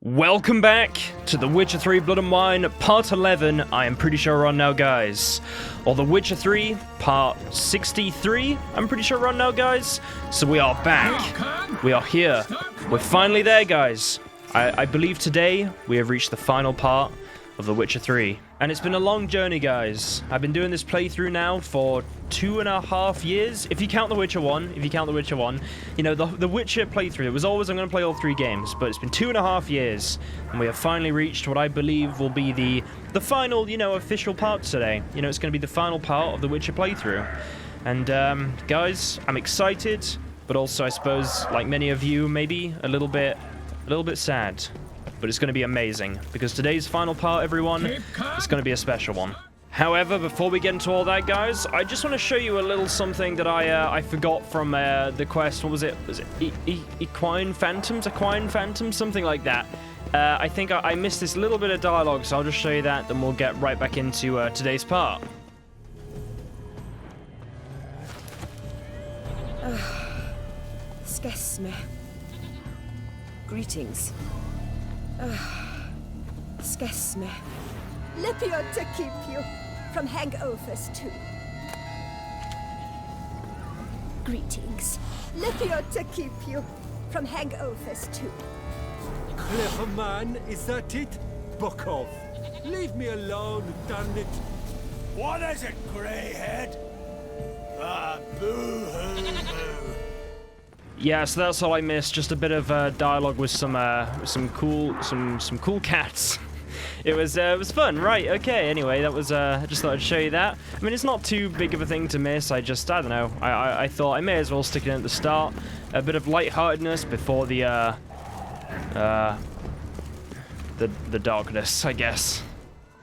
Welcome back to The Witcher 3 Blood and Wine, Part 11, I am pretty sure we're on now, guys. Or The Witcher 3, Part 63, I'm pretty sure we're on now, guys. So we are back. We are here. We're finally there, guys. I believe today we have reached the final part of The Witcher 3. And it's been a long journey, guys. I've been doing this playthrough now for 2.5 years. If you count The Witcher 1, you know, the Witcher playthrough, it was always I'm going to play all 3 games, but it's been 2.5 years, and we have finally reached what I believe will be the final, you know, official part today. You know, it's going to be the final part of the Witcher playthrough. And, guys, I'm excited, but also, I suppose, like many of you, maybe a little bit sad. But it's going to be amazing, because today's final part, everyone, is going to be a special one. However, before we get into all that, guys, I just want to show you a little something that I forgot from the quest. What was it? Was it Equine Phantoms? Something like that. I think I missed this little bit of dialogue, so I'll just show you that, then we'll get right back into today's part. Skesme. Greetings. Skesme. Lipiot to keep you from hangovers too. Greetings. Lipiot to keep you from hangovers too. Clever man, is that it? Buck off. Leave me alone, damn it. What is it, greyhead? Ah, boo-hoo-hoo. Yeah, so that's all I missed. Just a bit of dialogue with some cool cats. It was fun, right? Okay. Anyway, that was I just thought I'd show you that. I mean, it's not too big of a thing to miss. I don't know. I thought I may as well stick it in at the start. A bit of lightheartedness before the darkness, I guess.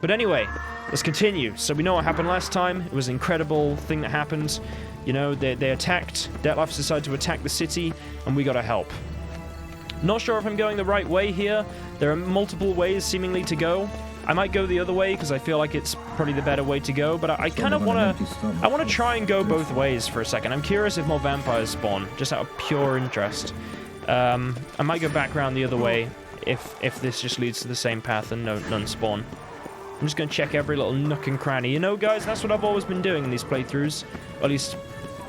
But anyway, let's continue. So we know what happened last time. It was an incredible thing that happened. You know, they attacked. Detlaff decided to attack the city, and we gotta help. Not sure if I'm going the right way here. There are multiple ways, seemingly, to go. I might go the other way, because I feel like it's probably the better way to go, but I kind of want to try and go both ways for a second. I'm curious if more vampires spawn, just out of pure interest. I might go back around the other way, if this just leads to the same path and none spawn. I'm just going to check every little nook and cranny. You know, guys, that's what I've always been doing in these playthroughs. Or at least,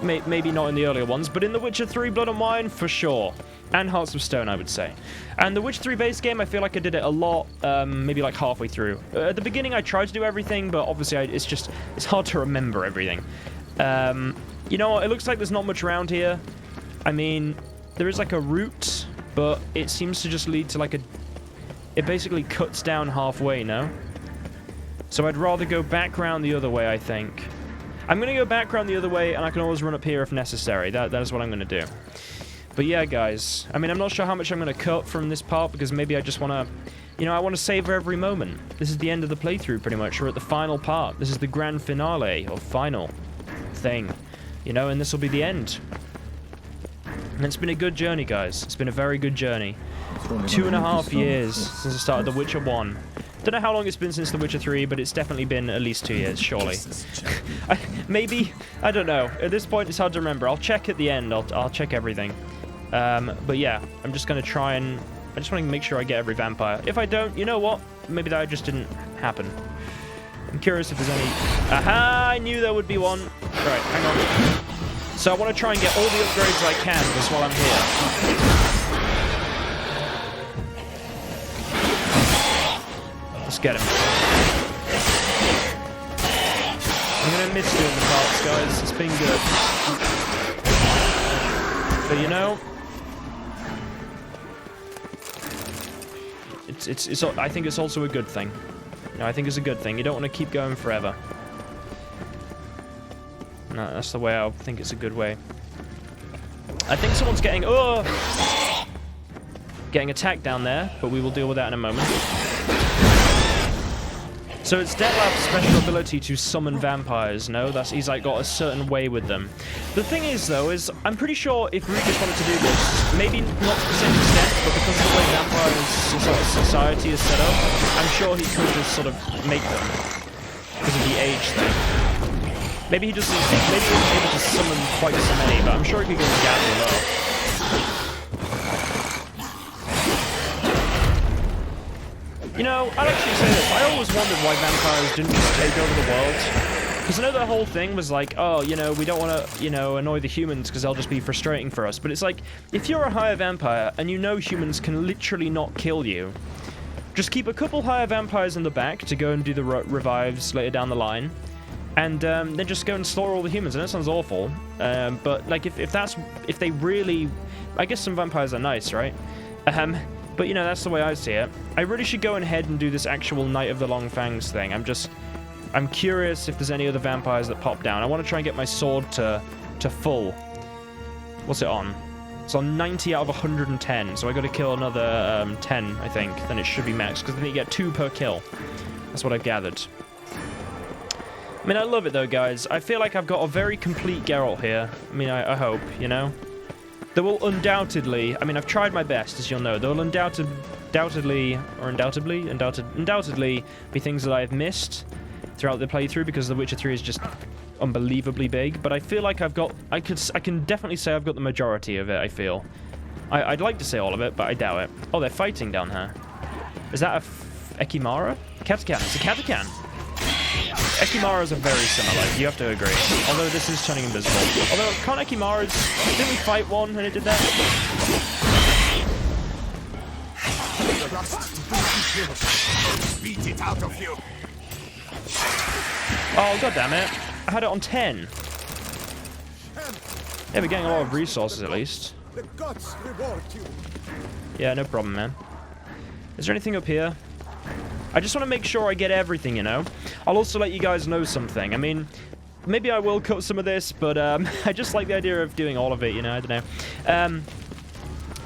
maybe not in the earlier ones, but in The Witcher 3 Blood and Wine, for sure. And Hearts of Stone, I would say. And the Witcher 3 base game, I feel like I did it a lot, maybe like halfway through. At the beginning, I tried to do everything, but obviously it's hard to remember everything. You know what? It looks like there's not much around here. I mean, there is like a route, but it seems to just lead to like it basically cuts down halfway, no? So I'd rather go back round the other way, I think. I'm going to go back round the other way, and I can always run up here if necessary. That is what I'm going to do. But yeah, guys. I mean, I'm not sure how much I'm going to cut from this part, because maybe I just want to... You know, I want to savor every moment. This is the end of the playthrough, pretty much. We're at the final part. This is the grand finale, or final thing. You know, and this will be the end. And it's been a good journey, guys. It's been a very good journey. 2.5 years since I started The Witcher 1. Don't know how long it's been since The Witcher 3, but it's definitely been at least 2 years, surely. Maybe, I don't know. At this point, it's hard to remember. I'll check at the end. I'll check everything. But yeah, I'm just going to try and... I just want to make sure I get every vampire. If I don't, you know what? Maybe that just didn't happen. I'm curious if there's any... Aha! I knew there would be one. Right, hang on. So I want to try and get all the upgrades I can just while I'm here. Let's get him. I'm gonna miss doing the parts, guys. It's been good. But you know, I think it's also a good thing. You know, I think it's a good thing. You don't want to keep going forever. No, that's the way I think it's a good way. I think someone's getting attacked down there, but we will deal with that in a moment. So it's Detlaff's special ability to summon vampires, no? He's like got a certain way with them. The thing is, though, is I'm pretty sure if Regis wanted to do this, maybe not to the same extent, but because of the way vampires sort of society is set up, I'm sure he could just sort of make them. Because of the age thing. Maybe he wasn't able to summon quite so many, but I'm sure he could go and gather them up. You know, I'll actually say this. I always wondered why vampires didn't just take over the world. Because I know the whole thing was like, oh, you know, we don't want to, you know, annoy the humans because they'll just be frustrating for us. But it's like, if you're a higher vampire and you know humans can literally not kill you, just keep a couple higher vampires in the back to go and do the revives later down the line. And then just go and slaughter all the humans. And that sounds awful. But like, if they really, I guess some vampires are nice, right? But you know, that's the way I see it. I really should go ahead and do this actual Night of the Long Fangs thing. I'm curious if there's any other vampires that pop down. I want to try and get my sword to full. What's it on? It's on 90 out of 110, so I got to kill another 10, I think. Then it should be max, because then you get 2 per kill. That's what I've gathered. I mean, I love it though, guys. I feel like I've got a very complete Geralt here. I mean, I hope, you know? There will undoubtedly, I mean, I've tried my best, as you'll know. There will undoubtedly be things that I've missed throughout the playthrough, because The Witcher 3 is just unbelievably big. But I feel like I can definitely say I've got the majority of it, I feel. I'd like to say all of it, but I doubt it. Oh, they're fighting down here. Is that a Ekimara? Katakan. It's a Katakan. Ekimaras are very similar, you have to agree. Although this is turning invisible. Although, can't Ekimaras... Didn't we fight one and it did that? Beat it out of you. Oh, god damn it. I had it on 10. Yeah, we're getting a lot of resources at least. The gods reward you. Yeah, no problem, man. Is there anything up here? I just want to make sure I get everything, you know? I'll also let you guys know something. I mean, maybe I will cut some of this, but I just like the idea of doing all of it, you know? I don't know.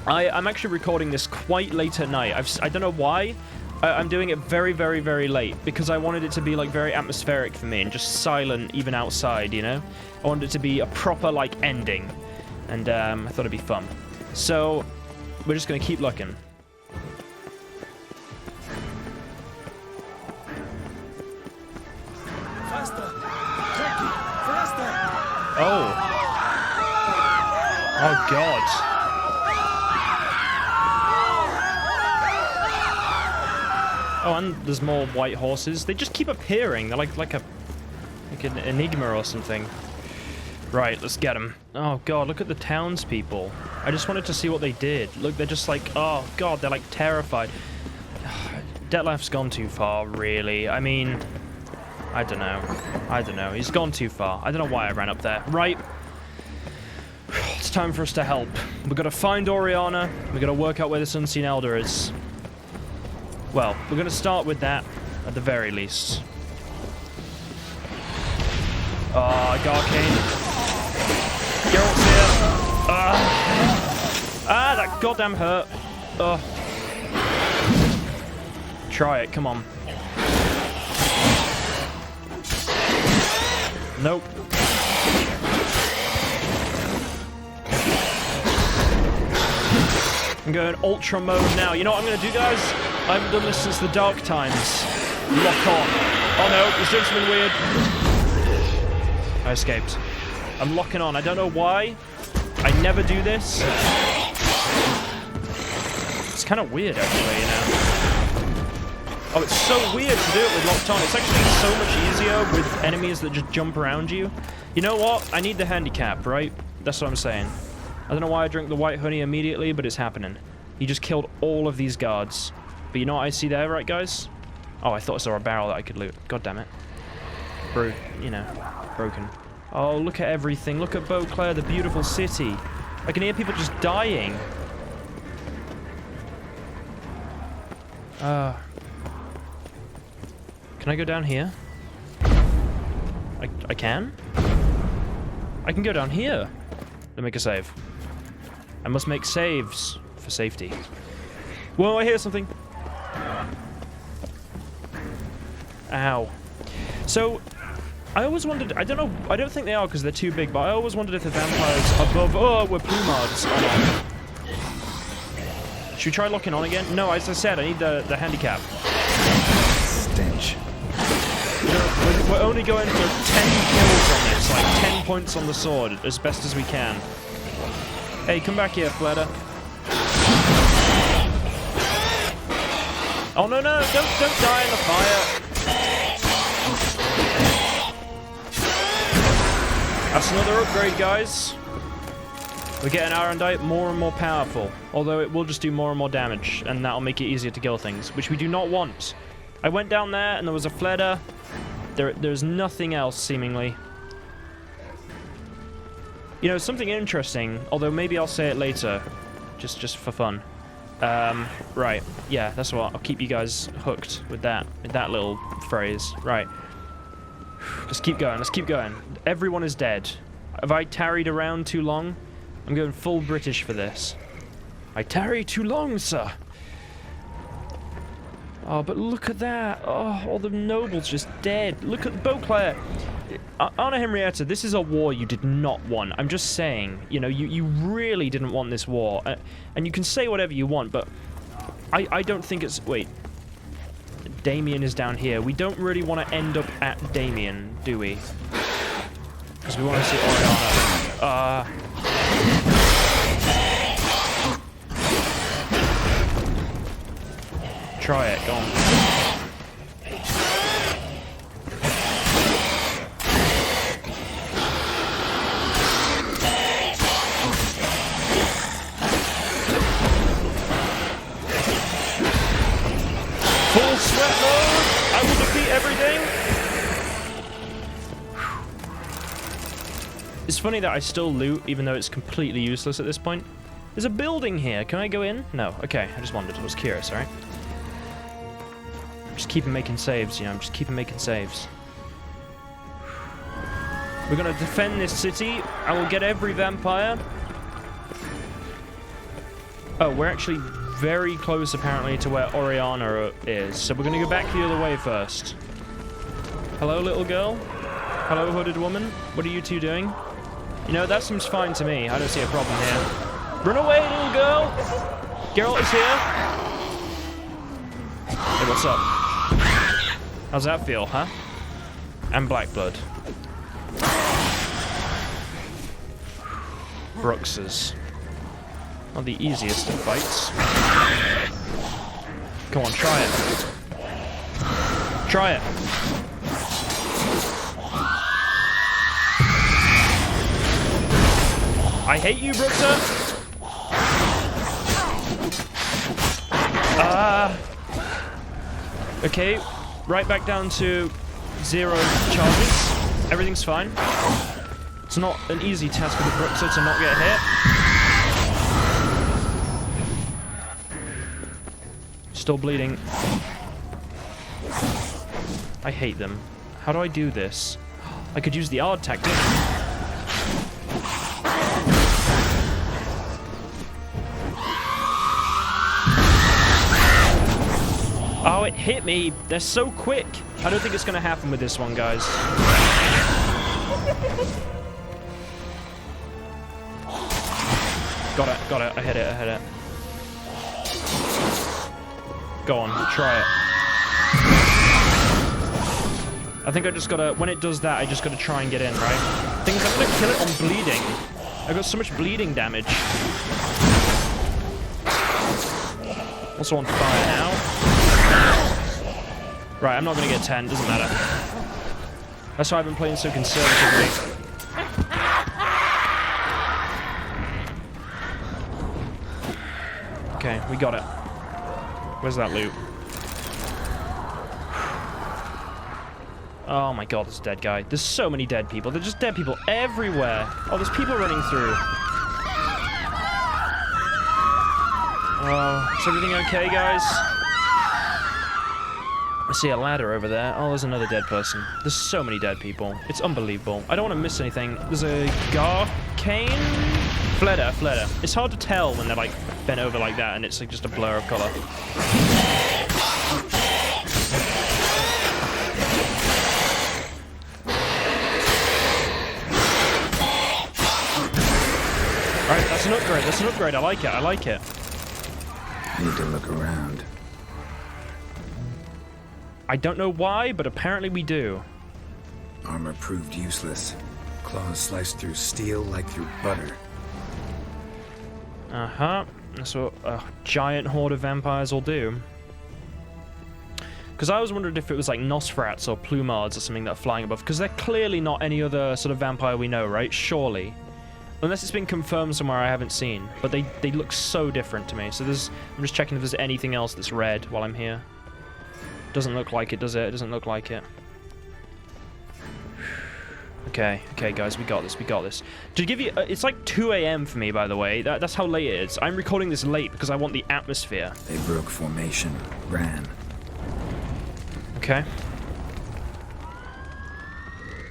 I'm actually recording this quite late at night. I don't know why. I'm doing it very, very, very late, because I wanted it to be, like, very atmospheric for me and just silent even outside, you know? I wanted it to be a proper, like, ending. And I thought it'd be fun. So, we're just going to keep looking. Oh. Oh, God. Oh, and there's more white horses. They just keep appearing. They're like an enigma or something. Right, let's get them. Oh, God, look at the townspeople. I just wanted to see what they did. Look, they're just like, oh, God, they're like terrified. Detlaff's gone too far, really. I mean... I don't know. He's gone too far. I don't know why I ran up there. Right. It's time for us to help. We've got to find Oriana. We've got to work out where this Unseen Elder is. Well, we're going to start with that, at the very least. Oh, Garane. Geralt's here. That goddamn hurt. Try it, come on. Nope. I'm going ultra mode now. You know what I'm going to do, guys? I haven't done this since the dark times. Lock on. Oh no, he's doing something weird. I escaped. I'm locking on. I don't know why. I never do this. It's kind of weird, actually, you know. Oh, it's so weird to do it with locked on. It's actually so much easier with enemies that just jump around you. You know what? I need the handicap, right? That's what I'm saying. I don't know why I drank the white honey immediately, but it's happening. He just killed all of these guards. But you know what I see there, right, guys? Oh, I thought I saw a barrel that I could loot. God damn it. Broken. Oh, look at everything. Look at Beauclair, the beautiful city. I can hear people just dying. Can I go down here? I can? I can go down here. Let me make a save. I must make saves for safety. Whoa, I hear something. Ow. So, I always wondered, I don't know, I don't think they are because they're too big, but I always wondered if the vampires above, were plumards or not. Should we try locking on again? No, as I said, I need the handicap. Stench. We're only going for 10 kills on this, like 10 points on the sword, as best as we can. Hey, come back here, Fleta. Oh no, no, don't die in the fire. That's another upgrade, guys. We're getting our Arendite more and more powerful, although it will just do more and more damage, and that'll make it easier to kill things, which we do not want. I went down there, and there was a Fleder. There's nothing else, seemingly. You know, something interesting, although maybe I'll say it later, just for fun. Right, yeah, that's what. I'll keep you guys hooked with that little phrase. Right. Let's keep going, let's keep going. Everyone is dead. Have I tarried around too long? I'm going full British for this. I tarry too long, sir. Oh, but look at that. Oh, all the nobles just dead. Look at Beauclair. Anna Henrietta, this is a war you did not want. I'm just saying, you know, you really didn't want this war. And you can say whatever you want, but I don't think it's... Wait. Damien is down here. We don't really want to end up at Damien, do we? Because we want to see Oriana. Try it, go on. Full sweat mode! I will defeat everything! It's funny that I still loot, even though it's completely useless at this point. There's a building here. Can I go in? No. Okay, I just wondered. I was curious, alright? Just keep making saves, you know, just keep making saves. We're gonna defend this city. I will get every vampire. Oh, we're actually very close, apparently, to where Oriana is. So we're gonna go back the other way first. Hello, little girl. Hello, hooded woman. What are you two doing? You know, that seems fine to me. I don't see a problem here. Run away, little girl! Geralt is here. Hey, what's up? How's that feel, huh? And black blood. Bruxes. Not the easiest of fights. Come on, try it. Try it. I hate you, Bruxer. Okay, right back down to 0 charges. Everything's fine. It's not an easy task for the Bruxer to not get hit. Still bleeding. I hate them. How do I do this? I could use the odd tactic. Oh, it hit me. They're so quick. I don't think it's going to happen with this one, guys. Got it, got it. I hit it, I hit it. Go on, try it. I think I just gotta, when it does that, I just gotta try and get in, right? Thing is, I'm gonna kill it on bleeding. I got so much bleeding damage. Also on fire now. Right, I'm not gonna get 10, doesn't matter. That's why I've been playing so conservatively. Okay, we got it. Where's that loot? Oh my god, there's a dead guy. There's so many dead people. There's just dead people everywhere. Oh, there's people running through. Oh, is everything okay, guys? I see a ladder over there. Oh, there's another dead person. There's so many dead people. It's unbelievable. I don't want to miss anything. There's a Garane? Fleder. It's hard to tell when they're like bent over like that and it's like just a blur of color. Alright, that's an upgrade. That's an upgrade. I like it. I like it. Need to look around. I don't know why, but apparently we do. Armor proved useless. Claws sliced through steel like through butter. Uh-huh. That's what a giant horde of vampires will do. Because I was wondering if it was like Nosferats or Plumards or something that are flying above. Because they're clearly not any other sort of vampire we know, right? Surely. Unless it's been confirmed somewhere I haven't seen. But they look so different to me. So I'm just checking if there's anything else that's red while I'm here. Doesn't look like it, does it? It doesn't look like it. Okay, guys, we got this. To give you, it's like 2 a.m. for me, by the way. That's how late it is. I'm recording this late because I want the atmosphere. They broke formation, ran. Okay.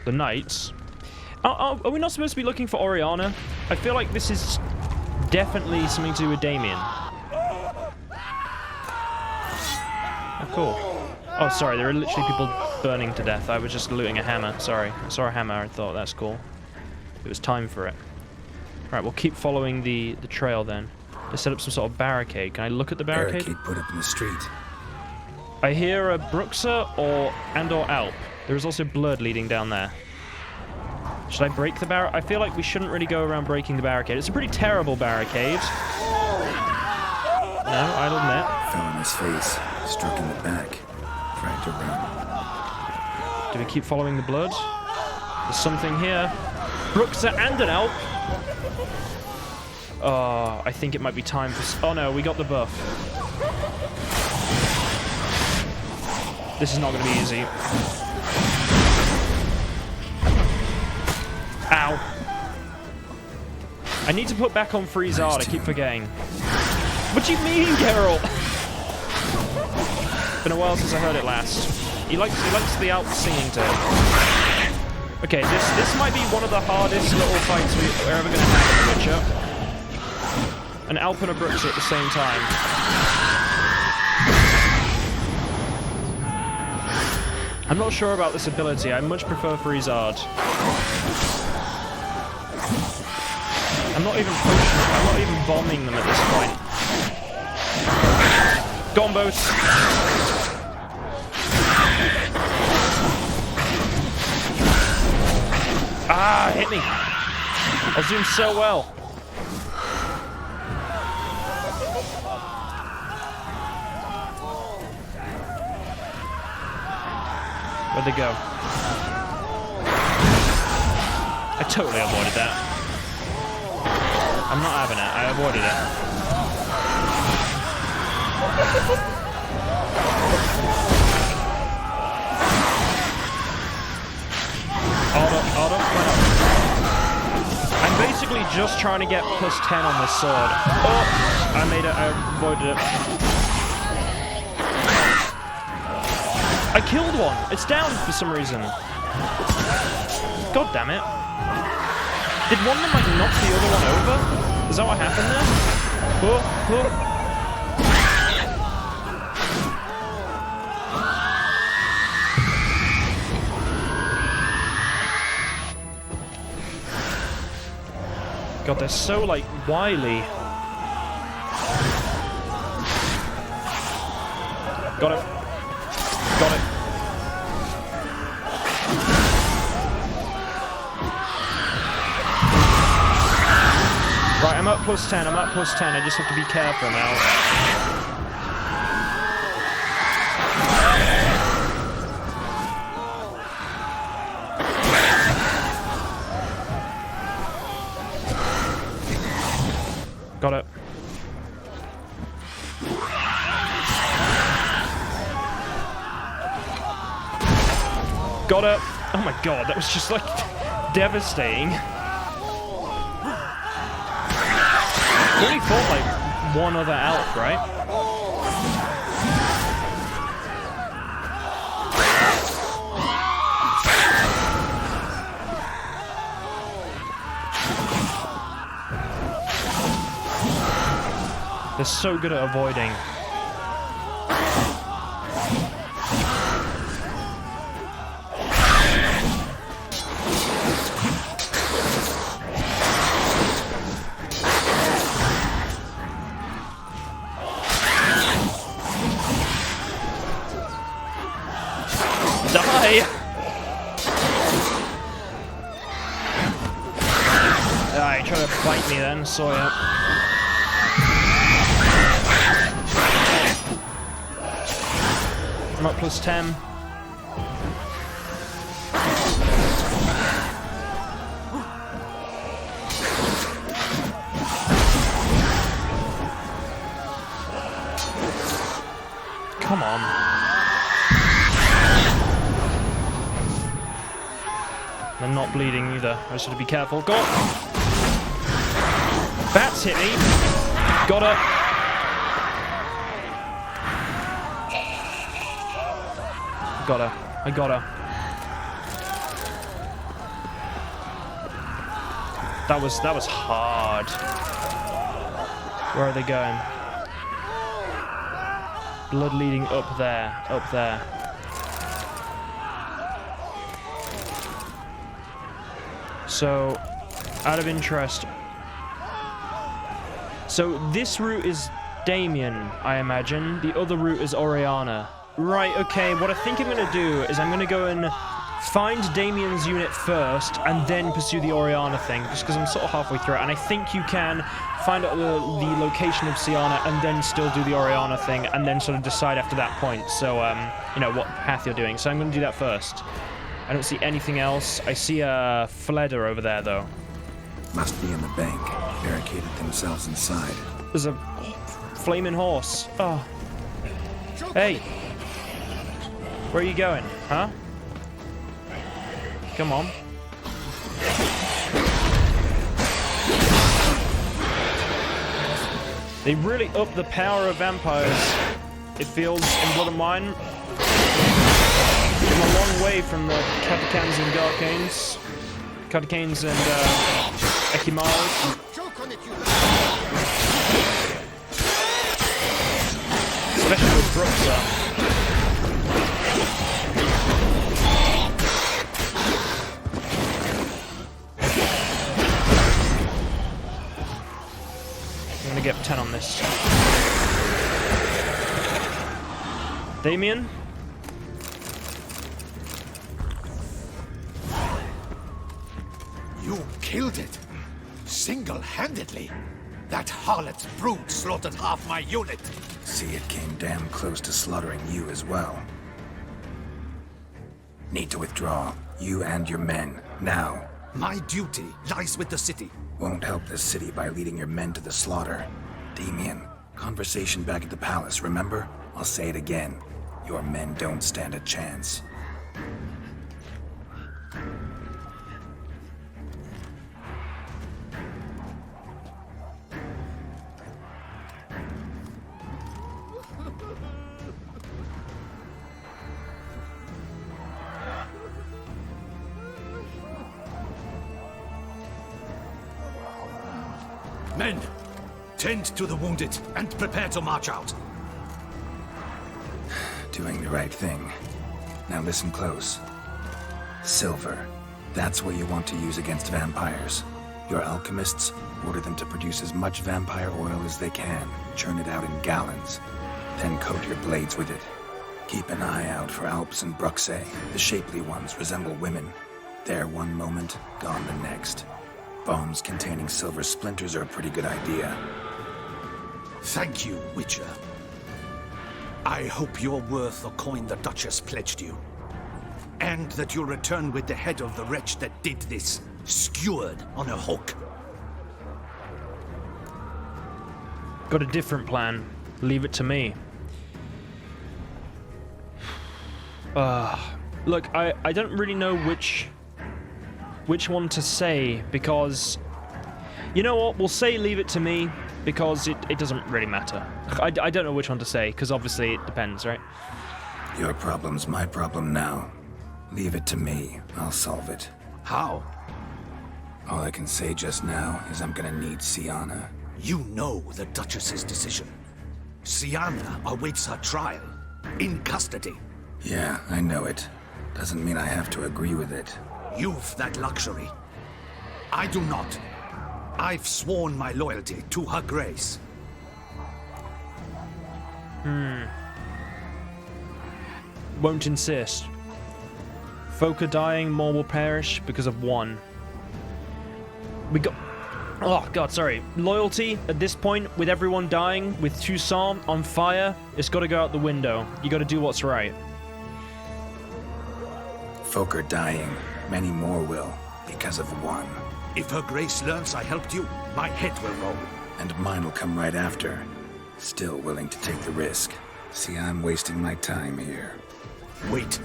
The knights. Are we not supposed to be looking for Oriana? I feel like this is definitely something to do with Damien. Oh, cool. Oh, sorry, there are literally people burning to death. I was just looting a hammer. Sorry. I saw a hammer. I thought, that's cool. It was time for it. Alright, we'll keep following the trail then. To set up some sort of barricade. Can I look at the barricade? Barricade put up in the street. I hear a Bruxa or Alp. There is also blood leading down there. Should I break the barricade? I feel like we shouldn't really go around breaking the barricade. It's a pretty terrible barricade. No, I'll admit. Fell on his face, struck in the back. Tried to run. Do we keep following the blood? There's something here. Bruxa and an Alp. Oh, I think it might be time for... Oh no, we got the buff. This is not going to be easy. Ow. I need to put back on Freezard, I keep forgetting. What do you mean, Geralt? Been a while since I heard it last. He likes the Alp singing to him. Okay, this might be one of the hardest little fights we're ever going to have in The Witcher. An Alp and a Bruxa at the same time. I'm not sure about this ability. I much prefer Freezard. I'm not even pushing them. I'm not even bombing them at this point. Go on, both. Ah, hit me. I was doing so well. Where'd they go? I totally avoided that. I'm not having it. I avoided it. Auto. I'm basically just trying to get plus 10 on this sword. Oh! I avoided it. I killed one! It's down for some reason. God damn it. Did one of them, like, knock the other one over? Is that what happened there? Oh. God, they're so, like, wily. Got it. Right, I'm at plus 10. I just have to be careful now. Got it. Got it. Oh my god, that was just like devastating. We only fought like one other Alp, right? They're so good at avoiding. Die! Alright, try to bite me then, saw ya. I'm at plus 10. Come on. They're not bleeding either. I just have to be careful. Go on. Bats hit me. Got her. Got her. I got her. That was hard. Where are they going? Blood leading up there. Up there. So, out of interest. So, this route is Damien, I imagine. The other route is Oriana. Right, okay. What I think I'm going to do is I'm going to go and find Damien's unit first and then pursue the Oriana thing, just because I'm sort of halfway through it. And I think you can find out the location of Siana and then still do the Oriana thing and then sort of decide after that point. So, you know, what path you're doing. So I'm going to do that first. I don't see anything else. I see a Fleder over there, though. Must be in the bank. Barricaded themselves inside. There's a flaming horse. Oh. Hey. Where are you going, huh? Come on. They really up the power of vampires. It feels in Blood and Wine. I'm a long way from the Catacans and Garcanes. Catacanes and Ekimars. Especially with Bruxa. I'm gonna get 10 on this. Damien? You killed it. Single-handedly. That harlot's brood slaughtered half my unit. See, it came damn close to slaughtering you as well. Need to withdraw. You and your men. Now. My duty lies with the city. Won't help the city by leading your men to the slaughter. Damien, conversation back at the palace, remember? I'll say it again. Your men don't stand a chance. Men, tend to the wounded and prepare to march out. Doing the right thing. Now listen close. Silver. That's what you want to use against vampires. Your alchemists, order them to produce as much vampire oil as they can. Churn it out in gallons. Then coat your blades with it. Keep an eye out for Alps and Bruxae. The shapely ones resemble women. There one moment, gone the next. Bombs containing silver splinters are a pretty good idea. Thank you, Witcher. I hope you're worth the coin the Duchess pledged you. And that you'll return with the head of the wretch that did this, skewered on a hook. Got a different plan. Leave it to me. Look, I don't really know which one to say, because you know what, we'll say leave it to me, because it doesn't really matter. I don't know which one to say, because obviously it depends, right? Your problem's my problem now. Leave it to me. I'll solve it. How? All I can say just now is I'm gonna need Siana. You know the Duchess's decision. Siana awaits her trial, in custody. Yeah, I know it. Doesn't mean I have to agree with it. You've that luxury. I do not. I've sworn my loyalty to her grace. Won't insist. Folk are dying, more will perish because of one. We got... Oh, God, sorry. Loyalty, at this point, with everyone dying, with Toussaint on fire, it's got to go out the window. You got to do what's right. Folk are dying. Many more will, because of one. If Her Grace learns I helped you, my head will roll. And mine will come right after. Still willing to take the risk. See, I'm wasting my time here. Wait.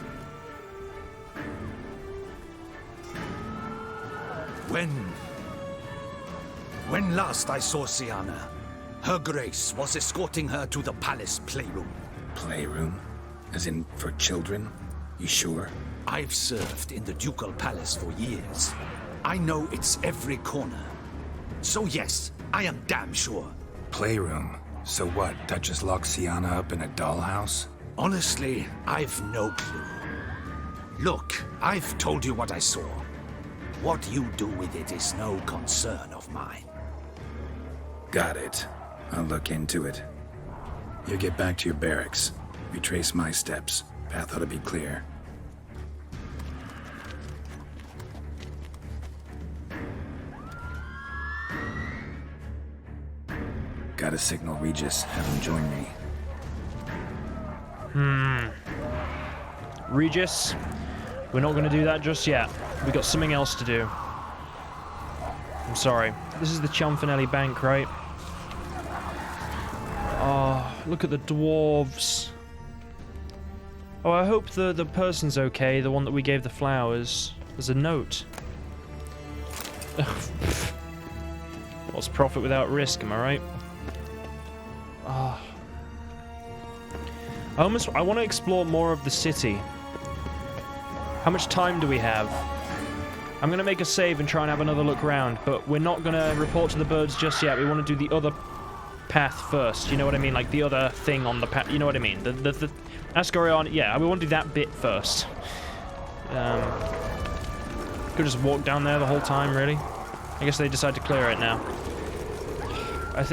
When last I saw Siana, Her Grace was escorting her to the palace playroom. Playroom? As in, for children? You sure? I've served in the ducal palace for years. I know it's every corner. So yes, I am damn sure. Playroom? So what, Duchess locked Siana up in a dollhouse? Honestly, I've no clue. Look, I've told you what I saw. What you do with it is no concern of mine. Got it. I'll look into it. You get back to your barracks. Retrace my steps. Path ought to be clear. Gotta signal Regis, have him join me. Regis, we're not going to do that just yet. We got something else to do. I'm sorry. This is the Chamfanelli Bank, right? Oh, look at the dwarves. Oh, I hope the person's okay, the one that we gave the flowers. There's a note. What's profit without risk, am I right? Oh. I want to explore more of the city. How much time do we have? I'm going to make a save and try and have another look around, but we're not going to report to the birds just yet. We want to do the other path first. You know what I mean? Like the other thing on the path. You know what I mean? The ask Oriana. Yeah, we want to do that bit first. Could just walk down there the whole time, really. I guess they decide to clear it now.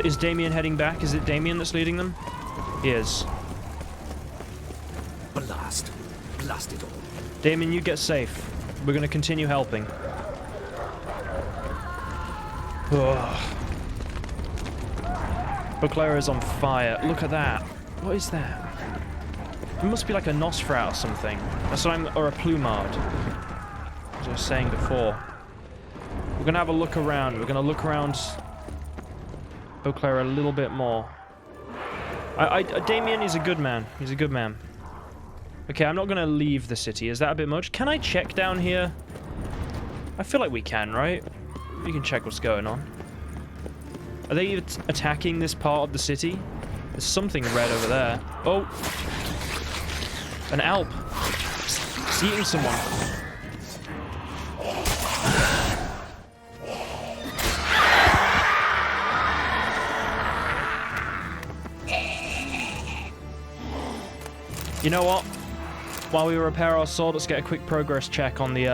Is Damien heading back? Is it Damien that's leading them? He is. Blast it all. Damien, you get safe. We're going to continue helping. Beauclair is on fire. Look at that. What is that? It must be like a Nosferatu or something. That's what or a Plumard. As I was saying before. We're going to have a look around. We're going to look around Beauclair a little bit more. Damien is a good man. He's a good man. Okay, I'm not going to leave the city. Is that a bit much? Can I check down here? I feel like we can, right? We can check what's going on. Are they attacking this part of the city? There's something red over there. Oh! An Alp. It's eating someone. You know what? While we repair our sword, let's get a quick progress check on the,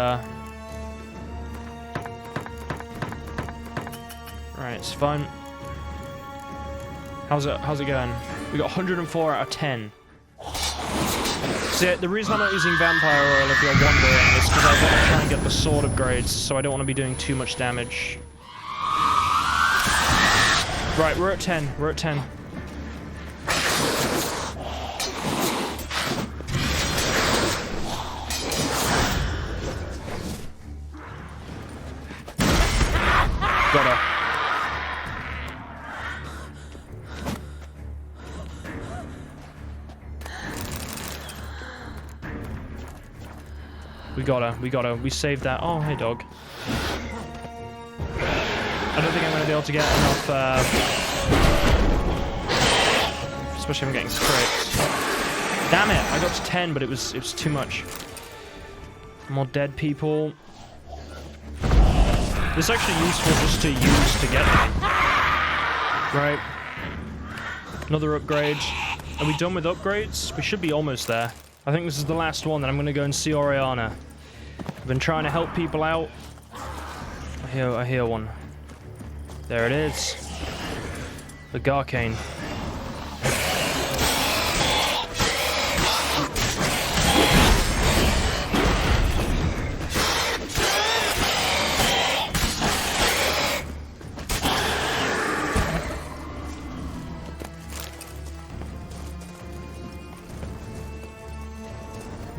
Right, it's fine. How's it going? We got 104 out of 10. See, the reason I'm not using Vampire Oil, if you're wondering, is because I want to try and get the sword upgrades, so I don't want to be doing too much damage. Right, we're at 10. We're at 10. Got her. We got her. We saved that. Oh, hey, dog. I don't think I'm going to be able to get enough, especially if I'm getting scripts. Damn it! I got to 10, but it was too much. More dead people. This is actually useful just to use to get them. Right. Another upgrade. Are we done with upgrades? We should be almost there. I think this is the last one, then I'm going to go and see Oriana. I've been trying to help people out. I hear one. There it is. The Garane.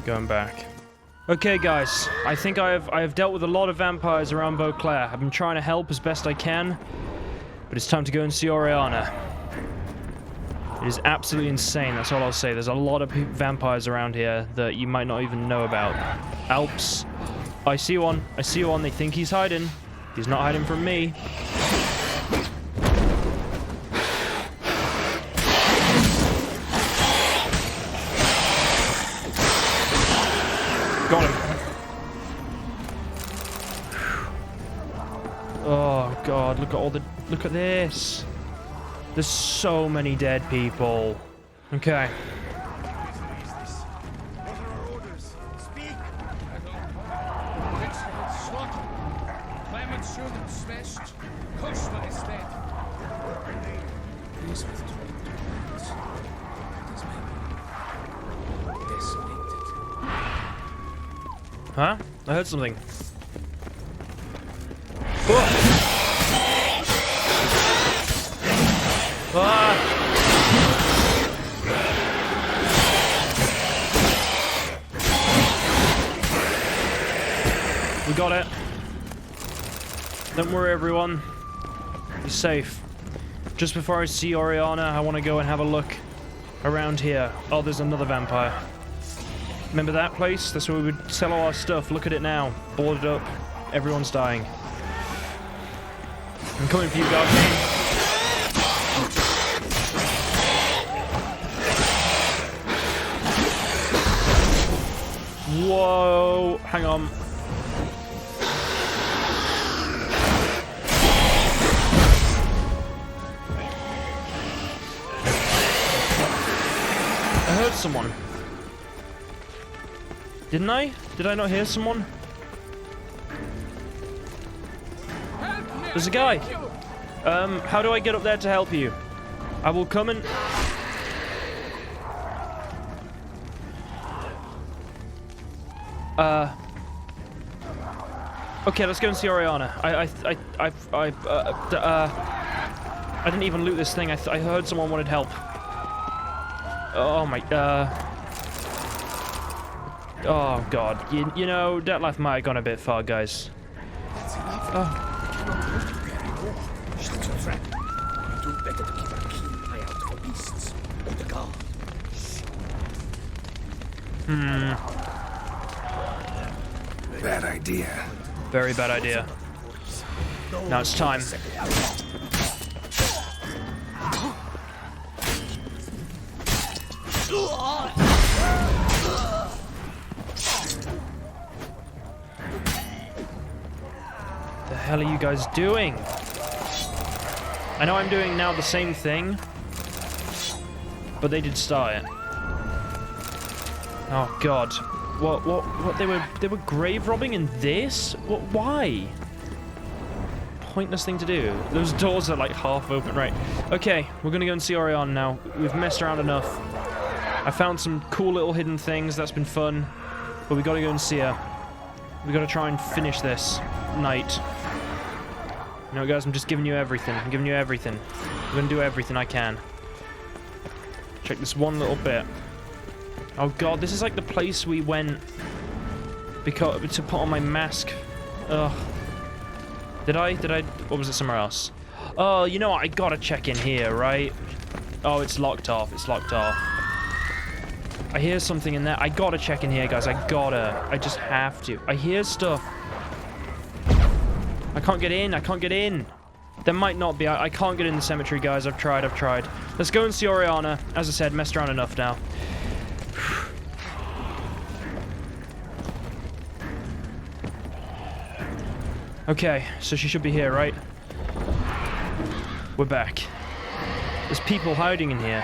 Going back. Okay, guys. I think I have dealt with a lot of vampires around Beauclair. I've been trying to help as best I can, but it's time to go and see Oriana. It is absolutely insane, that's all I'll say. There's a lot of vampires around here that you might not even know about. Alps. I see one. I see one. They think he's hiding. He's not hiding from me. Got him. Oh god, look at this. There's so many dead people. Okay. What are our orders? Speak! Excellent slaughter. Clement Sherman smashed. Koshma is dead. Please withdraw to Clarence. It is maybe desolated. Huh? I heard something. Whoa. Ah! We got it. Don't worry, everyone. Be safe. Just before I see Oriana, I want to go and have a look around here. Oh, there's another vampire. Remember that place? That's where we would sell all our stuff. Look at it now. Boarded up. Everyone's dying. I'm coming for you, Garane. Whoa, hang on. I heard someone. Didn't I? Did I not hear someone? There's a guy. How do I get up there to help you? I will come and... Okay, let's go and see Oriana. I didn't even loot this thing. I heard someone wanted help. Oh my, oh god. You know, Detlaff might have gone a bit far, guys. That's enough. Shut your trap. You do better to keep a keen eye out for beasts or the guards. Bad idea. Very bad idea. Now it's time. The hell are you guys doing? I know I'm doing now the same thing, but they did start it. Oh god. What they were grave robbing in this? What, why? Pointless thing to do. Those doors are like half open, right? Okay, we're gonna go and see Oriana now. We've messed around enough. I found some cool little hidden things, that's been fun. But we gotta go and see her. We gotta try and finish this night. You know, guys, I'm just giving you everything. I'm giving you everything. I'm gonna do everything I can. Check this one little bit. Oh god, this is like the place we went because to put on my mask. Ugh. Did I? Or was it somewhere else? Oh, you know what? I gotta check in here, right? Oh, it's locked off. It's locked off. I hear something in there. I gotta check in here, guys. I gotta. I just have to. I hear stuff. I can't get in. I can't get in. There might not be. I can't get in the cemetery, guys. I've tried. Let's go and see Oriana. As I said, messed around enough now. Okay, so she should be here, right? We're back. There's people hiding in here.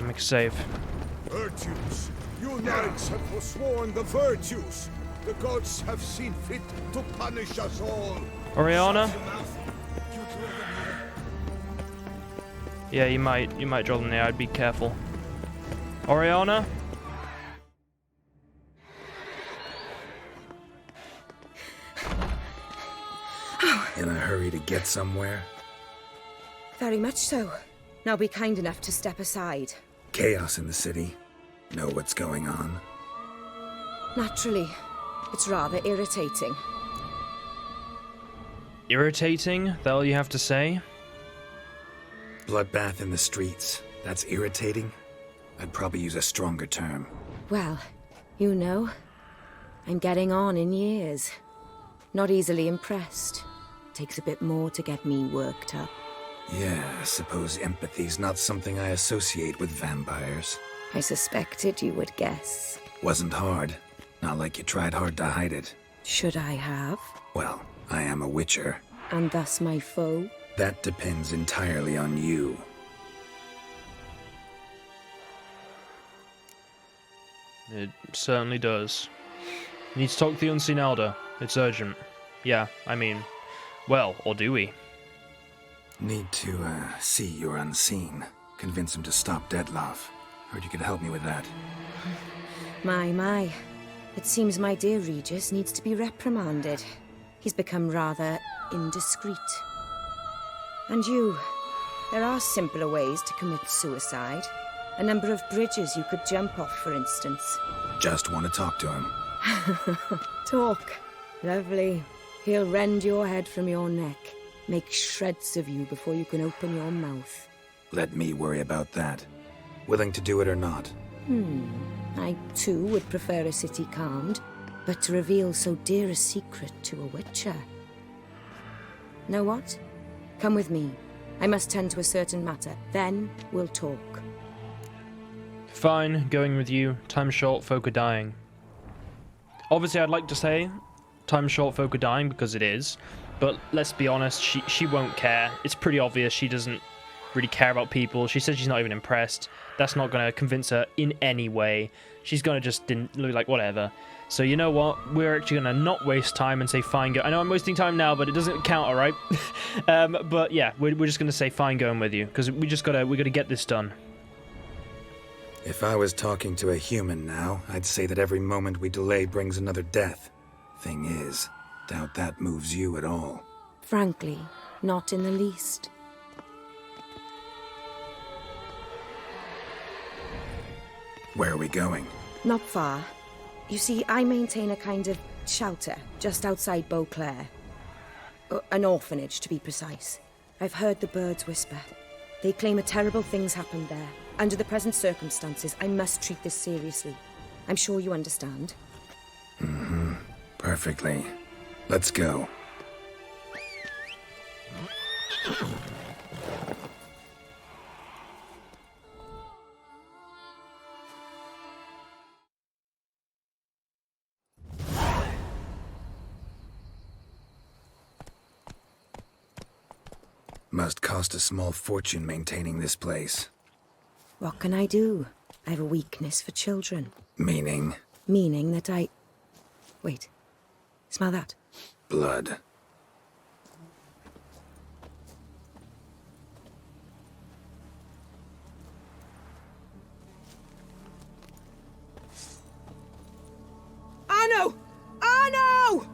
Make a save. Virtues! You knights have forsworn the virtues! The gods have seen fit to punish us all! Oriana? Yeah, you might draw them there. I'd be careful. Oriana? In a hurry to get somewhere? Very much so. Now be kind enough to step aside. Chaos in the city. Know what's going on? Naturally, it's rather irritating. Irritating? That all you have to say? Bloodbath in the streets. That's irritating? I'd probably use a stronger term. Well, you know, I'm getting on in years. Not easily impressed. Takes a bit more to get me worked up. Yeah, I suppose empathy's not something I associate with vampires. I suspected you would guess. Wasn't hard. Not like you tried hard to hide it. Should I have? Well, I am a witcher. And thus my foe? That depends entirely on you. It certainly does. Need to talk to the Unseen Elder. It's urgent. Yeah, I mean, well, or do we? Need to, see your Unseen. Convince him to stop Detlaff. Heard you could help me with that. My. It seems my dear Regis needs to be reprimanded. He's become rather indiscreet. And you, there are simpler ways to commit suicide. A number of bridges you could jump off, for instance. Just want to talk to him. Talk. Lovely. He'll rend your head from your neck. Make shreds of you before you can open your mouth. Let me worry about that. Willing to do it or not? I, too, would prefer a city calmed, but to reveal so dear a secret to a witcher. Know what? Come with me. I must tend to a certain matter. Then we'll talk. Fine, going with you. Time's short, folk are dying. Obviously, I'd like to say time's short, folk are dying, because it is. But let's be honest, she won't care. It's pretty obvious she doesn't really care about people. She said she's not even impressed. That's not going to convince her in any way. She's going to just look like whatever. So you know what? We're actually going to not waste time and say fine go. I know I'm wasting time now, but it doesn't count, all right? But yeah, we're just going to say fine going with you, because we got to get this done. If I was talking to a human now, I'd say that every moment we delay brings another death. Thing is, doubt that moves you at all. Frankly, not in the least. Where are we going? Not far. You see, I maintain a kind of shelter just outside Beauclair. An orphanage, to be precise. I've heard the birds whisper. They claim a terrible thing's happened there. Under the present circumstances, I must treat this seriously. I'm sure you understand. Perfectly. Let's go. Must cost a small fortune maintaining this place. What can I do? I have a weakness for children. Meaning? Meaning that I... Wait. Smell that? Blood. Arno! Arno!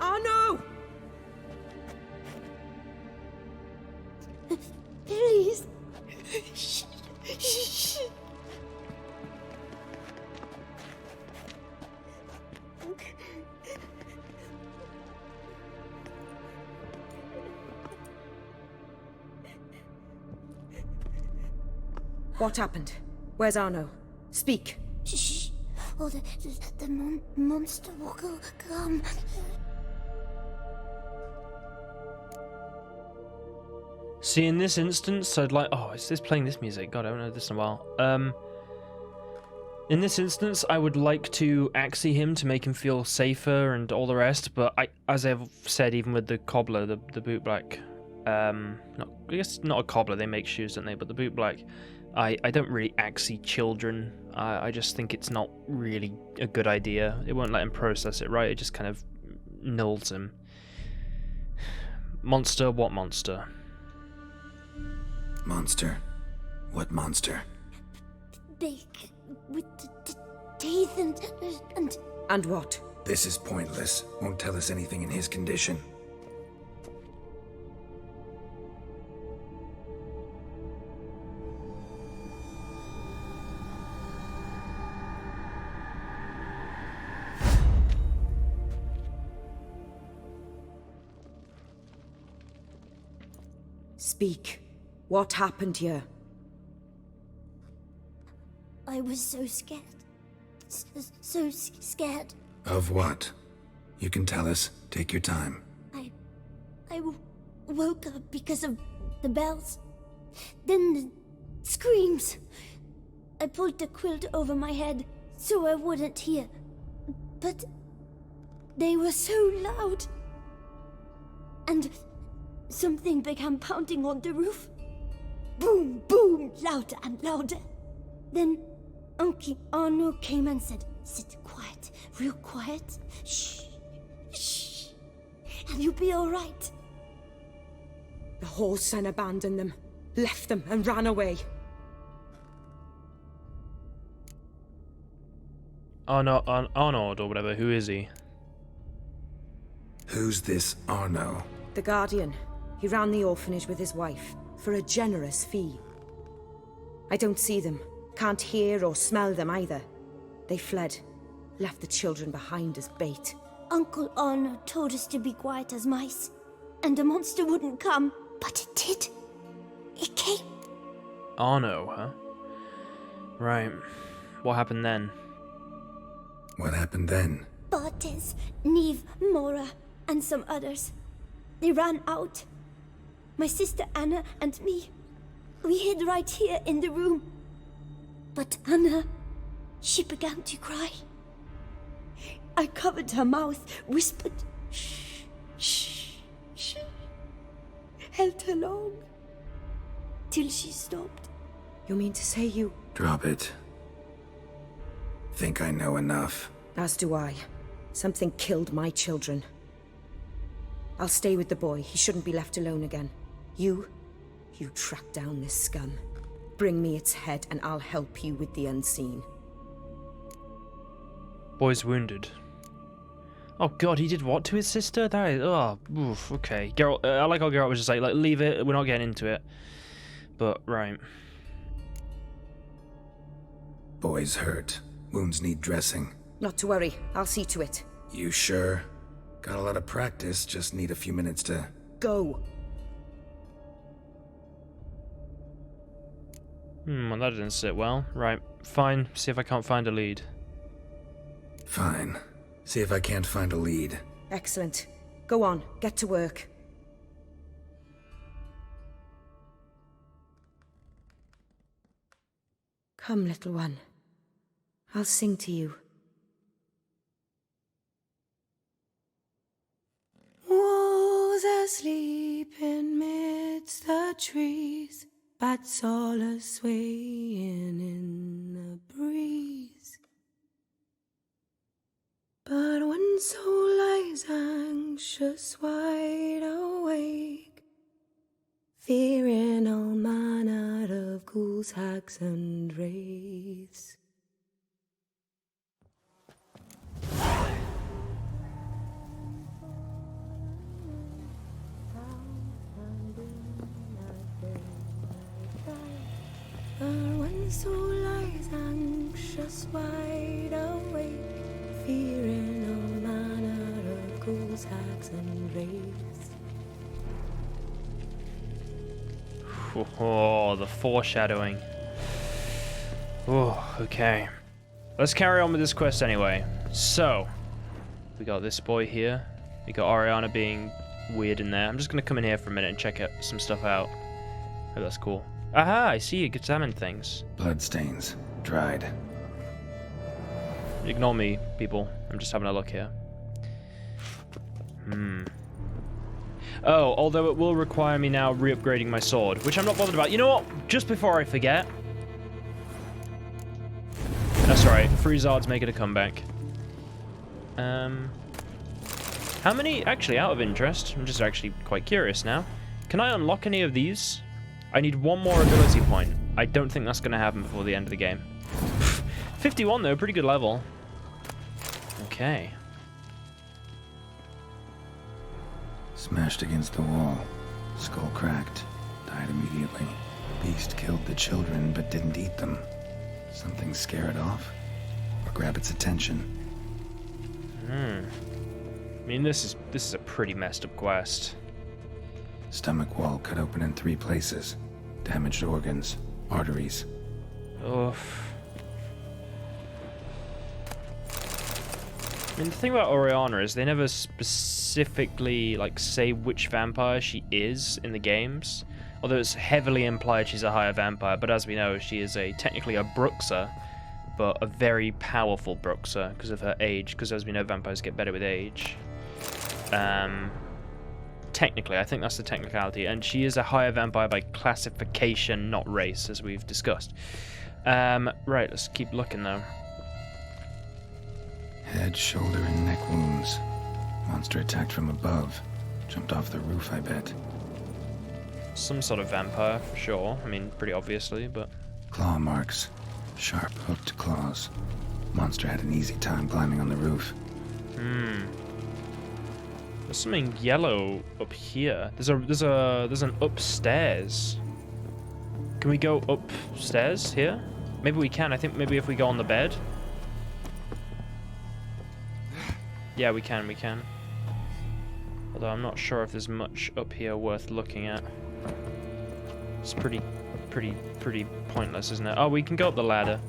Arno! Please. What happened? Where's Arno? Speak. Shh. Oh, the monster will come. See, in this instance, I'd like... Oh, is this playing this music? God, I haven't heard this in a while. In this instance, I would like to axe him to make him feel safer and all the rest, but as I've said, even with the cobbler, the bootblack, I guess not a cobbler, they make shoes, don't they? But the bootblack, I don't really axe children. I just think it's not really a good idea. It won't let him process it, right? It just kind of nulls him. Monster, what monster? Monster? What monster? Big, with the teeth and... And what? This is pointless. Won't tell us anything in his condition. Speak. What happened here? I was so scared. So scared. Of what? You can tell us. Take your time. I woke up because of the bells. Then the screams. I pulled the quilt over my head so I wouldn't hear. But they were so loud. And something began pounding on the roof. Boom, boom, louder and louder. Then Uncle Arno came and said, "Sit quiet, real quiet. Shh, shh, and you'll be all right." The whole son abandoned them, left them and ran away. Arnold or whatever, who is he? Who's this Arno? The Guardian. He ran the orphanage with his wife, for a generous fee. I don't see them, can't hear or smell them either. They fled, left the children behind as bait. Uncle Arno told us to be quiet as mice, and the monster wouldn't come, but it did. It came. Arno, huh? Right. What happened then? What happened then? Bartes, Neve, Mora, and some others. They ran out. My sister Anna and me. We hid right here in the room. But Anna, she began to cry. I covered her mouth, whispered, "Shh, shh, shh." Held her long, till she stopped. You mean to say you... Drop it. Think I know enough. As do I. Something killed my children. I'll stay with the boy. He shouldn't be left alone again. You track down this scum. Bring me its head and I'll help you with the unseen. Boy's wounded. Oh god, he did what to his sister? That is... Oh, oof, okay. Geralt, I like how Geralt was just like, leave it, we're not getting into it. But, right. Boy's hurt. Wounds need dressing. Not to worry. I'll see to it. You sure? Got a lot of practice, just need a few minutes to... Go. Well, that didn't sit well. Right, fine. See if I can't find a lead. Fine. See if I can't find a lead. Excellent. Go on. Get to work. Come, little one. I'll sing to you. Wolves asleep in midst the trees, bats all a-swaying in the breeze. But one soul lies anxious, wide awake, fearing all manner of ghouls, hags, and wraiths. One soul lies anxious, wide awake, fearing all manner of ghouls, hags, and wraiths. Oh, the foreshadowing. Oh, okay. Let's carry on with this quest anyway. So, we got this boy here. We got Oriana being weird in there. I'm just gonna come in here for a minute and check some stuff out. Oh, that's cool. Aha, I see, examine things. Bloodstains. Dried. Ignore me, people. I'm just having a look here. Oh, although it will require me now re-upgrading my sword, which I'm not bothered about. You know what? Just before I forget. That's right. Frizzard's making a comeback. How many... Actually, out of interest, I'm just actually quite curious now. Can I unlock any of these? I need one more ability point. I don't think that's going to happen before the end of the game. 51 though, pretty good level. Okay. Smashed against the wall. Skull cracked. Died immediately. Beast killed the children but didn't eat them. Something scare it off? Or grab its attention? I mean, this is a pretty messed up quest. Stomach wall cut open in 3 places. Damaged organs, arteries. Ugh. I mean, the thing about Oriana is they never specifically, like, say which vampire she is in the games. Although it's heavily implied she's a higher vampire, but as we know, she is technically a Bruxer, but a very powerful Bruxer because of her age, because as we know, vampires get better with age. Technically, I think that's the technicality, and she is a higher vampire by classification, not race, as we've discussed. Right, let's keep looking, though. Head, shoulder, and neck wounds. Monster attacked from above. Jumped off the roof, I bet. Some sort of vampire, for sure. I mean, pretty obviously, but... Claw marks. Sharp, hooked claws. Monster had an easy time climbing on the roof. There's something yellow up here. There's an upstairs. Can we go upstairs here? Maybe we can. I think maybe if we go on the bed. Yeah, we can. Although I'm not sure if there's much up here worth looking at. It's pretty pointless, isn't it? Oh, we can go up the ladder.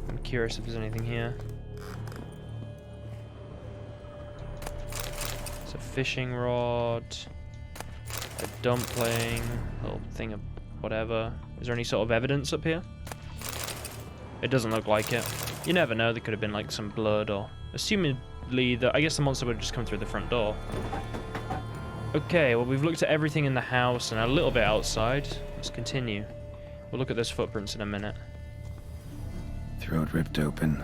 I'm curious if there's anything here. It's a fishing rod, a dumpling, a little thing of whatever. Is there any sort of evidence up here? It doesn't look like it. You never know, there could have been like some blood or... Assumedly, I guess the monster would have just come through the front door. Okay, well we've looked at everything in the house and a little bit outside. Let's continue. We'll look at those footprints in a minute. Throat ripped open,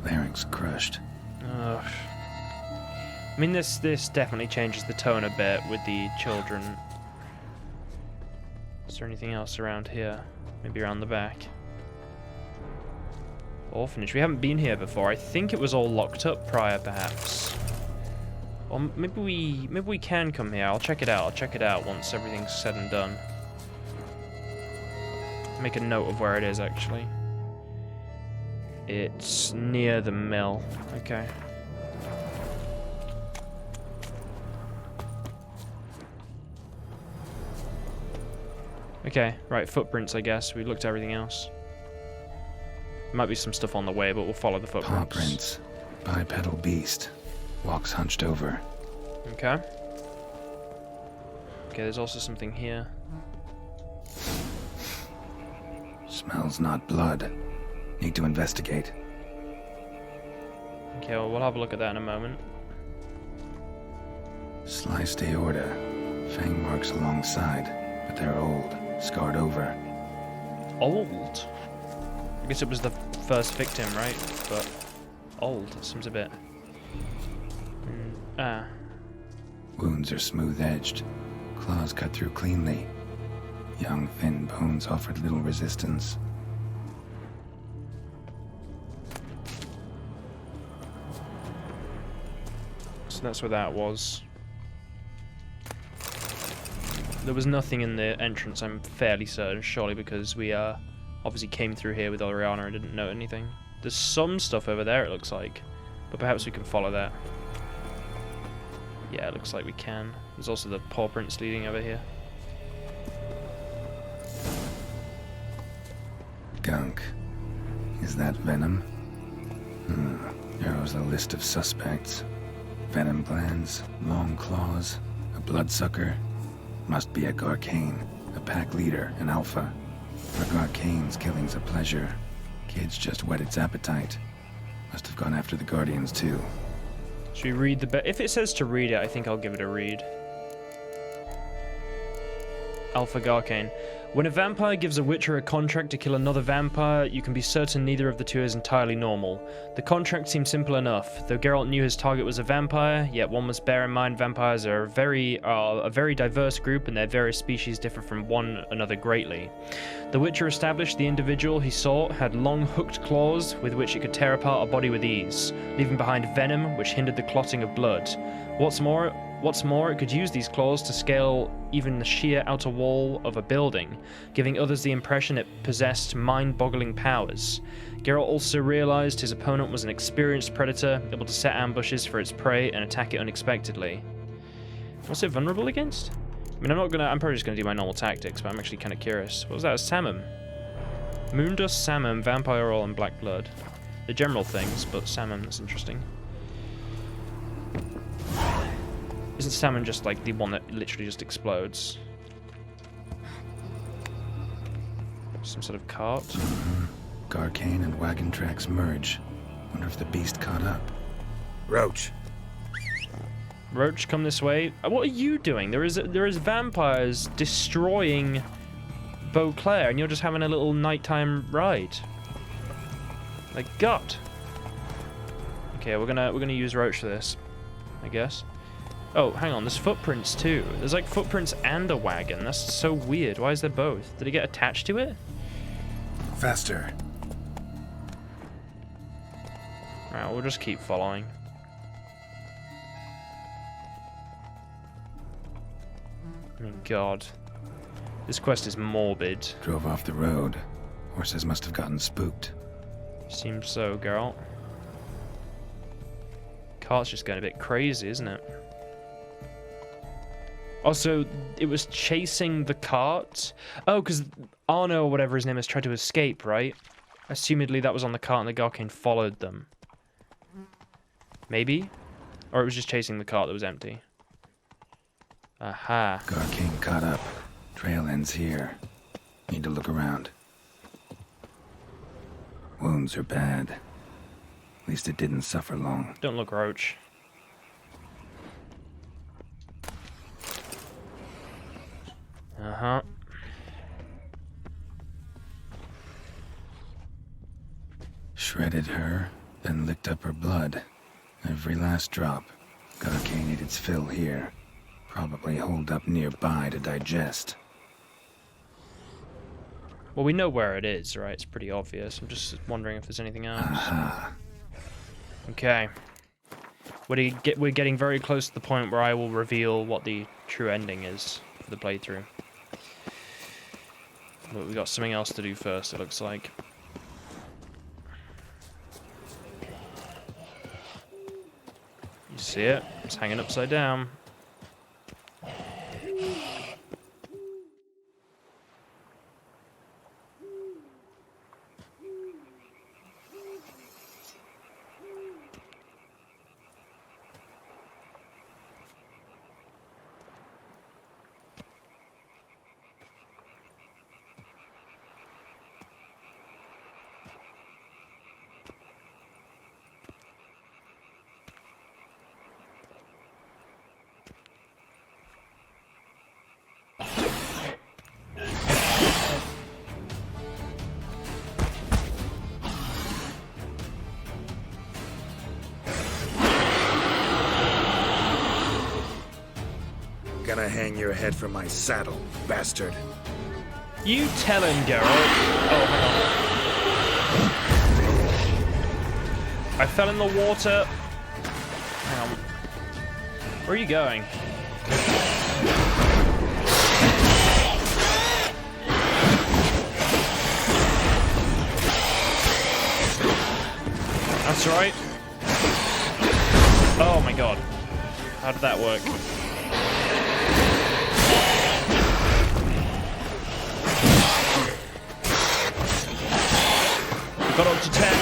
larynx crushed. Ugh. I mean, this definitely changes the tone a bit with the children. Is there anything else around here? Maybe around the back. Orphanage. We haven't been here before. I think it was all locked up prior, perhaps. Or maybe we can come here. I'll check it out. I'll check it out once everything's said and done. Make a note of where it is, actually. It's near the mill. Okay. Okay, right, footprints, I guess. We looked at everything else. Might be some stuff on the way, but we'll follow the footprints. Paw prints. Bipedal beast. Walks hunched over. Okay. Okay, there's also something here. Smells not blood. Need to investigate. Okay, well, we'll have a look at that in a moment. Sliced aorta. Fang marks alongside, but they're old. Scarred over. Old? I guess it was the first victim, right? But old seems a bit... Wounds are smooth-edged. Claws cut through cleanly. Young, thin bones offered little resistance. So that's where that was. There was nothing in the entrance, I'm fairly certain, surely because we obviously came through here with Oriana and didn't note anything. There's some stuff over there, it looks like, but perhaps we can follow that. Yeah, it looks like we can. There's also the paw prints leading over here. Gunk. Is that venom? Narrows the list of suspects. Venom glands, long claws, a bloodsucker. Must be a Garane, a pack leader, an alpha. For Garcane's killing's a pleasure. Kids just whet its appetite. Must have gone after the Guardians too. Should we read the if it says to read it, I think I'll give it a read. Alpha Garane. When a vampire gives a witcher a contract to kill another vampire, you can be certain neither of the two is entirely normal. The contract seemed simple enough. Though Geralt knew his target was a vampire, yet one must bear in mind vampires are a very diverse group and their various species differ from one another greatly. The witcher established the individual he sought had long hooked claws with which it could tear apart a body with ease, leaving behind venom which hindered the clotting of blood. What's more, it could use these claws to scale even the sheer outer wall of a building, giving others the impression it possessed mind-boggling powers. Geralt also realized his opponent was an experienced predator, able to set ambushes for its prey and attack it unexpectedly. What's it vulnerable against? I mean, I'm probably just gonna do my normal tactics, but I'm actually kind of curious. What was that? A salmon? Moondust, salmon, vampire oil, and black blood. The general things, but salmon is interesting. Isn't salmon just like the one that literally just explodes? Some sort of cart? Garane and wagon tracks merge. Wonder if the beast caught up. Roach. Roach, come this way. What are you doing? There is vampires destroying Beauclair, and you're just having a little nighttime ride. Like gut. Okay, we're gonna use Roach for this, I guess. Oh, hang on. There's footprints too. There's like footprints and a wagon. That's so weird. Why is there both? Did it get attached to it? Faster. Alright, we'll just keep following. I mean, God. This quest is morbid. Drove off the road. Horses must have gotten spooked. Seems so, Geralt. Cart's just going a bit crazy, isn't it? Also, it was chasing the cart. Oh, because Arno, or whatever his name is, tried to escape, right? Assumedly that was on the cart and the Garane followed them. Maybe? Or it was just chasing the cart that was empty. Aha. Garane caught up. Trail ends here. Need to look around. Wounds are bad. At least it didn't suffer long. Don't look, Roach. Uh-huh. Shredded her, then licked up her blood. Every last drop. Garane ate its fill here. Probably holed up nearby to digest. Well, we know where it is, right? It's pretty obvious. I'm just wondering if there's anything else. Aha. Okay. We're getting very close to the point where I will reveal what the true ending is for the playthrough. But we got something else to do first, it looks like. You see it? It's hanging upside down. Gonna hang your head from my saddle, bastard. You tell him, Geralt. Oh, hang on. I fell in the water. Hang on. Where are you going? That's right. Oh my god. How did that work? Got up to 10.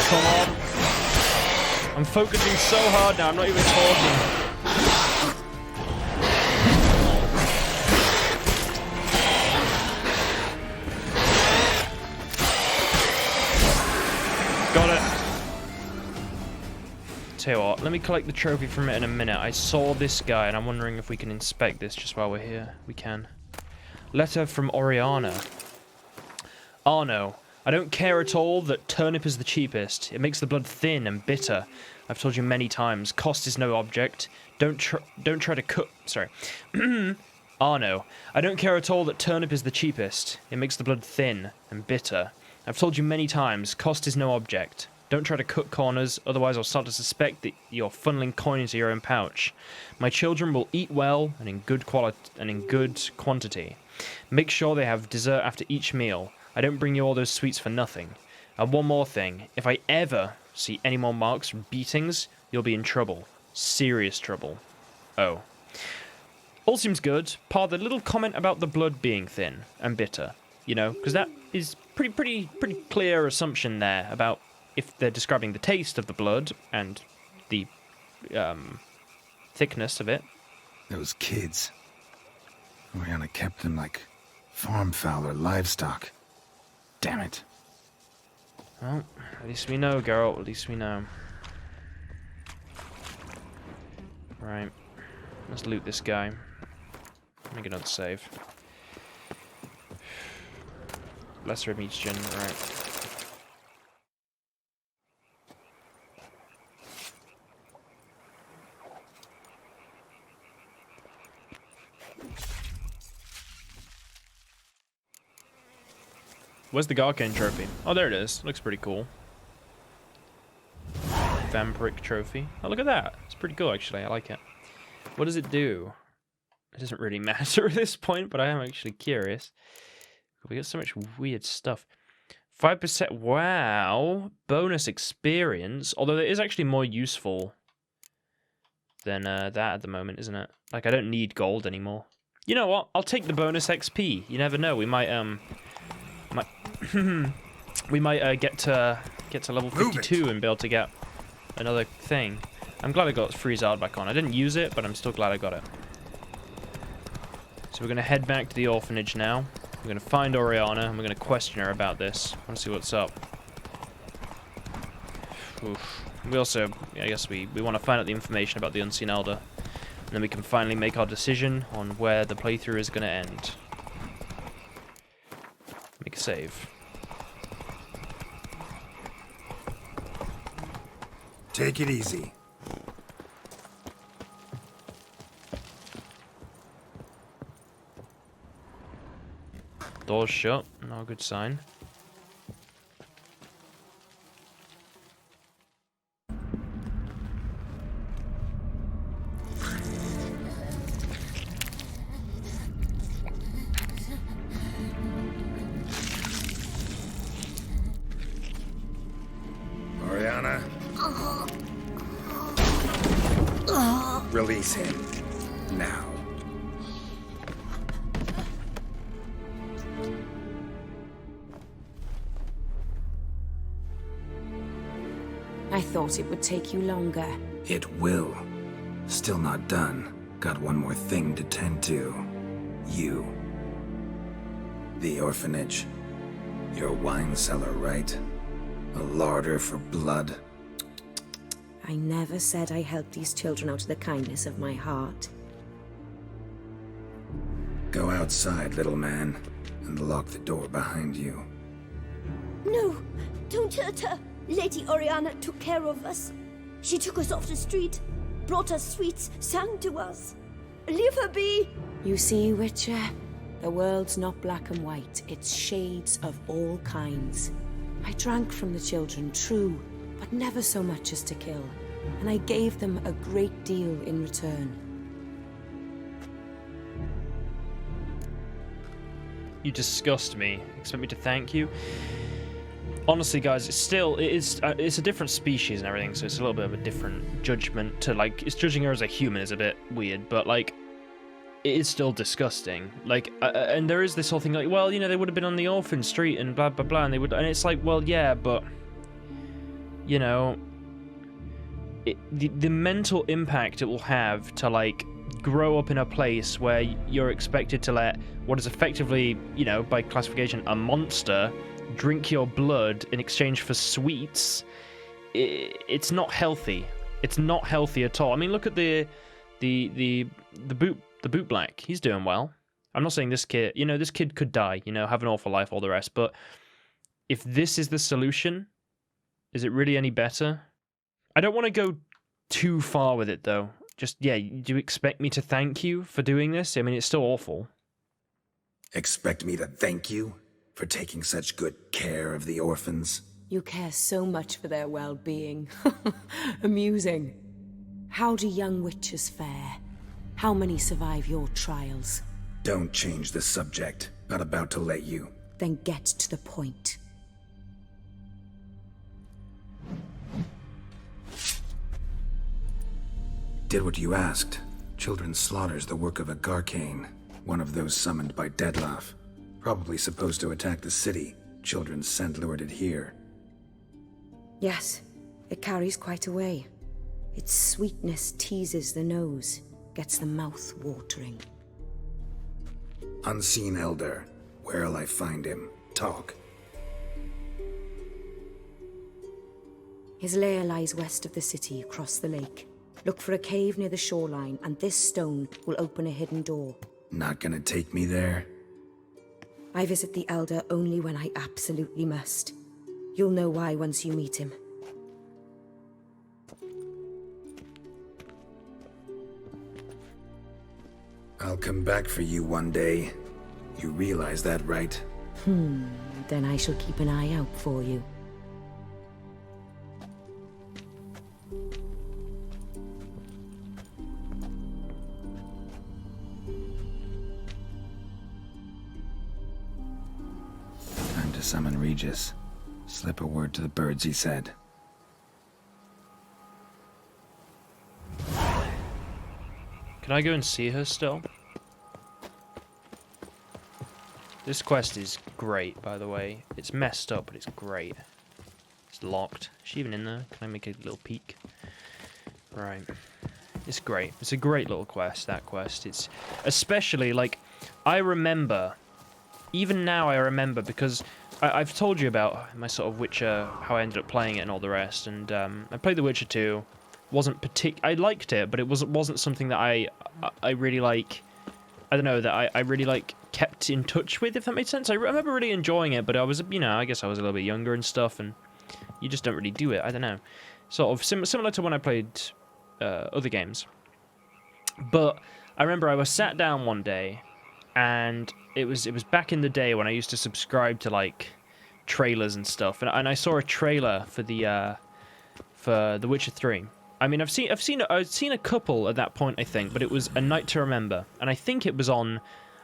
Come on. I'm focusing so hard now, I'm not even talking. Got it. Tell you what, let me collect the trophy from it in a minute. I saw this guy and I'm wondering if we can inspect this just while we're here. We can. Letter from Oriana. Arno, I don't care at all that turnip is the cheapest. It makes the blood thin and bitter. I've told you many times, cost is no object. Don't try to cook. Sorry. Arno, I don't care at all that turnip is the cheapest. It makes the blood thin and bitter. I've told you many times, cost is no object. Don't try to cut corners, otherwise I'll start to suspect that you're funneling coin into your own pouch. My children will eat well and in good quantity. Make sure they have dessert after each meal. I don't bring you all those sweets for nothing. And one more thing. If I ever see any more marks from beatings, you'll be in trouble. Serious trouble. Oh. All seems good. Par the little comment about the blood being thin and bitter. You know, because that is pretty clear assumption there about if they're describing the taste of the blood and the thickness of it. Those kids. Oriana kept them like farm fowl or livestock. Damn it. Well, at least we know, Geralt. At least we know. Right. Let's loot this guy. Make another save. Lesser of each gen, right. Where's the Garane trophy? Oh, there it is. Looks pretty cool. Vampiric trophy. Oh, look at that. It's pretty cool, actually. I like it. What does it do? It doesn't really matter at this point, but I am actually curious. We got so much weird stuff. 5%. Wow. Bonus experience. Although it is actually more useful than that at the moment, isn't it? Like, I don't need gold anymore. You know what? I'll take the bonus XP. You never know. We might we might get to level 52 and be able to get another thing. I'm glad I got Freezard back on. I didn't use it, but I'm still glad I got it. So we're going to head back to the orphanage now. We're going to find Oriana, and we're going to question her about this. I want to see what's up. Oof. We also, I guess we want to find out the information about the Unseen Elder. And then we can finally make our decision on where the playthrough is going to end. Make a save. Take it easy. Door's shut. Not a good sign. Oriana. Release him. Now. I thought it would take you longer. It will. Still not done. Got one more thing to tend to. You. The orphanage. Your wine cellar, right? A larder for blood. I never said I helped these children out of the kindness of my heart. Go outside, little man, and lock the door behind you. No, don't hurt her. Lady Oriana took care of us. She took us off the street, brought us sweets, sang to us. Leave her be. You see, Witcher, the world's not black and white. It's shades of all kinds. I drank from the children, true, but never so much as to kill. And I gave them a great deal in return. You disgust me. Expect me to thank you? Honestly, guys, it's a different species and everything, so it's a little bit of a different judgment to, like, it's judging her as a human is a bit weird, but, like, it is still disgusting. Like, and there is this whole thing, like, well, you know, they would have been on the orphan street and blah, blah, blah, and it's like, well, yeah, but, you know, the mental impact it will have to, like, grow up in a place where you're expected to let what is effectively, you know, by classification, a monster drink your blood in exchange for sweets. It's not healthy. It's not healthy at all. I mean, look at the boot black. He's doing well. I'm not saying this kid, you know, this kid could die, you know, have an awful life, all the rest, but if this is the solution, is it really any better? I don't want to go too far with it, though. Just, yeah, do you expect me to thank you for doing this? I mean, it's still awful. Expect me to thank you for taking such good care of the orphans? You care so much for their well-being. Amusing. How do young witches fare? How many survive your trials? Don't change the subject. Not about to let you. Then get to the point. Did what you asked. Children's slaughter's the work of a Garane, one of those summoned by Detlaff. Probably supposed to attack the city. Children sent lured it here. Yes, it carries quite a way. Its sweetness teases the nose, gets the mouth watering. Unseen Elder. Where'll I find him? Talk. His lair lies west of the city, across the lake. Look for a cave near the shoreline, and this stone will open a hidden door. Not gonna take me there? I visit the Elder only when I absolutely must. You'll know why once you meet him. I'll come back for you one day. You realize that, right? Then I shall keep an eye out for you. Time to summon Regis. Slip a word to the birds, he said. Can I go and see her still? This quest is great, by the way. It's messed up, but it's great. It's locked. Is she even in there? Can I make a little peek? Right. It's great. It's a great little quest, that quest. It's especially, like, I remember, even now I remember, because I've told you about my sort of Witcher, how I ended up playing it and all the rest, and I played The Witcher 2. Wasn't I liked it, but it wasn't something that I really like. I don't know, that I really like kept in touch with, if that made sense. I remember really enjoying it, but I was, you know, I guess I was a little bit younger and stuff, and you just don't really do it. I don't know, sort of similar to when I played other games. But I remember I was sat down one day, and it was back in the day when I used to subscribe to like trailers and stuff, and I saw a trailer for The Witcher 3. I mean, I've seen a couple at that point, I think, but it was A Night to Remember, and I think it was on.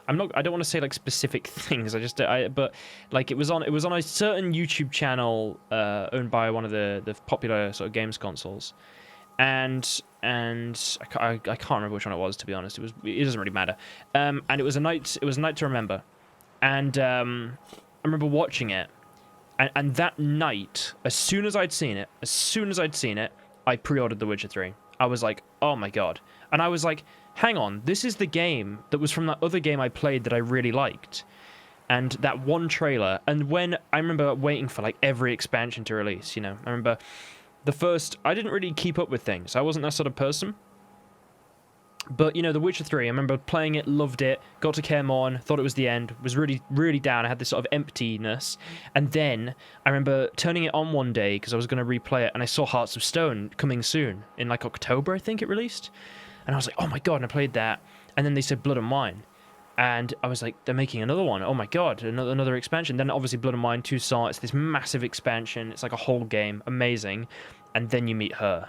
I don't want to say like specific things. But like it was on a certain YouTube channel owned by one of the popular sort of games consoles, and I can't remember which one it was, to be honest. It doesn't really matter. And it was a night to remember, and I remember watching it, and that night, as soon as I'd seen it. I pre-ordered The Witcher 3. I was like, oh my god. And I was like, hang on, this is the game that was from that other game I played that I really liked. And that one trailer, and when I remember waiting for like every expansion to release, you know. I remember I didn't really keep up with things. I wasn't that sort of person. But, you know, The Witcher 3, I remember playing it, loved it, got to Kaer Morhen, thought it was the end, was really, really down. I had this sort of emptiness. And then I remember turning it on one day because I was going to replay it, and I saw Hearts of Stone coming soon. In like October, I think it released. And I was like, oh my god, and I played that. And then they said Blood and Wine. And I was like, they're making another one. Oh my god, another expansion. Then obviously Blood and Wine 2 saw it's this massive expansion. It's like a whole game, amazing. And then you meet her.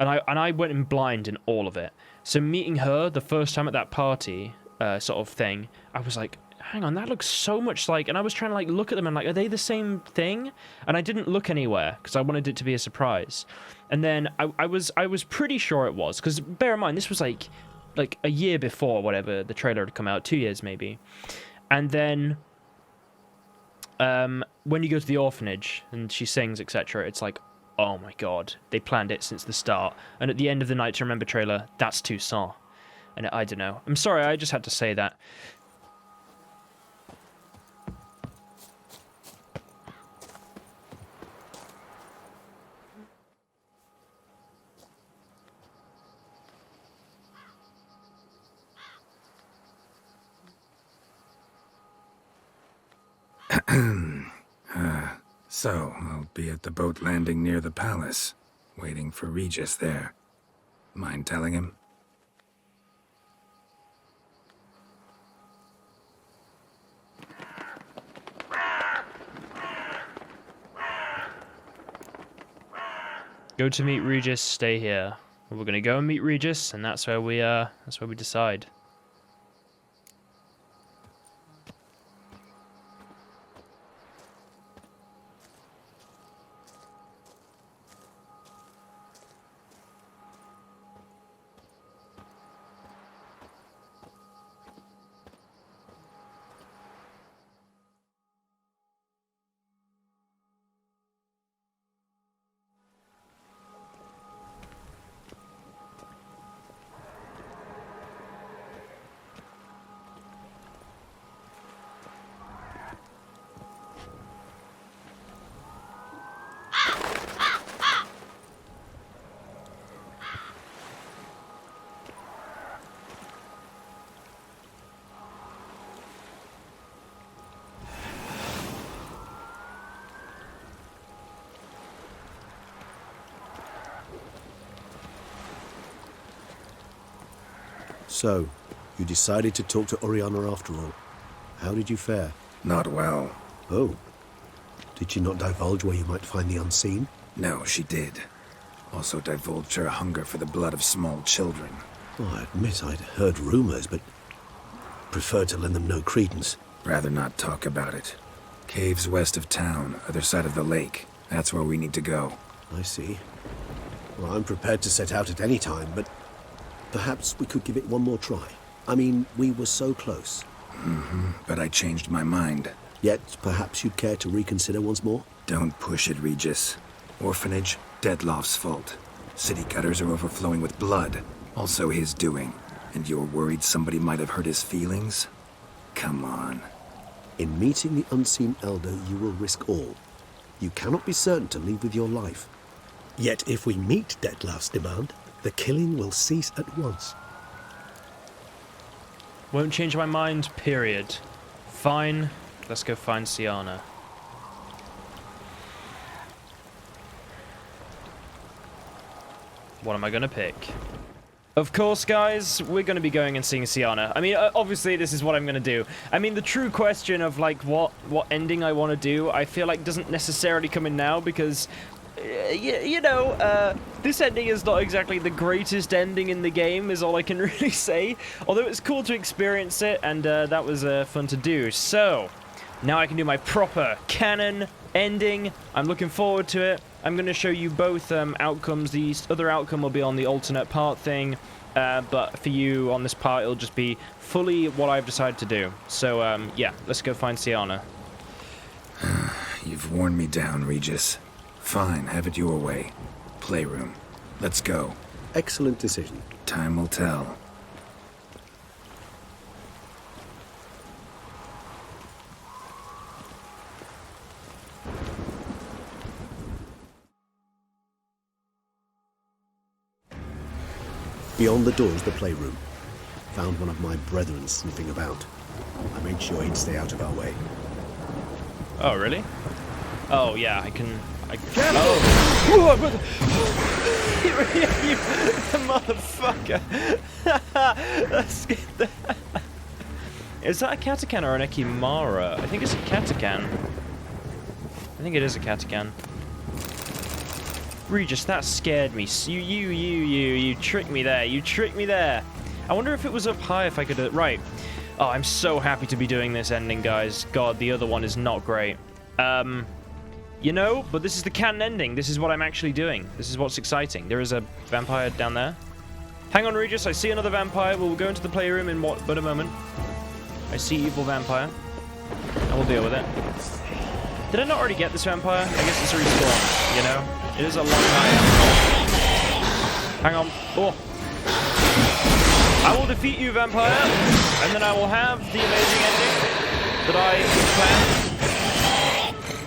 And I went in blind in all of it. So meeting her the first time at that party, sort of thing, I was like, hang on, that looks so much like... And I was trying to like look at them and like, are they the same thing? And I didn't look anywhere because I wanted it to be a surprise. And then I was pretty sure it was, because bear in mind, this was like a year before whatever the trailer had come out, 2 years maybe. And then when you go to the orphanage and she sings, etc., it's like, oh my god, they planned it since the start. And at the end of the Night to Remember trailer, that's Toussaint. And I don't know. I'm sorry, I just had to say that. So, I'll be at the boat landing near the palace, waiting for Regis there. Mind telling him? Go to meet Regis, stay here. We're gonna go and meet Regis, and that's where we decide. So, you decided to talk to Oriana after all. How did you fare? Not well. Oh. Did she not divulge where you might find the unseen? No, she did. Also divulged her hunger for the blood of small children. Oh, I admit I'd heard rumors, but preferred to lend them no credence. Rather not talk about it. Caves west of town, other side of the lake. That's where we need to go. I see. Well, I'm prepared to set out at any time, but perhaps we could give it one more try. I mean, we were so close. But I changed my mind. Yet, perhaps you'd care to reconsider once more? Don't push it, Regis. Orphanage, Detlaff's fault. City gutters are overflowing with blood. Also his doing. And you're worried somebody might have hurt his feelings? Come on. In meeting the unseen elder, you will risk all. You cannot be certain to leave with your life. Yet if we meet Detlaff's demand, the killing will cease at once. Won't change my mind, period. Fine, let's go find Siana. What am I gonna pick? Of course, guys, we're going to be going and seeing Siana. I mean, obviously, this is what I'm going to do. I mean, the true question of, like, what ending I want to do, I feel like doesn't necessarily come in now because, this ending is not exactly the greatest ending in the game, is all I can really say. Although it's cool to experience it, and that was fun to do. So, now I can do my proper canon ending. I'm looking forward to it. I'm going to show you both outcomes. The other outcome will be on the alternate part thing, but for you on this part, it'll just be fully what I've decided to do. So, yeah, let's go find Siana. You've worn me down, Regis. Fine, have it your way. Playroom. Let's go. Excellent decision. Time will tell. Beyond the door is the playroom. Found one of my brethren sniffing about. I made sure he'd stay out of our way. Oh, really? Oh, yeah, I can... Oh! You motherfucker! That scared the... Is that a Katakan or an Ekimara? I think it's a Katakan. I think it is a Katakan. Regis, that scared me. You tricked me there. You tricked me there. I wonder if it was up high if I could... Right. Oh, I'm so happy to be doing this ending, guys. God, the other one is not great. You know, but this is the canon ending. This is what I'm actually doing. This is what's exciting. There is a vampire down there. Hang on, Regis. I see another vampire. We'll go into the playroom in what but a moment. I see evil vampire. And we'll deal with it. Did I not already get this vampire? I guess it's respawned, you know? It is a long night. Hang on. Oh. I will defeat you, vampire, and then I will have the amazing ending that I planned.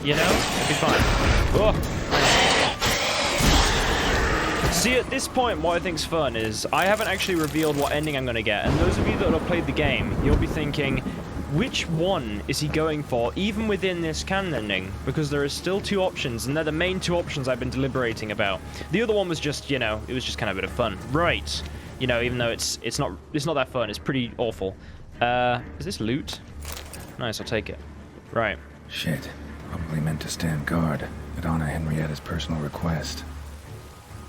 You know? It'll be fine. Oh. See, at this point, what I think's fun is I haven't actually revealed what ending I'm going to get, and those of you that have played the game, you'll be thinking, which one is he going for, even within this canon ending? Because there are still two options, and they're the main two options I've been deliberating about. The other one was just, you know, it was just kind of a bit of fun. Right. You know, even though it's not that fun, it's pretty awful. Is this loot? Nice, I'll take it. Right. Shit. Probably meant to stand guard, but Anna Henrietta's personal request.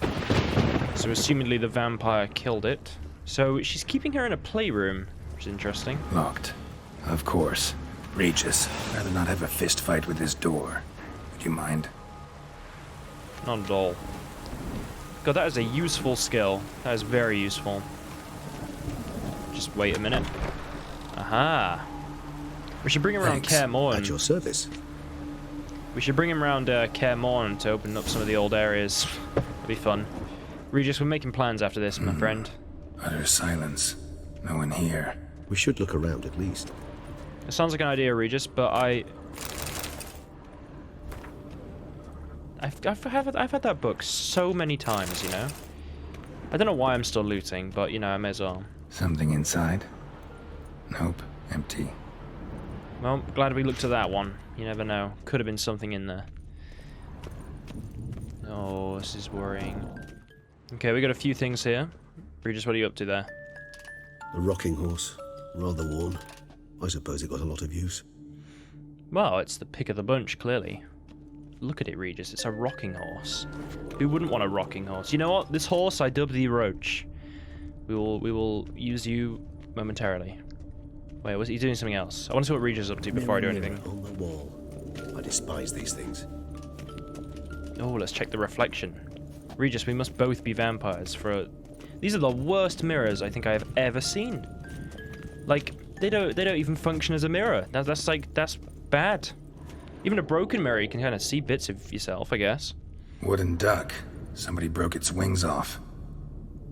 So assumedly the vampire killed it. So she's keeping her in a playroom, which is interesting. Locked. Of course. Regis, rather not have a fist fight with this door. Would you mind? Not at all. God, that is a useful skill. That is very useful. Just wait a minute. Aha. We should bring him around Kaer Morhen. At your service. We should bring him around Kaer Morhen to open up some of the old areas. It'll be fun. Regis, we're making plans after this, my friend. Utter silence. No one here. We should look around at least. It sounds like an idea, Regis, but I've had that book so many times, you know? I don't know why I'm still looting, but, you know, I may as well. Something inside? Nope. Empty. Well, glad we looked at that one. You never know. Could have been something in there. Oh, this is worrying. Okay, we got a few things here. Regis, what are you up to there? A rocking horse. Rather worn. I suppose it got a lot of use. Well, it's the pick of the bunch, clearly. Look at it, Regis. It's a rocking horse. Who wouldn't want a rocking horse? You know what? This horse I dub the Roach. We will use you momentarily. Wait, was he doing something else? I want to see what Regis is up to before I do anything. On the wall. I despise these things. Oh, let's check the reflection. Regis, we must both be vampires for... These are the worst mirrors I think I have ever seen. Like, they don't even function as a mirror. That's bad. Even a broken mirror, you can kind of see bits of yourself, I guess. Wooden duck. Somebody broke its wings off.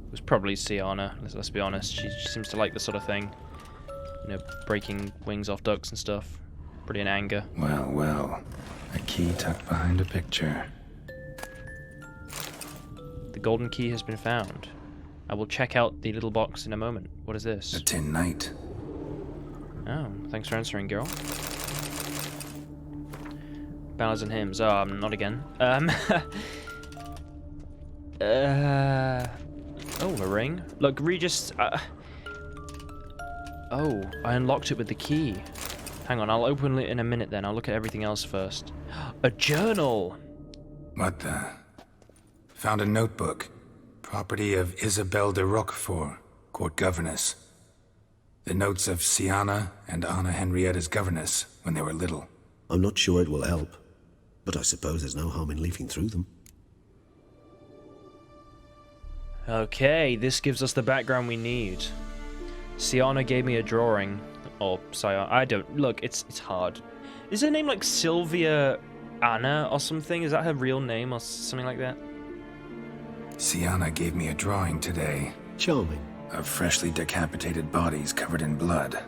It was probably Siana, let's be honest. She seems to like this sort of thing. You know, breaking wings off ducks and stuff. Pretty in anger. Well, well. A key tucked behind a picture. The golden key has been found. I will check out the little box in a moment. What is this? A tin knight. Oh, thanks for answering, girl. Ballads and hymns. Oh, not again. Oh, a ring. Look, Regis. Oh, I unlocked it with the key. Hang on, I'll open it in a minute then. I'll look at everything else first. A journal! What the? Found a notebook. Property of Isabelle de Roquefort, court governess. The notes of Siana and Anna Henrietta's governess when they were little. I'm not sure it will help, but I suppose there's no harm in leafing through them. Okay, this gives us the background we need. Siana gave me a drawing. Or Siana. I don't... Look, it's hard. Is her name like Sylvia Anna or something? Is that her real name or something like that? Siana gave me a drawing today. Charming. Of freshly decapitated bodies covered in blood.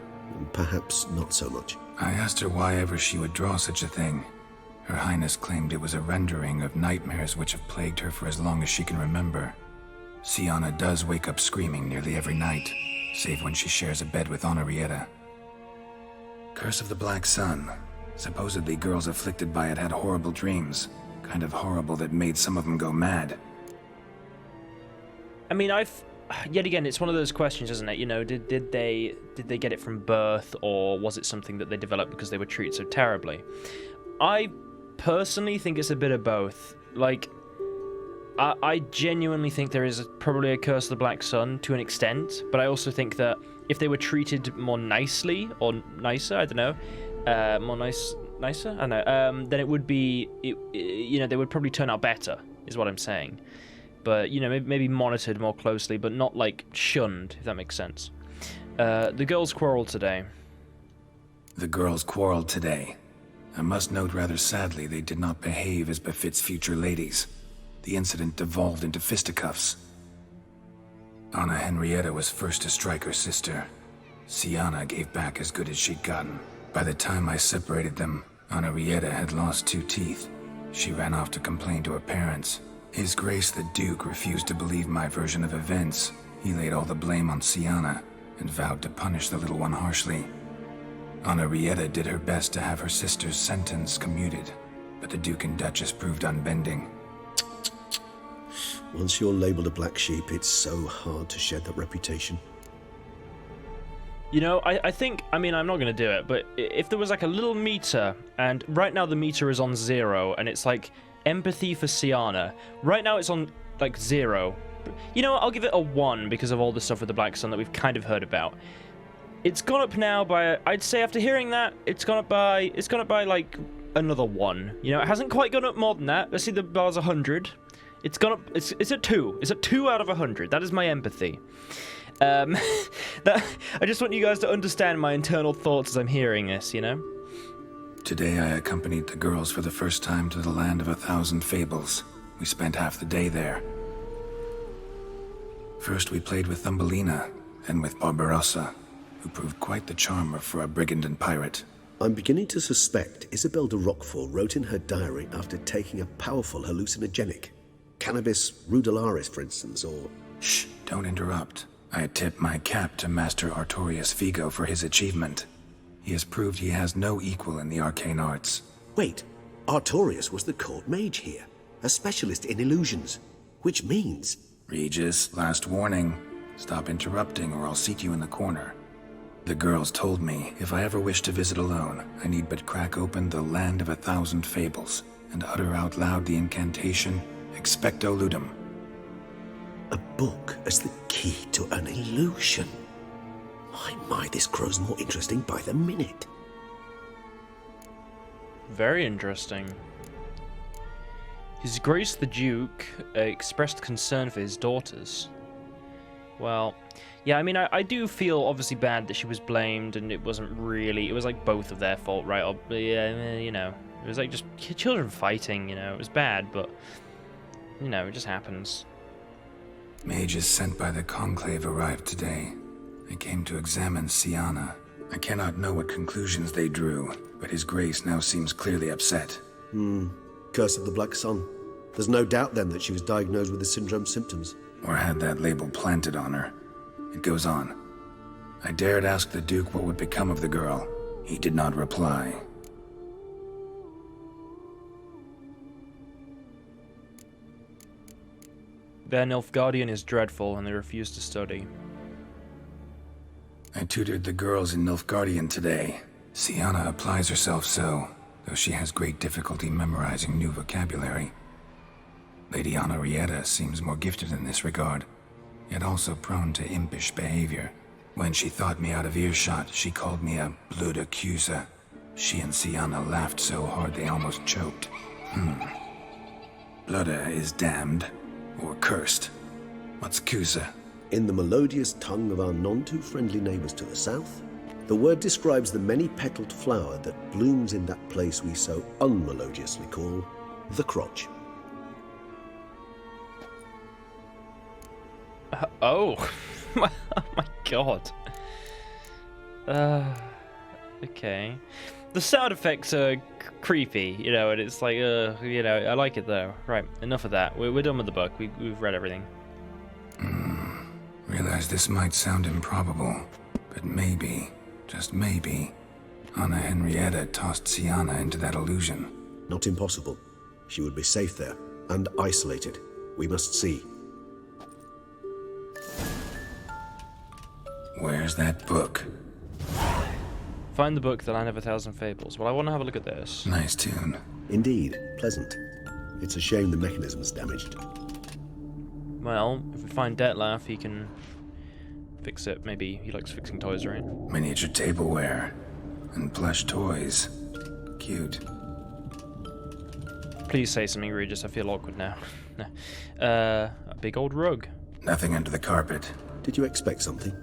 Perhaps not so much. I asked her why ever she would draw such a thing. Her Highness claimed it was a rendering of nightmares which have plagued her for as long as she can remember. Siana does wake up screaming nearly every night, save when she shares a bed with Henrietta. Curse of the Black Sun. Supposedly girls afflicted by it had horrible dreams. Kind of horrible that made some of them go mad. I mean, yet again, it's one of those questions, isn't it? You know, did they get it from birth, or was it something that they developed because they were treated so terribly? I personally think it's a bit of both. Like, I genuinely think there is probably a Curse of the Black Sun to an extent, but I also think that if they were treated more nicely, or nicer, I don't know, nicer, I don't know, then it would be, you know, they would probably turn out better, is what I'm saying. But, you know, maybe monitored more closely, but not, like, shunned, if that makes sense. The girls quarreled today. The girls quarreled today. I must note rather sadly they did not behave as befits future ladies. The incident devolved into fisticuffs. Anna Henrietta was first to strike her sister. Siana gave back as good as she'd gotten. By the time I separated them, Henrietta had lost 2 teeth. She ran off to complain to her parents. His Grace the Duke refused to believe my version of events. He laid all the blame on Siana and vowed to punish the little one harshly. Henrietta did her best to have her sister's sentence commuted, but the Duke and Duchess proved unbending. Once you're labeled a black sheep, it's so hard to shed that reputation. You know, I think, I mean, I'm not going to do it, but if there was like a little meter, and right now the meter is on 0, and it's like empathy for Siana. Right now it's on like 0. You know what, I'll give it a 1 because of all the stuff with the Black Sun that we've kind of heard about. It's gone up now by, I'd say after hearing that, it's gone up by like another 1. You know, it hasn't quite gone up more than that. Let's see, the bar's 100. It's gone up, it's at 2. It's at 2 out of 100. That is my empathy. I just want you guys to understand my internal thoughts as I'm hearing this, you know? Today I accompanied the girls for the first time to the land of 1,000 fables. We spent half the day there. First we played with Thumbelina, then with Barbarossa, who proved quite the charmer for a brigand and pirate. I'm beginning to suspect Isabelle de Roquefort wrote in her diary after taking a powerful hallucinogenic. Cannabis rudularis, for instance, or... Shh, don't interrupt. I tip my cap to Master Artorius Vigo for his achievement. He has proved he has no equal in the arcane arts. Wait, Artorius was the court mage here, a specialist in illusions, which means... Regis, last warning. Stop interrupting or I'll seat you in the corner. The girls told me if I ever wish to visit alone, I need but crack open the Land of 1,000 Fables and utter out loud the incantation, Expecto Ludum. A book as the key to an illusion. My, this grows more interesting by the minute. Very interesting. His Grace the Duke expressed concern for his daughters. Well, yeah, I mean, I do feel obviously bad that she was blamed, and it wasn't really, it was like both of their fault, right? Or, yeah, you know, it was like just children fighting, you know, it was bad, but, you know, it just happens. Mages sent by the Conclave arrived today. They came to examine Siana. I cannot know what conclusions they drew, but His Grace now seems clearly upset. Curse of the Black Sun. There's no doubt then that she was diagnosed with the syndrome symptoms. Or had that label planted on her. It goes on. I dared ask the Duke what would become of the girl. He did not reply. Their Nilfgaardian is dreadful, and they refuse to study. I tutored the girls in Nilfgaardian today. Siana applies herself so, though she has great difficulty memorizing new vocabulary. Lady Oriana seems more gifted in this regard, yet also prone to impish behavior. When she thought me out of earshot, she called me a blood accuser. She and Siana laughed so hard they almost choked. Blooda is damned, or cursed. What's Cusa? In the melodious tongue of our none-too-friendly neighbours to the south, the word describes the many-petaled flower that blooms in that place we so unmelodiously call the crotch. Oh, oh my god. Okay. The sound effects are creepy, you know, and it's like, you know, I like it though. Right, enough of that. We're done with the book. We've read everything. Realize this might sound improbable, but maybe, just maybe, Anna Henrietta tossed Siana into that illusion. Not impossible. She would be safe there, and isolated. We must see. Where's that book? Find the book, The Land of 1,000 Fables. Well, I want to have a look at this. Nice tune. Indeed, pleasant. It's a shame the mechanism's damaged. Well, if we find Detlaff, he can fix it. Maybe he likes fixing toys, right? Miniature tableware. And plush toys. Cute. Please say something, Regis. I feel awkward now. A big old rug. Nothing under the carpet. Did you expect something?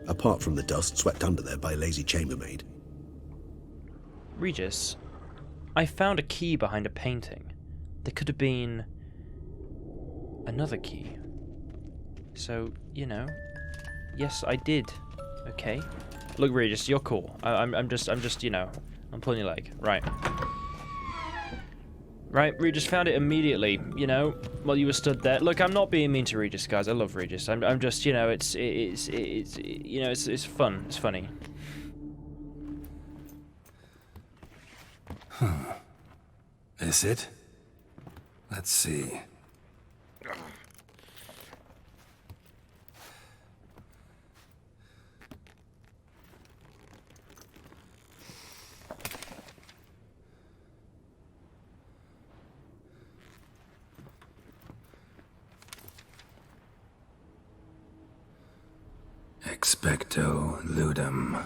Apart from the dust swept under there by a lazy chambermaid. Regis, I found a key behind a painting. There could have been another key. So, you know, yes, I did. Okay. Look, Regis, you're cool. I'm just, you know, I'm pulling your leg. Right. Right, Regis found it immediately, you know, while you were stood there. Look, I'm not being mean to Regis, guys. I love Regis. I'm just, you know, it's you know, it's fun. It's funny. This it? Let's see. Expecto Ludum.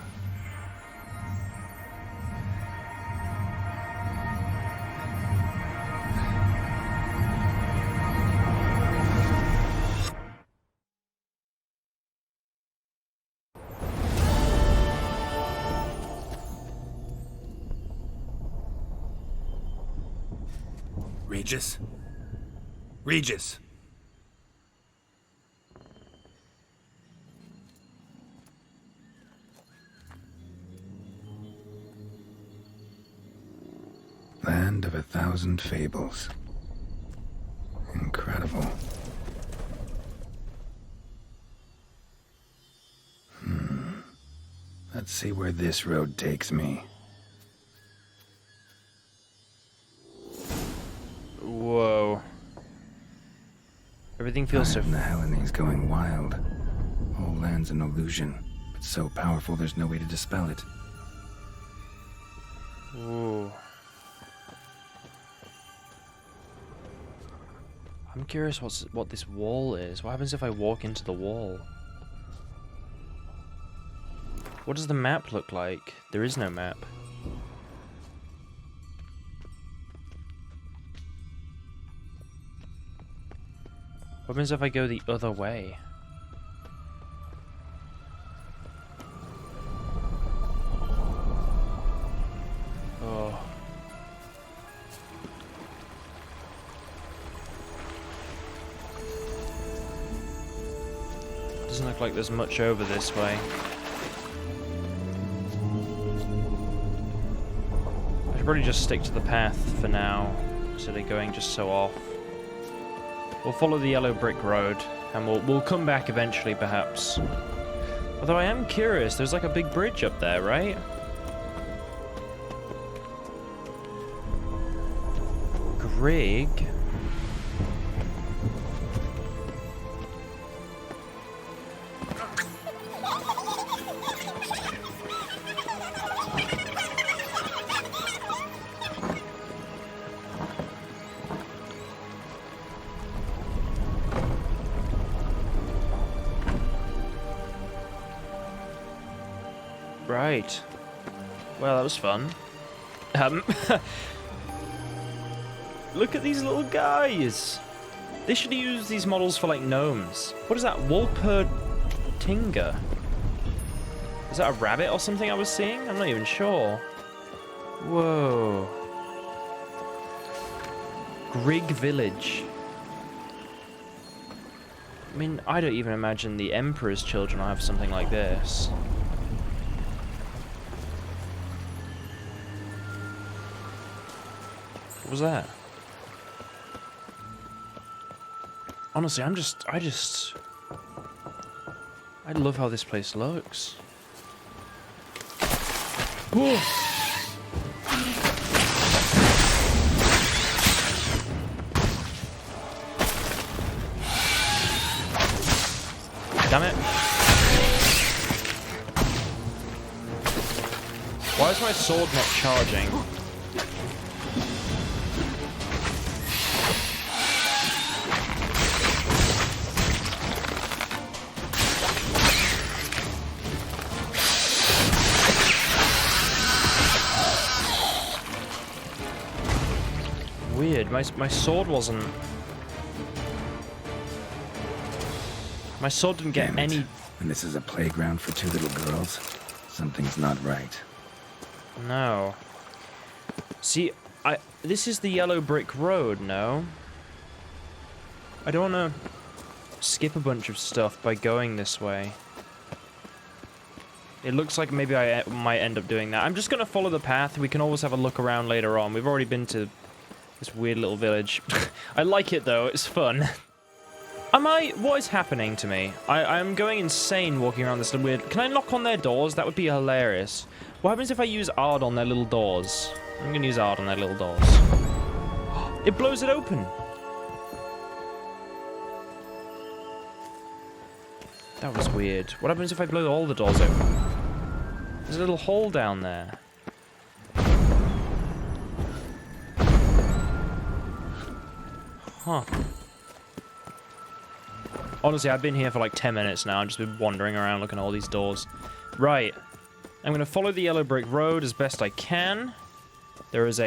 Regis? Regis! Land of 1,000 Fables. Incredible. Let's see where this road takes me. Whoa. Everything feels so... The Helleny's going wild. land's an illusion, but so powerful there's no way to dispel it. Ooh. I'm curious what this wall is. What happens if I walk into the wall? What does the map look like? There is no map. What happens if I go the other way? Oh. Doesn't look like there's much over this way. I should probably just stick to the path for now, instead of going just so off. We'll follow the yellow brick road, and we'll come back eventually, perhaps. Although I am curious, there's like a big bridge up there, right? Grig? Right. Well, that was fun. Look at these little guys. They should use these models for like gnomes. What is that? Wolpertinger? Is that a rabbit or something I was seeing? I'm not even sure. Whoa. Grig Village. I mean, I don't even imagine the Emperor's children will have something like this. What was that? Honestly, I love how this place looks. Whoa. Damn it. Why is my sword not charging? Weird, my sword wasn't... My sword didn't get any... And this is a playground for two little girls? Something's not right. No. See, this is the yellow brick road, no? I don't want to skip a bunch of stuff by going this way. It looks like maybe I might end up doing that. I'm just going to follow the path. We can always have a look around later on. We've already been to this weird little village. I like it, though. It's fun. What is happening to me? I'm going insane walking around this weird... Can I knock on their doors? That would be hilarious. What happens if I use Ard on their little doors? I'm going to use Ard on their little doors. It blows it open. That was weird. What happens if I blow all the doors open? There's a little hole down there. Huh. Honestly, I've been here for like 10 minutes now. I've just been wandering around looking at all these doors. Right. I'm going to follow the yellow brick road as best I can. There is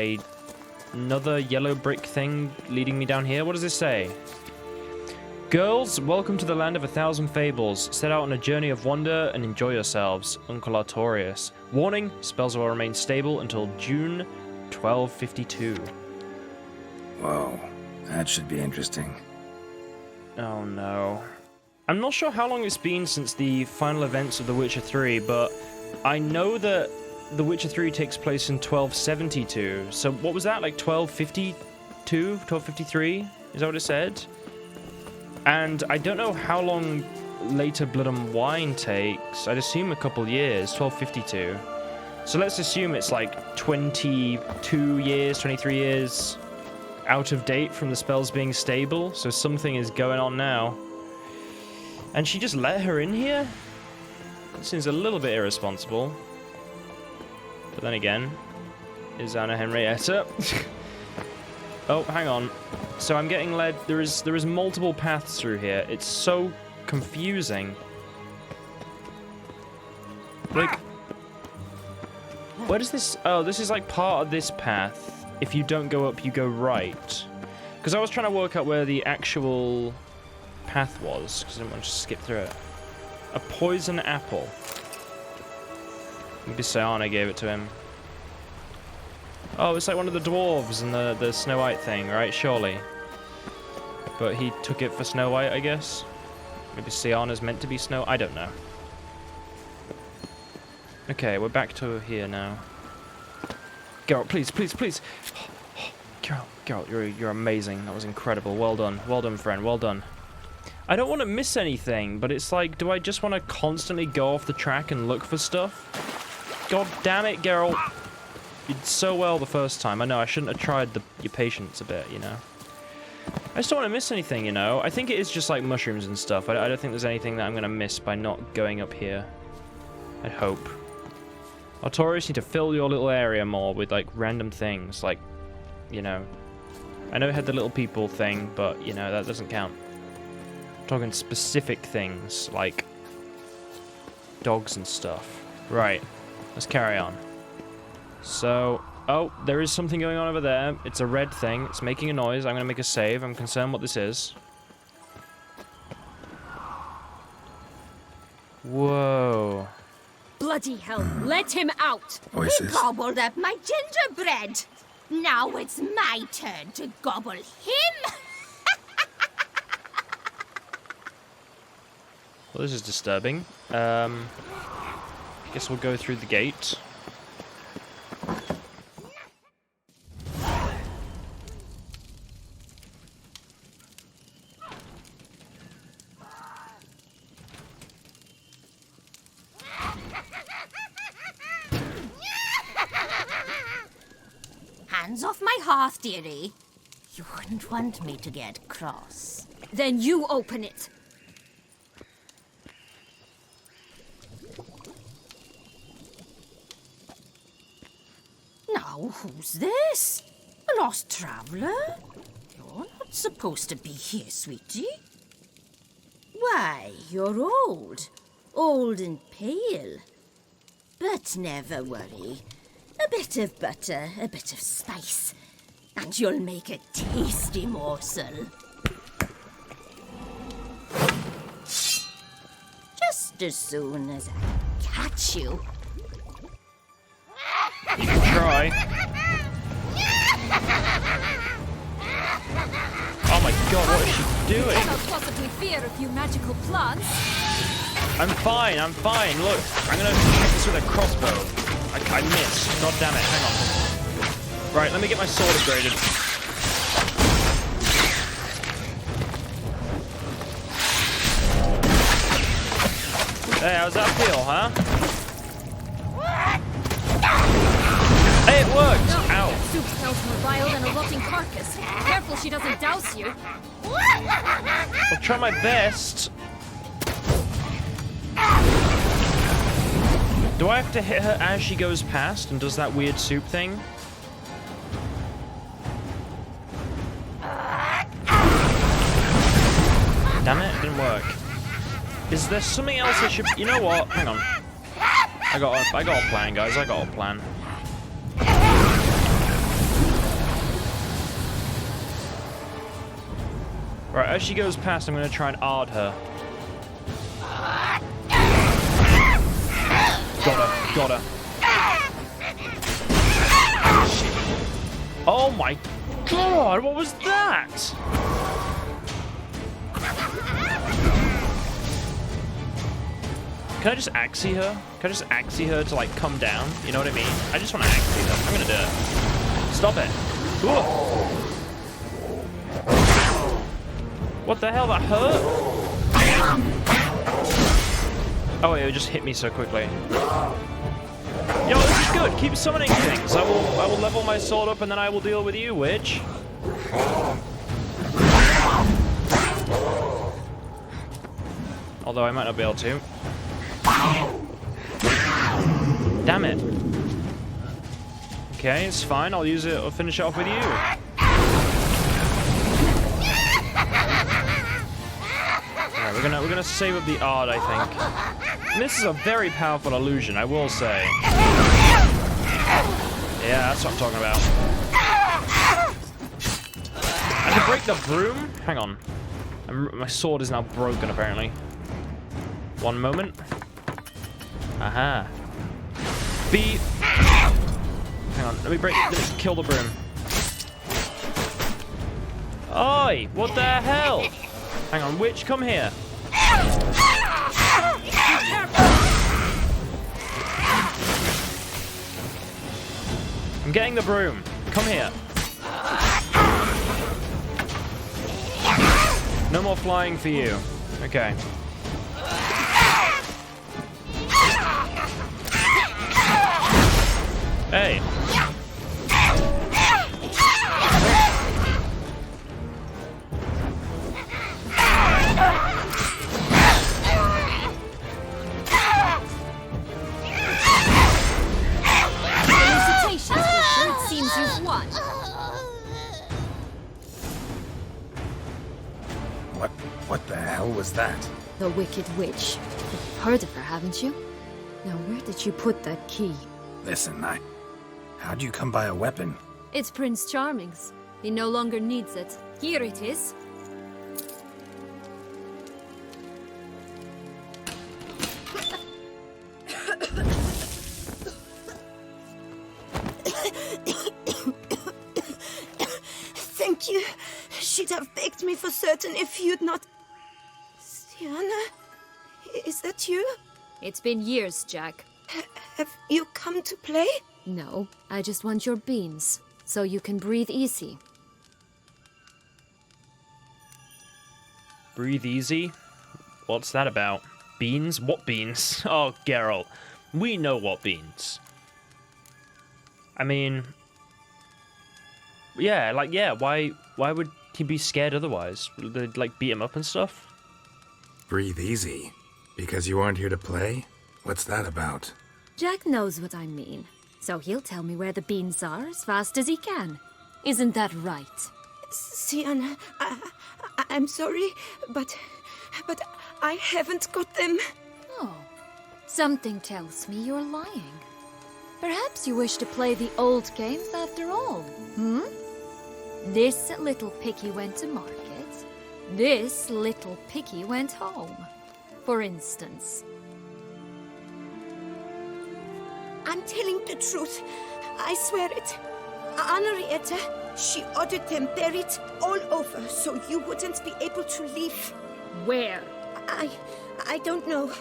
another yellow brick thing leading me down here. What does this say? Girls, welcome to the land of 1,000 fables. Set out on a journey of wonder and enjoy yourselves. Uncle Artorius. Warning, spells will remain stable until June 1252. Whoa, that should be interesting. Oh no. I'm not sure how long it's been since the final events of The Witcher 3, but I know that The Witcher 3 takes place in 1272. So what was that, like 1252? 1253? Is that what it said? And I don't know how long later Blood and Wine takes. I'd assume a couple years, 1252. So let's assume it's like 22 years, 23 years out of date from the spells being stable. So something is going on now. And she just let her in here? That seems a little bit irresponsible. But then again, is Anna Henrietta? Oh, hang on. So I'm getting led. There is multiple paths through here. It's so confusing. Like, where does this? Oh, this is like part of this path. If you don't go up, you go right. Because I was trying to work out where the actual path was, because I didn't want to skip through it. A poison apple. Maybe Siana gave it to him. Oh, it's like one of the dwarves in the Snow White thing, right? Surely. But he took it for Snow White, I guess. Maybe Siana's meant to be Snow. I don't know. Okay, we're back to here now. Geralt, please, please, please. Geralt, you're amazing. That was incredible. Well done. Well done, friend. Well done. I don't want to miss anything, but it's like, do I just want to constantly go off the track and look for stuff? God damn it, Geralt. You did so well the first time. I know, I shouldn't have tried your patience a bit, you know. I just don't want to miss anything, you know. I think it is just like mushrooms and stuff. I don't think there's anything that I'm going to miss by not going up here. I hope. Artorias, need to fill your little area more with, like, random things. Like, you know. I know it had the little people thing, but, you know, that doesn't count. I'm talking specific things, like dogs and stuff. Right. Let's carry on. So, oh, there is something going on over there. It's a red thing. It's making a noise. I'm going to make a save. I'm concerned what this is. Whoa. Bloody hell, let him out! He gobbled up my gingerbread. Now it's my turn to gobble him. Well, this is disturbing. Guess we'll go through the gate. Hands off my hearth, dearie. You wouldn't want me to get cross. Then you open it. Now, who's this? A lost traveler? You're not supposed to be here, sweetie. Why, you're old. Old and pale. But never worry. A bit of butter, a bit of spice, and you'll make a tasty morsel. Just as soon as I catch you. You can try. Oh my god, what is she doing? Cannot possibly fear a few magical plants. I'm fine, I'm fine. Look, I'm gonna shoot this with a crossbow. I missed. God damn it, hang on. Right, let me get my sword upgraded. Hey, how's that feel, huh? Hey, it worked! No, Ow. soup smells more vile than a rotting carcass. Careful she doesn't douse you. I'll try my best. Do I have to hit her as she goes past and does that weird soup thing? Damn it, it didn't work. Is there something else I should... You know what? Hang on. I got a plan, guys. I got a plan. Right, as she goes past, I'm going to try and ard her. Got her. Got her. Oh my god, what was that? Can I just axie her? Can I just axie her to, like, come down? You know what I mean? I just want to axie her. I'm gonna do it. Stop it. Ooh. What the hell? That hurt? Oh, it just hit me so quickly. Yo, this is good. Keep summoning things. I will level my sword up and then I will deal with you, witch. although I might not be able to. Damn it. Okay, it's fine. I'll use it. I'll finish it off with you. Alright, we're gonna save up the art, I think. And this is a very powerful illusion, I will say. Yeah, that's what I'm talking about. I can break the broom? Hang on. My sword is now broken, apparently. One moment. Aha. B. Hang on, let me kill the broom. Oi! What the hell? Hang on, witch, come here. I'm getting the broom. Come here. No more flying for you. Okay. Hey. It seems you've won. What the hell was that? The Wicked Witch. You've heard of her, haven't you? Now, where did you put that key? Listen, how'd you come by a weapon? It's Prince Charming's. He no longer needs it. Here it is. Thank you. She'd have begged me for certain if you'd not... Siana? Is that you? It's been years, Jack. Have you come to play? No, I just want your beans, so you can breathe easy. Breathe easy? What's that about? Beans? What beans? Oh, Geralt. We know what beans. I mean... Yeah, why would he be scared otherwise? Would they, like, beat him up and stuff? Breathe easy? Because you aren't here to play? What's that about? Jack knows what I mean, so he'll tell me where the beans are as fast as he can. Isn't that right? Siana, I'm sorry, but I haven't got them. Oh, something tells me you're lying. Perhaps you wish to play the old games after all, hmm? This little piggy went to market. This little piggy went home, for instance. I'm telling the truth. I swear it. Henrietta, she ordered them buried all over so you wouldn't be able to leave. Where? I don't know.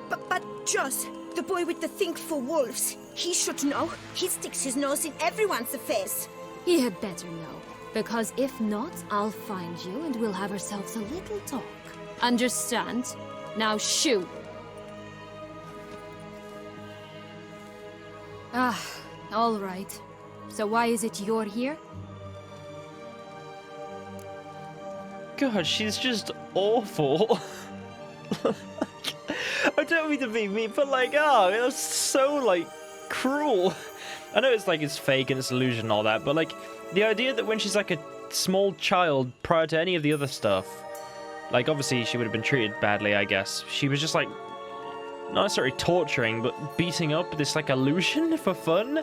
But Joss, the boy with the thing for wolves, he should know. He sticks his nose in everyone's affairs. He had better know, because if not, I'll find you and we'll have ourselves a little talk. Understand? Now shoo! Ah, all right. So why is it you're here? God, she's just awful. I don't mean to be mean, but like, oh, it was so, like, cruel. I know it's like it's fake and it's illusion and all that, but like, the idea that when she's like a small child prior to any of the other stuff, like, obviously she would have been treated badly, I guess. She was just like, not necessarily torturing, but beating up this like illusion for fun.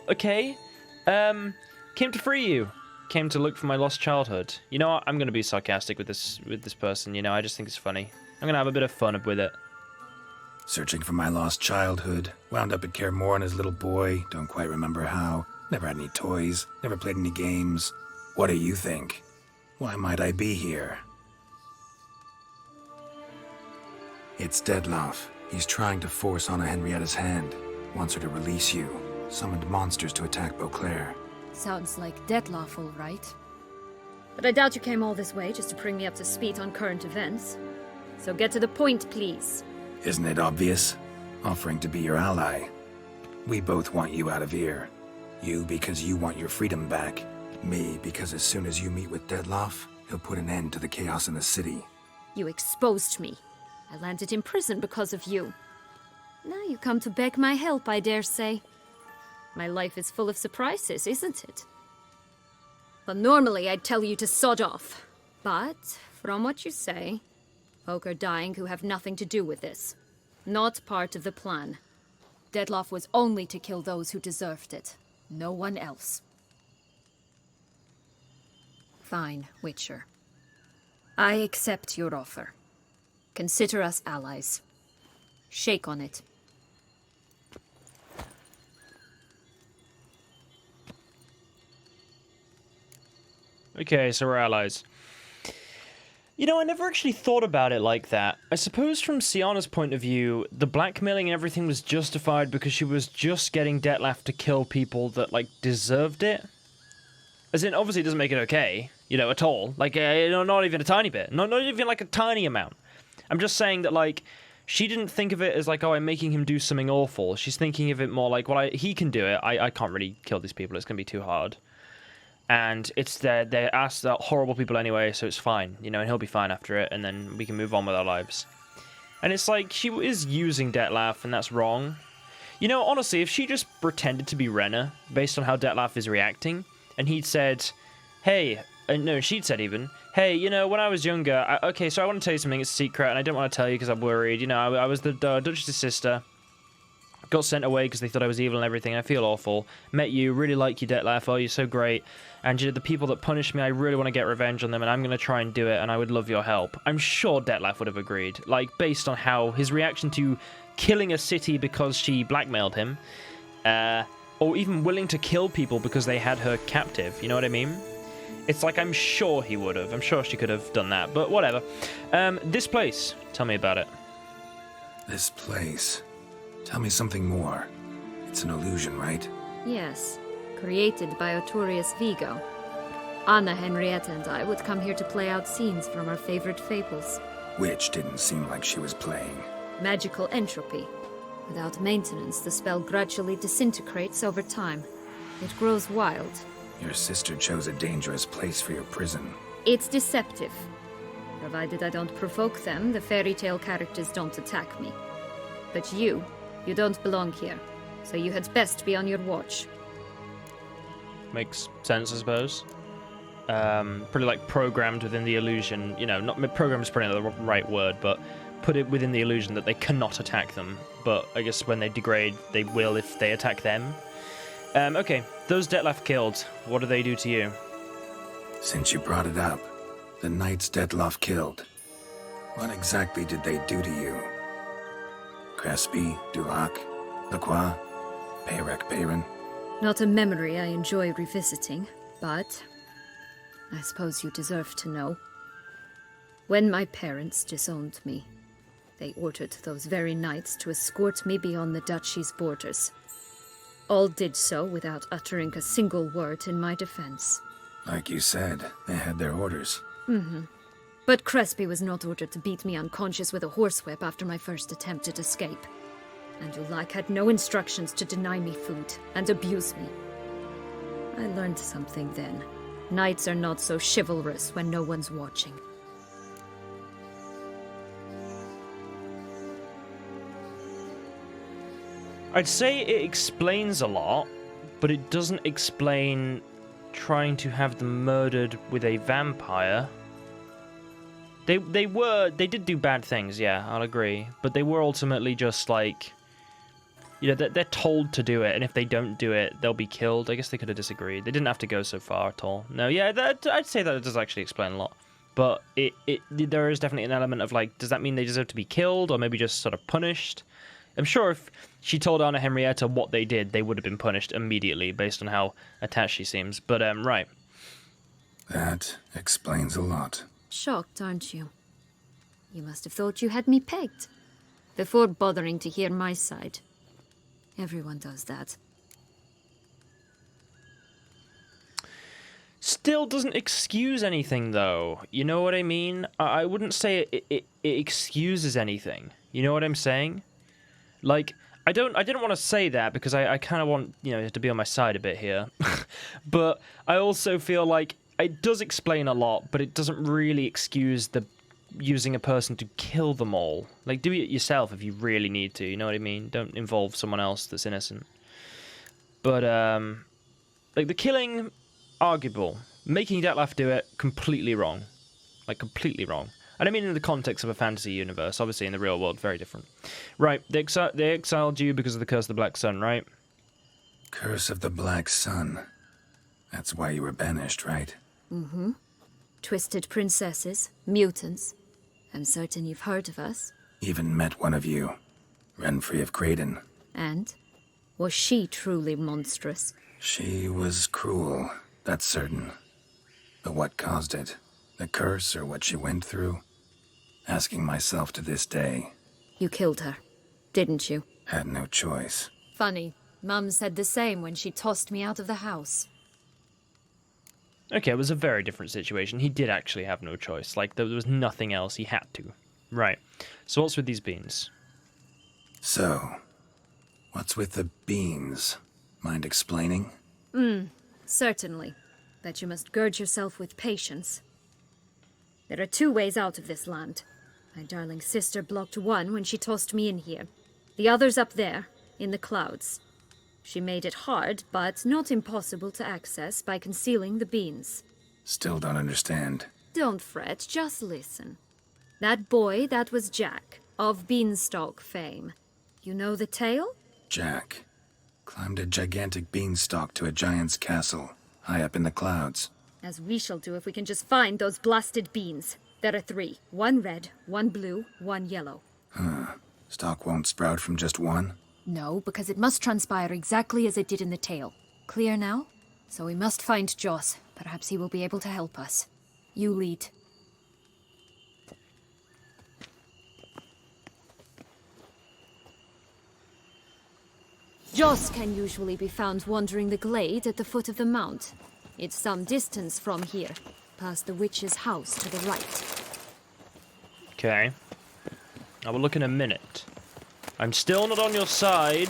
Okay. Came to free you. Came to look for my lost childhood. You know what? I'm gonna be sarcastic with this person, you know, I just think it's funny. I'm gonna have a bit of fun with it. Searching for my lost childhood. Wound up at Kaer Morhen as a little boy. Don't quite remember how. Never had any toys. Never played any games. What do you think? Why might I be here? It's Detlaff. He's trying to force Anna Henrietta's hand. Wants her to release you. Summoned monsters to attack Beauclair. Sounds like Detlaff, all right. But I doubt you came all this way just to bring me up to speed on current events. So get to the point, please. Isn't it obvious? Offering to be your ally. We both want you out of here. You because you want your freedom back. Me because as soon as you meet with Detlaff, he'll put an end to the chaos in the city. You exposed me. I landed in prison because of you. Now you come to beg my help, I dare say. My life is full of surprises, isn't it? Well, normally I'd tell you to sod off. But, from what you say, folk are dying who have nothing to do with this. Not part of the plan. Detlaff was only to kill those who deserved it. No one else. Fine, Witcher. I accept your offer. Consider us allies. Shake on it. Okay, so we're allies. You know, I never actually thought about it like that. I suppose from Siana's point of view, the blackmailing and everything was justified because she was just getting Detlaff to kill people that, like, deserved it. As in, obviously it doesn't make it okay, you know, at all. Like, not even a tiny bit. Not even, like, a tiny amount. I'm just saying that, like, she didn't think of it as, like, oh, I'm making him do something awful. She's thinking of it more like, well, he can do it. I can't really kill these people. It's going to be too hard. And it's they're asked horrible people anyway, so it's fine, you know, and he'll be fine after it, and then we can move on with our lives. And it's like, she is using Detlaff, and that's wrong. You know, honestly, if she just pretended to be Renna, based on how Detlaff is reacting, and he'd said, hey, no, she'd said even, hey, you know, when I was younger, okay, so I want to tell you something, it's a secret, and I didn't want to tell you because I'm worried, you know, I was the Duchess's sister. Got sent away because they thought I was evil and everything. I feel awful. Met you, really like you, Detlaff. Oh, you're so great. And you know, the people that punished me, I really want to get revenge on them, and I'm going to try and do it, and I would love your help. I'm sure Detlaff would have agreed. Like, based on how his reaction to killing a city because she blackmailed him, or even willing to kill people because they had her captive. You know what I mean? It's like, I'm sure he would have. I'm sure she could have done that, but whatever. This place. Tell me about it. This place. Tell me something more. It's an illusion, right? Yes, created by Arturius Vigo. Anna, Henrietta, and I would come here to play out scenes from our favorite fables. Which didn't seem like she was playing. Magical entropy. Without maintenance, the spell gradually disintegrates over time. It grows wild. Your sister chose a dangerous place for your prison. It's deceptive. Provided I don't provoke them, the fairy tale characters don't attack me. But you don't belong here, so you had best be on your watch. Makes sense, I suppose. Pretty, like, programmed within the illusion, you know, not programmed is probably not the right word, but put it within the illusion that they cannot attack them, but I guess when they degrade, they will if they attack them. Okay, those Detlaff killed, what do they do to you? Since you brought it up, the knights Detlaff killed, what exactly did they do to you? Crespi, Dulac, Lacroix, Payrek Peyron? Not a memory I enjoy revisiting, but I suppose you deserve to know. When my parents disowned me, they ordered those very knights to escort me beyond the duchy's borders. All did so without uttering a single word in my defense. Like you said, they had their orders. Mm-hmm. But Crespi was not ordered to beat me unconscious with a horsewhip after my first attempted escape. And Dulac had no instructions to deny me food and abuse me. I learned something then. Knights are not so chivalrous when no one's watching. I'd say it explains a lot, but it doesn't explain trying to have them murdered with a vampire. They did do bad things, yeah, I'll agree. But they were ultimately just like, you know, they're told to do it, and if they don't do it, they'll be killed. I guess they could have disagreed. They didn't have to go so far at all. No, yeah, I'd say that it does actually explain a lot. But there is definitely an element of like, does that mean they deserve to be killed, or maybe just sort of punished? I'm sure if she told Anna Henrietta what they did, they would have been punished immediately, based on how attached she seems. But, right. That explains a lot. Shocked, aren't you? You must have thought you had me pegged. Before bothering to hear my side. Everyone does that. Still doesn't excuse anything, though. You know what I mean? I wouldn't say it excuses anything. You know what I'm saying? Like, I didn't want to say that because I kind of want, you know, to be on my side a bit here. But I also feel like it does explain a lot, but it doesn't really excuse the using a person to kill them all. Like, do it yourself if you really need to, you know what I mean? Don't involve someone else that's innocent. But, like, the killing, arguable. Making Detlaff do it, completely wrong. Like, completely wrong. I don't mean in the context of a fantasy universe. Obviously, in the real world, very different. Right, they exiled you because of the Curse of the Black Sun, right? Curse of the Black Sun. That's why you were banished, right? Mm-hmm. Twisted princesses, mutants. I'm certain you've heard of us. Even met one of you. Renfrey of Creighton. And? Was she truly monstrous? She was cruel, that's certain. But what caused it? The curse or what she went through? Asking myself to this day. You killed her, didn't you? Had no choice. Funny. Mum said the same when she tossed me out of the house. Okay, it was a very different situation. He did actually have no choice. Like, there was nothing else. He had to. Right. So what's with these beans? So, what's with the beans? Mind explaining? Certainly. But you must gird yourself with patience. There are 2 ways out of this land. My darling sister blocked one when she tossed me in here. The other's up there, in the clouds. She made it hard, but not impossible to access by concealing the beans. Still don't understand. Don't fret, just listen. That boy, that was Jack, of Beanstalk fame. You know the tale? Jack. Climbed a gigantic beanstalk to a giant's castle, high up in the clouds. As we shall do if we can just find those blasted beans. There are 3. 1 red, 1 blue, 1 yellow. Stalk won't sprout from just one? No, because it must transpire exactly as it did in the tale. Clear now? So we must find Joss. Perhaps he will be able to help us. You lead. Joss can usually be found wandering the glade at the foot of the mount. It's some distance from here, past the witch's house to the right. Okay. I will look in a minute. I'm still not on your side.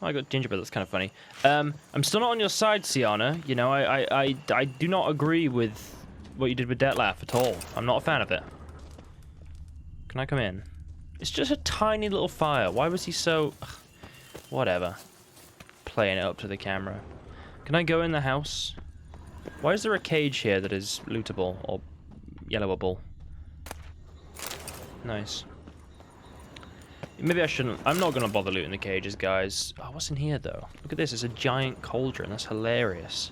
Oh, I got gingerbread. That's kind of funny. I'm still not on your side, Siana. You know, I do not agree with what you did with Detlaff at all. I'm not a fan of it. Can I come in? It's just a tiny little fire. Why was he so... Ugh, whatever. Playing it up to the camera. Can I go in the house? Why is there a cage here that is lootable or yellowable? Nice. Maybe I shouldn't. I'm not going to bother looting the cages, guys. Oh, what's in here, though? Look at this. It's a giant cauldron. That's hilarious.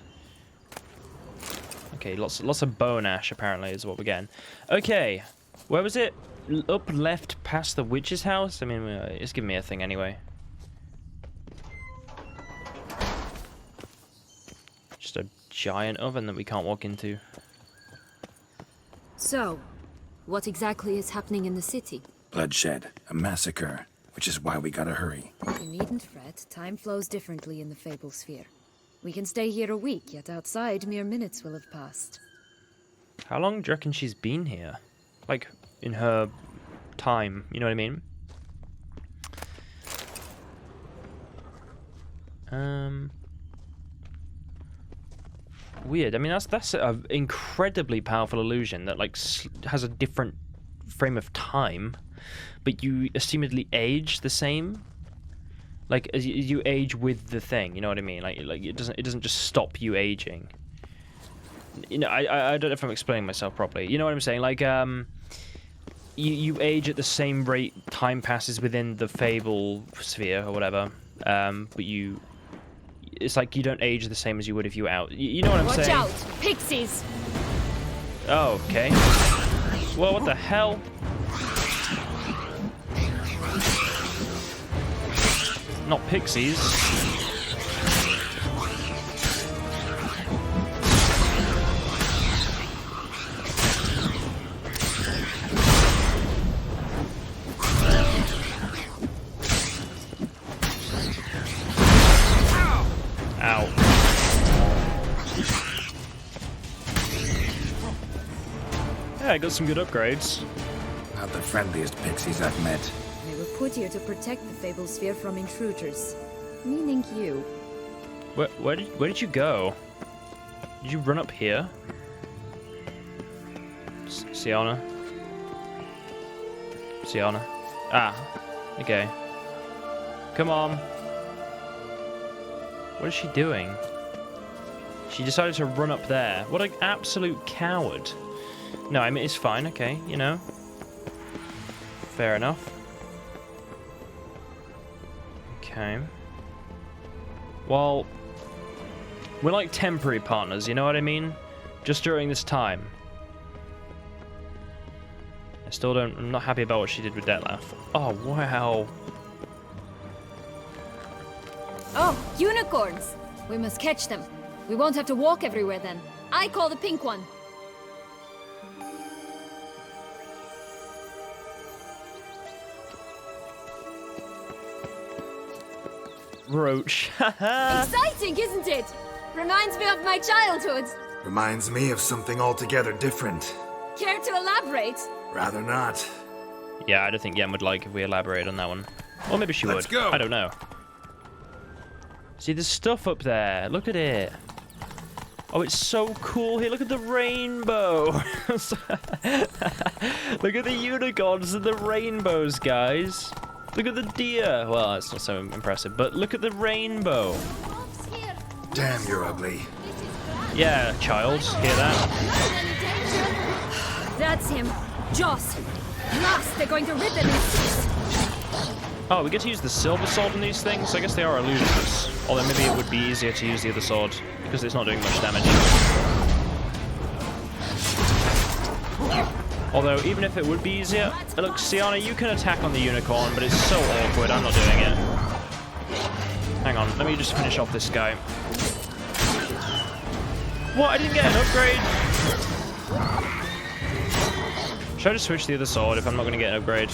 Okay, lots of bone ash, apparently, is what we're getting. Okay. Where was it? Up left past the witch's house? I mean, it's giving me a thing anyway. Just a giant oven that we can't walk into. So, what exactly is happening in the city? Bloodshed, a massacre, which is why we gotta hurry. You needn't fret. Time flows differently in the Fable sphere. We can stay here a week, yet outside mere minutes will have passed. How long do you reckon she's been here? Like, in her time, you know what I mean? Weird. I mean, that's an incredibly powerful illusion that, like, has a different frame of time, but you assumedly age the same. Like, as you age with the thing, you know what I mean? Like it doesn't just stop you aging. You know, I don't know if I'm explaining myself properly. You know what I'm saying? Like, you age at the same rate time passes within the Fable sphere or whatever. But it's like you don't age the same as you would if you were out. You know what I'm saying? Watch out! Pixies! Oh, okay. Well, what the hell? Not pixies. Ow. Yeah, I got some good upgrades. Not the friendliest pixies I've met. They were put here to protect the Fable sphere from intruders. Meaning you. Where did you go? Did you run up here? Siana? Siana. Ah, okay. Come on. What is she doing? She decided to run up there. What an absolute coward. No, I mean, it's fine, okay, you know. Fair enough. Okay. Well, we're like temporary partners, you know what I mean? Just during this time. I'm not happy about what she did with Detlaff. Oh, wow. Oh, unicorns! We must catch them. We won't have to walk everywhere then. I call the pink one. Roach. Exciting, isn't it? Reminds me of my childhood. Reminds me of something altogether different. Care to elaborate? Rather not. Yeah, I don't think Yen would like if we elaborate on that one. Or maybe she Let's would. go. I don't know. See, there's stuff up there. Look at it. Oh, it's so cool here. Look at the rainbow. Look at the unicorns and the rainbows, guys. Look at the deer. Well, it's not so impressive, but look at the rainbow. Damn, you're ugly. Yeah, child. Hear that? That's him. Joss. Last, they're going to rip them in six. Oh, we get to use the silver sword in these things? I guess they are illusions. Although maybe it would be easier to use the other sword, because it's not doing much damage. Although, even if it would be easier... Look, Siana, you can attack on the unicorn, but it's so awkward, I'm not doing it. Hang on, let me just finish off this guy. What? I didn't get an upgrade? Should I just switch to the other sword if I'm not going to get an upgrade?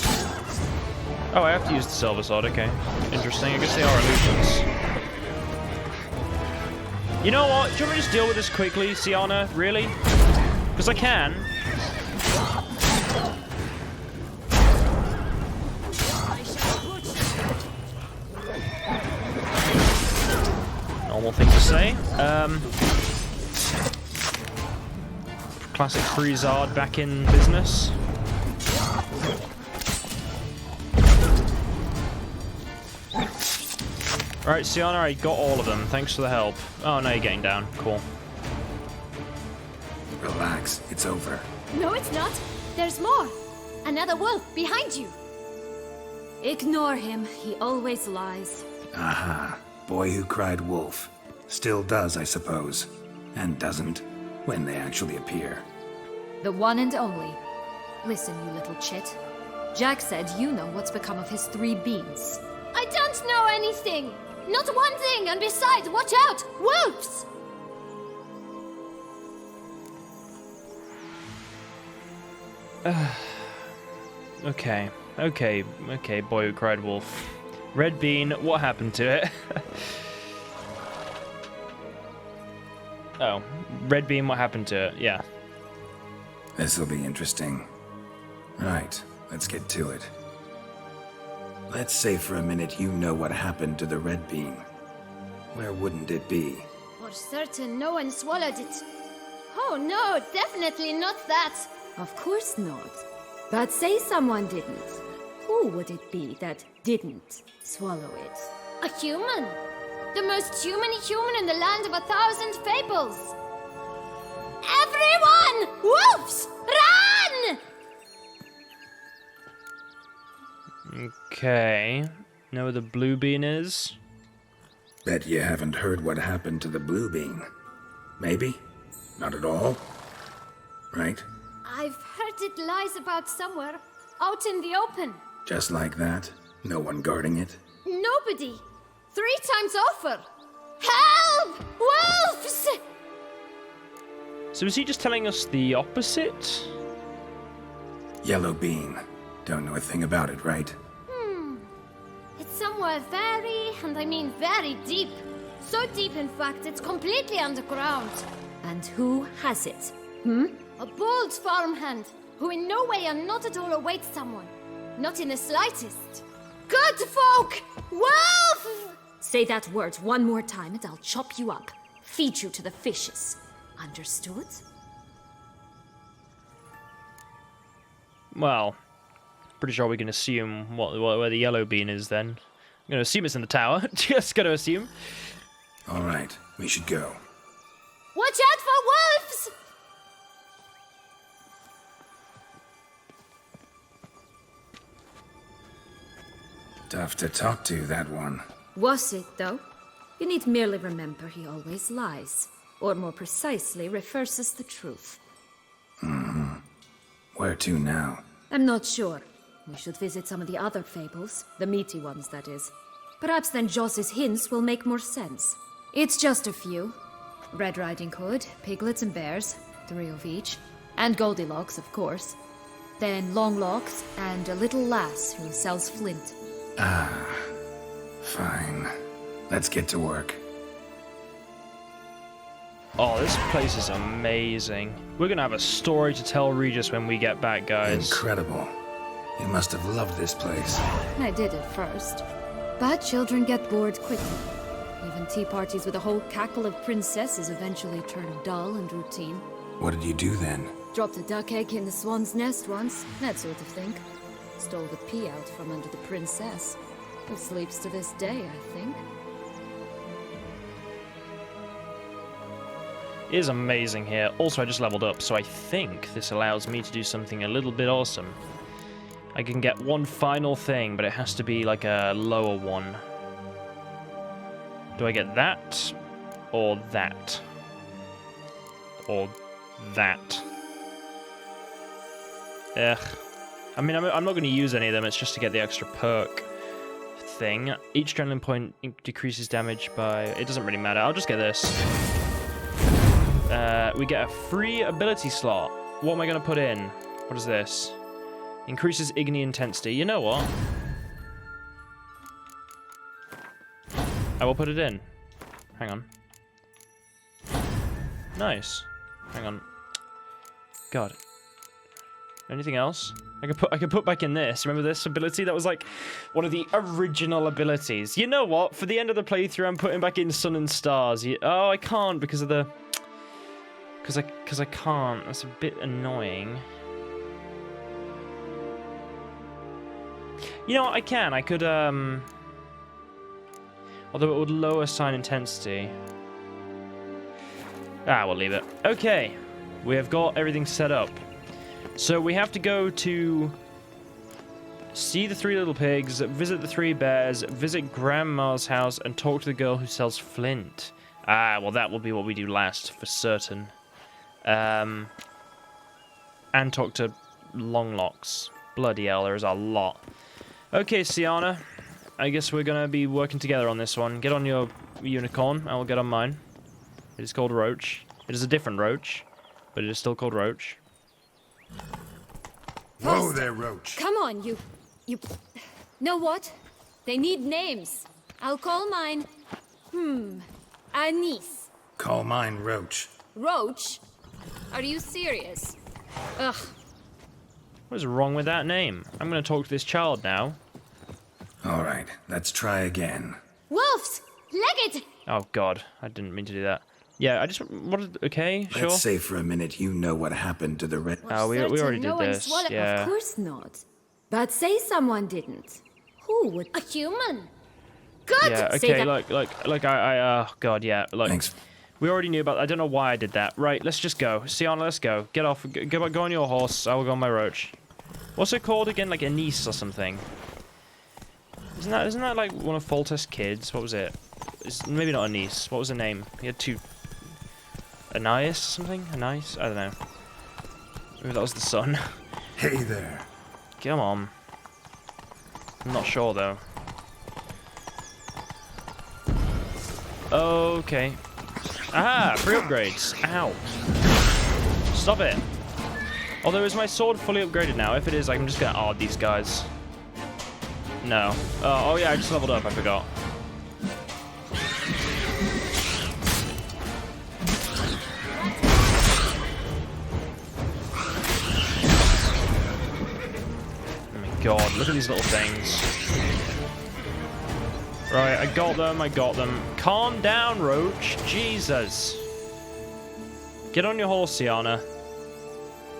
Oh, I have to use the silver sword, okay. Interesting, I guess they are illusions. You know what? Do you want me to just deal with this quickly, Siana? Really? Because I can. Normal thing to say. Classic Freezard back in business. Alright, Siana, I got all of them. Thanks for the help. Oh, no, you're getting down. Cool. Relax, it's over. No, it's not. There's more. Another wolf behind you. Ignore him. He always lies. Aha. Boy who cried wolf. Still does, I suppose. And doesn't, when they actually appear. The one and only. Listen, you little chit. Jack said you know what's become of his 3 beans. I don't know anything! Not one thing, and besides, watch out! Wolves! Okay, boy who cried wolf. Red bean, what happened to it? Oh, red bean, what happened to it? Yeah. This'll be interesting. Right, let's get to it. Let's say for a minute you know what happened to the red bean. Where wouldn't it be? For certain, no one swallowed it. Oh no, definitely not that. Of course not. But say someone didn't. Who would it be that didn't swallow it? A human. The most human-y human in the land of 1,000 fables. Everyone! Wolves! Run! Okay. Know where the blue bean is? Bet you haven't heard what happened to the blue bean. Maybe? Not at all? Right? I've heard it lies about somewhere. Out in the open. Just like that? No one guarding it? Nobody. 3 times over. Help! Wolves! So is he just telling us the opposite? Yellow bean. Don't know a thing about it, right? It's somewhere very, and I mean very deep. So deep, in fact, it's completely underground. And who has it? A bold farmhand, who in no way and not at all awaits someone. Not in the slightest. Good folk! Wolf! Say that word one more time and I'll chop you up. Feed you to the fishes. Understood? Well, Pretty sure we can assume where the yellow bean is then. I'm going to assume it's in the tower. Just going to assume. All right, we should go. Watch out for wolves! Tough to talk to, that one. Was it, though? You need merely remember he always lies. Or more precisely, reverses the truth. Mm-hmm. Where to now? I'm not sure. We should visit some of the other fables. The meaty ones, that is. Perhaps then Joss's hints will make more sense. It's just a few. Red Riding Hood, piglets and bears, 3 of each. And Goldilocks, of course. Then Longlocks, and a little lass who sells Flint. Ah, fine. Let's get to work. Oh, this place is amazing. We're gonna have a story to tell Regis when we get back, guys. Incredible. You must have loved this place. I did at first. But children get bored quickly. Even tea parties with a whole cackle of princesses eventually turn dull and routine. What did you do then? Dropped a duck egg in the swan's nest once, that sort of thing. Stole the pea out from under the princess. Who sleeps to this day, I think. It is amazing here. Also, I just leveled up, so I think this allows me to do something a little bit awesome. I can get one final thing, but it has to be like a lower one. Do I get that? Or that? Or that? Ugh. I mean, I'm not going to use any of them, it's just to get the extra perk thing. Each adrenaline point decreases damage by... It doesn't really matter, I'll just get this. We get a free ability slot. What am I going to put in? What is this? Increases Igni intensity. You know what? I will put it in. Hang on. Nice. Hang on. God. Anything else? I could put back in this. Remember this ability? That was like one of the original abilities. You know what? For the end of the playthrough, I'm putting back in Sun and Stars. Oh, I can't because of the... Because I can't. That's a bit annoying. You know what? I can. I could, although it would lower sign intensity. We'll leave it. Okay. We have got everything set up. So we have to go to... see the 3 little pigs, visit the 3 bears, visit Grandma's house, and talk to the girl who sells Flint. Well, that will be what we do last, for certain. And talk to Longlocks. Bloody hell, there's a lot. Okay, Siana. I guess we're gonna be working together on this one. Get on your unicorn, I will get on mine. It is called Roach. It is a different Roach, but it is still called Roach. Whoa there, Roach. Come on, you... Know what? They need names. I'll call mine... Anise. Call mine Roach. Roach? Are you serious? Ugh. What is wrong with that name? I'm gonna talk to this child now. Alright, let's try again. Wolves! Leg it! Oh god, I didn't mean to do that. Yeah, I just wanted... Okay, sure. Let's say for a minute you know what happened to the red... Oh, we already did this, yeah. Of course not. But say someone didn't. Who would... A human! Good! Yeah, okay, look, oh god, yeah, look. Thanks. We already knew about... I don't know why I did that. Right, let's just go. Siana, let's go. Get off, go on your horse, I will go on my Roach. What's it called again? Like Anise or something? Isn't that like one of Foltest's kids? What was it? Maybe not Anise. What was the name? He had 2... Anais or something? Anais? I don't know. Maybe that was the son. Hey there. Come on. I'm not sure though. Okay. Ah, free upgrades. Ow. Stop it. Although, is my sword fully upgraded now? If it is, I'm just gonna... Oh, these guys. No. Oh yeah, I just leveled up. I forgot. Oh my god, look at these little things. Right, I got them. Calm down, Roach. Jesus. Get on your horse, Siana.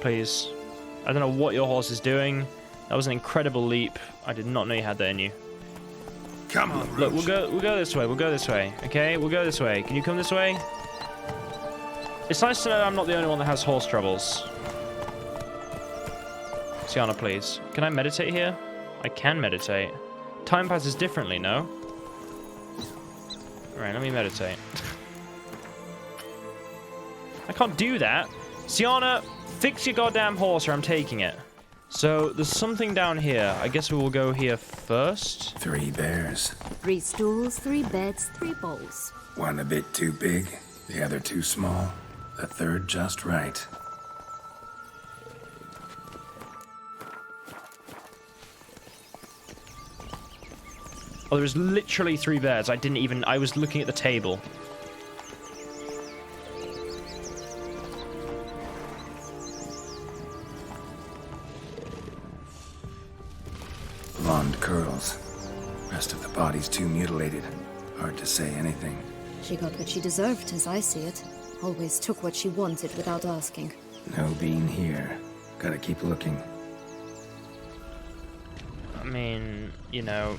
Please. I don't know what your horse is doing, That was an incredible leap. I did not know you had that in you. Come on, Look, we'll go this way. We'll go this way. Okay, we'll go this way. Can you come this way? It's nice to know I'm not the only one that has horse troubles. Siana, please. Can I meditate here? I can meditate. Time passes differently, no? Alright, let me meditate. I can't do that. Siana, fix your goddamn horse or I'm taking it. So, there's something down here. I guess we will go here first. 3 bears. 3 stools, 3 beds, 3 bowls. One a bit too big, the other too small, the third just right. Oh, there's literally 3 bears. I was looking at the table. Blonde curls. Rest of the body's too mutilated. Hard to say anything. She got what she deserved, as I see it. Always took what she wanted without asking. No bean here. Gotta keep looking. I mean, you know...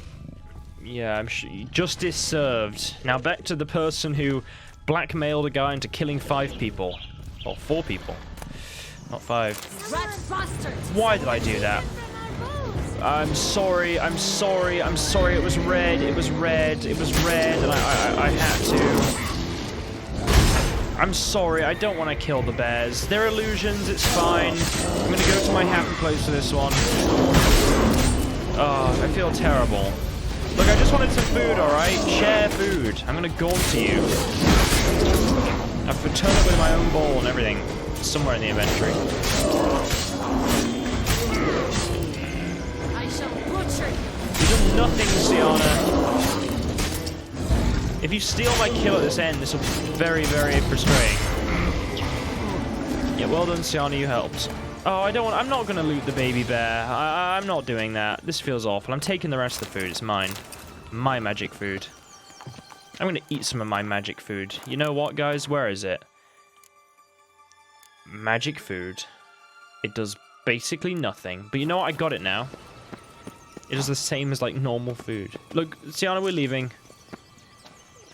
Yeah, I'm sure. Justice served. Now back to the person who blackmailed a guy into killing 5 people. Well, 4 people. Not 5. Why did I do that? I'm sorry, it was red, and I had to. I'm sorry, I don't want to kill the bears. They're illusions, it's fine. I'm gonna go to my happy place for this one. Oh, I feel terrible. Look, I just wanted some food, alright? Share food. I'm gonna gaunt to you. I have to turn up with my own bowl and everything. Somewhere in the inventory. You've done nothing, Siana. If you steal my kill at this end, this will be very, very frustrating. Yeah, well done, Siana, you helped. Oh, I'm not gonna loot the baby bear. I'm not doing that. This feels awful. I'm taking the rest of the food. It's mine. My magic food. I'm gonna eat some of my magic food. You know what, guys? Where is it? Magic food. It does basically nothing. But you know what? I got it now. It is the same as, like, normal food. Look, Siana, we're leaving.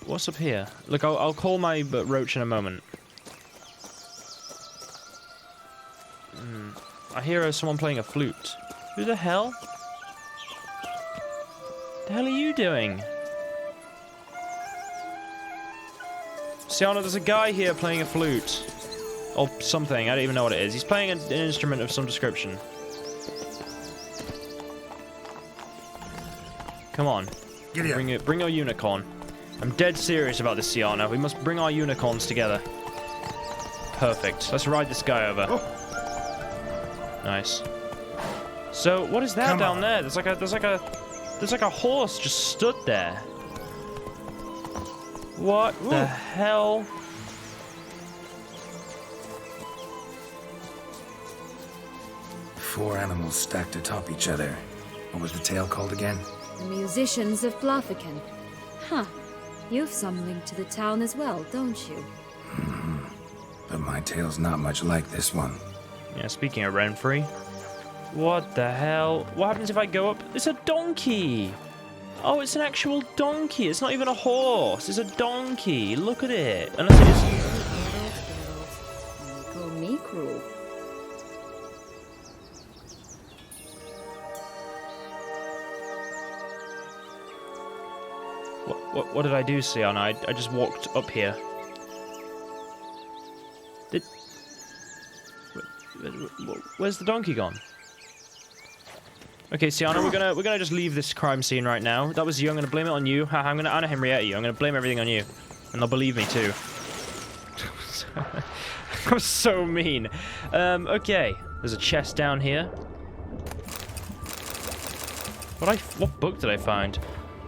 What's up here? Look, I'll call my roach in a moment. I hear someone playing a flute. Who the hell? The hell are you doing? Siana, there's a guy here playing a flute. Or something, I don't even know what it is. He's playing an instrument of some description. Come on. Bring your unicorn. I'm dead serious about this, Siana. We must bring our unicorns together. Perfect. Let's ride this guy over. Oh. Nice. So, what is that down there? There's like a horse just stood there. What the hell? Four animals stacked atop each other. What was the tale called again? The musicians of Blaviken. Huh. You've some link to the town as well, don't you? But my tale's not much like this one. Yeah, speaking of Renfrey. What the hell? What happens if I go up? It's a donkey! Oh, it's an actual donkey. It's not even a horse. It's a donkey. Look at it. Unless it is... Call me cruel. What did I do, Siana? I just walked up here. Where's the donkey gone? Okay, Siana, we're gonna just leave this crime scene right now. That was you. I'm gonna blame it on you. I'm gonna Anna Henrietta you. I'm gonna blame everything on you, and they'll believe me too. I'm so mean. Okay, there's a chest down here. What book did I find?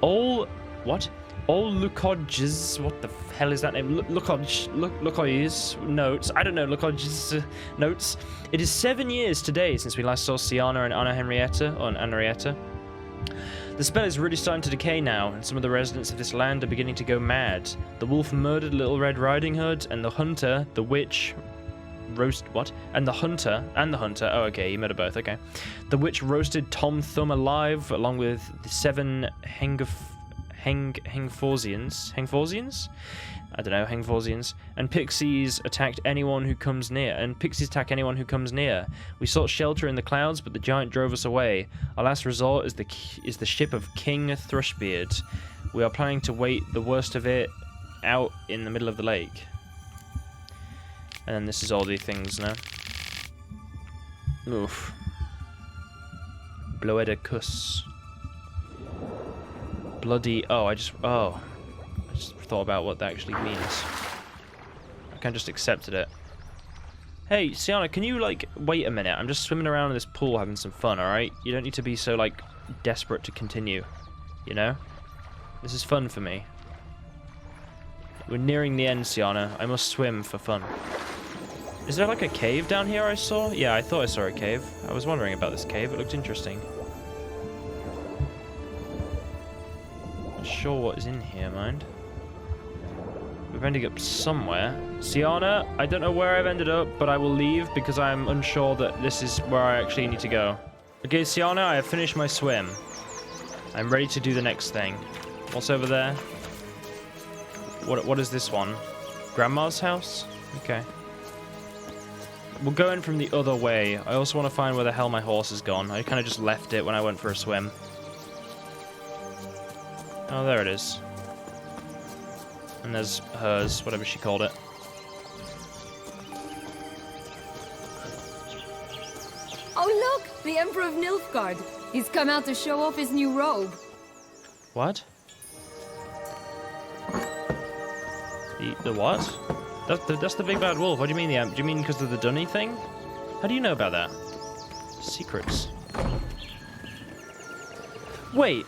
What? Old Lukodge's, what the hell is that name? Lukodge's notes. I don't know, Lukodge's notes. It is 7 years today since we last saw Siana and Anna Henrietta. The spell is really starting to decay now, and some of the residents of this land are beginning to go mad. The wolf murdered Little Red Riding Hood, and the hunter, the witch, And the hunter. Oh, okay, you met her both. Okay. The witch roasted Tom Thumb alive, along with the 7 Hengforsians? I don't know, Hengforsians. And pixies attack anyone who comes near. We sought shelter in the clouds, but the giant drove us away. Our last resort is the ship of King Thrushbeard. We are planning to wait the worst of it out in the middle of the lake. And then this is all the things now. Oof. Bloedicus. Bloody... I just thought about what that actually means. I kind of just accepted it. Hey, Siana, can you, like, wait a minute? I'm just swimming around in this pool having some fun, alright? You don't need to be so, like, desperate to continue. You know? This is fun for me. We're nearing the end, Siana. I must swim for fun. Is there, like, a cave down here I saw? Yeah, I thought I saw a cave. I was wondering about this cave. It looked interesting. Not sure what is in here, mind. We're ending up somewhere. Siana, I don't know where I've ended up, but I will leave because I'm unsure that this is where I actually need to go. Okay, Siana, I have finished my swim. I'm ready to do the next thing. What's over there? What is this one? Grandma's house? Okay. We'll go in from the other way. I also want to find where the hell my horse has gone. I kind of just left it when I went for a swim. Oh, there it is. And there's hers, whatever she called it. Oh look! The Emperor of Nilfgaard! He's come out to show off his new robe. What? The what? That's the big bad wolf. What do you mean do you mean because of the dunny thing? How do you know about that? Secrets. Wait.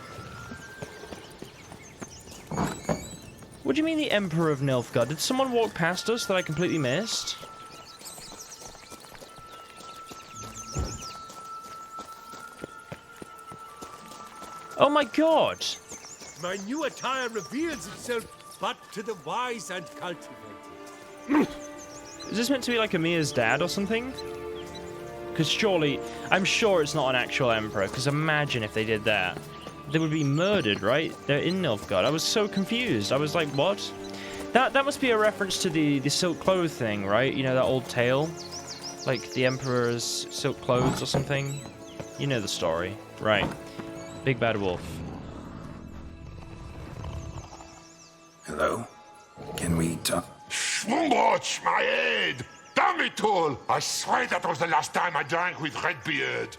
What do you mean the Emperor of Nilfgaard? Did someone walk past us that I completely missed? Oh my god! My new attire reveals itself but to the wise and cultivated. Is this meant to be like Amia's dad or something? Because surely, I'm sure it's not an actual emperor, because imagine if they did that. They would be murdered, right? They're in Nilfgaard. I was so confused. I was like, what? That must be a reference to the silk clothes thing, right? You know, that old tale? Like the emperor's silk clothes or something? You know the story. Right. Big bad wolf. Hello? Can we talk? Schwungbotch, my head! Damn it all! I swear that was the last time I drank with Redbeard.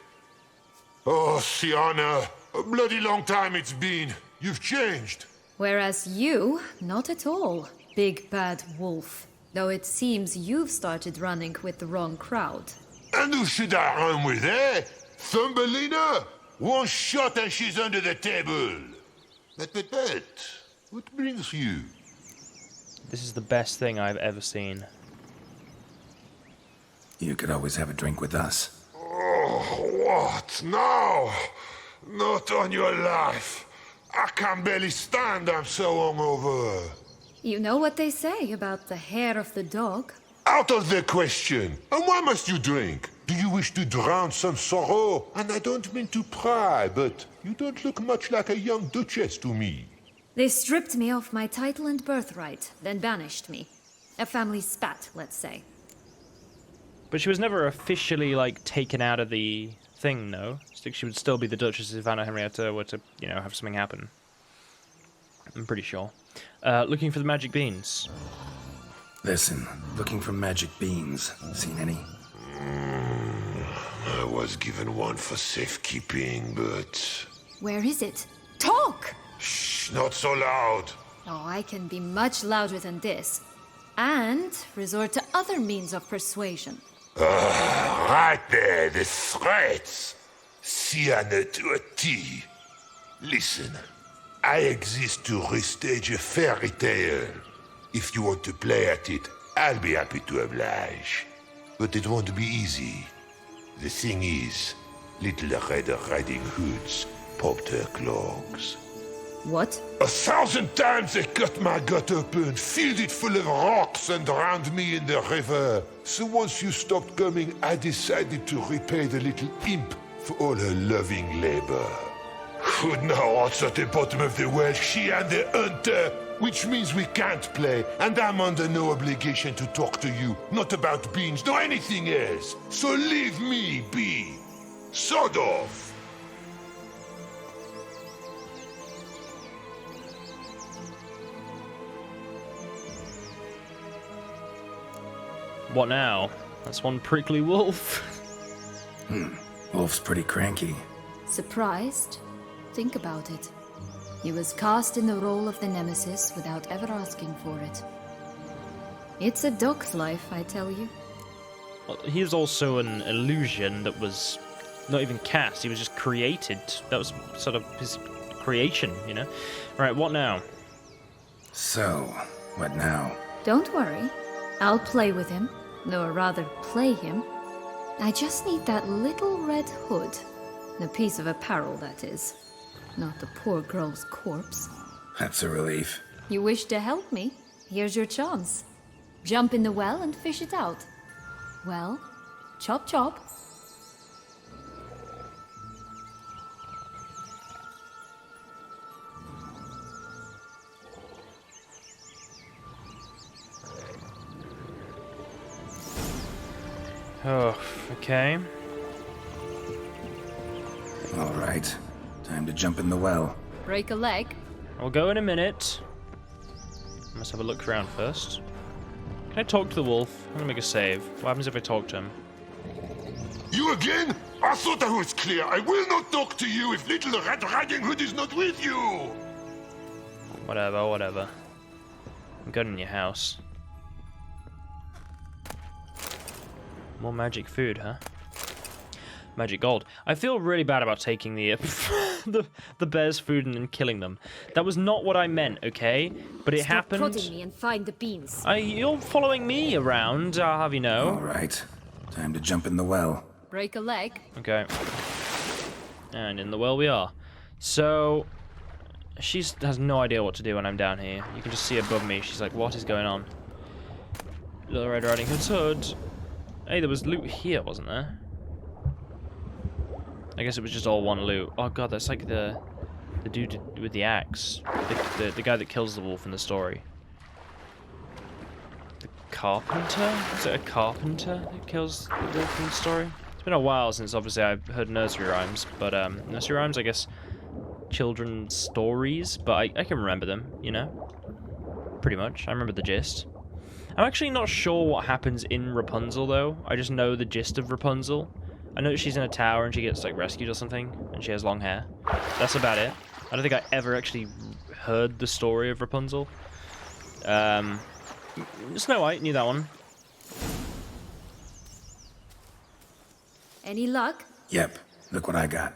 Oh, Siana, a bloody long time it's been. You've changed. Whereas you, not at all, big bad wolf. Though it seems you've started running with the wrong crowd. And who should I run with, eh? Thumbelina? One shot and she's under the table. But, what brings you? This is the best thing I've ever seen. You could always have a drink with us. Oh, what now? Not on your life. I can barely stand, I'm so hungover. You know what they say about the hair of the dog? Out of the question. And why must you drink? Do you wish to drown some sorrow? And I don't mean to pry, but you don't look much like a young duchess to me. They stripped me of my title and birthright, then banished me. A family spat, let's say. But she was never officially, like, taken out of the thing, no? I think she would still be the Duchess if Anna Henrietta were to, you know, have something happen. I'm pretty sure. Looking for the magic beans. Listen, looking for magic beans. Seen any? I was given one for safekeeping, but... Where is it? Talk! Shh, not so loud. Oh, I can be much louder than this. And resort to other means of persuasion. Right there, the threats. Siana to a T. Listen, I exist to restage a fairy tale. If you want to play at it, I'll be happy to oblige. But it won't be easy. The thing is, Little Red Riding Hoods popped her clogs. What? 1,000 times they cut my gut open, filled it full of rocks, and drowned me in the river. So once you stopped coming, I decided to repay the little imp for all her loving labor. Food now rots at the bottom of the well, she and the hunter, which means we can't play, and I'm under no obligation to talk to you, not about beans, nor anything else. So leave me be. Sod off. What now? That's one prickly wolf. Wolf's pretty cranky. Surprised? Think about it. He was cast in the role of the nemesis without ever asking for it. It's a dog's life, I tell you. Well, he's also an illusion that was not even cast, he was just created. That was sort of his creation, you know? Right, what now? So, what now? Don't worry. I'll play with him. Or rather, play him. I just need that little red hood. The piece of apparel, that is. Not the poor girl's corpse. That's a relief. You wish to help me? Here's your chance. Jump in the well and fish it out. Well, chop chop. Oh, okay. All right. Time to jump in the well. Break a leg. I'll go in a minute. I must have a look around first. Can I talk to the wolf? I'm gonna make a save. What happens if I talk to him? You again? I thought I was clear. I will not talk to you if little Red Riding Hood is not with you. Whatever, whatever. I'm going in your house. More magic food, huh? Magic gold. I feel really bad about taking the the bear's food and then killing them. That was not what I meant, okay? But it happened. Stop prodding me and find the beans. You're following me around, I'll have you know. All right. Time to jump in the well. Break a leg. Okay. And in the well we are. So, she has no idea what to do when I'm down here. You can just see above me. She's like, what is going on? Little Red Riding Hood's hood. Hey, there was loot here, wasn't there? I guess it was just all one loot. Oh god, that's like the dude with the axe. The guy that kills the wolf in the story. The carpenter? Is it a carpenter that kills the wolf in the story? It's been a while since obviously I've heard nursery rhymes, but nursery rhymes, I guess, children's stories, but I can remember them, you know? Pretty much. I remember the gist. I'm actually not sure what happens in Rapunzel, though. I just know the gist of Rapunzel. I know she's in a tower and she gets, like, rescued or something, and she has long hair. That's about it. I don't think I ever actually heard the story of Rapunzel. Snow White, knew that one. Any luck? Yep. Look what I got.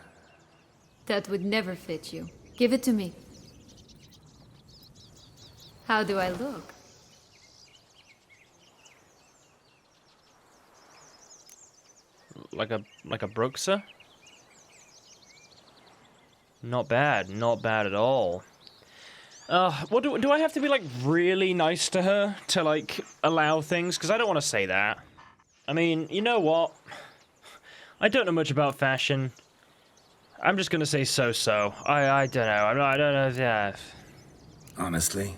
That would never fit you. Give it to me. How do I look? Like a Bruxer? Not bad at all. What do I have to be like really nice to her to like allow things? Because I don't want to say that. I mean, you know what? I don't know much about fashion. I'm just gonna say so-so. I don't know. I don't know. Yeah. Honestly,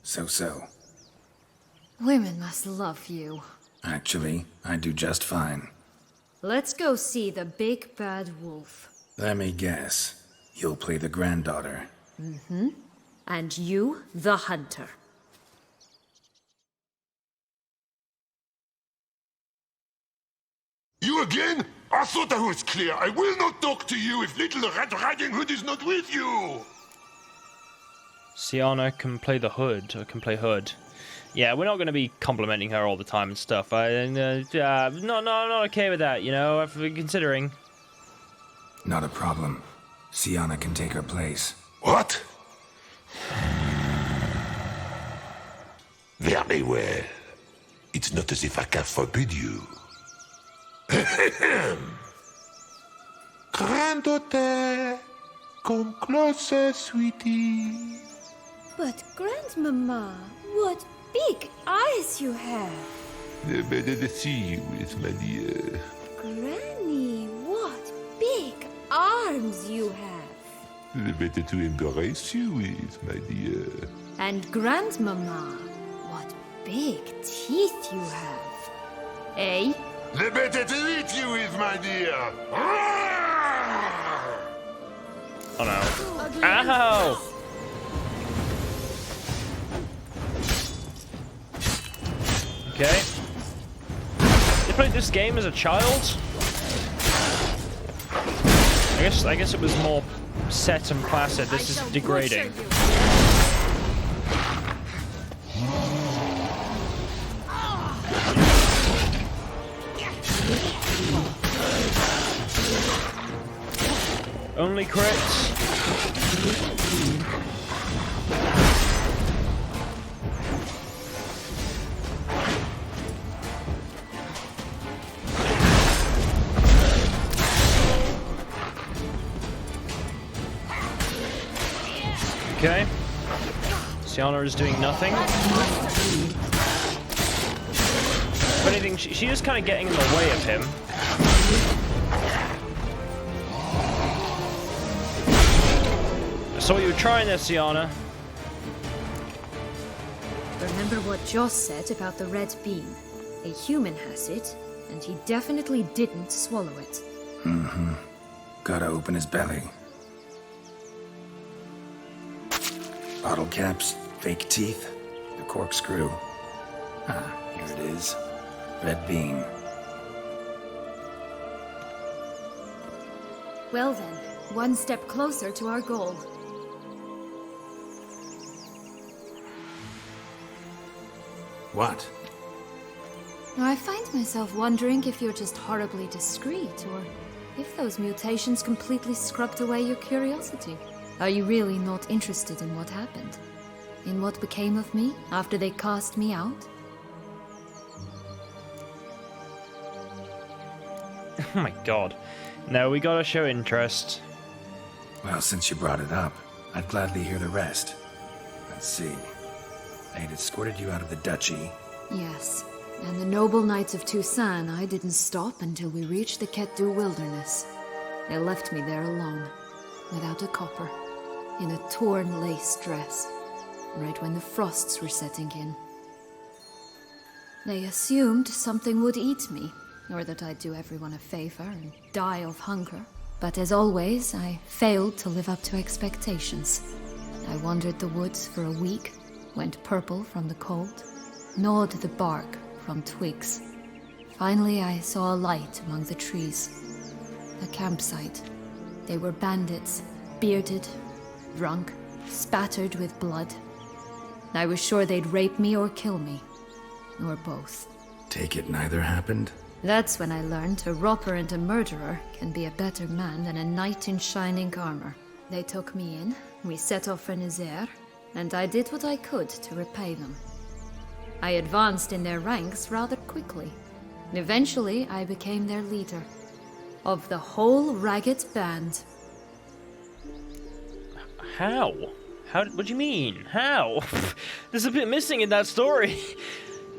so-so. Women must love you. Actually, I do just fine. Let's go see the big bad wolf. Let me guess. You'll play the granddaughter. Mm-hmm. And you, the hunter. You again? I thought I was clear. I will not talk to you if little Red Riding Hood is not with you. Siana can play the hood, or can play hood. Yeah, we're not going to be complimenting her all the time and stuff. Not okay with that, you know, after considering. Not a problem. Siana can take her place. What? Very well. It's not as if I can forbid you. Granddaughter, Come closer, sweetie. But Grandmama, what big eyes you have! The better to see you with, my dear. Granny, what big arms you have! The better to embrace you with, my dear. And Grandmama, what big teeth you have. Eh? The better to eat you with, my dear. Oh no. Ow! Okay. You played this game as a child? I guess it was more set and placid. This is degrading. Only crits. Okay. Siana is doing nothing. If anything, she is kind of getting in the way of him. I saw you were trying there, Siana. Remember what Joss said about the red bean? A human has it, and he definitely didn't swallow it. Mm-hmm. Gotta open his belly. Bottle caps, fake teeth, the corkscrew. Ah, here it is. Red bean. Well then, one step closer to our goal. What? I find myself wondering if you're just horribly discreet, or if those mutations completely scrubbed away your curiosity. Are you really not interested in what happened? In what became of me after they cast me out? Oh my god. No, we gotta show interest. Well, since you brought it up, I'd gladly hear the rest. Let's see. I had escorted you out of the duchy. Yes, and the noble knights of Toussaint, I didn't stop until we reached the Ketdu wilderness. They left me there alone, without a copper, in a torn lace dress, right when the frosts were setting in. They assumed something would eat me, or that I'd do everyone a favor and die of hunger. But as always, I failed to live up to expectations. I wandered the woods for a week, went purple from the cold, gnawed the bark from twigs. Finally, I saw a light among the trees. A campsite. They were bandits, bearded, drunk, spattered with blood. I was sure they'd rape me or kill me, or both. Take it neither happened? That's when I learned a robber and a murderer can be a better man than a knight in shining armor. They took me in, we set off for Nazaire, and I did what I could to repay them. I advanced in their ranks rather quickly. Eventually, I became their leader. Of the whole ragged band. How? What do you mean? How? There's a bit missing in that story.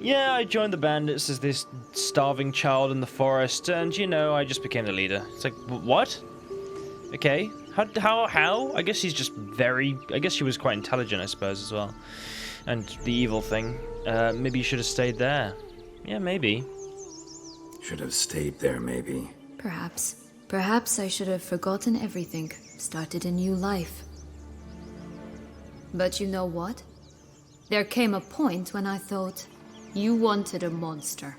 Yeah, I joined the bandits as this starving child in the forest, and, you know, I just became the leader. It's like, what? Okay. How? I guess she's just I guess she was quite intelligent, I suppose, as well. And the evil thing. Maybe you should have stayed there. Yeah, maybe. Should have stayed there, maybe. Perhaps. Perhaps I should have forgotten everything, started a new life. But you know what? There came a point when I thought, you wanted a monster.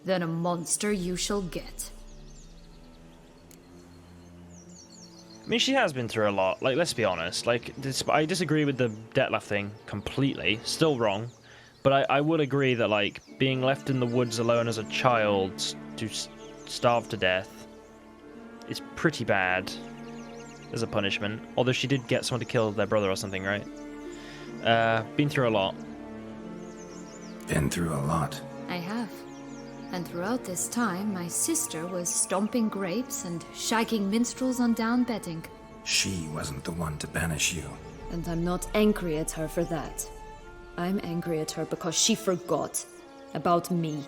Then a monster you shall get. I mean, she has been through a lot. Like, let's be honest. Like, I disagree with the Detlaff thing completely. Still wrong. But I would agree that, like, being left in the woods alone as a child to starve to death is pretty bad as a punishment. Although she did get someone to kill their brother or something, right? Been through a lot. Been through a lot. I have. And throughout this time, my sister was stomping grapes and shagging minstrels on down bedding. She wasn't the one to banish you. And I'm not angry at her for that. I'm angry at her because she forgot about me.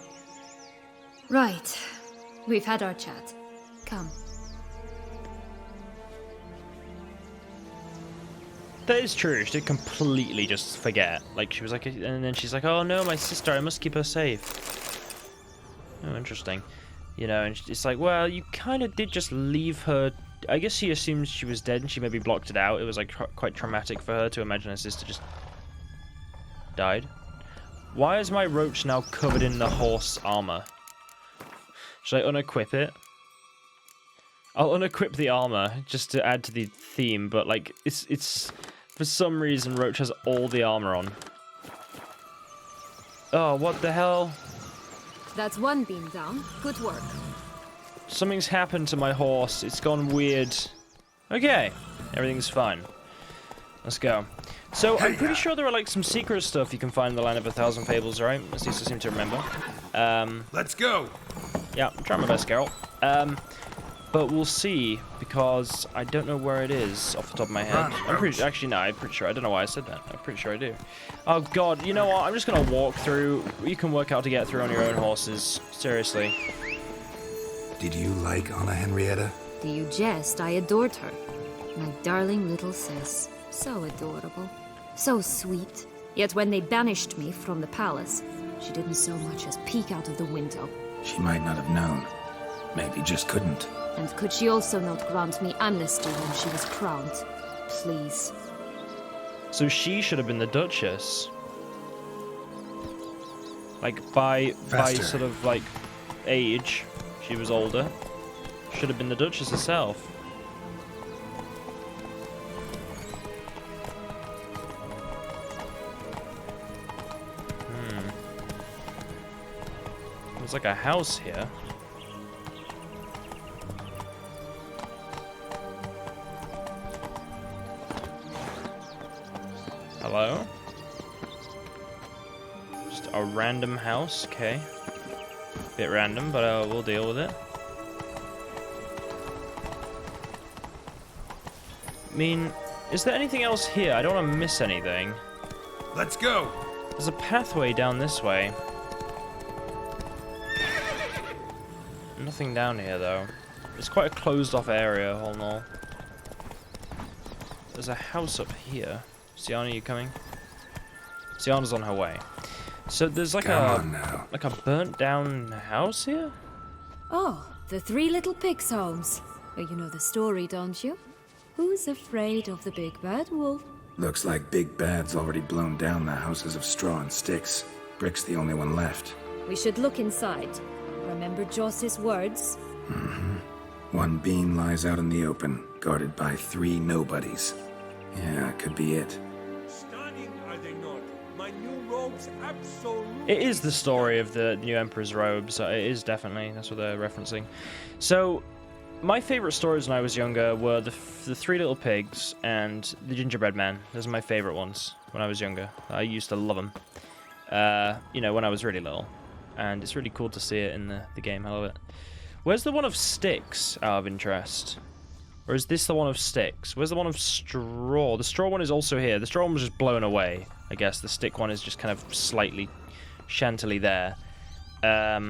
Right. We've had our chat. Come. That is true. She did completely just forget. Like, she was like, and then she's like, oh no, my sister, I must keep her safe. Oh, interesting. You know, and it's like, well, you kind of did just leave her. I guess she assumed she was dead and she maybe blocked it out. It was like quite traumatic for her to imagine her sister just died. Why is my roach now covered in the horse armor? Should I unequip it? I'll unequip the armor just to add to the theme, but like it's for some reason Roach has all the armor on. Oh, what the hell? That's one beam down. Good work. Something's happened to my horse. It's gone weird. Okay, everything's fine. Let's go. So I'm pretty sure there are like some secret stuff you can find in the Land of 1,000 Fables, right? At least I seem to remember. Let's go. Yeah, I'm trying my best, Geralt. But we'll see, because I don't know where it is off the top of my head. I'm pretty sure I don't know why I said that. I'm pretty sure I do. Oh god, you know what? I'm just gonna walk through. You can work out to get through on your own horses. Seriously. Did you like Anna Henrietta? Do you jest? I adored her. My darling little sis. So adorable. So sweet. Yet when they banished me from the palace, she didn't so much as peek out of the window. She might not have known. Maybe just couldn't. And could she also not grant me amnesty when she was crowned? Please. So she should have been the Duchess. Like, by sort of, like, age, she was older. Should have been the Duchess herself. There's like a house here. Hello? Just a random house, okay. Bit random, but we'll deal with it. I mean, is there anything else here? I don't want to miss anything. Let's go. There's a pathway down this way. Nothing down here, though. It's quite a closed-off area, all in all. There's a house up here. Siana, you coming? Siana's on her way. So there's like a burnt-down house here? Oh, the three little pigs' homes. You know the story, don't you? Who's afraid of the big bad wolf? Looks like Big Bad's already blown down the houses of straw and sticks. Brick's the only one left. We should look inside. Remember Joss's words? Mm-hmm. One beam lies out in the open, guarded by 3 nobodies. Yeah, could be it. Stunning, are they not? My new robes absolutely... It is the story of the new Emperor's robes. It is definitely. That's what they're referencing. So, my favorite stories when I was younger were the 3 Little Pigs and the Gingerbread Man. Those are my favorite ones when I was younger. I used to love them. You know, when I was really little. And it's really cool to see it in the game. I love it. Where's the one of sticks, out of interest? Or is this the one of sticks? Where's the one of straw? The straw one is also here. The straw one was just blown away, I guess. The stick one is just kind of slightly shantily there. Hey,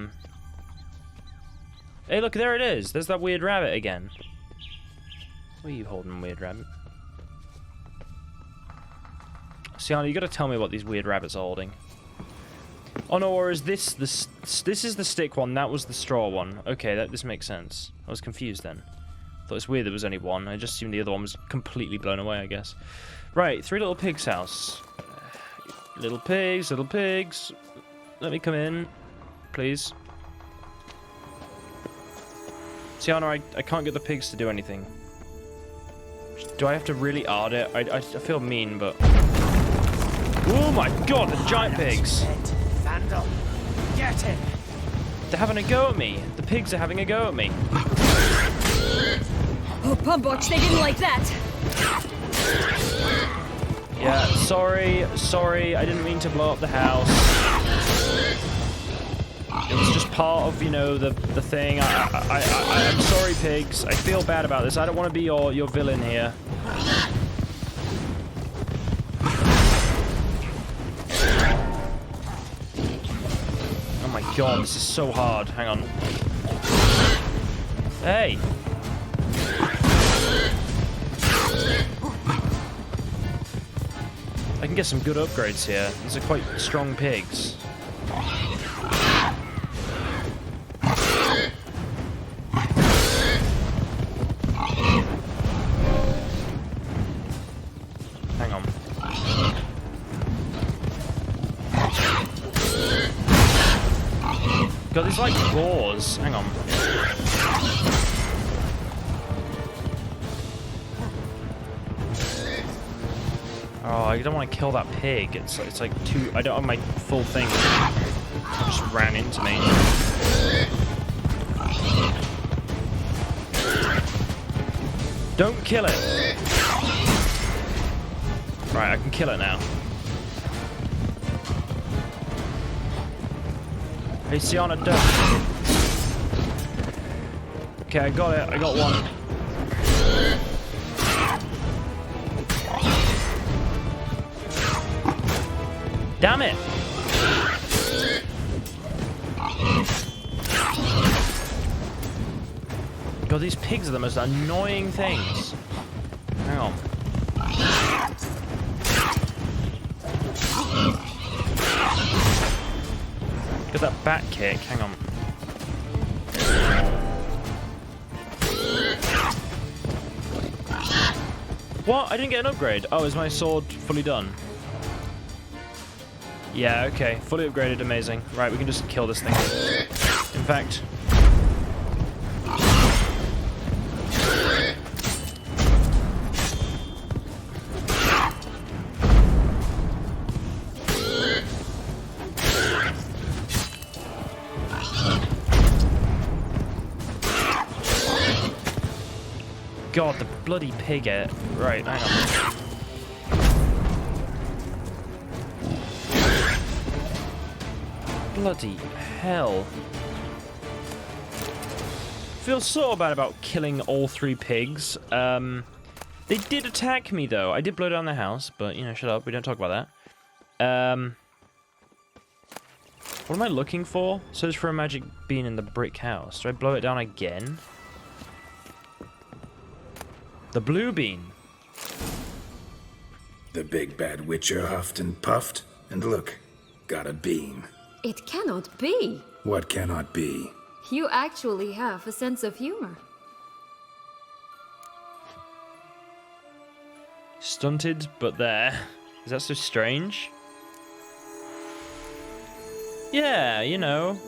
look, there it is. There's that weird rabbit again. What are you holding, weird rabbit? Siana, you gotta tell me what these weird rabbits are holding. Oh no, or is this is the stick one, that was the straw one. Okay, this makes sense. I was confused then. Thought it's weird there was only one. I just assumed the other one was completely blown away, I guess. Right, 3 Little Pigs' house. Little pigs, little pigs. Let me come in, please. Siana, I can't get the pigs to do anything. Do I have to really ard it? I feel mean, but... Oh my god, the giant pigs! Vandal, get him! They're having a go at me. The pigs are having a go at me. Oh, Pumbotch, they didn't like that! Yeah, sorry, I didn't mean to blow up the house. It was just part of, you know, the thing. I'm sorry, pigs. I feel bad about this. I don't want to be your villain here. Oh my god, this is so hard. Hang on. Hey! I can get some good upgrades here. These are quite strong pigs. Hang on. God, these like claws. Hang on. Oh, I don't want to kill that pig. It's like too... I don't have my full thing. It just ran into me. Don't kill it. Right, I can kill it now. Hey, Siana, don't. Okay, I got it. I got one. Damn it! God, these pigs are the most annoying things. Hang on. Get that back kick. Hang on. What? I didn't get an upgrade. Oh, is my sword fully done? Yeah, okay. Fully upgraded. Amazing. Right, we can just kill this thing. In fact... God, the bloody pig it. Right, hang on. Bloody hell. Feel so bad about killing all 3 pigs. They did attack me, though. I did blow down the house, but, you know, shut up. We don't talk about that. What am I looking for? Search for a magic bean in the brick house. Do I blow it down again? The blue bean. The big bad witcher huffed and puffed, and look, got a bean. It cannot be. What cannot be? You actually have a sense of humor. Stunted, but there. Is that so strange? Yeah, you know.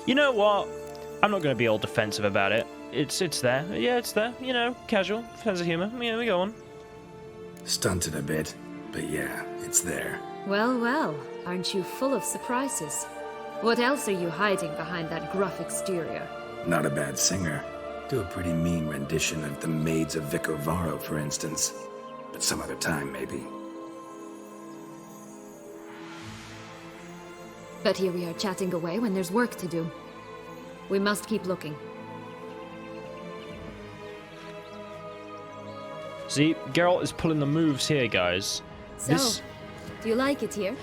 You know what? I'm not going to be all defensive about it. It's there. Yeah, it's there. You know, casual. Sense of humor. Yeah, we go on. Stunted a bit, but yeah, it's there. Well, well. Aren't you full of surprises? What else are you hiding behind that gruff exterior? Not a bad singer. Do a pretty mean rendition of the Maids of Vicovaro, for instance. But some other time, maybe. But here we are chatting away when there's work to do. We must keep looking. See, Geralt is pulling the moves here, guys. So, do you like it here?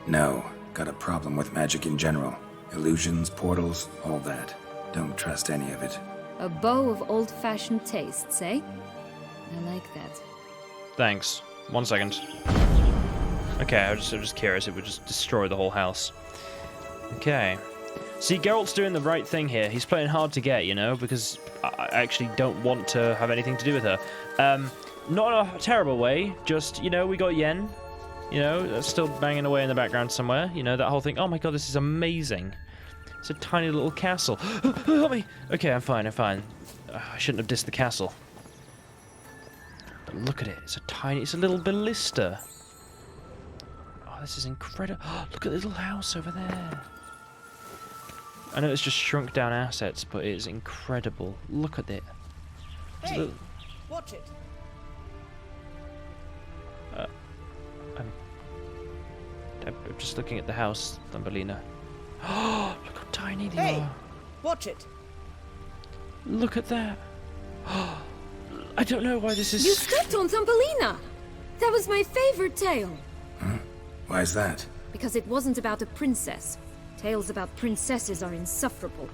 No, got a problem with magic in general. Illusions, portals, all that. Don't trust any of it. A bow of old-fashioned tastes, eh? I like that. Thanks. 1 second. Okay, I'm just curious. It would just destroy the whole house. Okay. See, Geralt's doing the right thing here. He's playing hard to get, you know, because I actually don't want to have anything to do with her. Not in a terrible way, just, you know, we got Yen. You know, that's still banging away in the background somewhere. You know, that whole thing. Oh my god, this is amazing. It's a tiny little castle. Help me! Okay, I'm fine, I'm fine. I shouldn't have dissed the castle. But look at it, it's a little ballista. Oh, this is incredible. Look at the little house over there. I know it's just shrunk down assets, but it is incredible. Look at it. Hey, watch it. I'm just looking at the house, Thumbelina. Oh, look how tiny they Hey, are. watch it. Look at that. I don't know why this is... You stepped on Thumbelina! That was my favorite tale. Huh? Why is that? Because it wasn't about a princess. Tales about princesses are insufferable.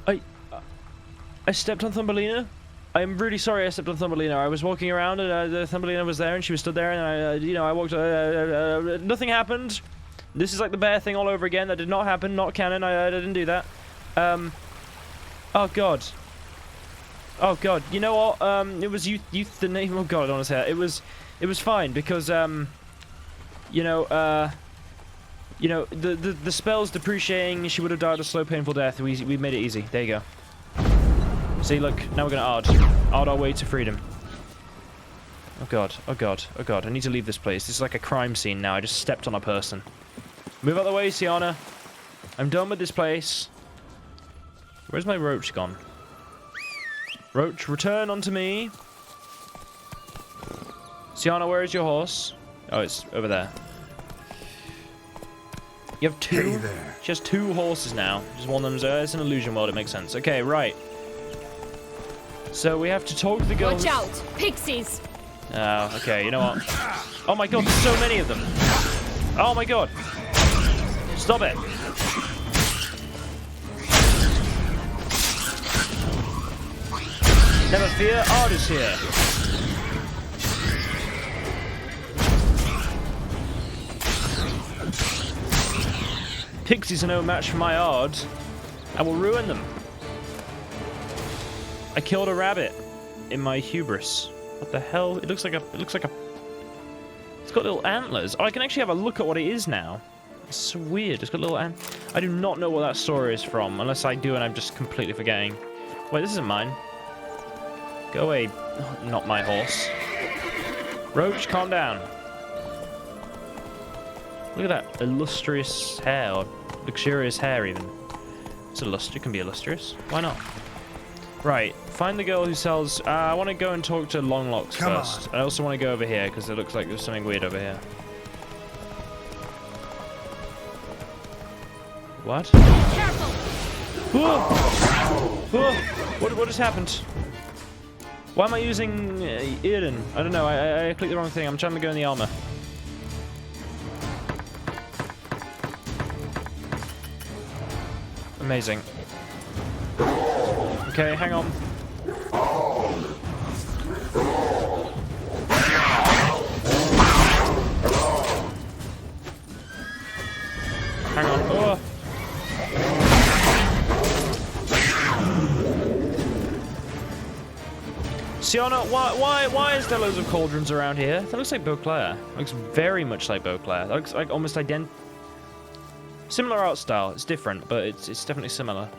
I stepped on Thumbelina? I'm really sorry I stepped on Thumbelina. I was walking around and Thumbelina was there and she was stood there and I walked... nothing happened. This is like the bear thing all over again. That did not happen. Not canon. I didn't do that. Oh god. Oh god. You know what? It was youth the name. Oh god, I don't want to say that. It was fine because you know, the spell's depreciating. She would have died a slow, painful death. We made it easy. There you go. See, look. Now we're gonna ard our way to freedom. Oh god. Oh god. Oh god. I need to leave this place. This is like a crime scene now. I just stepped on a person. Move out the way, Siana. I'm done with this place. Where's my roach gone? Roach, return unto me. Siana, where is your horse? Oh, it's over there. You have two? Hey there. She has two horses now. Just one of them's it's an illusion world, it makes sense. Okay, right. So we have to talk to the girl. Watch out! Pixies! Oh, okay, you know what? Oh my god, there's so many of them. Oh my god. Stop it. Never fear, Ard is here. Pixies are no match for my Ard. I will ruin them. I killed a rabbit in my hubris. What the hell? It looks like a... It's got little antlers. Oh, I can actually have a look at what it is now. It's so weird. It's got little I do not know what that story is from, unless I do and I'm just completely forgetting. Wait, this isn't mine. Go away. Oh, not my horse. Roach, calm down. Look at that illustrious hair, or luxurious hair even. It can be illustrious. Why not? Right, find the girl who sells... I want to go and talk to Longlocks first. I also want to go over here, because it looks like there's something weird over here. What? Careful! Whoa! Whoa! What has happened? Why am I using Eden? I don't know, I clicked the wrong thing. I'm trying to go in the armor. Amazing. Okay, hang on. Hang on. Oh. Siana, why is there loads of cauldrons around here? That looks like Beauclair. Looks very much like Beauclair. That looks like almost identical. Similar art style. It's different, but it's definitely similar.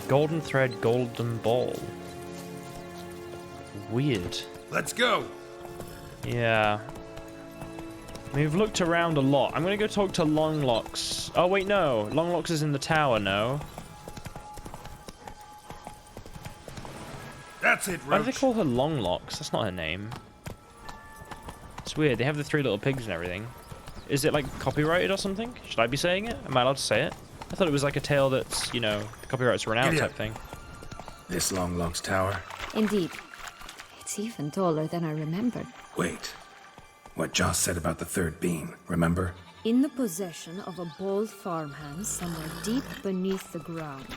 Golden thread, golden ball. Weird. Let's go. Yeah. We've looked around a lot. I'm gonna go talk to Longlocks. Oh wait, no. Longlocks is in the tower, no. That's it, Roach. Why do they call her Longlocks? That's not her name. It's weird. They have the three little pigs and everything. Is it like copyrighted or something? Should I be saying it? Am I allowed to say it? I thought it was like a tale that's, you know, the copyrights run out type thing. This Longlocks tower? Indeed. It's even taller than I remembered. Wait. What Joss said about the third beam, remember? In the possession of a bold farmhand somewhere deep beneath the ground.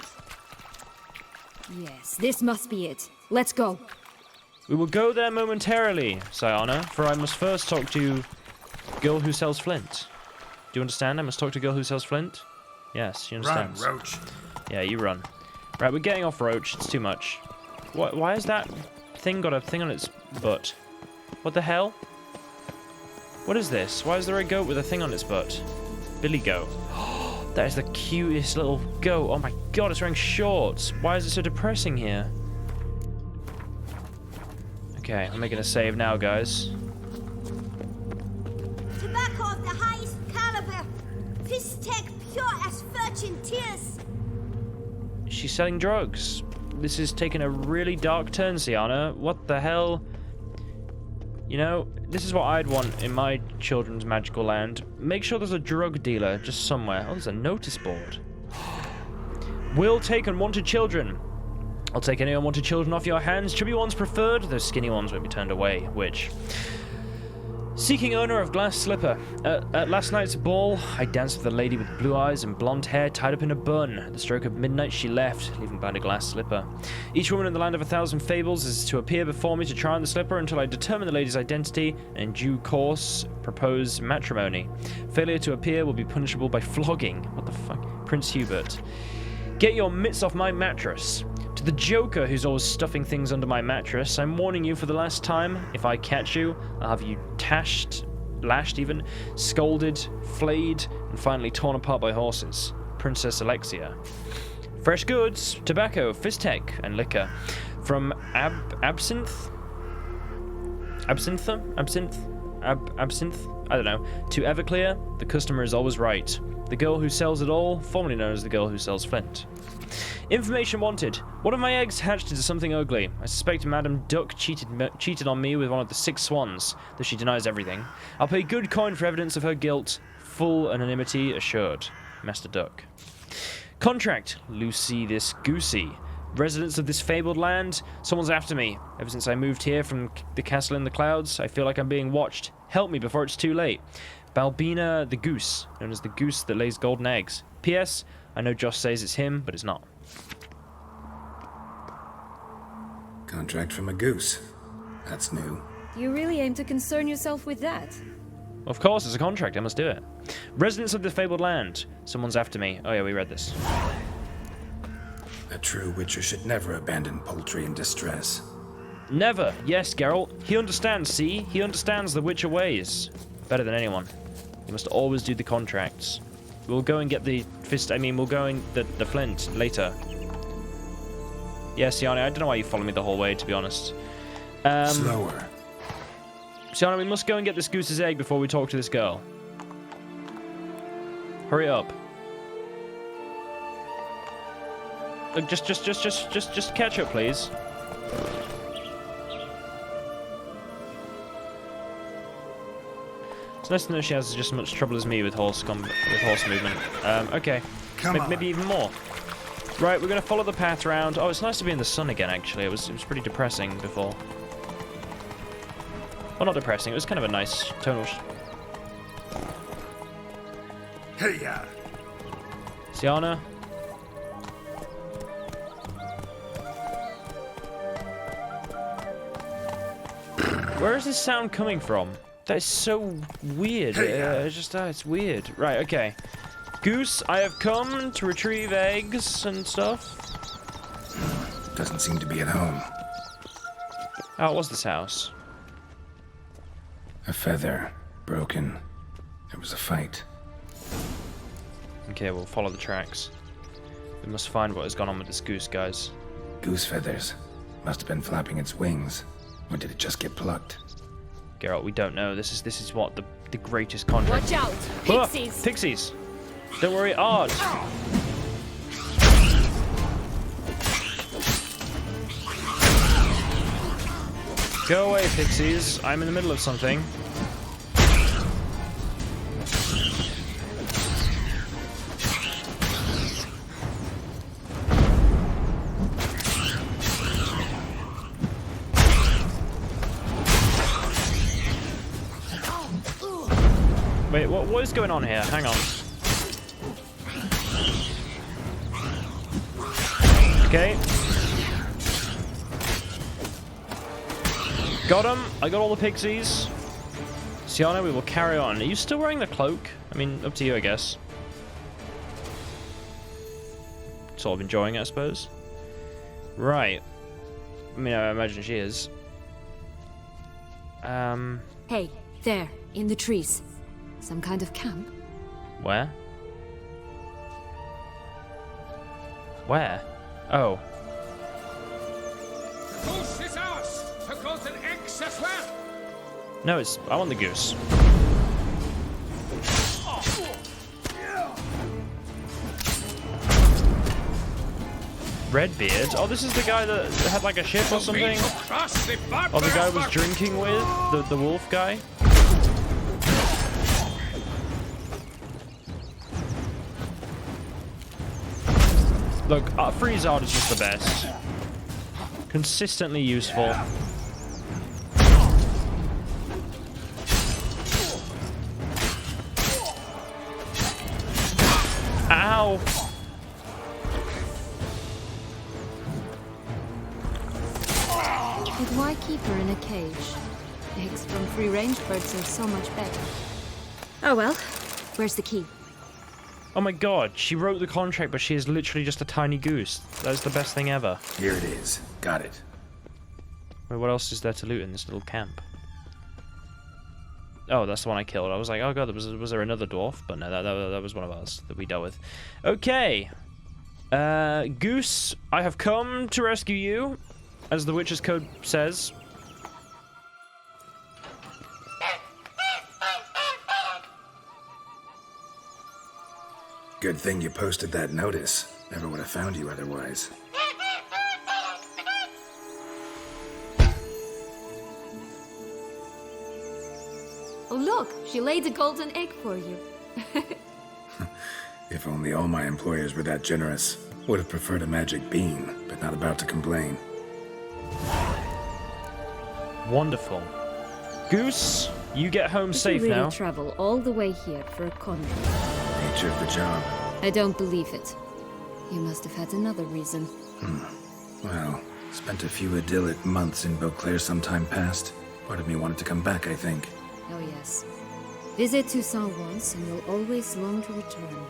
Yes, this must be it. Let's go. We will go there momentarily, Siana, for I must first talk to girl who sells Flint. Do you understand? I must talk to girl who sells Flint? Yes, she understands. Run, Roach. Yeah, you run. Right, we're getting off Roach. It's too much. Why has that thing got a thing on its butt? What the hell? What is this? Why is there a goat with a thing on its butt? Billy goat. That is the cutest little goat. Oh my god, it's wearing shorts. Why is it so depressing here? Okay, I'm making a save now, guys. Tobacco of the highest caliber. Fistek pure as virgin tears. She's selling drugs. This is taking a really dark turn, Siana. What the hell? You know, this is what I'd want in my children's magical land. Make sure there's a drug dealer just somewhere. Oh, there's a notice board. Will take unwanted children. I'll take any unwanted children off your hands. Chubby ones preferred. Those skinny ones won't be turned away. Which? Seeking owner of glass slipper. At last night's ball, I danced with a lady with blue eyes and blonde hair tied up in a bun. At the stroke of midnight, she left, leaving behind a glass slipper. Each woman in the land of 1,000 fables is to appear before me to try on the slipper until I determine the lady's identity and in due course propose matrimony. Failure to appear will be punishable by flogging. What the fuck? Prince Hubert. Get your mitts off my mattress. To the Joker who's always stuffing things under my mattress, I'm warning you for the last time. If I catch you, I'll have you lashed even, scolded, flayed, and finally torn apart by horses. Princess Alexia. Fresh goods, tobacco, fistek, and liquor. From absinthe? Absinthe? I don't know. To Everclear, the customer is always right. The girl who sells it all, formerly known as the girl who sells Flint. Information wanted. One of my eggs hatched into something ugly. I suspect Madame Duck cheated on me with one of the 6 swans, though she denies everything. I'll pay good coin for evidence of her guilt. Full anonymity assured. Master Duck. Contract. Lucy this goosey. Residents of this fabled land, someone's after me. Ever since I moved here from the castle in the clouds, I feel like I'm being watched. Help me before it's too late. Balbina the goose, known as the goose that lays golden eggs. P.S. I know Josh says it's him, but it's not. Contract from a goose. That's new. You really aim to concern yourself with that? Of course, it's a contract. I must do it. Residents of the fabled land. Someone's after me. Oh yeah, we read this. A true witcher should never abandon poultry in distress. Never. Yes, Geralt. He understands, see? He understands the witcher ways. Better than anyone. You must always do the contracts. We'll go and get the fist. We'll go and the Flint later. Yeah, Siana, I don't know why you follow me the whole way, to be honest. Slower. Siana, we must go and get this goose's egg before we talk to this girl. Hurry up. Look, just catch up, please. It's nice to know she has just as much trouble as me with horse movement. Okay. Maybe even more. Right, we're gonna follow the path around. Oh, it's nice to be in the sun again. Actually, it was pretty depressing before. Well, not depressing. It was kind of a nice tonal. Hey, ya. Siana. Where is this sound coming from? That is so weird. It's weird. Right, okay. Goose, I have come to retrieve eggs and stuff. Doesn't seem to be at home. Oh, it was this house. A feather. Broken. There was a fight. Okay, we'll follow the tracks. We must find what has gone on with this goose, guys. Goose feathers. Must have been flapping its wings. Or did it just get plucked? Geralt, we don't know. This is what the greatest contract. Watch out! Pixies! Ah, pixies! Don't worry, Ard! Go away, pixies. I'm in the middle of something. Wait, what is going on here? Hang on. Okay. Got him. I got all the pixies. Siana, we will carry on. Are you still wearing the cloak? I mean, up to you, I guess. Sort of enjoying it, I suppose. Right. I mean, I imagine she is. Hey, there, in the trees. Some kind of camp? Where? Where? Oh. The goose is ours! The golden eggs as well! No, I want the goose. Redbeard? Oh, this is the guy that had like a ship or something? Oh, the guy was drinking with? The wolf guy? Look, freeze art is just the best. Consistently useful. Ow! But why keep her in a cage? Eggs from free-range birds are so much better. Oh well. Where's the key? Oh my god, she wrote the contract, but she is literally just a tiny goose. That is the best thing ever. Here it is. Got it. Wait, what else is there to loot in this little camp? Oh, that's the one I killed. I was like, oh god, was there another dwarf? But no, that was one of ours that we dealt with. Okay. Goose, I have come to rescue you, as the Witcher's Code says. Good thing you posted that notice. Never would have found you otherwise. Oh look, she laid a golden egg for you. If only all my employers were that generous. Would have preferred a magic bean, but not about to complain. Wonderful. Goose, you get home Did safe you really now. travel all the way here for a contract? Nature of the job. I don't believe it. You must have had another reason. Well, spent a few idyllic months in Beauclair some time past. Part of me wanted to come back, I think. Oh yes. Visit Toussaint once and you'll always long to return.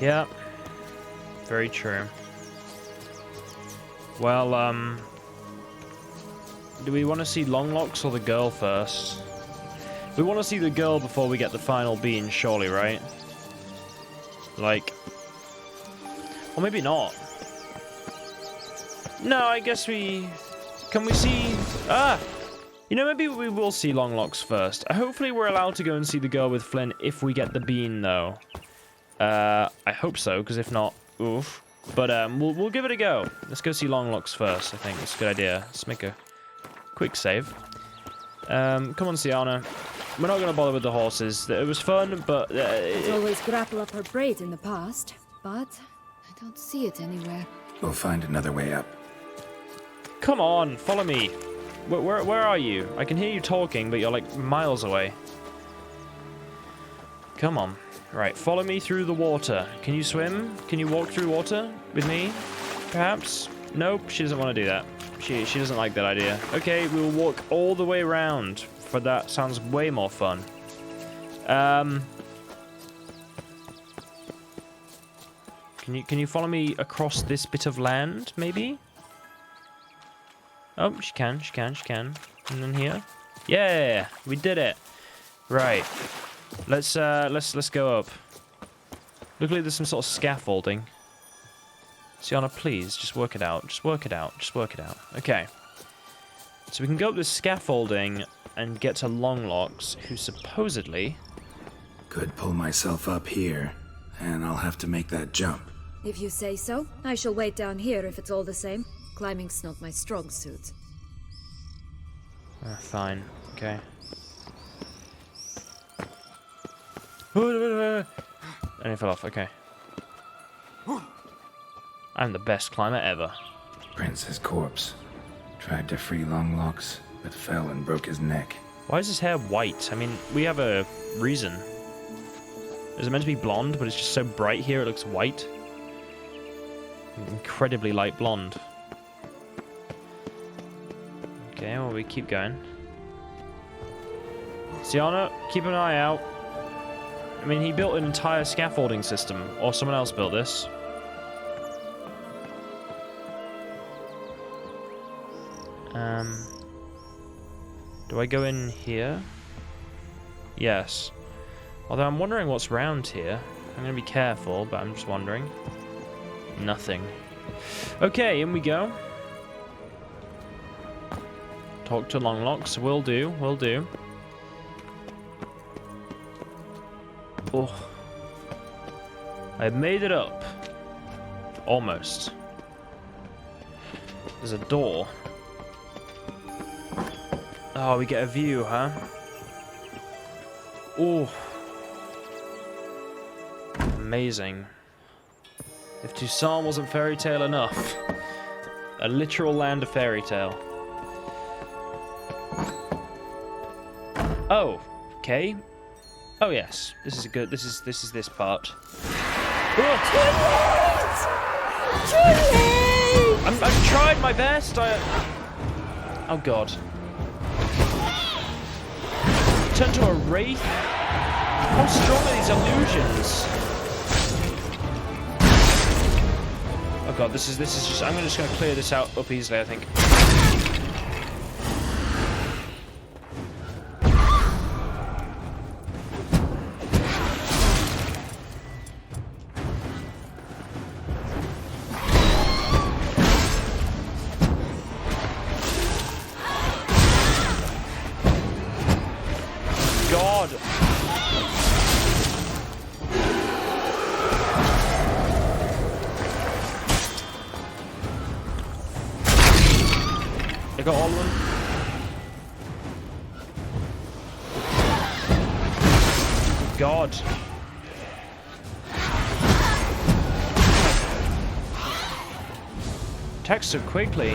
Yeah. Very true. Well, do we want to see Longlocks or the girl first? We want to see the girl before we get the final bean, surely, right? Like... Or maybe not. No, I guess we... Can we see... Ah! You know, maybe we will see Longlocks first. Hopefully we're allowed to go and see the girl with Flint if we get the bean, though. I hope so, because if not, oof. But we'll give it a go. Let's go see Longlocks first, I think. It's a good idea. Let's make a quick save. Come on, Siana. We're not going to bother with the horses. It was fun, but... I'd always grapple up her braid in the past, but I don't see it anywhere. We'll find another way up. Come on, follow me. Where are you? I can hear you talking, but you're like miles away. Come on. Right, follow me through the water. Can you swim? Can you walk through water with me? Perhaps? Nope, she doesn't want to do that. She doesn't like that idea. Okay, we'll walk all the way around. For that sounds way more fun. Can you follow me across this bit of land, maybe? Oh, she can. And then here. Yeah, we did it. Right. Let's go up. Look like there's some sort of scaffolding. Siana, please, just work it out. Just work it out. Okay. So we can go up this scaffolding and get to Longlocks, who supposedly... Could pull myself up here, and I'll have to make that jump. If you say so, I shall wait down here if it's all the same. Climbing's not my strong suit. Fine. Okay. And he fell off. Okay. I'm the best climber ever. Prince's corpse. Tried to free Longlocks, but fell and broke his neck. Why is his hair white? I mean, we have a reason. Is it meant to be blonde, but it's just so bright here it looks white? Incredibly light blonde. Okay, well, we keep going. Siana, keep an eye out. I mean, he built an entire scaffolding system, or someone else built this. Do I go in here? Yes. Although I'm wondering what's round here. I'm going to be careful, but I'm just wondering. Nothing. Okay, in we go. Talk to Longlocks. Will do. Oh. I've made it up. Almost. There's a door. Oh, we get a view, huh? Oh. Amazing. If Toussaint wasn't fairy tale enough. A literal land of fairy tale. Oh, okay. Oh yes, this is good. This is this part. I've tried my best. Oh god. Turn to a wraith. How strong are these illusions? Oh god, this is just. I'm just gonna clear this out up easily, I think. God. I got all of them. God. Attacks so quickly.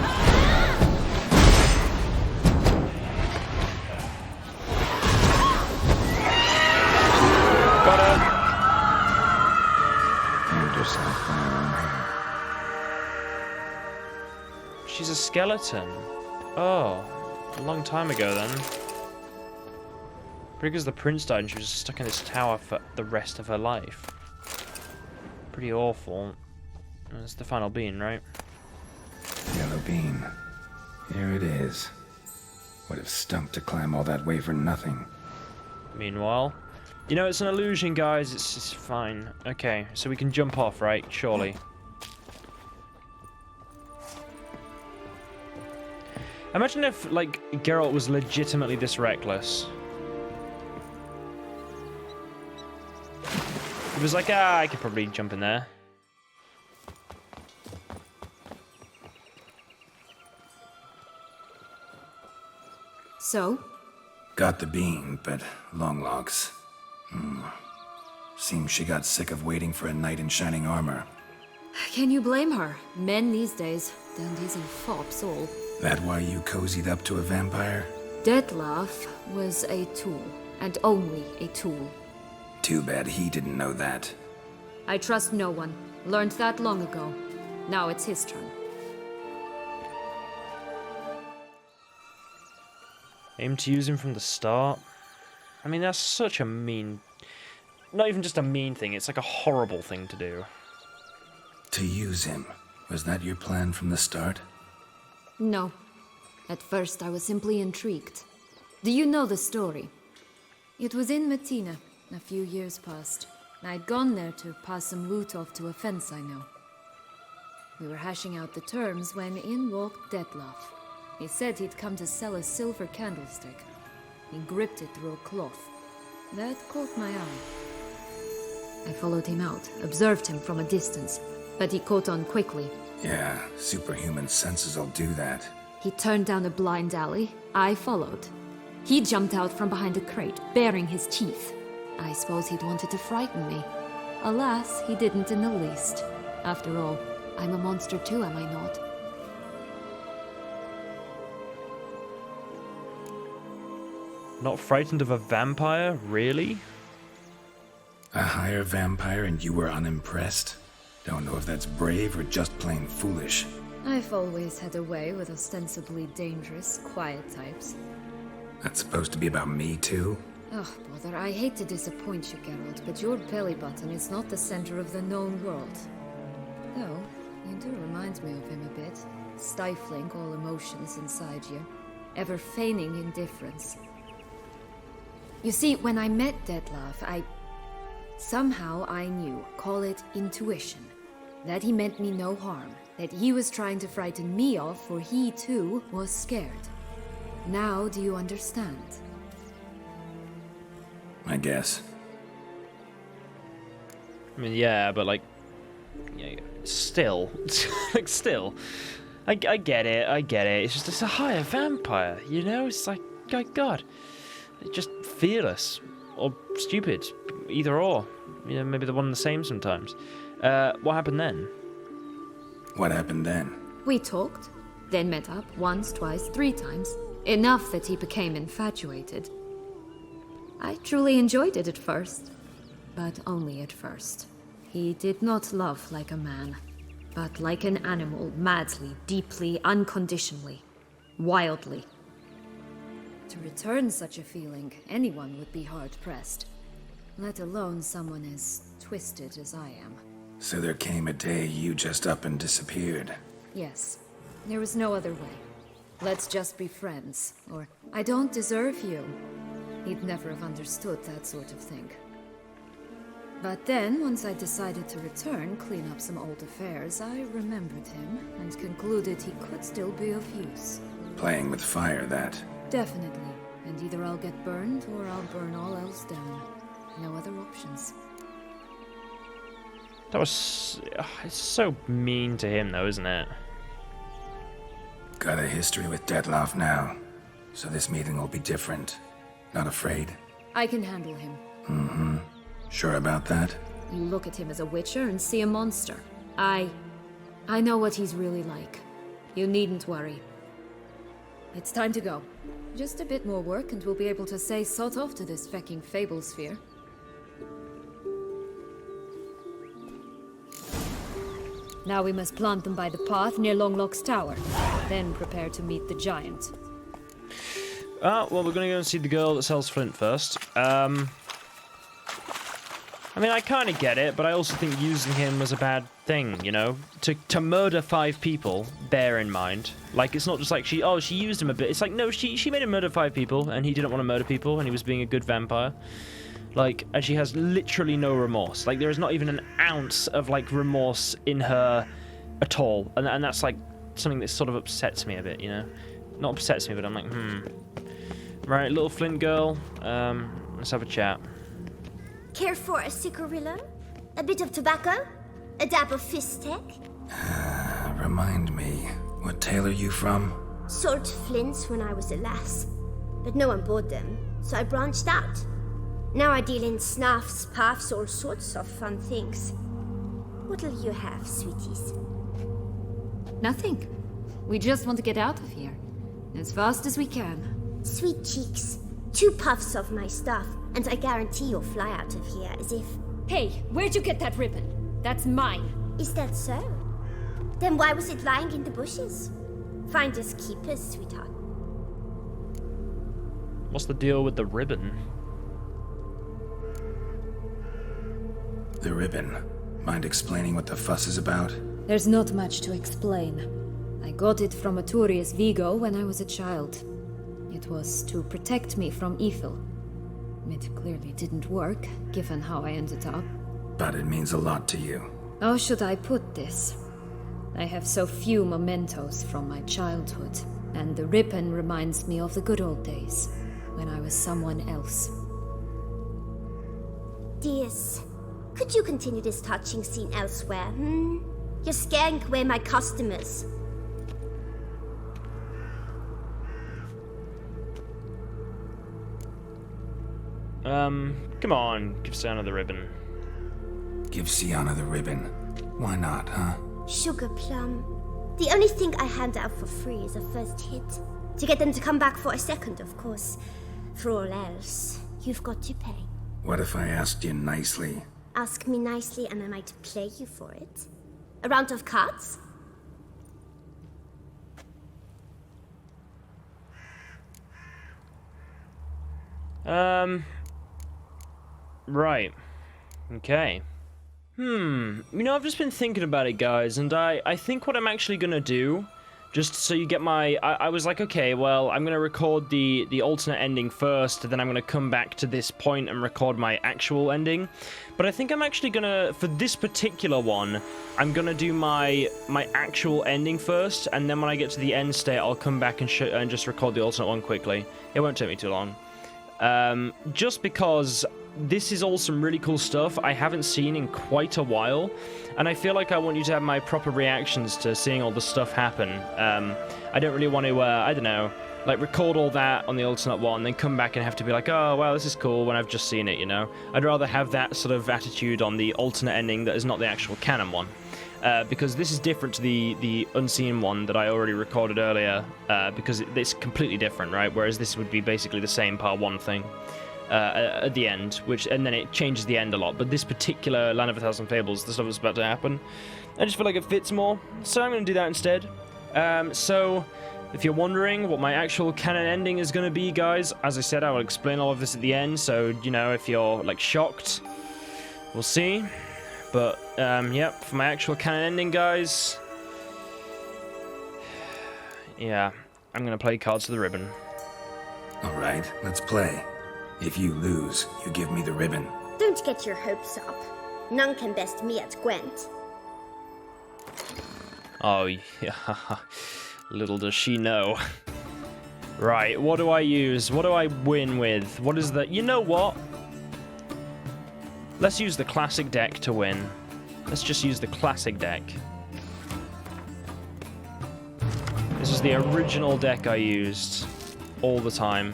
Got her. She's a skeleton. Oh, a long time ago then. Because the prince died and she was stuck in this tower for the rest of her life. Pretty awful. That's the final bean, right? Yellow bean. Here it is. Would have stunk to climb all that way for nothing. Meanwhile, you know, it's an illusion, guys. It's just fine. Okay, so we can jump off, right? Surely. Imagine if, like, Geralt was legitimately this reckless. He was like, I could probably jump in there. So? Got the bean, but Longlocks. Seems she got sick of waiting for a knight in shining armor. Can you blame her? Men these days, dandies and fops all. That why you cozied up to a vampire? Detlaff was a tool, and only a tool. Too bad he didn't know that. I trust no one. Learned that long ago. Now it's his turn. Aim to use him from the start? I mean, that's such a mean... Not even just a mean thing, it's like a horrible thing to do. To use him? Was that your plan from the start? No. At first, I was simply intrigued. Do you know the story? It was in Mettina, a few years past. I'd gone there to pass some loot off to a fence I know. We were hashing out the terms when in walked Detlaff. He said he'd come to sell a silver candlestick. He gripped it through a cloth. That caught my eye. I followed him out, observed him from a distance, but he caught on quickly. Yeah, superhuman senses will do that. He turned down a blind alley. I followed. He jumped out from behind a crate, baring his teeth. I suppose he'd wanted to frighten me. Alas, he didn't in the least. After all, I'm a monster too, am I not? Not frightened of a vampire? Really? A higher vampire and you were unimpressed? Don't know if that's brave or just plain foolish. I've always had a way with ostensibly dangerous, quiet types. That's supposed to be about me too? Oh, bother, I hate to disappoint you, Geralt, but your belly button is not the center of the known world. Though, you do remind me of him a bit. Stifling all emotions inside you. Ever feigning indifference. You see, when I met Detlaff, somehow I knew, call it intuition, that he meant me no harm, that he was trying to frighten me off, for he too was scared. Now do you understand? I guess. I mean, yeah, but like... Yeah, still, like, still. I get it, It's just, it's a higher vampire, you know? It's like, God, just fearless or stupid, either or. You know, maybe the one and the same sometimes. What happened then? What happened then? We talked, then met up once, twice, 3 times. Enough that he became infatuated. I truly enjoyed it at first, but only at first. He did not love like a man, but like an animal, madly, deeply, unconditionally, wildly. To return such a feeling, anyone would be hard-pressed, let alone someone as twisted as I am. So there came a day you just up and disappeared. Yes, there was no other way. Let's just be friends, or I don't deserve you. He'd never have understood that sort of thing. But then, once I decided to return, clean up some old affairs, I remembered him and concluded he could still be of use. Playing with fire, that. Definitely. And either I'll get burned, or I'll burn all else down. No other options. That was... it's so mean to him, though, isn't it? Got a history with Detlaff now, so this meeting will be different. Not afraid? I can handle him. Mm-hmm. Sure about that? You look at him as a witcher and see a monster. I know what he's really like. You needn't worry. It's time to go. Just a bit more work and we'll be able to say sod off to this fecking Fable sphere. Now we must plant them by the path near Longlocks Tower. Then prepare to meet the giant. Well, we're gonna go and see the girl that sells Flint first. I mean, I kind of get it, but I also think using him was a bad thing, you know? To murder 5 people, bear in mind. Like, it's not just like she used him a bit. It's like, no, she made him murder 5 people, and he didn't want to murder people, and he was being a good vampire. Like, and she has literally no remorse. Like, there is not even an ounce of, like, remorse in her at all. And that's, like, something that sort of upsets me a bit, you know? Not upsets me, but I'm like, Right, little Flint girl, let's have a chat. Care for a cigarillo? A bit of tobacco? A dab of fistek? Remind me, what tale are you from? Sold flints when I was a lass, but no one bought them, so I branched out. Now I deal in snuffs, puffs, all sorts of fun things. What'll you have, sweeties? Nothing. We just want to get out of here. As fast as we can. Sweet cheeks. 2 puffs of my stuff, and I guarantee you'll fly out of here as if... Hey, where'd you get that ribbon? That's mine. Is that so? Then why was it lying in the bushes? Finders keepers, sweetheart. What's the deal with the ribbon? The ribbon. Mind explaining what the fuss is about? There's not much to explain. I got it from Aturius Vigo when I was a child. It was to protect me from evil. It clearly didn't work, given how I ended up. But it means a lot to you. How should I put this? I have so few mementos from my childhood, and the ribbon reminds me of the good old days, when I was someone else. Dears, could you continue this touching scene elsewhere, You're scaring away my customers. Come on, give Siana the ribbon. Give Siana the ribbon. Why not, huh? Sugar plum. The only thing I hand out for free is a first hit. To get them to come back for a second, of course. For all else, you've got to pay. What if I asked you nicely? Ask me nicely and I might play you for it. A round of cards? Right. Okay. You know, I've just been thinking about it, guys, and I think what I'm actually gonna do, just so you get my... I was like, okay, well, I'm gonna record the alternate ending first, then I'm gonna come back to this point and record my actual ending. But I think I'm actually gonna, for this particular one, I'm gonna do my actual ending first, and then when I get to the end state, I'll come back and just record the alternate one quickly. It won't take me too long. Just because this is all some really cool stuff I haven't seen in quite a while, and I feel like I want you to have my proper reactions to seeing all the stuff happen. I don't really want to, I don't know, like record all that on the alternate one, then come back and have to be like, oh, well, this is cool when I've just seen it, you know? I'd rather have that sort of attitude on the alternate ending that is not the actual canon one. Because this is different to the unseen one that I already recorded earlier, because it's completely different, right? Whereas this would be basically the same part 1 thing at the end, and then it changes the end a lot. But this particular Land of a Thousand Fables, the stuff that's about to happen, I just feel like it fits more, so I'm going to do that instead. So, if you're wondering what my actual canon ending is going to be, guys, as I said, I will explain all of this at the end, so, you know, if you're, like, shocked, we'll see. But, yep, for my actual canon ending, guys, yeah, I'm going to play Cards to the Ribbon. Alright, let's play. If you lose, you give me the ribbon. Don't get your hopes up. None can best me at Gwent. Oh, yeah. Little does she know. Right, what do I use? What do I win with? What is the... You know what? Let's use the classic deck to win. Let's just use the classic deck. This is the original deck I used all the time.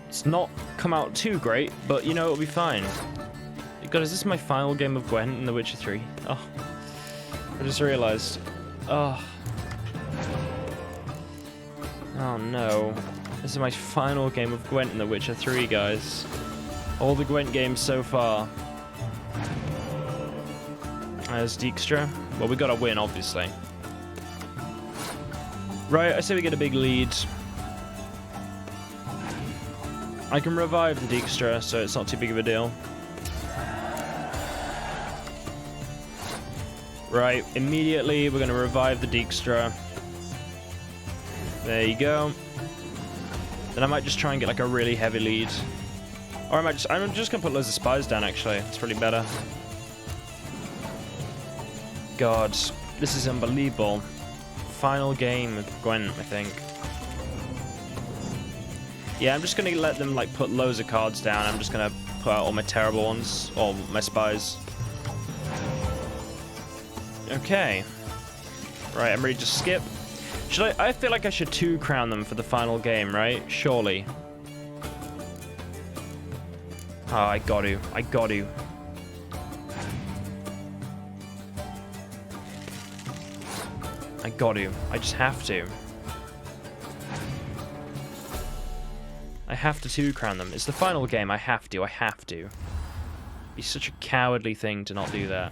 It's not come out too great, but you know, it'll be fine. God, is this my final game of Gwent in The Witcher 3? Oh, I just realized. Oh. Oh no. This is my final game of Gwent in The Witcher 3, guys. All the Gwent games so far. There's Dijkstra. Well, we gotta win, obviously. Right, I say we get a big lead. I can revive the Dijkstra, so it's not too big of a deal. Right, immediately we're gonna revive the Dijkstra. There you go. Then I might just try and get like a really heavy lead. Or I'm just gonna put loads of spies down, actually. It's probably better. God, this is unbelievable. Final game of Gwent, I think. Yeah, I'm just gonna let them like put loads of cards down. I'm just gonna put out all my terrible ones, all my spies. Okay. Right, I'm ready to skip. Should I feel like I should 2-crown them for the final game, right? Surely. Oh, I got to. I got to. I got to. I just have to. I have to 2-crown them. It's the final game. I have to. I have to. It'd be such a cowardly thing to not do that.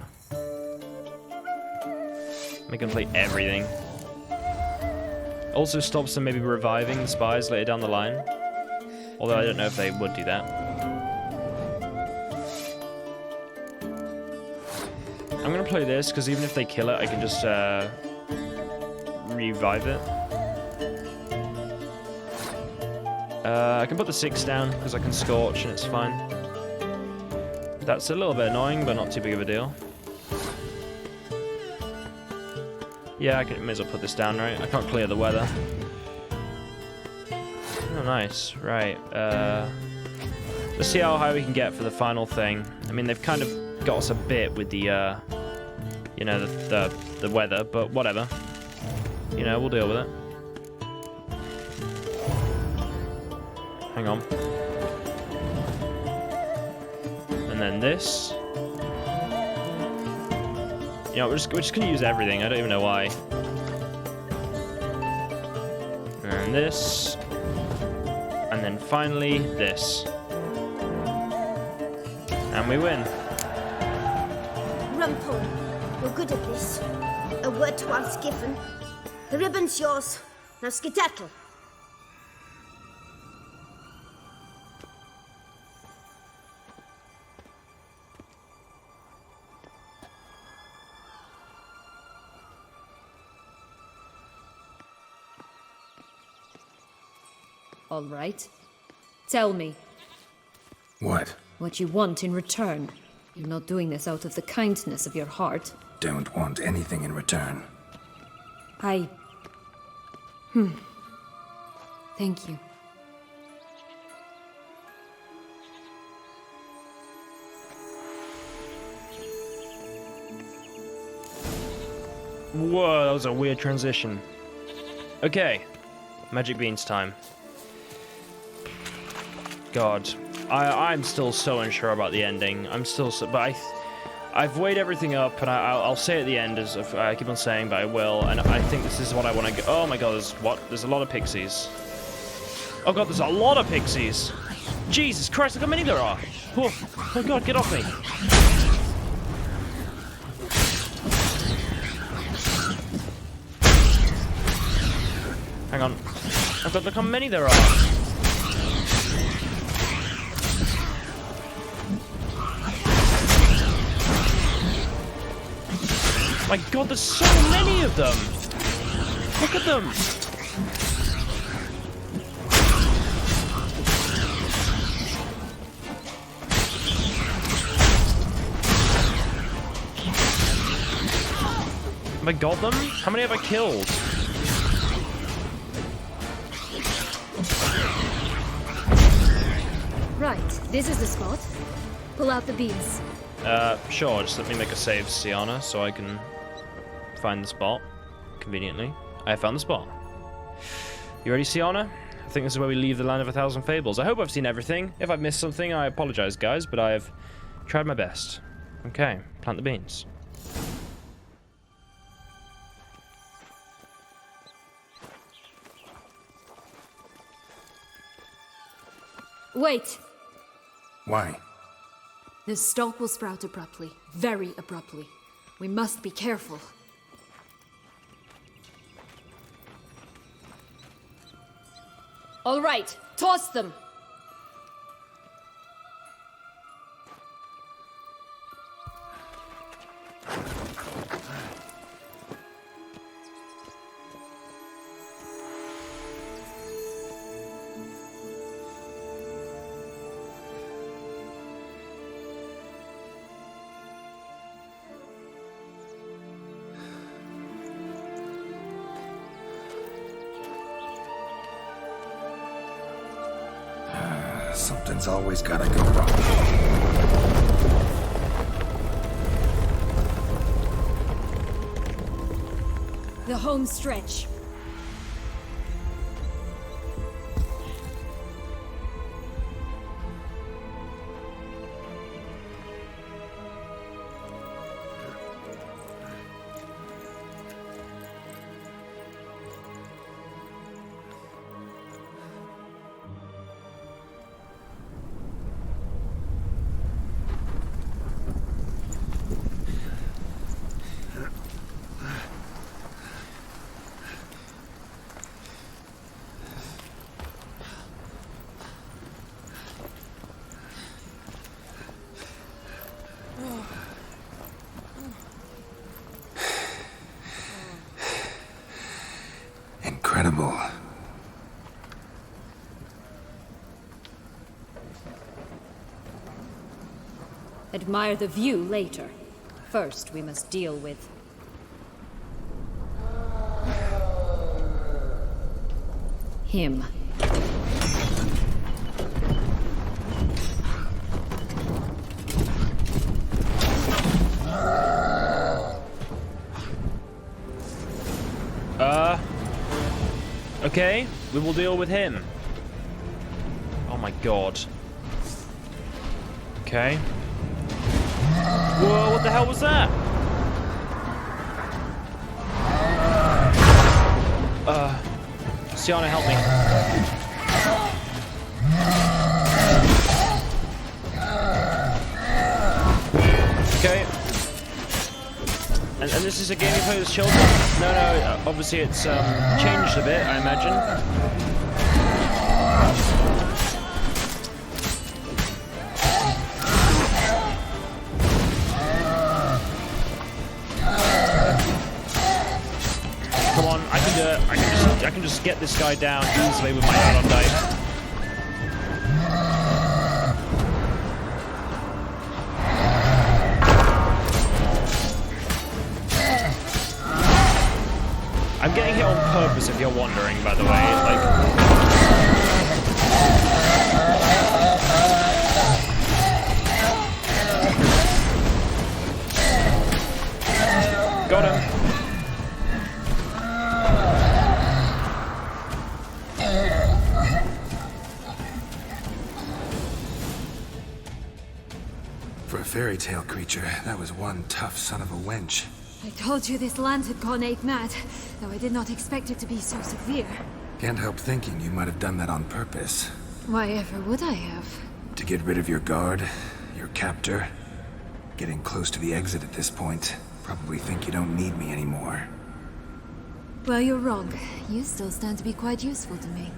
Make them play everything. Also stops them maybe reviving the spies later down the line. Although I don't know if they would do that. I'm gonna play this because even if they kill it, I can just revive it. I can put the 6 down because I can scorch and it's fine. That's a little bit annoying, but not too big of a deal. Yeah, I may as well put this down, right? I can't clear the weather. Oh, nice. Right. Let's see how high we can get for the final thing. I mean, they've kind of got us a bit with the, you know, the weather, but whatever. You know, we'll deal with it. Hang on. And then this. You know, we're just gonna use everything. I don't even know why. And this. And then finally, this. And we win. Rumpole, you're good at this. A word to once given. The ribbon's yours. Now skedaddle. All right. Tell me. What? What you want in return. You're not doing this out of the kindness of your heart. Don't want anything in return. Thank you. Whoa, that was a weird transition. Okay, magic beans time. God, I'm still so unsure about the ending. I'm still so, but I've weighed everything up, and I'll say at the end, as I keep on saying, but I will, and I think this is what I want to go. Oh my God, there's a lot of pixies. Oh God, there's a lot of pixies. Jesus Christ, look how many there are. Oh God, get off me. Hang on. Oh God, look how many there are. My God, there's so many of them! Look at them! Have I got them? How many have I killed? Right, this is the spot. Pull out the beans. Sure, just let me make a save, Siana, so I can find the spot. Conveniently. I have found the spot. You ready, Siana? I think this is where we leave the Land of 1,000 Fables. I hope I've seen everything. If I've missed something, I apologize, guys, but I have tried my best. Okay, plant the beans. Wait! Why? The stalk will sprout abruptly. Very abruptly. We must be careful. All right, toss them! Something's always gotta go wrong. The home stretch. Incredible. Admire the view later. First, we must deal with... him. Okay, we will deal with him. Oh my God. Okay. Whoa, what the hell was that? Siana, help me. Okay. And this is a game you play with children? No, obviously it's changed a bit, I imagine. Come on, I can do it. I can just get this guy down easily with my add-on dice. I'm getting hit on purpose, if you're wondering, by the way. Like, got him. fairy tale creature, that was one tough son of a wench. I told you this land had gone ape mad, though I did not expect it to be so severe. Can't help thinking you might have done that on purpose. Why ever would I have? To get rid of your guard, your captor. Getting close to the exit at this point. Probably think you don't need me anymore. Well, you're wrong. You still stand to be quite useful to me.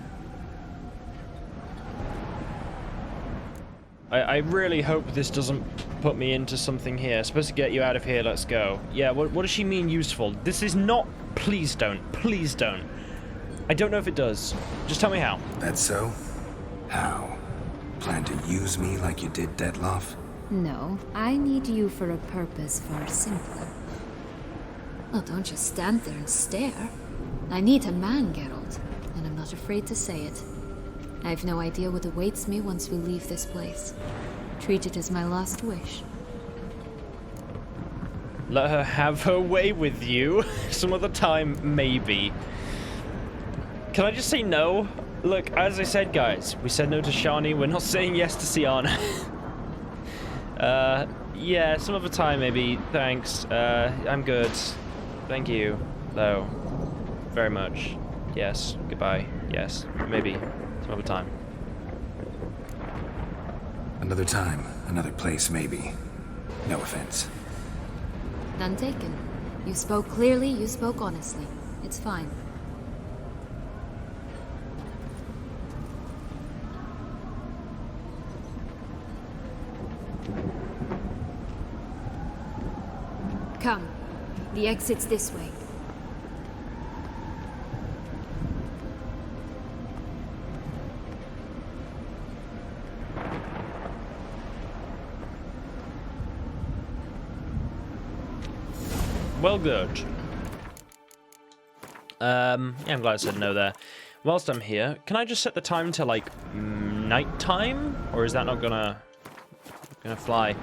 I really hope this doesn't put me into something here. Supposed to get you out of here, let's go. Yeah, what does she mean useful? This is not... Please don't. Please don't. I don't know if it does. Just tell me how. That's so? How? Plan to use me like you did Detlaff? No, I need you for a purpose far simpler. Well, don't just stand there and stare. I need a man, Geralt, and I'm not afraid to say it. I have no idea what awaits me once we leave this place. Treat it as my last wish. Let her have her way with you. Some other time, maybe. Can I just say no? Look, as I said, guys, we said no to Shani. We're not saying yes to Siana. Yeah, some other time, maybe. Thanks. I'm good. Thank you, though. Very much. Yes. Goodbye. Yes. Maybe. Some other time. Another time, another place, maybe. No offense. None taken. You spoke clearly, you spoke honestly. It's fine. Come. The exit's this way. Well, good. Yeah, I'm glad I said no there. Whilst I'm here, can I just set the time to, like, night time? Or is that not gonna fly?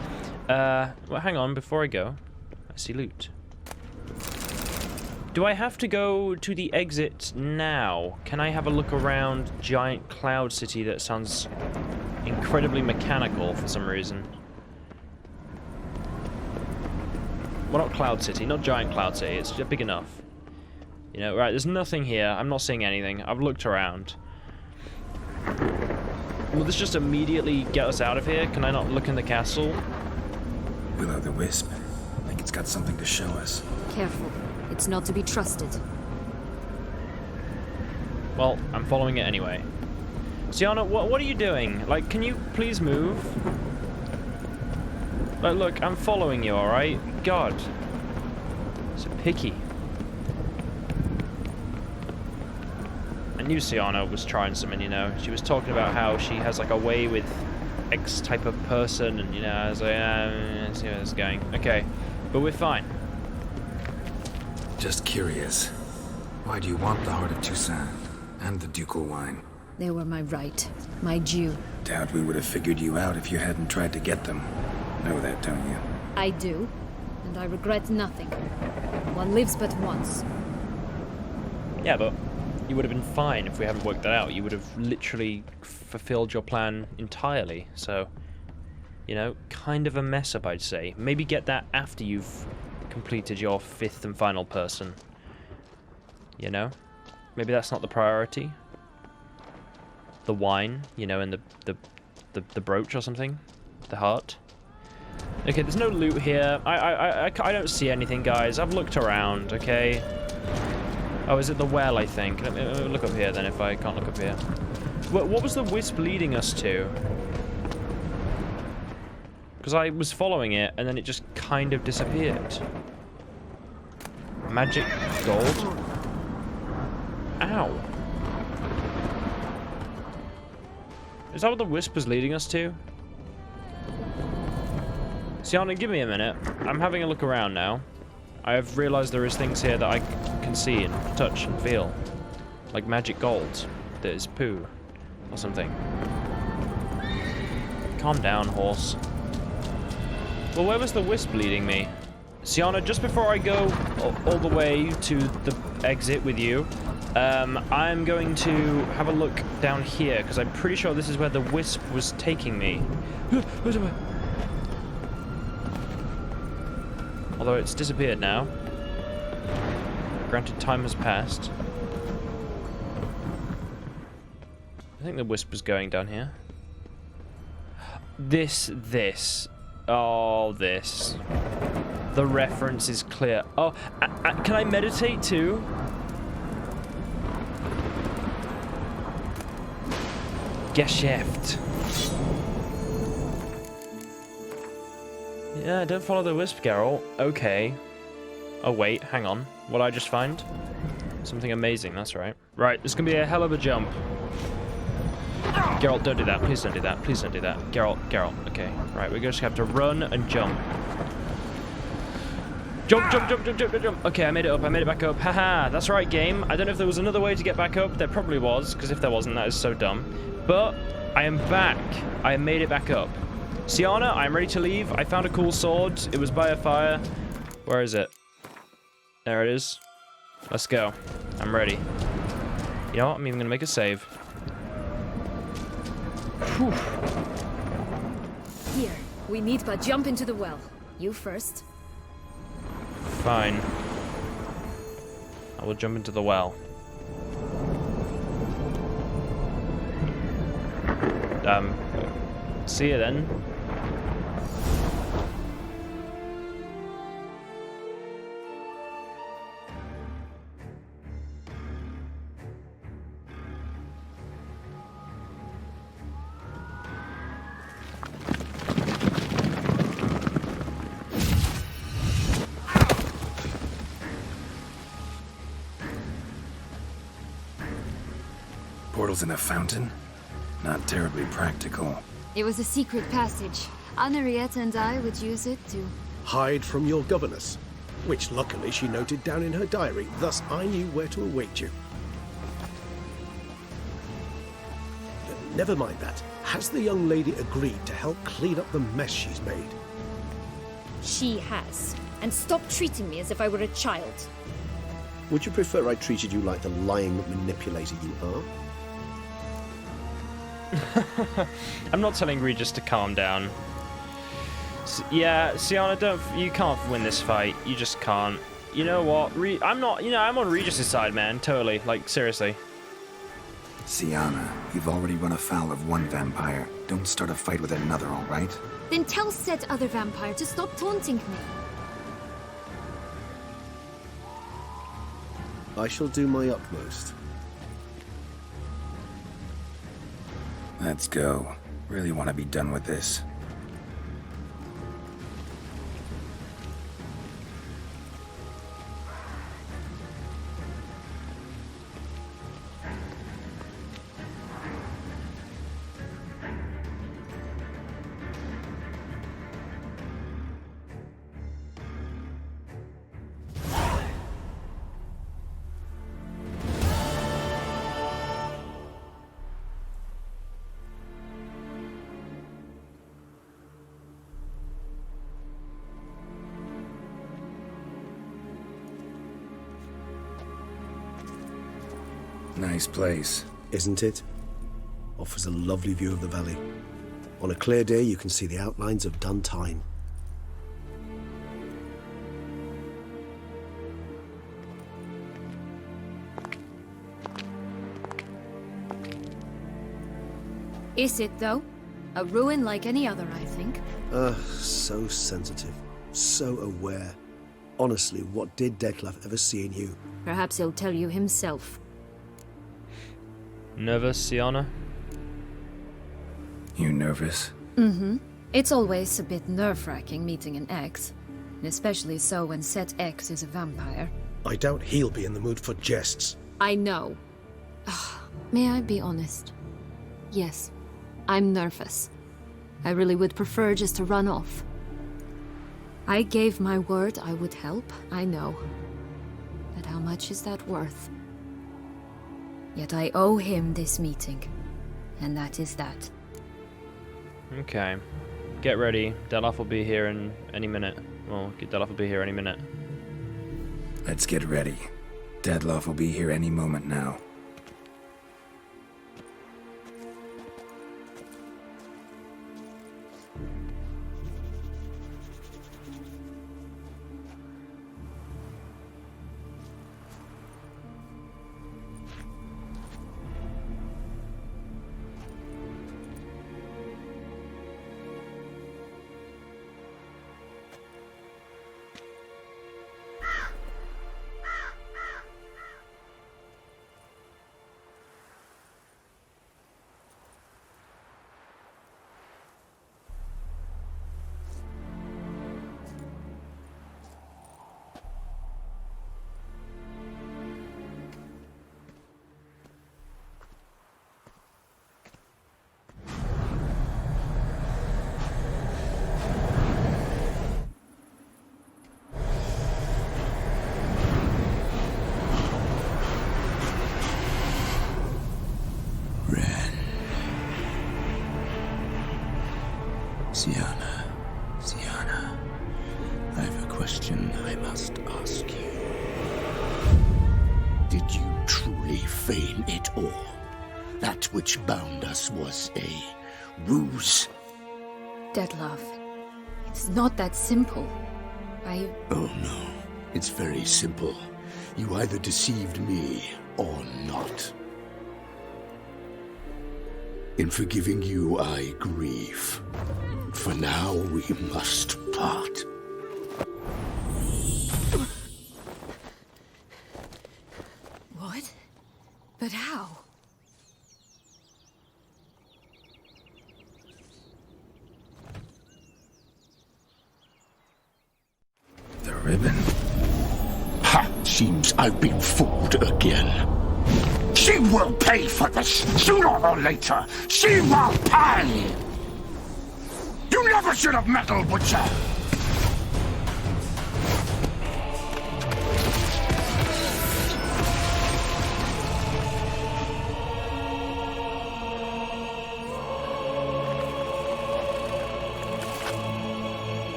Well, hang on, before I go. I see loot. Do I have to go to the exit now? Can I have a look around Giant Cloud City? That sounds incredibly mechanical for some reason. Well, not Cloud City, not Giant Cloud City. It's just big enough. You know, right, there's nothing here. I'm not seeing anything. I've looked around. Will this just immediately get us out of here? Can I not look in the castle? Will-o'-the-wisp. I think it's got something to show us. Careful. It's not to be trusted. Well, I'm following it anyway. Siana, what are you doing? Like, can you please move? Like, look, I'm following you, alright? God. So picky. I knew Siana was trying something, you know. She was talking about how she has, like, a way with X type of person, and, you know, I was like, let's see where this is going. Okay, but we're fine. Just curious. Why do you want the Heart of Toussaint and the ducal wine? They were my right, my due. Doubt we would have figured you out if you hadn't tried to get them. Know that, don't you? I do, and I regret nothing. One lives but once. Yeah, but you would have been fine if we hadn't worked that out. You would have literally fulfilled your plan entirely. So, you know, kind of a mess up, I'd say. Maybe get that after you've completed your 5th and final person. You know? Maybe that's not the priority. The wine, you know, and the brooch or something. The heart. Okay, there's no loot here. I don't see anything, guys. I've looked around, okay? Oh, is it the well, I think? Let me look up here, then, if I can't look up here. What was the wisp leading us to? Because I was following it, and then it just kind of disappeared. Magic gold? Ow. Is that what the wisp was leading us to? Siana, give me a minute. I'm having a look around now. I have realized there is things here that I can see and touch and feel. Like magic gold that is poo or something. Calm down, horse. Well, where was the wisp leading me? Siana, just before I go all the way to the exit with you, I'm going to have a look down here, because I'm pretty sure this is where the wisp was taking me. Although it's disappeared now. Granted, time has passed. I think the wisp is going down here. This. Oh, this. The reference is clear. Oh, can I meditate too? Geschäft. Yeah, don't follow the wisp, Geralt. Okay. Oh, wait, hang on. What did I just find? Something amazing, that's right. Right, this is gonna be a hell of a jump. Geralt, don't do that. Please don't do that. Please don't do that. Geralt. Okay. Right, we're just gonna have to run and jump. Jump. Okay, I made it up. I made it back up. Haha, that's right, game. I don't know if there was another way to get back up. There probably was, because if there wasn't, that is so dumb. But I am back. I made it back up. Siana, I'm ready to leave. I found a cool sword. It was by a fire. Where is it? There it is. Let's go. I'm ready. You know what? I'm even gonna make a save. Whew. Here, we need but jump into the well. You first. Fine. I will jump into the well. See you then. Portals in a fountain? Not terribly practical. It was a secret passage. Henriette and I would use it to... Hide from your governess, which luckily she noted down in her diary, thus I knew where to await you. Never mind that. Has the young lady agreed to help clean up the mess she's made? She has. And stop treating me as if I were a child. Would you prefer I treated you like the lying manipulator you are? I'm not telling Regis to calm down. Yeah, Siana, you can't win this fight. You just can't. You know what? I'm on Regis' side, man. Totally. Like, seriously. Siana, you've already run afoul of one vampire. Don't start a fight with another, all right? Then tell said other vampire to stop taunting me. I shall do my utmost. Let's go. Really want to be done with this. Nice place. Isn't it? Offers a lovely view of the valley. On a clear day, you can see the outlines of done time. Is it, though? A ruin like any other, I think. So sensitive. So aware. Honestly, what did Detlaff ever see in you? Perhaps he'll tell you himself. Nervous, Siana? You nervous? Mm-hmm. It's always a bit nerve-wracking meeting an ex. Especially so when said ex is a vampire. I doubt he'll be in the mood for jests. I know. May I be honest? Yes, I'm nervous. I really would prefer just to run off. I gave my word I would help, I know. But how much is that worth? Yet I owe him this meeting. And that is that. Okay. Get ready. Detlaff will be here in any minute. Well, Detlaff will be here any minute. Let's get ready. Detlaff will be here any moment now. did you truly feign it all? That which bound us was a ruse? Detlaff, it's not that simple. Oh no, it's very simple. You either deceived me or not. In forgiving you, I grieve. For now, we must part. What? But how? The ribbon. Ha! Seems I've been fooled again. She will pay for this, sooner or later. She will pay! You never should have meddled, Witcher!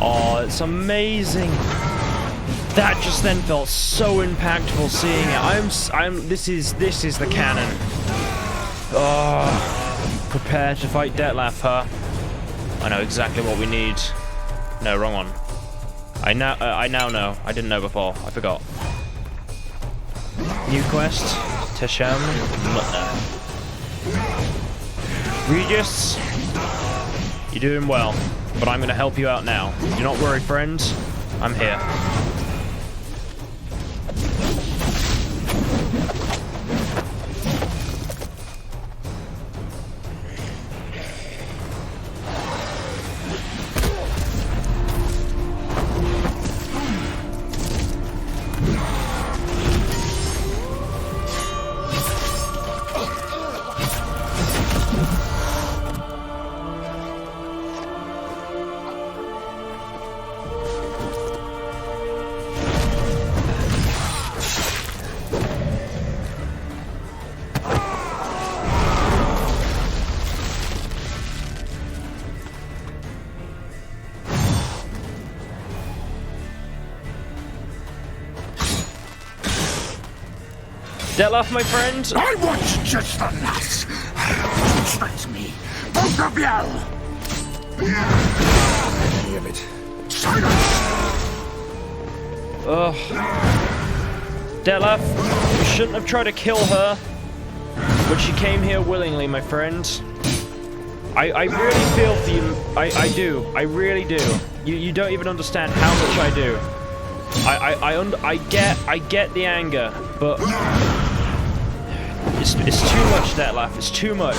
Oh, it's amazing. That just then felt so impactful seeing it. This is the canon. Oh, prepare to fight Detlaff, huh? I know exactly what we need. No, wrong one. I now know. I didn't know before. I forgot. New quest. Teshem Mutner. Regis, you're doing well, but I'm going to help you out now. Do not worry, friends. I'm here. Detlaff, my friend. I want just the last. Respect me, both of you. Damn it. Silence. Ugh. Detlaff, you shouldn't have tried to kill her, but she came here willingly, my friend. I really feel for you. I do. I really do. You don't even understand how much I do. I get the anger, but it's too much, Detlaff. It's too much.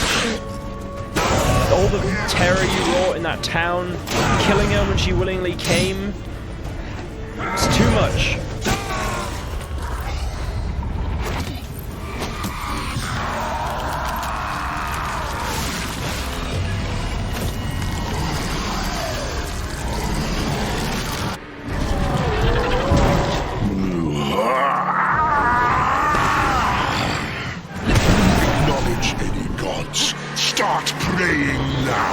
All the terror you wrought in that town, killing her when she willingly came. It's too much.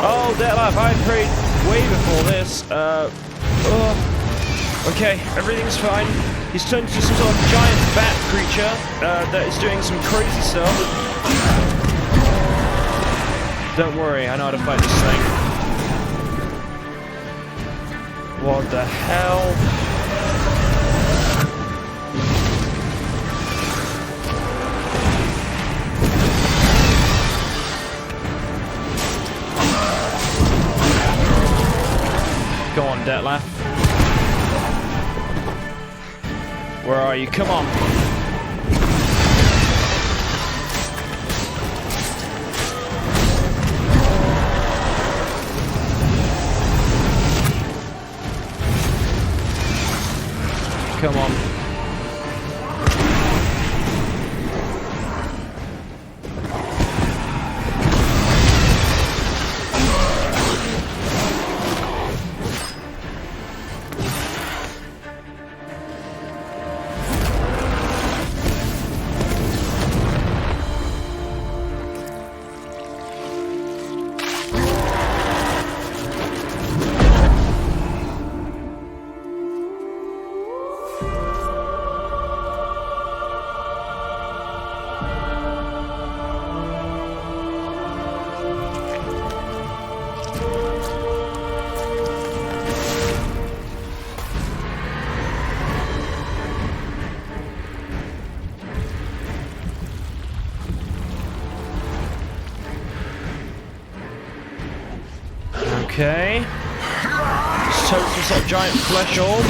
Oh, Detlaff, I prayed way before this. Okay, everything's fine. He's turned into some sort of giant bat creature that is doing some crazy stuff. Don't worry, I know how to fight this thing. What the hell? Go on, Detlaff. Where are you? Come on. Come on. Okay. Let's hope for some giant flesh orb.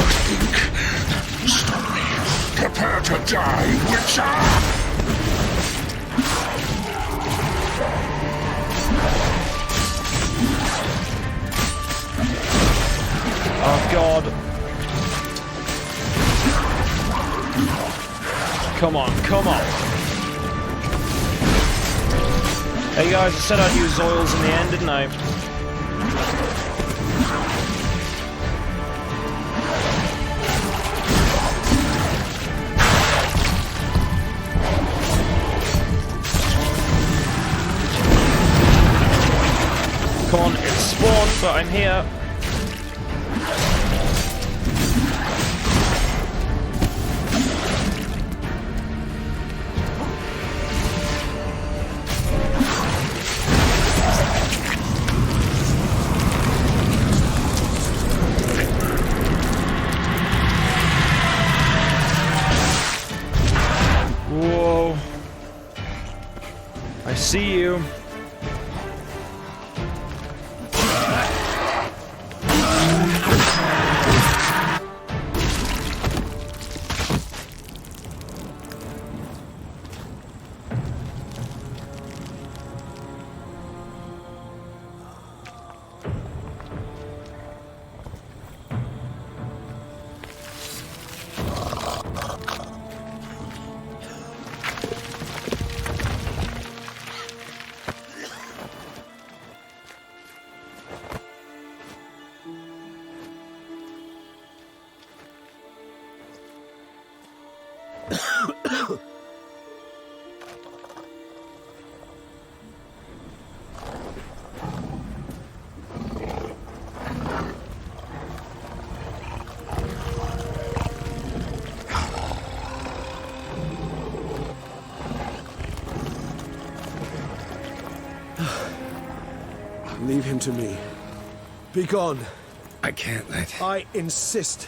Stop me. Prepare to die, Witcher! Oh god. Come on, come on. Hey guys, I said I'd use oils in the end, didn't I? Come on, it's spawned, but I'm here. Whoa. I see you. Leave him to me. Be gone. I can't let... I insist.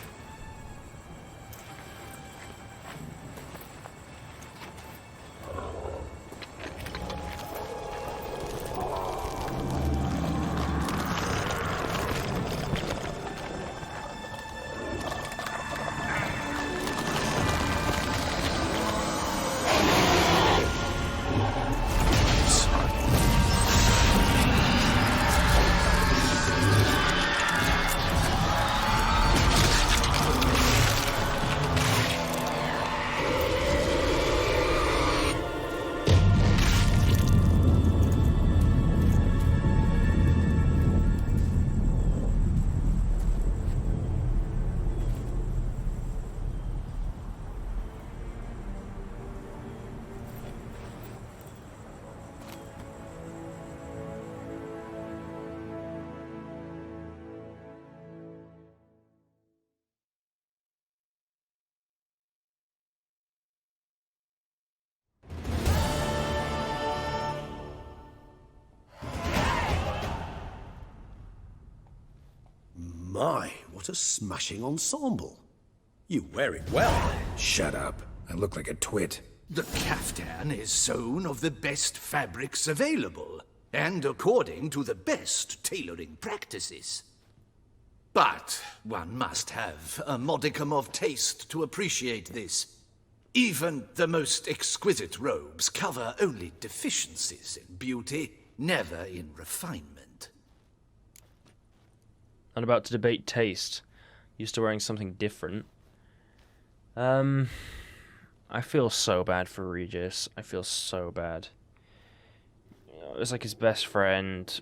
My, what a smashing ensemble. You wear it well. Shut up. I look like a twit. The caftan is sewn of the best fabrics available, and according to the best tailoring practices. But one must have a modicum of taste to appreciate this. Even the most exquisite robes cover only deficiencies in beauty, never in refinement. Not about to debate taste. Used to wearing something different. I feel so bad for Regis. I feel so bad. It was like his best friend,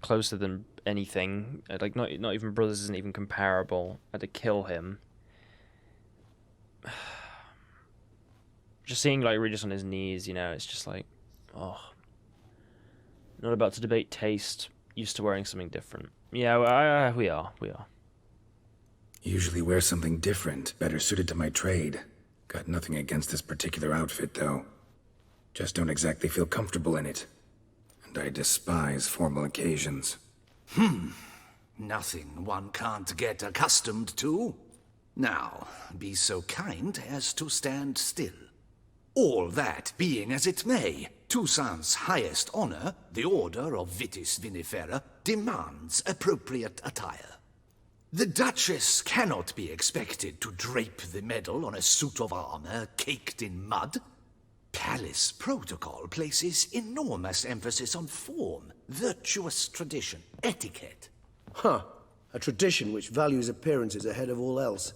closer than anything. Like not even brothers isn't even comparable. I had to kill him. Just seeing like Regis on his knees, you know, it's just like, oh. Not about to debate taste. Used to wearing something different. Yeah, we are. Usually wear something different, better suited to my trade. Got nothing against this particular outfit, though. Just don't exactly feel comfortable in it. And I despise formal occasions. Nothing one can't get accustomed to. Now, be so kind as to stand still. All that being as it may, Toussaint's highest honor, the Order of Vitis Vinifera, demands appropriate attire. The Duchess cannot be expected to drape the medal on a suit of armor caked in mud. Palace protocol places enormous emphasis on form, virtuous tradition, etiquette. Huh. A tradition which values appearances ahead of all else,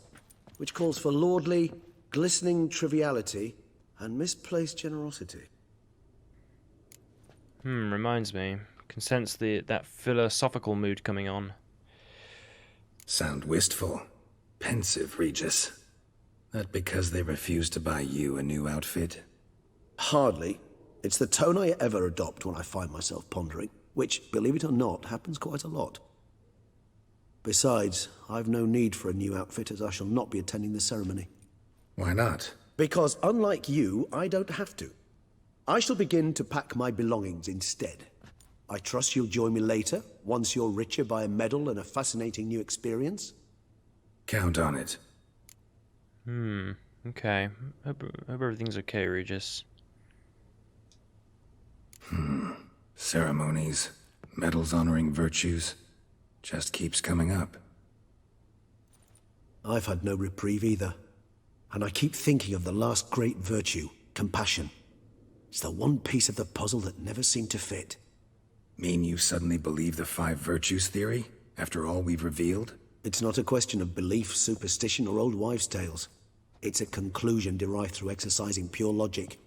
which calls for lordly, glistening triviality and misplaced generosity. Reminds me. Can sense that philosophical mood coming on. Sound wistful. Pensive, Regis. That because they refused to buy you a new outfit? Hardly. It's the tone I ever adopt when I find myself pondering, which, believe it or not, happens quite a lot. Besides, I've no need for a new outfit as I shall not be attending the ceremony. Why not? Because unlike you, I don't have to. I shall begin to pack my belongings instead. I trust you'll join me later, once you're richer by a medal and a fascinating new experience? Count on it. Okay. Hope everything's okay, Regis. Ceremonies, medals honoring virtues, just keeps coming up. I've had no reprieve either. And I keep thinking of the last great virtue, compassion. It's the one piece of the puzzle that never seemed to fit. Mean you suddenly believe the 5 virtues theory, after all we've revealed? It's not a question of belief, superstition, or old wives' tales. It's a conclusion derived through exercising pure logic.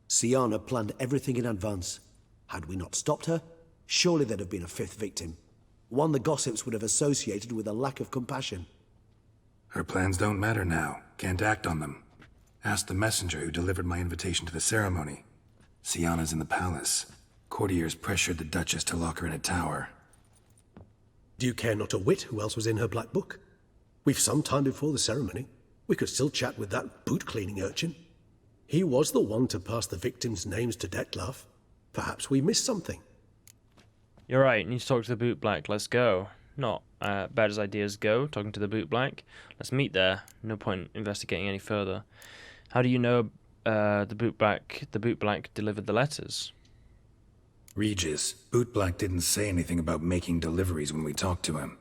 Siana planned everything in advance. Had we not stopped her, surely there'd have been a 5th victim. One the gossips would have associated with a lack of compassion. Her plans don't matter now. Can't act on them. Ask the messenger who delivered my invitation to the ceremony. Siana's in the palace. Courtiers pressured the Duchess to lock her in a tower. Do you care not a whit who else was in her black book? We've some time before the ceremony. We could still chat with that boot-cleaning urchin. He was the one to pass the victims' names to Detlaff. Perhaps we missed something. You're right, need to talk to the boot black. Let's go. Not bad as ideas go, talking to the boot black. Let's meet there. No point investigating any further. How do you know the boot black delivered the letters? Regis, Bootblack didn't say anything about making deliveries when we talked to him.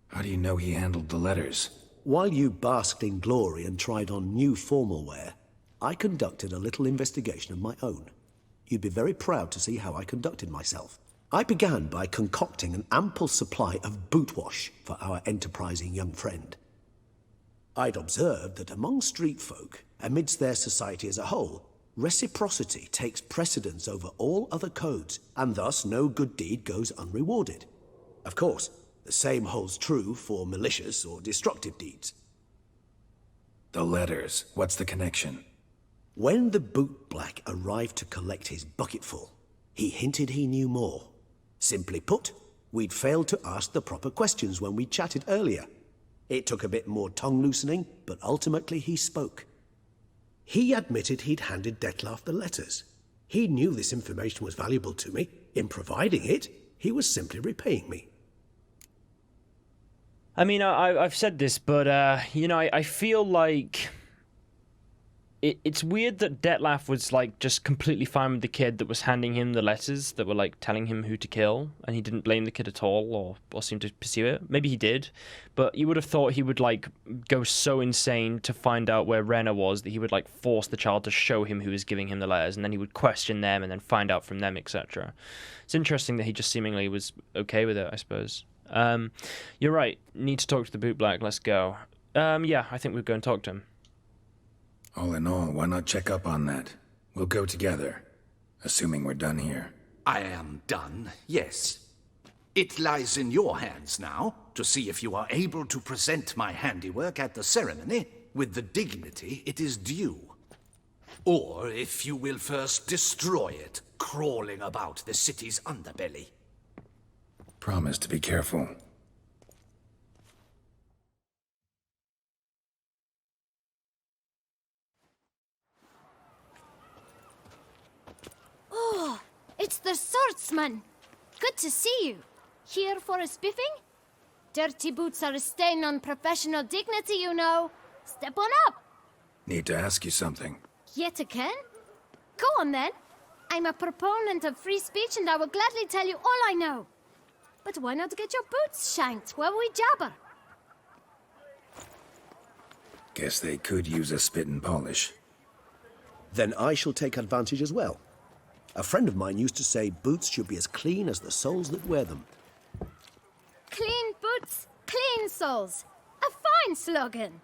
How do you know he handled the letters? While you basked in glory and tried on new formal wear, I conducted a little investigation of my own. You'd be very proud to see how I conducted myself. I began by concocting an ample supply of boot wash for our enterprising young friend. I'd observed that among street folk, amidst their society as a whole, reciprocity takes precedence over all other codes, and thus no good deed goes unrewarded. Of course, the same holds true for malicious or destructive deeds. The letters, what's the connection? When the boot black arrived to collect his bucketful, he hinted he knew more. Simply put, we'd failed to ask the proper questions when we chatted earlier. It took a bit more tongue-loosening, but ultimately he spoke. He admitted he'd handed Detlaff the letters. He knew this information was valuable to me. In providing it, he was simply repaying me. I mean, I've said this, but, you know, I feel like it's weird that Detlaff was, like, just completely fine with the kid that was handing him the letters that were, like, telling him who to kill, and he didn't blame the kid at all, or seem to pursue it. Maybe he did, but you would have thought he would, like, go so insane to find out where Rena was that he would, like, force the child to show him who was giving him the letters, and then he would question them and then find out from them, etc. It's interesting that he just seemingly was okay with it, I suppose. You're right. Need to talk to the boot black. Let's go. Yeah, I think we'll go and talk to him. All in all, why not check up on that? We'll go together, assuming we're done here. I am done, yes. It lies in your hands now to see if you are able to present my handiwork at the ceremony with the dignity it is due. Or if you will first destroy it, crawling about the city's underbelly. Promise to be careful. Oh, it's the swordsman. Good to see you. Here for a spiffing? Dirty boots are a stain on professional dignity, you know. Step on up. Need to ask you something. Yet again? Go on then. I'm a proponent of free speech and I will gladly tell you all I know. But why not get your boots shanked while we jabber? Guess they could use a spit and polish. Then I shall take advantage as well. A friend of mine used to say boots should be as clean as the soles that wear them. Clean boots, clean soles. A fine slogan.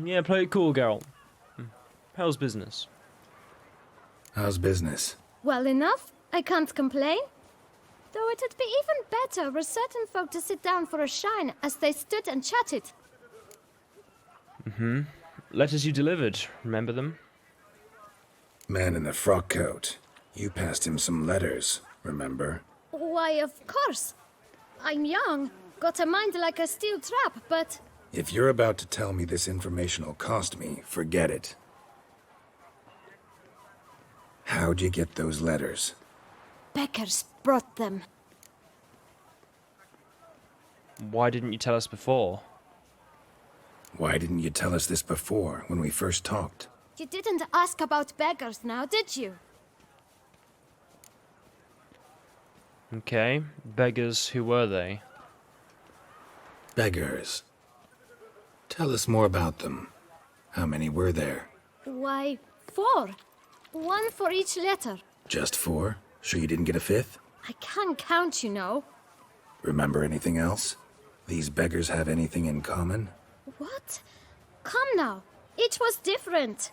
Yeah, play it cool, Geralt. How's business? How's business? Well enough. I can't complain. Though it'd be even better were certain folk to sit down for a shine as they stood and chatted. Letters you delivered, remember them? Man in the frock coat. You passed him some letters, remember? Why, of course. I'm young, got a mind like a steel trap, but... If you're about to tell me this information will cost me, forget it. How'd you get those letters? Beggars brought them. Why didn't you tell us before? Why didn't you tell us this before, when we first talked? You didn't ask about beggars now, did you? Okay, beggars, who were they? Beggars. Tell us more about them. How many were there? Why, 4. 1 for each letter. Just 4? Sure you didn't get a 5th? I can't count, you know. Remember anything else? These beggars have anything in common? What? Come now. Each was different.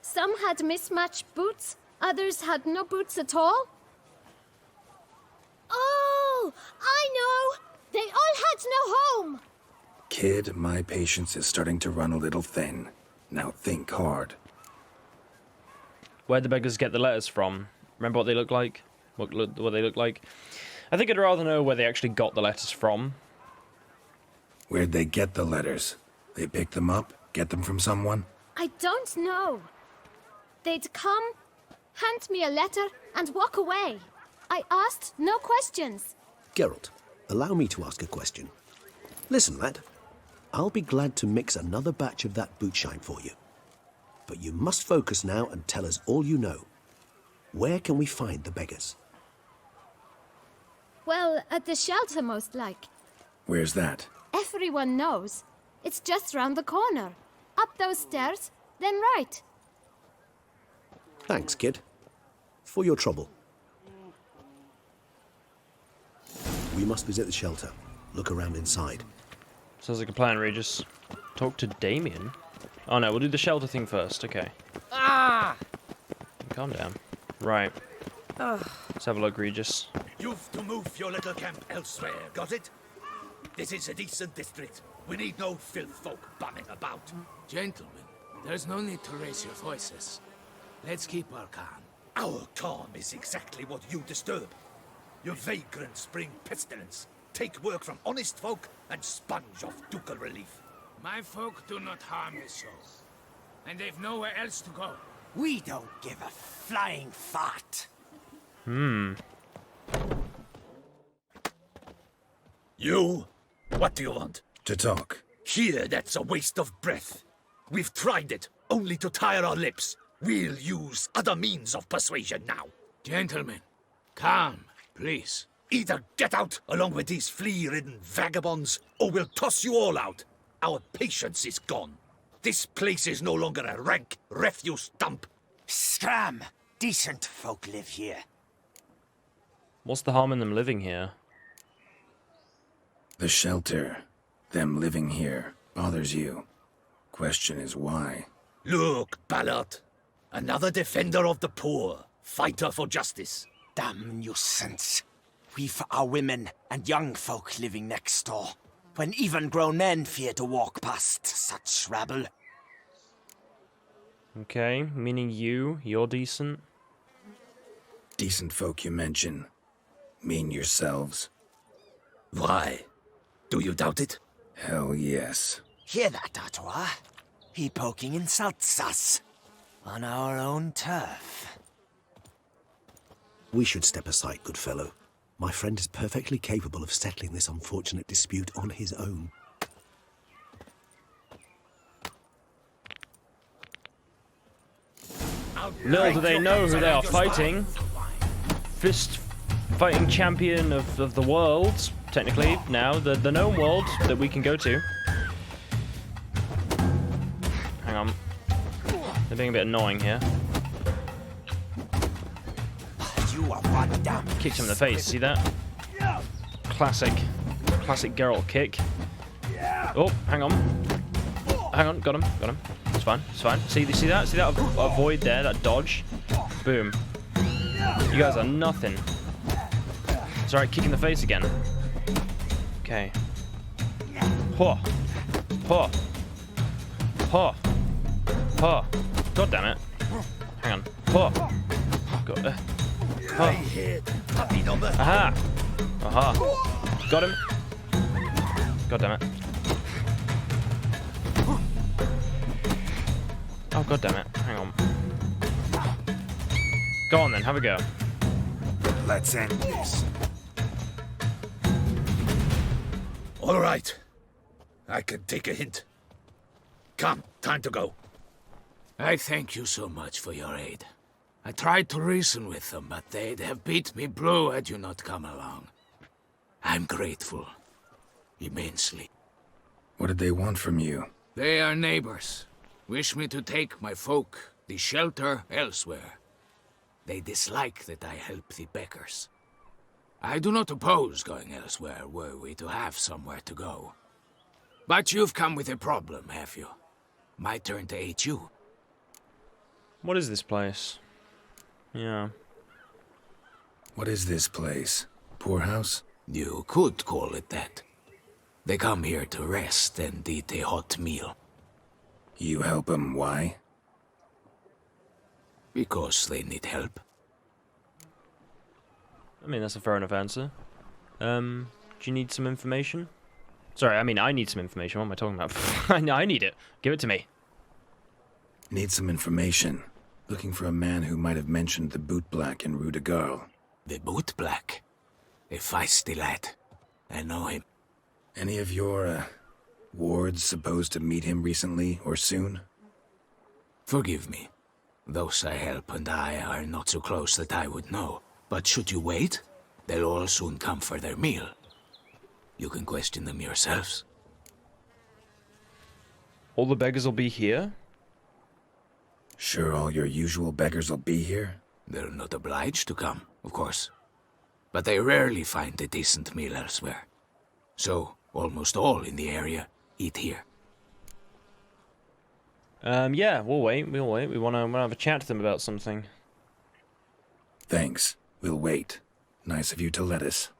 Some had mismatched boots, others had no boots at all. Oh, I know! They all had no home! Kid, my patience is starting to run a little thin. Now think hard. Where'd the beggars get the letters from? Remember what they look like? What they look like? I think I'd rather know where they actually got the letters from. Where'd they get the letters? They pick them up? Get them from someone? I don't know. They'd come, hand me a letter, and walk away. I asked no questions. Geralt, allow me to ask a question. Listen, lad. I'll be glad to mix another batch of that boot shine for you. But you must focus now and tell us all you know. Where can we find the beggars? Well, at the shelter, most like. Where's that? Everyone knows. It's just round the corner. Up those stairs, then right. Thanks, kid. For your trouble. We must visit the shelter. Look around inside. Sounds like a plan, Regis. Talk to Damien? Oh no, we'll do the shelter thing first, okay. Ah! Calm down. Right. Let's have a look, Regis. You've to move your little camp elsewhere, got it? This is a decent district. We need no filth folk bumming about. Gentlemen, there's no need to raise your voices. Let's keep our calm. Our calm is exactly what you disturb. Your vagrants bring pestilence, take work from honest folk, and sponge off ducal relief. My folk do not harm the soul, and they've nowhere else to go. We don't give a flying fart. You? What do you want? To talk. Here, that's a waste of breath. We've tried it, only to tire our lips. We'll use other means of persuasion now. Gentlemen, calm, please. Either get out along with these flea-ridden vagabonds, or we'll toss you all out. Our patience is gone. This place is no longer a rank refuse dump. Scram! Decent folk live here. What's the harm in them living here? The shelter, them living here, bothers you. Question is why? Look, Ballard. Another defender of the poor. Fighter for justice. Damn nuisance. We've our women and young folk living next door, when even grown men fear to walk past such rabble. Okay, meaning you're decent? Decent folk you mention. Mean yourselves. Why? Do you doubt it? Hell yes. Hear that, Artois? He poking insults us. On our own turf. We should step aside, good fellow. My friend is perfectly capable of settling this unfortunate dispute on his own. I'll Little do they know who they are fighting. Fist fighting champion of the world, technically, now. The known world that we can go to. Hang on. They're being a bit annoying here. Kicked him in the face, see that? Classic Geralt kick. Oh, hang on. Hang on, got him. It's fine. See that? See that avoid there, that dodge? Boom. You guys are nothing. It's alright, kick in the face again. Okay. Huh. God damn it. Hang on. Got Aha. Got him. God damn it. Oh, god damn it. Hang on. Go on then, have a go. Let's end this. All right. I can take a hint. Come, time to go. I thank you so much for your aid. I tried to reason with them, but they'd have beat me blue had you not come along. I'm grateful. Immensely. What did they want from you? They are neighbors. Wish me to take my folk, the shelter, elsewhere. They dislike that I help the beggars. I do not oppose going elsewhere were we to have somewhere to go. But you've come with a problem, have you? My turn to aid you. What is this place? Yeah. What is this place? Poorhouse? You could call it that. They come here to rest and eat a hot meal. You help them, why? Because they need help. I mean, that's a fair enough answer. Do you need some information? Sorry, I mean, I need some information. What am I talking about? I need it. Give it to me. Need some information. Looking for a man who might have mentioned the boot black in Rue de Garl. The boot black? A feisty lad. I know him. Any of your, wards supposed to meet him recently or soon? Forgive me. Those I help and I are not so close that I would know. But should you wait, they'll all soon come for their meal. You can question them yourselves. All the beggars will be here? Sure all your usual beggars will be here? They're not obliged to come, of course. But they rarely find a decent meal elsewhere. So, almost all in the area eat here. Yeah, we'll wait. We wanna have a chat to them about something. Thanks. We'll wait. Nice of you to let us.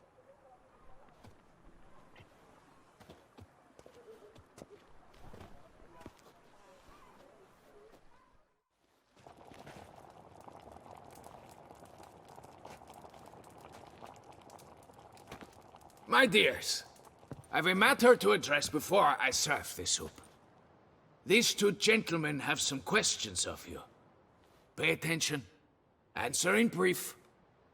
My dears, I've a matter to address before I serve the soup. These two gentlemen have some questions of you. Pay attention. Answer in brief.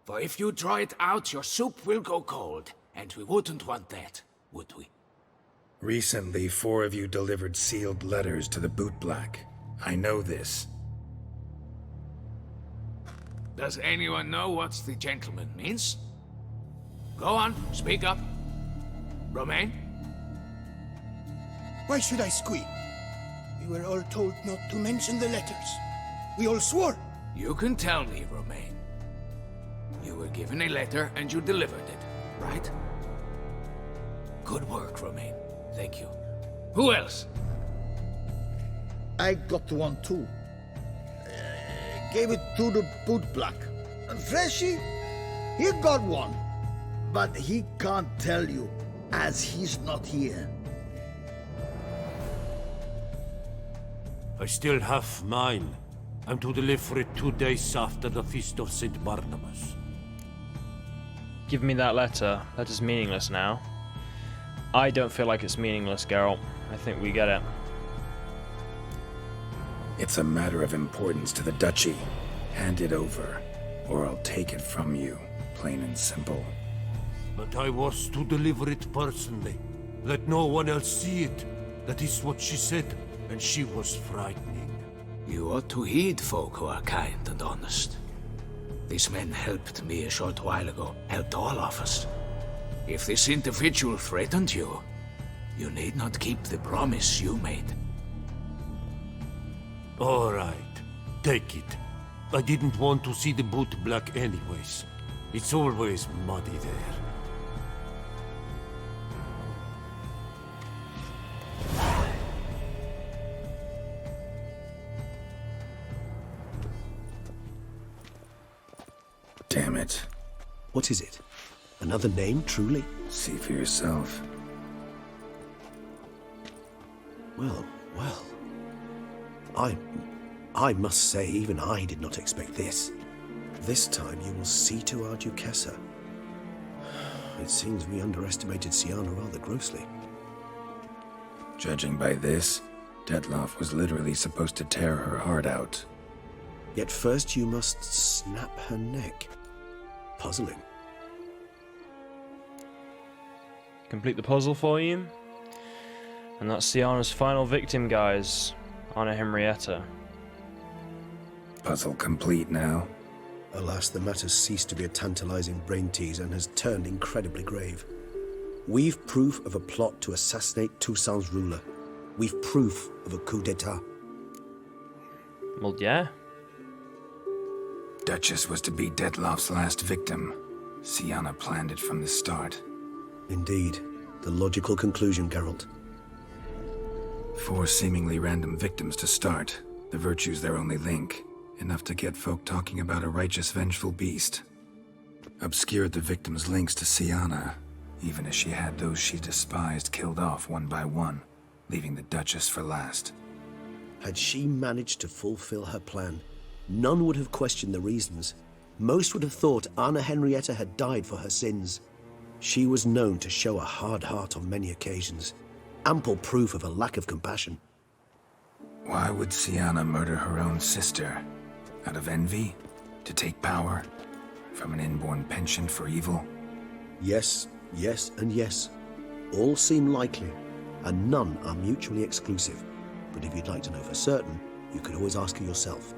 For if you draw it out, your soup will go cold, and we wouldn't want that, would we? Recently, 4 of you delivered sealed letters to the boot black. I know this. Does anyone know what the gentleman means? Go on, speak up. Romain? Why should I squeal? We were all told not to mention the letters. We all swore. You can tell me, Romain. You were given a letter and you delivered it, right? Good work, Romain. Thank you. Who else? I got one too. Gave it to the boot black. And Freshy, he got one. But he can't tell you, as he's not here. I still have mine. I'm to deliver it 2 days after the Feast of St. Barnabas. Give me that letter. That is meaningless now. I don't feel like it's meaningless, Geralt. I think we get it. It's a matter of importance to the Duchy. Hand it over, or I'll take it from you, plain and simple. But I was to deliver it personally. Let no one else see it. That is what she said, and she was frightening. You ought to heed folk who are kind and honest. These men helped me a short while ago, helped all of us. If this individual threatened you, you need not keep the promise you made. All right, take it. I didn't want to see the boot black anyways. It's always muddy there. Damn it. What is it? Another name, truly? See for yourself. Well. I must say, even I did not expect this. This time you will see to our Duchessa. It seems we underestimated Siana rather grossly. Judging by this, Detlaff was literally supposed to tear her heart out. Yet first you must snap her neck. Puzzling. Complete the puzzle for you. And that's Siana's final victim, guys. Anna Henrietta. Puzzle complete now. Alas, the matter's ceased to be a tantalizing brain tease and has turned incredibly grave. We've proof of a plot to assassinate Toussaint's ruler. We've proof of a coup d'etat. Well, yeah. Duchess was to be Detlaff's last victim. Siana planned it from the start. Indeed. The logical conclusion, Geralt. 4 seemingly random victims to start. The virtue's their only link. Enough to get folk talking about a righteous, vengeful beast. Obscured the victims' links to Siana, even as she had those she despised killed off one by one, leaving the Duchess for last. Had she managed to fulfill her plan, none would have questioned the reasons. Most would have thought Anna Henrietta had died for her sins. She was known to show a hard heart on many occasions. Ample proof of a lack of compassion. Why would Siana murder her own sister? Out of envy? To take power? From an inborn penchant for evil? Yes, and yes. All seem likely, and none are mutually exclusive. But if you'd like to know for certain, you could always ask her yourself.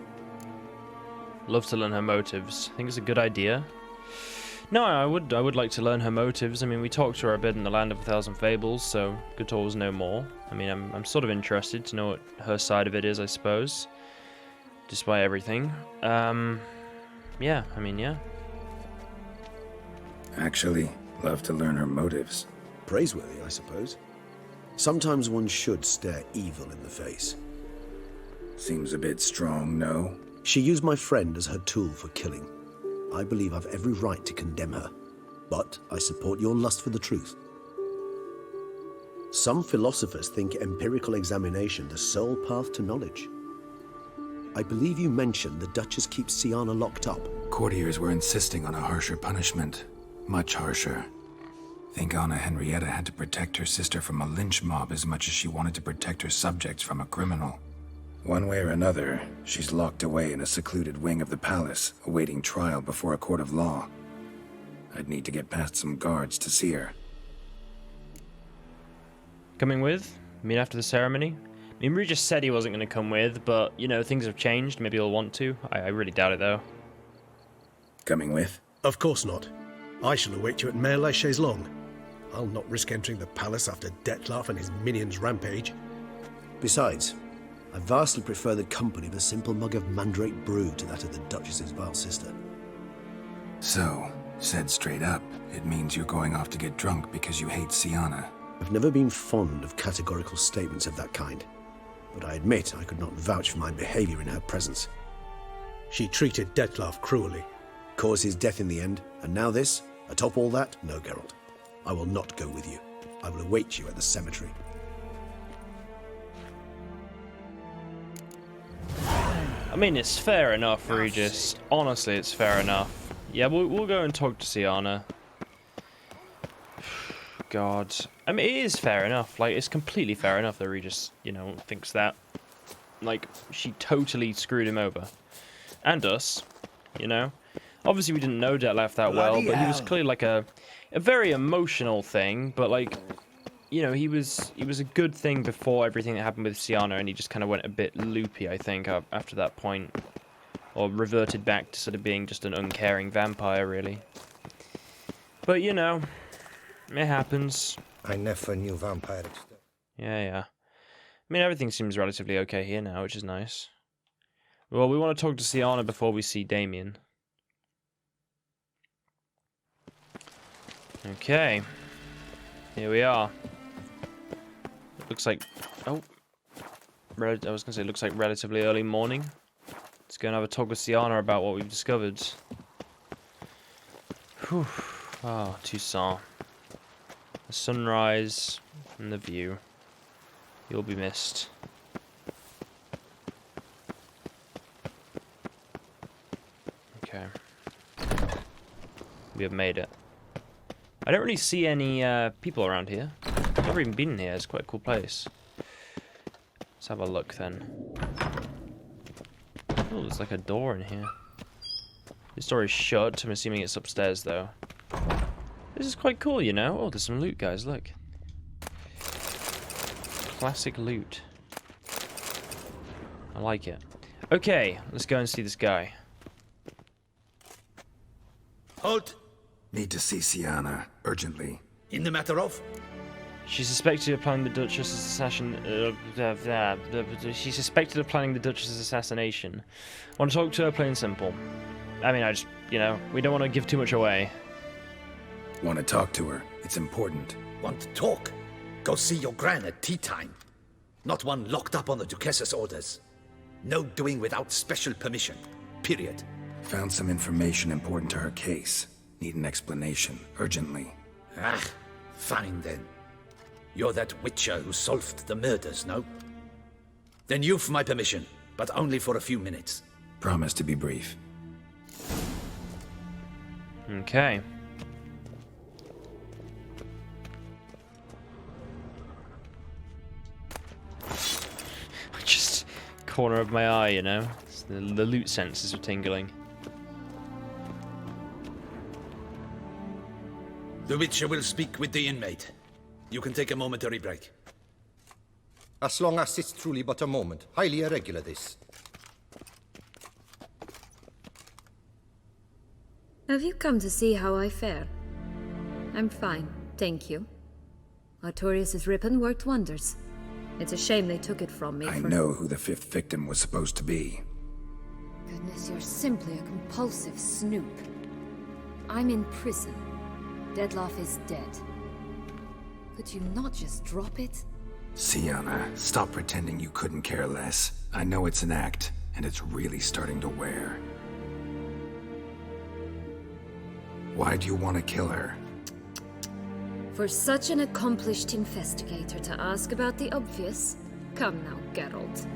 Love to learn her motives. I think it's a good idea. No, I would like to learn her motives. I mean, we talked to her a bit in the Land of a Thousand Fables, so good to always know more. I mean, I'm sort of interested to know what her side of it is, I suppose. Despite everything. Yeah. Actually, love to learn her motives. Praiseworthy, I suppose. Sometimes one should stare evil in the face. Seems a bit strong, no? She used my friend as her tool for killing. I believe I've every right to condemn her, but I support your lust for the truth. Some philosophers think empirical examination the sole path to knowledge. I believe you mentioned the Duchess keeps Siana locked up. Courtiers were insisting on a harsher punishment. Much harsher. Think Anna Henrietta had to protect her sister from a lynch mob as much as she wanted to protect her subjects from a criminal. One way or another, she's locked away in a secluded wing of the palace, awaiting trial before a court of law. I'd need to get past some guards to see her. Coming with? I mean, after the ceremony? I mean, Regis said he wasn't going to come with, but, you know, things have changed. Maybe he'll want to. I really doubt it, though. Coming with? Of course not. I shall await you at Mare la Chaise-Longue. I'll not risk entering the palace after Detlaff and his minions rampage. Besides, I vastly prefer the company of a simple mug of mandrake brew to that of the Duchess's vile sister. So, said straight up, it means you're going off to get drunk because you hate Siana. I've never been fond of categorical statements of that kind, but I admit I could not vouch for my behavior in her presence. She treated Detlaff cruelly, caused his death in the end, and now this? Atop all that? No, Geralt. I will not go with you. I will await you at the cemetery. I mean, it's fair enough, Regis. Honestly, it's fair enough. Yeah, we'll go and talk to Siana. God. I mean, it is fair enough. Like, it's completely fair enough that Regis, you know, thinks that. Like, she totally screwed him over. And us, you know. Obviously, we didn't know Detlaff that well, but he was clearly like a very emotional thing. But, like, you know, he was a good thing before everything that happened with Siana, and he just kind of went a bit loopy, I think, after that point. Or reverted back to sort of being just an uncaring vampire, really. But, you know, it happens. I never knew vampire existed. Yeah. I mean, everything seems relatively okay here now, which is nice. Well, we want to talk to Siana before we see Damien. Okay. Here we are. It looks like... Oh. I was going to say, it looks like relatively early morning. Let's go and have a talk with Siana about what we've discovered. Whew. Oh, Toussaint. The sunrise and the view. You'll be missed. Okay. We have made it. I don't really see any people around here. I've never even been in here. It's quite a cool place. Let's have a look then. Oh, there's like a door in here. This door is shut. I'm assuming it's upstairs though. This is quite cool, you know. Oh, there's some loot, guys. Look. Classic loot. I like it. Okay, let's go and see this guy. Halt! Need to see Siana, urgently. In the matter of? She's suspected of planning the Duchess's assassination. She's suspected of planning the Duchess's assassination. Want to talk to her, plain and simple. I mean, you know, we don't want to give too much away. Want to talk to her? It's important. Want to talk? Go see your gran at tea time. Not one locked up on the Duchess's orders. No doing without special permission. Period. Found some information important to her case. Need an explanation, urgently. Ah, fine then. You're that witcher who solved the murders, no? Then you've my permission, but only for a few minutes. Promise to be brief. Okay. Just corner of my eye, you know? The loot senses are tingling. The Witcher will speak with the inmate. You can take a momentary break. As long as it's truly but a moment. Highly irregular, this. Have you come to see how I fare? I'm fine, thank you. Artorius' ribbon worked wonders. It's a shame they took it from me. I know who the 5th victim was supposed to be. Goodness, you're simply a compulsive snoop. I'm in prison. Detlaff is dead. Could you not just drop it? Siana, stop pretending you couldn't care less. I know it's an act, and it's really starting to wear. Why do you want to kill her? For such an accomplished investigator to ask about the obvious? Come now, Geralt.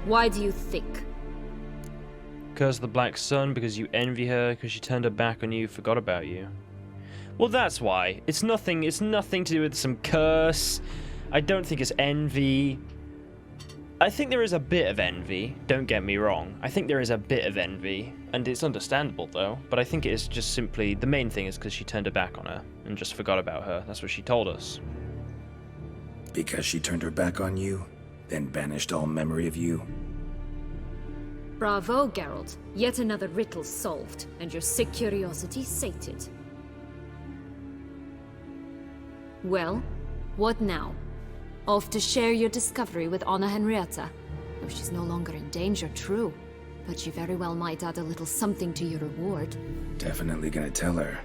Why do you think? Curse of the Black Sun, because you envy her, because she turned her back on you, forgot about you. Well, that's why. It's nothing to do with some curse. I don't think it's envy. I think there is a bit of envy, don't get me wrong. I think there is a bit of envy, and it's understandable though, but I think it is just simply, the main thing is because she turned her back on her, and just forgot about her. That's what she told us. Because she turned her back on you, then banished all memory of you? Bravo, Geralt. Yet another riddle solved, and your sick curiosity sated. Well, what now? Off to share your discovery with Anna Henrietta? Oh, she's no longer in danger, true. But she very well might add a little something to your reward. Definitely gonna tell her.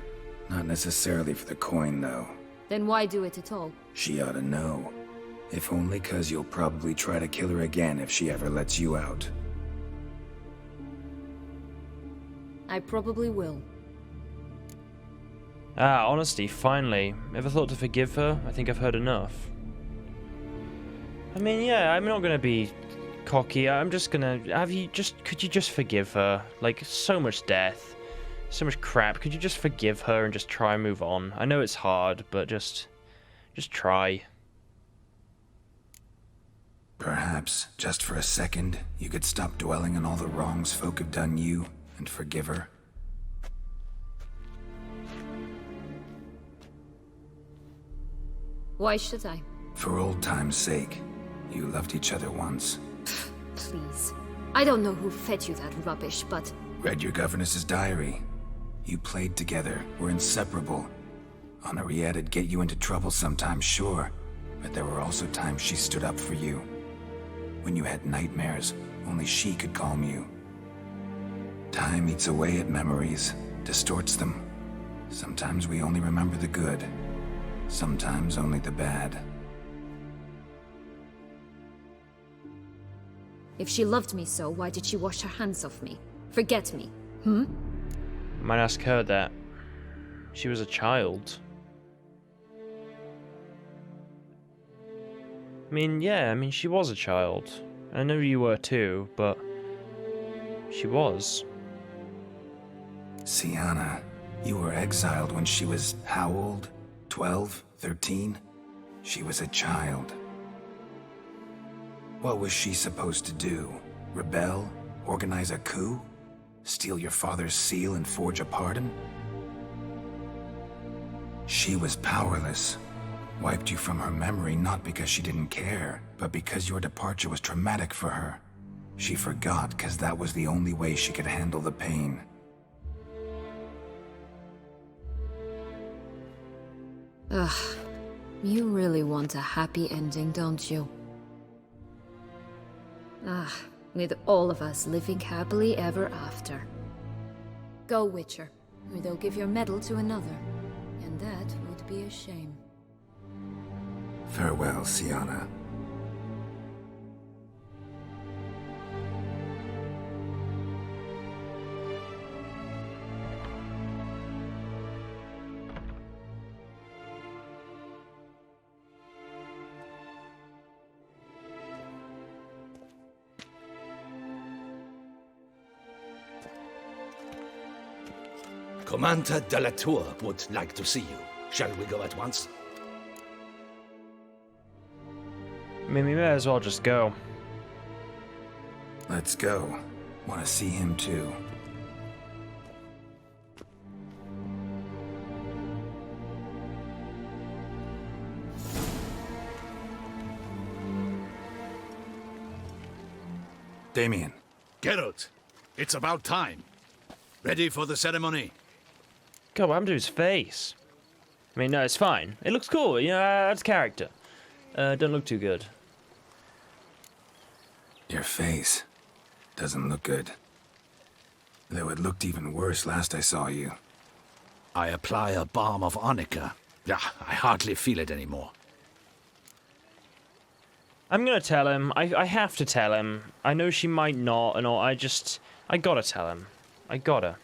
Not necessarily for the coin, though. Then why do it at all? She ought to know. If only 'cause you'll probably try to kill her again if she ever lets you out. I probably will. Ah, honesty, finally. Ever thought to forgive her? I think I've heard enough. I mean, yeah, I'm not gonna be cocky. I'm just gonna... Could you just forgive her? Like, so much death. So much crap. Could you just forgive her and just try and move on? I know it's hard, but just try. Perhaps, just for a second, you could stop dwelling on all the wrongs folk have done you and forgive her. Why should I? For old time's sake, you loved each other once. Please. I don't know who fed you that rubbish, but... Read your governess's diary. You played together, were inseparable. Henriette'd get you into trouble sometimes, sure, but there were also times she stood up for you. When you had nightmares, only she could calm you. Time eats away at memories, distorts them. Sometimes we only remember the good, sometimes only the bad. If she loved me so, why did she wash her hands off me? Forget me, hmm? Might ask her that. She was a child. She was a child. I know you were too, but she was. Siana, you were exiled when she was how old? 12? 13? She was a child. What was she supposed to do? Rebel? Organize a coup? Steal your father's seal and forge a pardon? She was powerless. Wiped you from her memory not because she didn't care, but because your departure was traumatic for her. She forgot because that was the only way she could handle the pain. Ugh. You really want a happy ending, don't you? With all of us living happily ever after. Go, Witcher, or they'll give your medal to another. And that would be a shame. Farewell, Siana. Commander de la Tour would like to see you. Shall we go at once? We may as well just go. Let's go. Want to see him too. Damien. Geralt, it's about time. Ready for the ceremony? God, what happened to his face? No, it's fine. It looks cool, that's character. Don't look too good. Your face doesn't look good. Though it looked even worse last I saw you. I apply a balm of arnica. I hardly feel it anymore. I'm gonna tell him. I have to tell him. I know she might not and all. I gotta tell him. I gotta.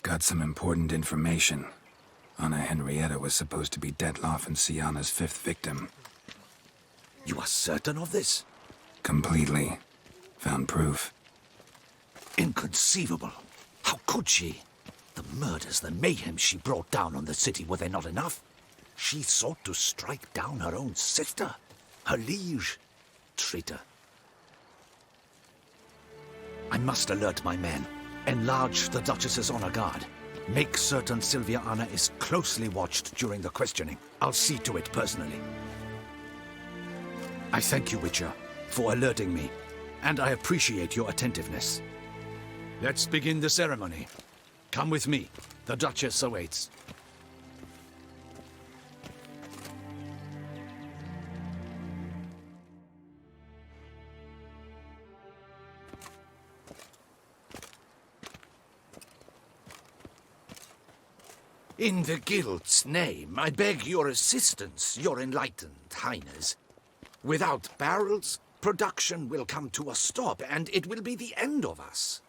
Got some important information. Anna Henrietta was supposed to be Detlaff and Siana's 5th victim. You are certain of this? Completely. Found proof. Inconceivable. How could she? The murders, the mayhem she brought down on the city, were they not enough? She sought to strike down her own sister, her liege. Traitor. I must alert my men. Enlarge the Duchess's honor guard. Make certain Silviana is closely watched during the questioning. I'll see to it personally. I thank you, Witcher, for alerting me, and I appreciate your attentiveness. Let's begin the ceremony. Come with me. The Duchess awaits. In the Guild's name, I beg your assistance, your enlightened highness. Without barrels, production will come to a stop, and it will be the end of us.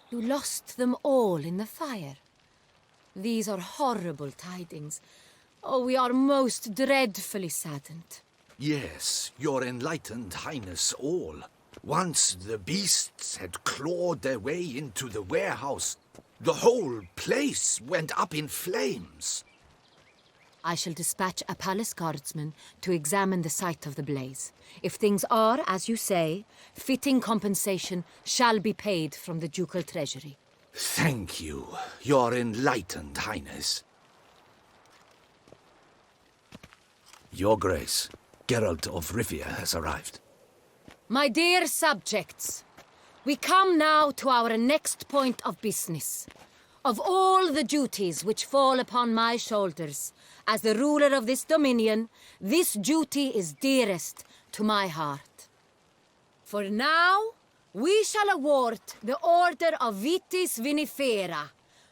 You lost them all in the fire. These are horrible tidings. Oh, we are most dreadfully saddened. Yes, your enlightened highness all. Once the beasts had clawed their way into the warehouse, the whole place went up in flames. I shall dispatch a palace guardsman to examine the site of the blaze. If things are, as you say, fitting compensation shall be paid from the ducal treasury. Thank you, your enlightened highness. Your Grace, Geralt of Rivia has arrived. My dear subjects, we come now to our next point of business. Of all the duties which fall upon my shoulders, as the ruler of this dominion, this duty is dearest to my heart. For now, we shall award the Order of Vitis Vinifera,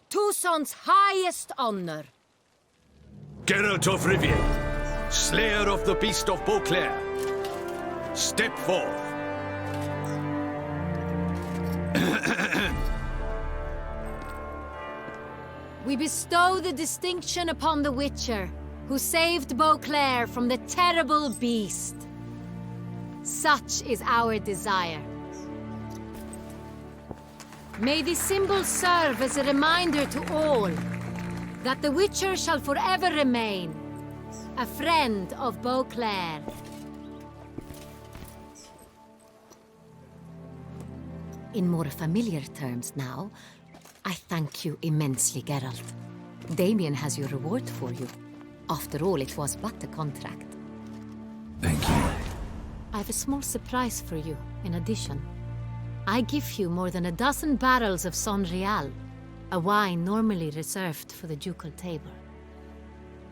Tucson's highest honor. Geralt of Rivia, Slayer of the Beast of Beauclair, step forth. We bestow the distinction upon the Witcher, who saved Beauclair from the terrible beast. Such is our desire. May this symbol serve as a reminder to all that the Witcher shall forever remain a friend of Beauclair. In more familiar terms now, I thank you immensely, Geralt. Damien has your reward for you. After all, it was but a contract. Thank you. I have a small surprise for you, in addition. I give you more than 12 barrels of Son Real, a wine normally reserved for the ducal table.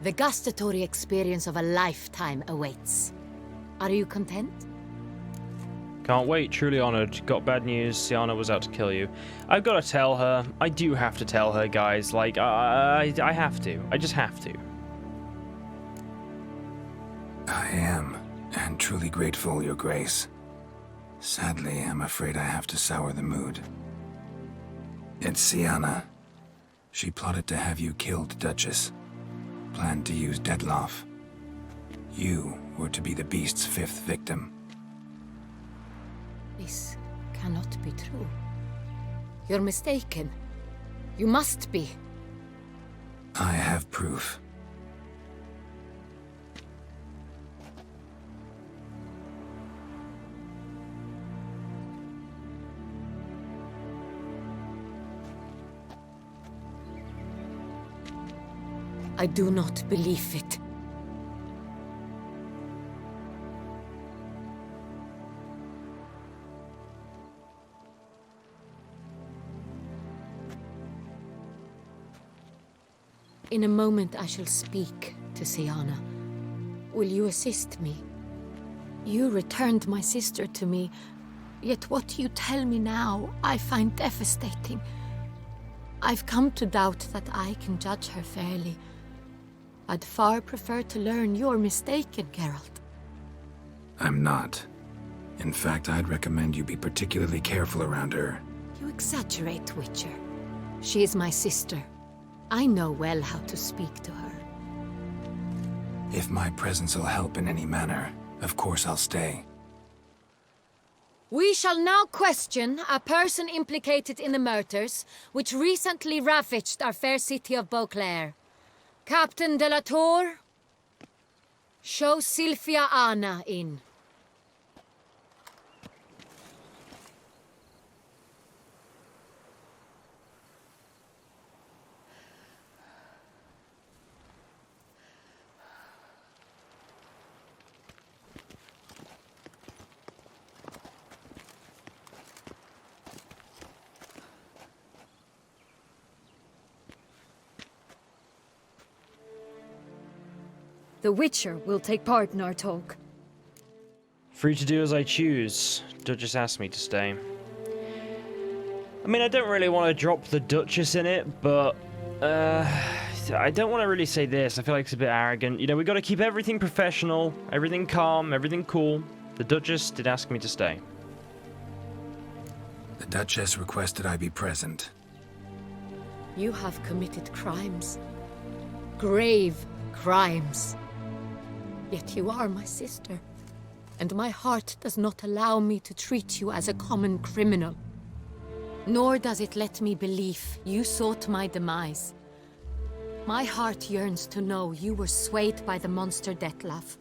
The gustatory experience of a lifetime awaits. Are you content? Can't wait, truly honored. Got bad news, Siana was out to kill you. I've got to tell her. I do have to tell her, guys. Like, I have to. I just have to. I am, and truly grateful, Your Grace. Sadly, I'm afraid I have to sour the mood. It's Siana. She plotted to have you killed, Duchess. Planned to use Detlaff. You were to be the beast's 5th victim. This cannot be true. You're mistaken. You must be. I have proof. I do not believe it. In a moment I shall speak to Siana. Will you assist me? You returned my sister to me, yet what you tell me now I find devastating. I've come to doubt that I can judge her fairly. I'd far prefer to learn you're mistaken, Geralt. I'm not. In fact, I'd recommend you be particularly careful around her. You exaggerate, Witcher. She is my sister. I know well how to speak to her. If my presence will help in any manner, of course I'll stay. We shall now question a person implicated in the murders which recently ravaged our fair city of Beauclair. Captain de la Tour, show Sylvia Anna in. The Witcher will take part in our talk. Free to do as I choose. Duchess asked me to stay. I mean, I don't really want to drop the Duchess in it, but I don't want to really say this. I feel like it's a bit arrogant. You know, we got to keep everything professional, everything calm, everything cool. The Duchess did ask me to stay. The Duchess requested I be present. You have committed crimes. Grave crimes. Yet you are my sister, and my heart does not allow me to treat you as a common criminal. Nor does it let me believe you sought my demise. My heart yearns to know you were swayed by the monster Detlaff.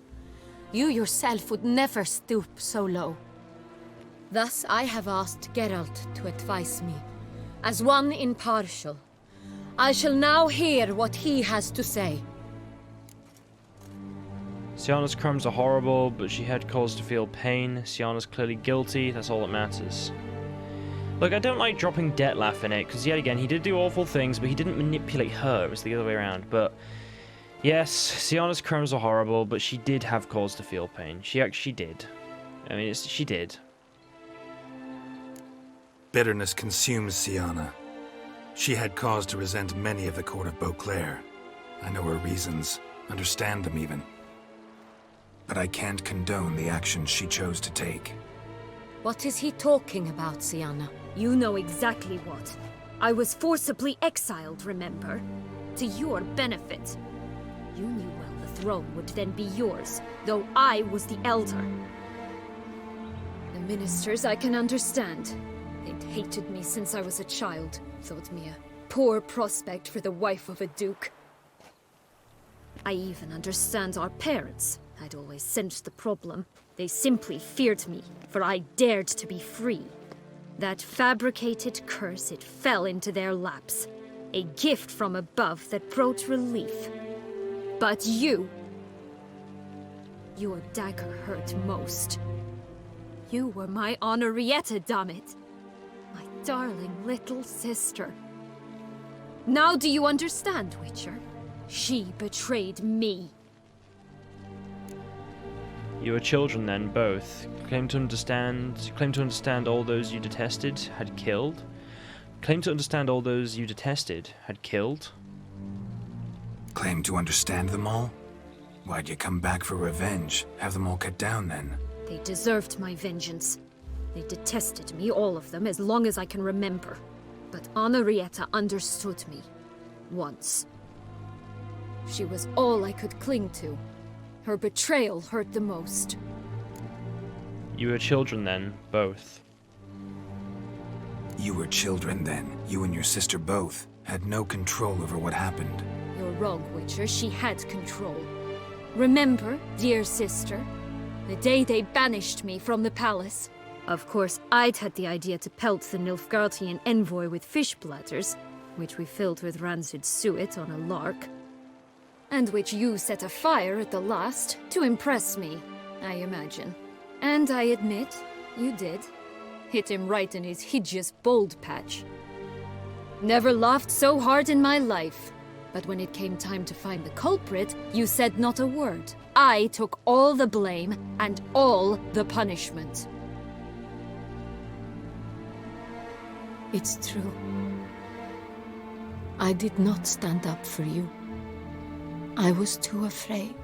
You yourself would never stoop so low. Thus I have asked Geralt to advise me, as one impartial. I shall now hear what he has to say. Siana's crimes are horrible, but she had cause to feel pain. Siana's clearly guilty, that's all that matters. Look, I don't like dropping Detlaff in it, because yet again, he did do awful things, but he didn't manipulate her, it was the other way around. But yes, Siana's crimes are horrible, but she did have cause to feel pain. She actually did. I mean, she did. Bitterness consumes Siana. She had cause to resent many of the court of Beauclair. I know her reasons, understand them even. But I can't condone the actions she chose to take. What is he talking about, Siana? You know exactly what. I was forcibly exiled, remember? To your benefit. You knew well the throne would then be yours, though I was the elder. The ministers I can understand. They'd hated me since I was a child, thought me a poor prospect for the wife of a duke. I even understand our parents. I'd always sensed the problem. They simply feared me, for I dared to be free. That fabricated curse, it fell into their laps. A gift from above that brought relief. But you... your dagger hurt most. You were my Honorietta, dammit. My darling little sister. Now do you understand, Witcher? She betrayed me. You were children then, both. Claim to understand all those you detested had killed. Claim to understand all those you detested had killed. Claim to understand them all? Why'd you come back for revenge? Have them all cut down then? They deserved my vengeance. They detested me, all of them, as long as I can remember. But Honorietta understood me. Once. She was all I could cling to. Her betrayal hurt the most. You were children then, both. You were children then. You and your sister both had no control over what happened. You're wrong, Witcher. She had control. Remember, dear sister, the day they banished me from the palace? Of course, I'd had the idea to pelt the Nilfgaardian envoy with fish bladders, which we filled with rancid suet on a lark. And which you set afire at the last, to impress me, I imagine. And I admit, you did. Hit him right in his hideous bald patch. Never laughed so hard in my life. But when it came time to find the culprit, you said not a word. I took all the blame and all the punishment. It's true. I did not stand up for you. I was too afraid.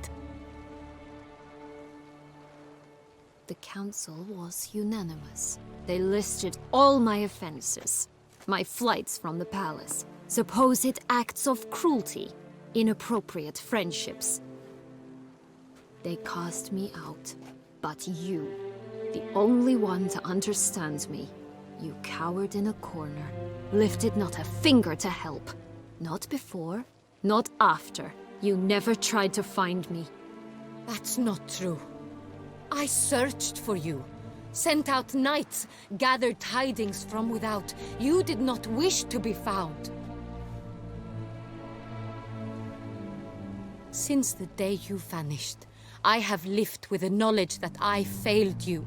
The council was unanimous. They listed all my offenses. My flights from the palace, supposed acts of cruelty, inappropriate friendships. They cast me out. But you, the only one to understand me, you cowered in a corner, lifted not a finger to help. Not before, not after. You never tried to find me. That's not true. I searched for you, sent out knights, gathered tidings from without. You did not wish to be found. Since the day you vanished, I have lived with the knowledge that I failed you.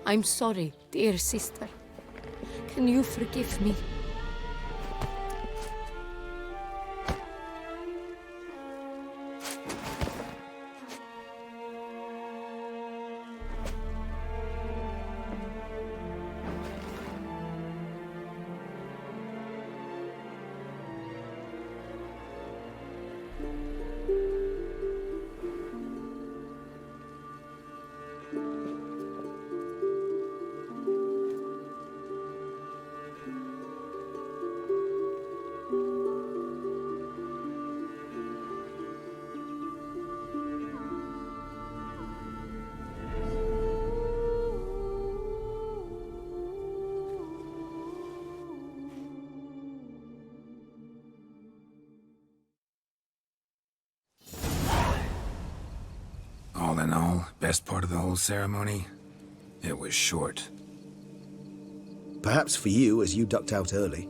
I'm sorry, dear sister. Can you forgive me? All in all, best part of the whole ceremony? It was short. Perhaps for you, as you ducked out early.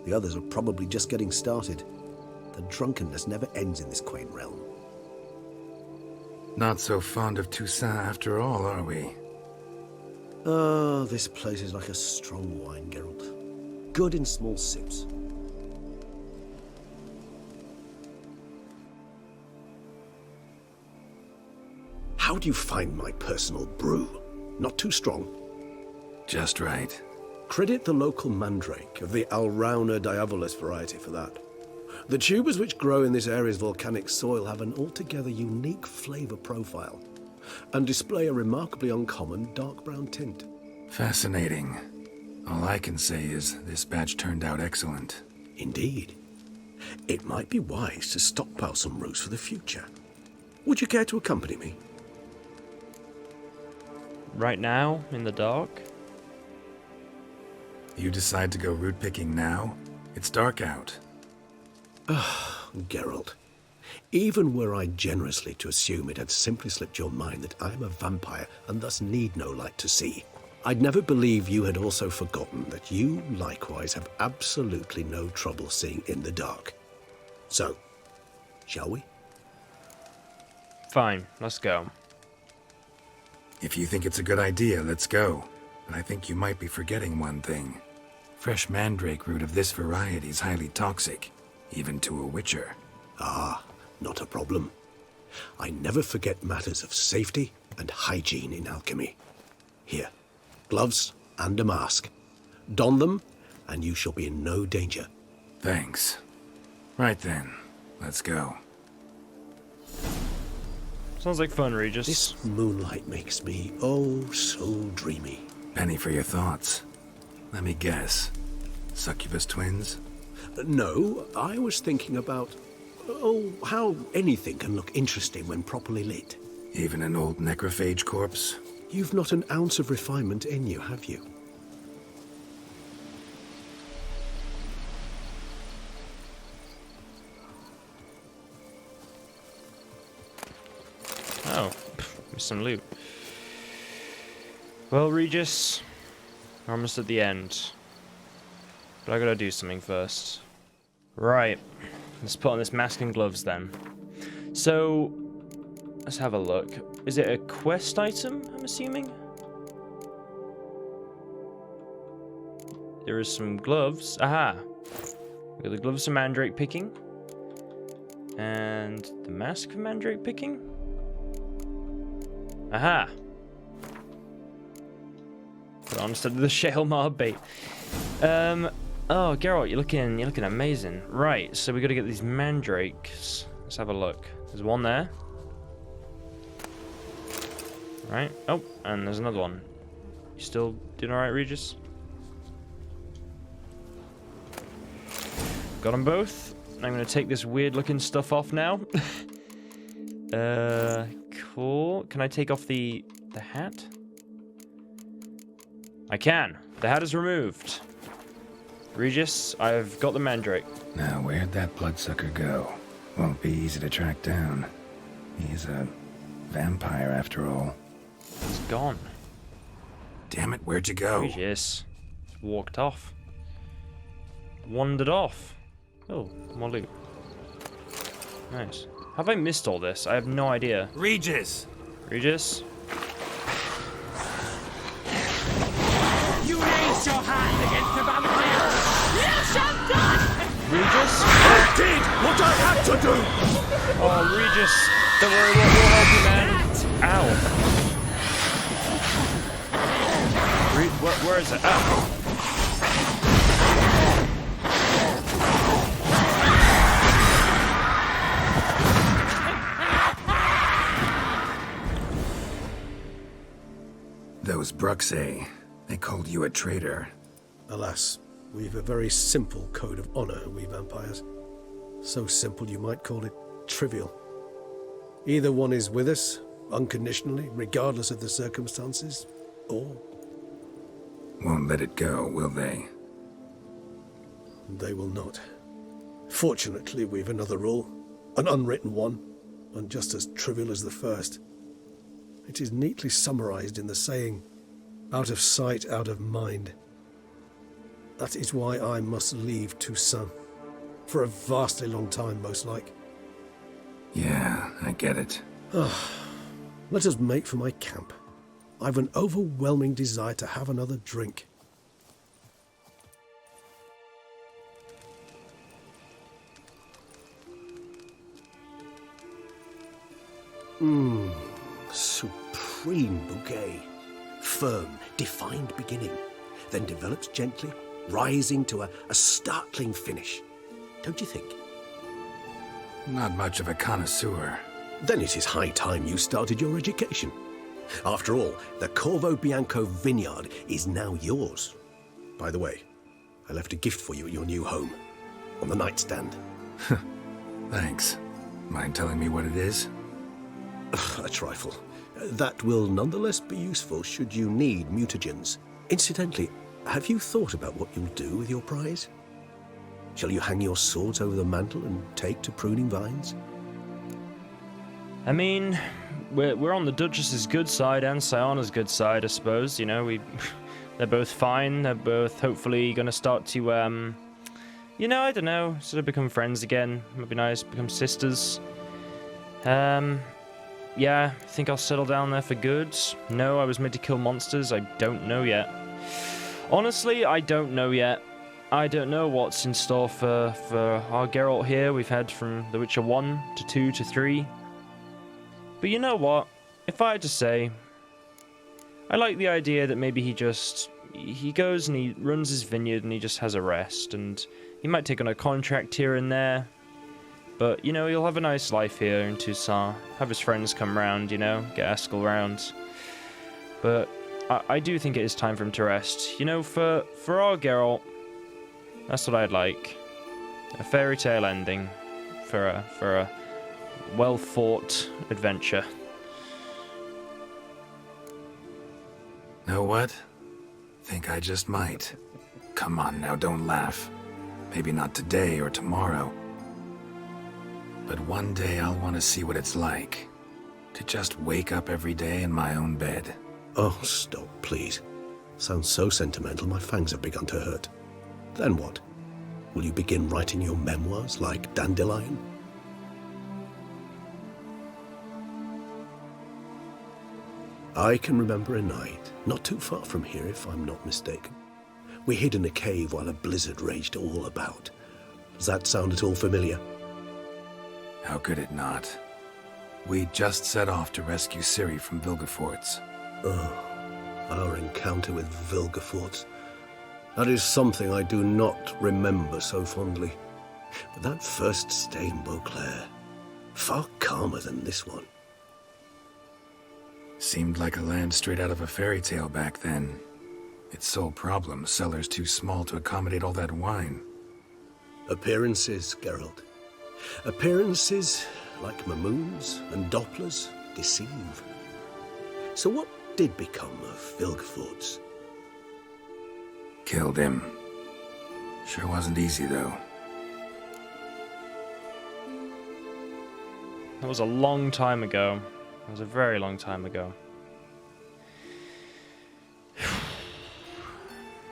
The others are probably just getting started. The drunkenness never ends in this quaint realm. Not so fond of Toussaint after all, are we? Ah, this place is like a strong wine, Geralt. Good in small sips. How do you find my personal brew? Not too strong? Just right. Credit the local mandrake of the Alrauna diabolus variety for that. The tubers which grow in this area's volcanic soil have an altogether unique flavour profile and display a remarkably uncommon dark brown tint. Fascinating. All I can say is this batch turned out excellent. Indeed. It might be wise to stockpile some roots for the future. Would you care to accompany me? Right now, in the dark? You decide to go root picking now? It's dark out. Ah, Geralt. Even were I generously to assume it had simply slipped your mind that I am a vampire and thus need no light to see, I'd never believe you had also forgotten that you likewise have absolutely no trouble seeing in the dark. So, shall we? Fine, let's go. If you think it's a good idea, let's go. But I think you might be forgetting one thing. Fresh mandrake root of this variety is highly toxic, even to a witcher. Ah, not a problem. I never forget matters of safety and hygiene in alchemy. Here, gloves and a mask. Don them, and you shall be in no danger. Thanks. Right then, let's go. Sounds like fun, Regis. This moonlight makes me, oh, so dreamy. Penny for your thoughts. Let me guess. Succubus twins? No, I was thinking about, oh, how anything can look interesting when properly lit. Even an old necrophage corpse? You've not an ounce of refinement in you, have you? Oh, some loot. Well, Regis, we're almost at the end. But I gotta do something first. Right, let's put on this mask and gloves then. So, let's have a look. Is it a quest item, I'm assuming? There is some gloves. Aha! We got the gloves for mandrake picking. And the mask for mandrake picking? Aha! Put on instead of the shale marb bait. Oh, Geralt, you're looking amazing. Right, so we got to get these mandrakes. Let's have a look. There's one there. Right. Oh, and there's another one. You still doing all right, Regis? Got them both. I'm going to take this weird-looking stuff off now. Cool. Can I take off the hat? I can. The hat is removed. Regis, I've got the mandrake. Now, where'd that bloodsucker go? Won't be easy to track down. He's a vampire after all. He's gone. Damn it, where'd you go? Regis. Walked off. Wandered off. Oh, more loot. Nice. Have I missed all this? I have no idea. Regis! Regis? You raised your hand against the vampire! You shall die! Regis? I did what I had to do! Oh, Regis! Don't worry, we'll help you, man. Ow. Where is it? Ow. Those Bruxay, they called you a traitor. Alas, we've a very simple code of honor, we vampires. So simple you might call it trivial. Either one is with us, unconditionally, regardless of the circumstances, or... Won't let it go, will they? They will not. Fortunately, we've another rule, an unwritten one, and just as trivial as the first. It is neatly summarized in the saying, out of sight, out of mind. That is why I must leave Toussaint. For a vastly long time, most like. Yeah, I get it. Let us make for my camp. I've an overwhelming desire to have another drink. Supreme bouquet. Firm, defined beginning, then develops gently, rising to a startling finish. Don't you think? Not much of a connoisseur. Then it is high time you started your education. After all, the Corvo Bianco vineyard is now yours. By the way, I left a gift for you at your new home, on the nightstand. Thanks. Mind telling me what it is? A trifle. That will nonetheless be useful should you need mutagens. Incidentally, have you thought about what you'll do with your prize? Shall you hang your swords over the mantle and take to pruning vines? I mean, we're on the Duchess's good side and Siana's good side, I suppose. You know, they're both fine. They're both hopefully going to start to, you know, I don't know, sort of become friends again. Might be nice, become sisters. Yeah, I think I'll settle down there for good. No, I was made to kill monsters. I don't know yet. Honestly, I don't know yet. I don't know what's in store for our Geralt here. We've had from The Witcher 1 to 2 to 3. But you know what? If I had to say, I like the idea that maybe he goes and he runs his vineyard and he just has a rest. And he might take on a contract here and there. But, you know, he'll have a nice life here in Toussaint. Have his friends come round, you know, get Eskel round. But I do think it is time for him to rest. You know, for our Geralt, that's what I'd like. A fairy tale ending for a well-fought adventure. Know what? Think I just might. Come on now, don't laugh. Maybe not today or tomorrow. But one day I'll want to see what it's like to just wake up every day in my own bed. Oh, stop, please. Sounds so sentimental, my fangs have begun to hurt. Then what? Will you begin writing your memoirs like Dandelion? I can remember a night, not too far from here if I'm not mistaken. We hid in a cave while a blizzard raged all about. Does that sound at all familiar? How could it not? We just set off to rescue Ciri from Vilgefortz. Oh, our encounter with Vilgefortz. That is something I do not remember so fondly. But that first stay in Beauclair, far calmer than this one. Seemed like a land straight out of a fairy tale back then. Its sole problem, cellars too small to accommodate all that wine. Appearances, Geralt. Appearances, like Mamoons and Dopplers, deceive. So what did become of Vilgefortz? Killed him. Sure wasn't easy, though. That was a long time ago. It was a very long time ago.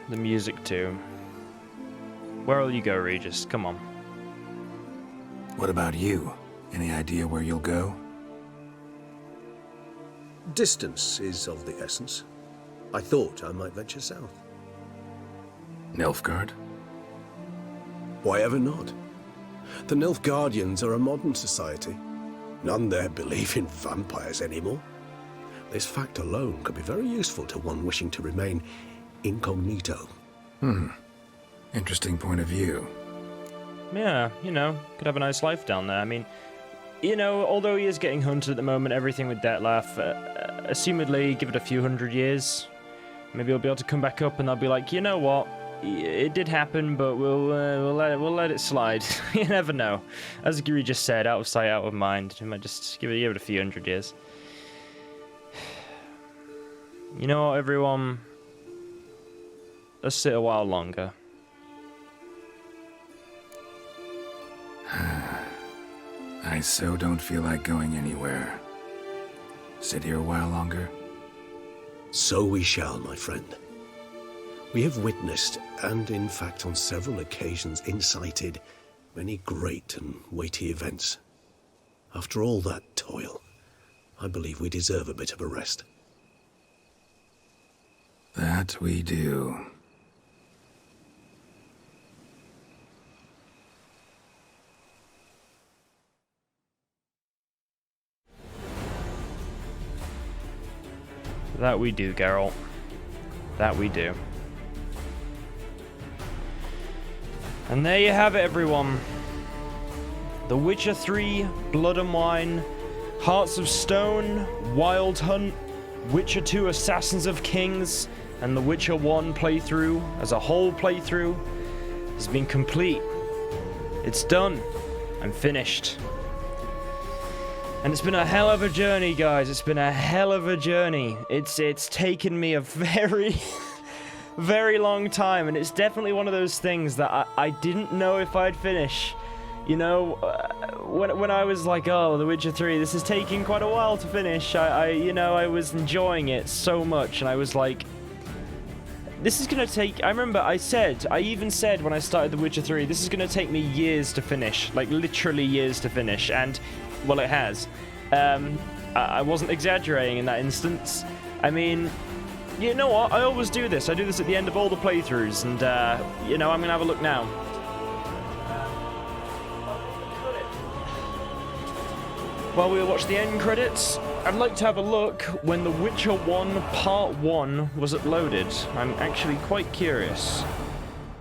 The music, too. Where'll you go, Regis? Come on. What about you? Any idea where you'll go? Distance is of the essence. I thought I might venture south. Nilfgaard? Why ever not? The Nilfgaardians are a modern society. None there believe in vampires anymore. This fact alone could be very useful to one wishing to remain incognito. Interesting point of view. Yeah, you know, could have a nice life down there. I mean, you know, although he is getting hunted at the moment, everything with Detlaff, assumedly, give it a few hundred years, maybe he'll be able to come back up and they'll be like, you know what, it did happen, but we'll let it slide. You never know. As Giri just said, out of sight, out of mind. He might just give it a few hundred years. You know what, everyone? Let's sit a while longer. I so don't feel like going anywhere. Sit here a while longer? So we shall, my friend. We have witnessed, and in fact on several occasions incited, Many great and weighty events. After all that toil, I believe we deserve a bit of a rest. That we do. That we do, Geralt. That we do. And there you have it, everyone. The Witcher 3, Blood and Wine, Hearts of Stone, Wild Hunt, Witcher 2 Assassins of Kings, and the Witcher 1 playthrough, as a whole playthrough, has been complete. It's done. I'm finished. And it's been a hell of a journey, guys. It's been a hell of a journey. It's taken me a very, very long time, and it's definitely one of those things that I didn't know if I'd finish. You know, when I was like, oh, The Witcher 3, this is taking quite a while to finish. I was enjoying it so much, and I was like, this is gonna take. I remember I even said when I started The Witcher 3, this is gonna take me years to finish, like literally years to finish, and well, it has. I wasn't exaggerating in that instance. I mean, you know what? I always do this. I do this at the end of all the playthroughs, and I'm gonna have a look now. While we watch the end credits, I'd like to have a look when The Witcher 1 Part 1 was uploaded. I'm actually quite curious.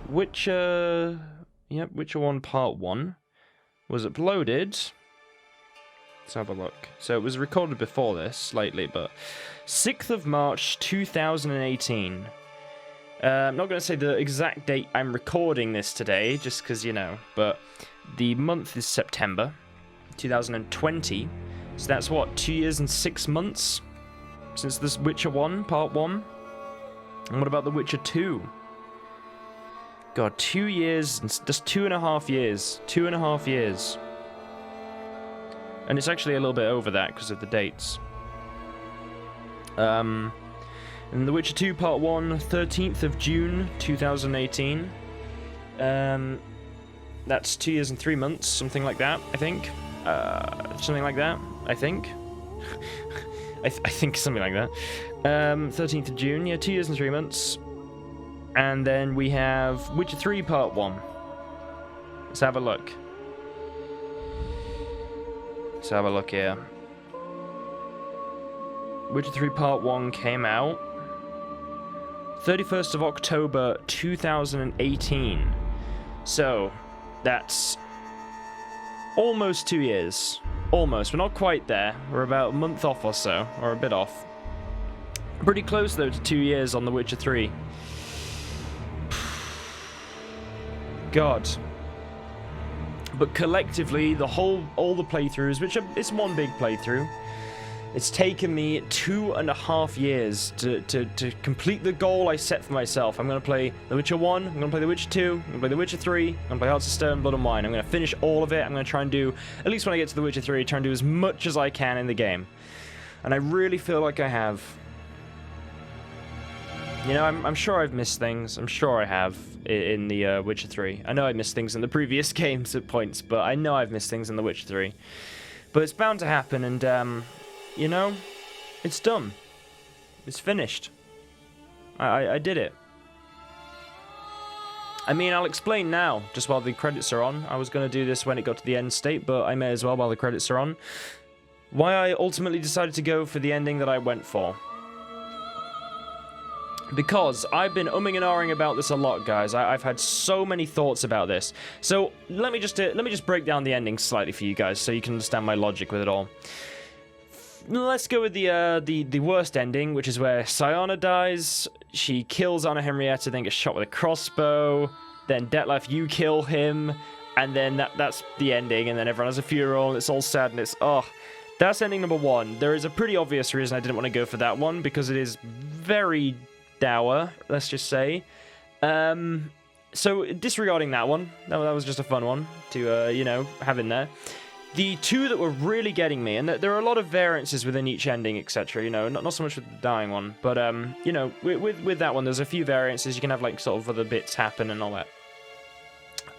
Witcher 1 Part 1 was uploaded. Let's have a look. So it was recorded before this, slightly, but 6th of March 2018. I'm not going to say the exact date I'm recording this today, just because, but the month is September 2020. So that's what, 2 years and 6 months since this Witcher 1 Part 1? And what about The Witcher 2? God, 2 years, just 2.5 years. 2.5 years. And it's actually a little bit over that because of the dates. And The Witcher 2 Part 1, 13th of June, 2018. That's 2 years and 3 months, something like that, I think. Something like that, I think. I think something like that. 13th of June, yeah, 2 years and 3 months. And then we have Witcher 3 Part 1. Let's have a look. Let's have a look here. Witcher 3 Part 1 came out 31st of October 2018. So, that's almost 2 years. Almost. We're not quite there. We're about a month off or so, or a bit off. Pretty close, though, to 2 years on The Witcher 3. God. But collectively, all the playthroughs, it's one big playthrough, it's taken me 2.5 years to complete the goal I set for myself. I'm going to play The Witcher 1, I'm going to play The Witcher 2, I'm going to play The Witcher 3, I'm going to play Hearts of Stone, Blood and Wine. I'm going to finish all of it. I'm going to try and do, at least when I get to The Witcher 3, try and do as much as I can in the game. And I really feel like I have. I'm sure I've missed things. I'm sure I have in the Witcher 3. I know I missed things in the previous games at points, but I know I've missed things in The Witcher 3. But it's bound to happen, and, it's done. It's finished. I did it. I mean, I'll explain now, just while the credits are on. I was going to do this when it got to the end state, but I may as well while the credits are on. Why I ultimately decided to go for the ending that I went for. Because I've been umming and ahhing about this a lot, guys. I've had so many thoughts about this. So let me just break down the ending slightly for you guys, so you can understand my logic with it all. Let's go with the worst ending, which is where Siana dies. She kills Anna Henrietta, then gets shot with a crossbow. Then Detlaff, you kill him, and then that's the ending. And then everyone has a funeral, and it's all sad, and it's that's ending number 1. There is a pretty obvious reason I didn't want to go for that one, because it is very dour, let's just say. So disregarding that one, that was just a fun one to have in there. The two that were really getting me, and there are a lot of variances within each ending, etc. Not so much with the dying one, but with that one, there's a few variances. You can have like sort of other bits happen and all that.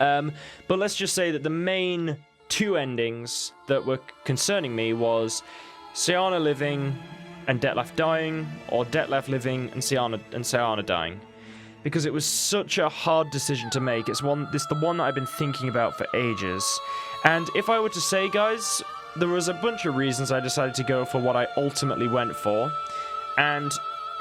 But let's just say that the main two endings that were concerning me was Siana living and Detlaff dying, or Detlaff living and Siana dying. Because it was such a hard decision to make. It's the one that I've been thinking about for ages. And if I were to say, guys, there was a bunch of reasons I decided to go for what I ultimately went for. And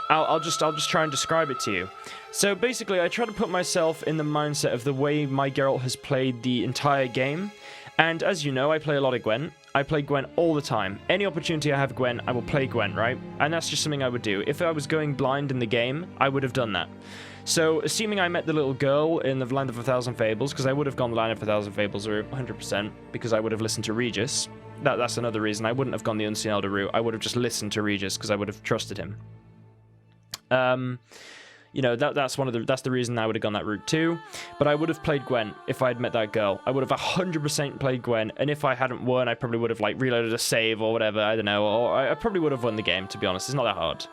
I'll just try and describe it to you. So basically, I try to put myself in the mindset of the way my Geralt has played the entire game. And as you know, I play a lot of Gwent. I play Gwent all the time. Any opportunity I have Gwent, I will play Gwent, right? And that's just something I would do. If I was going blind in the game, I would have done that. So, assuming I met the little girl in the Land of a Thousand Fables, because I would have gone the Land of a Thousand Fables route 100%, because I would have listened to Regis. That's another reason. I wouldn't have gone the Unseen Elder route. I would have just listened to Regis, because I would have trusted him. You know, that's the reason I would have gone that route too. But I would have played Gwent if I had met that girl. I would have 100% played Gwent, and if I hadn't won, I probably would have, like, reloaded a save or whatever, I don't know, or I probably would have won the game, to be honest. It's not that hard.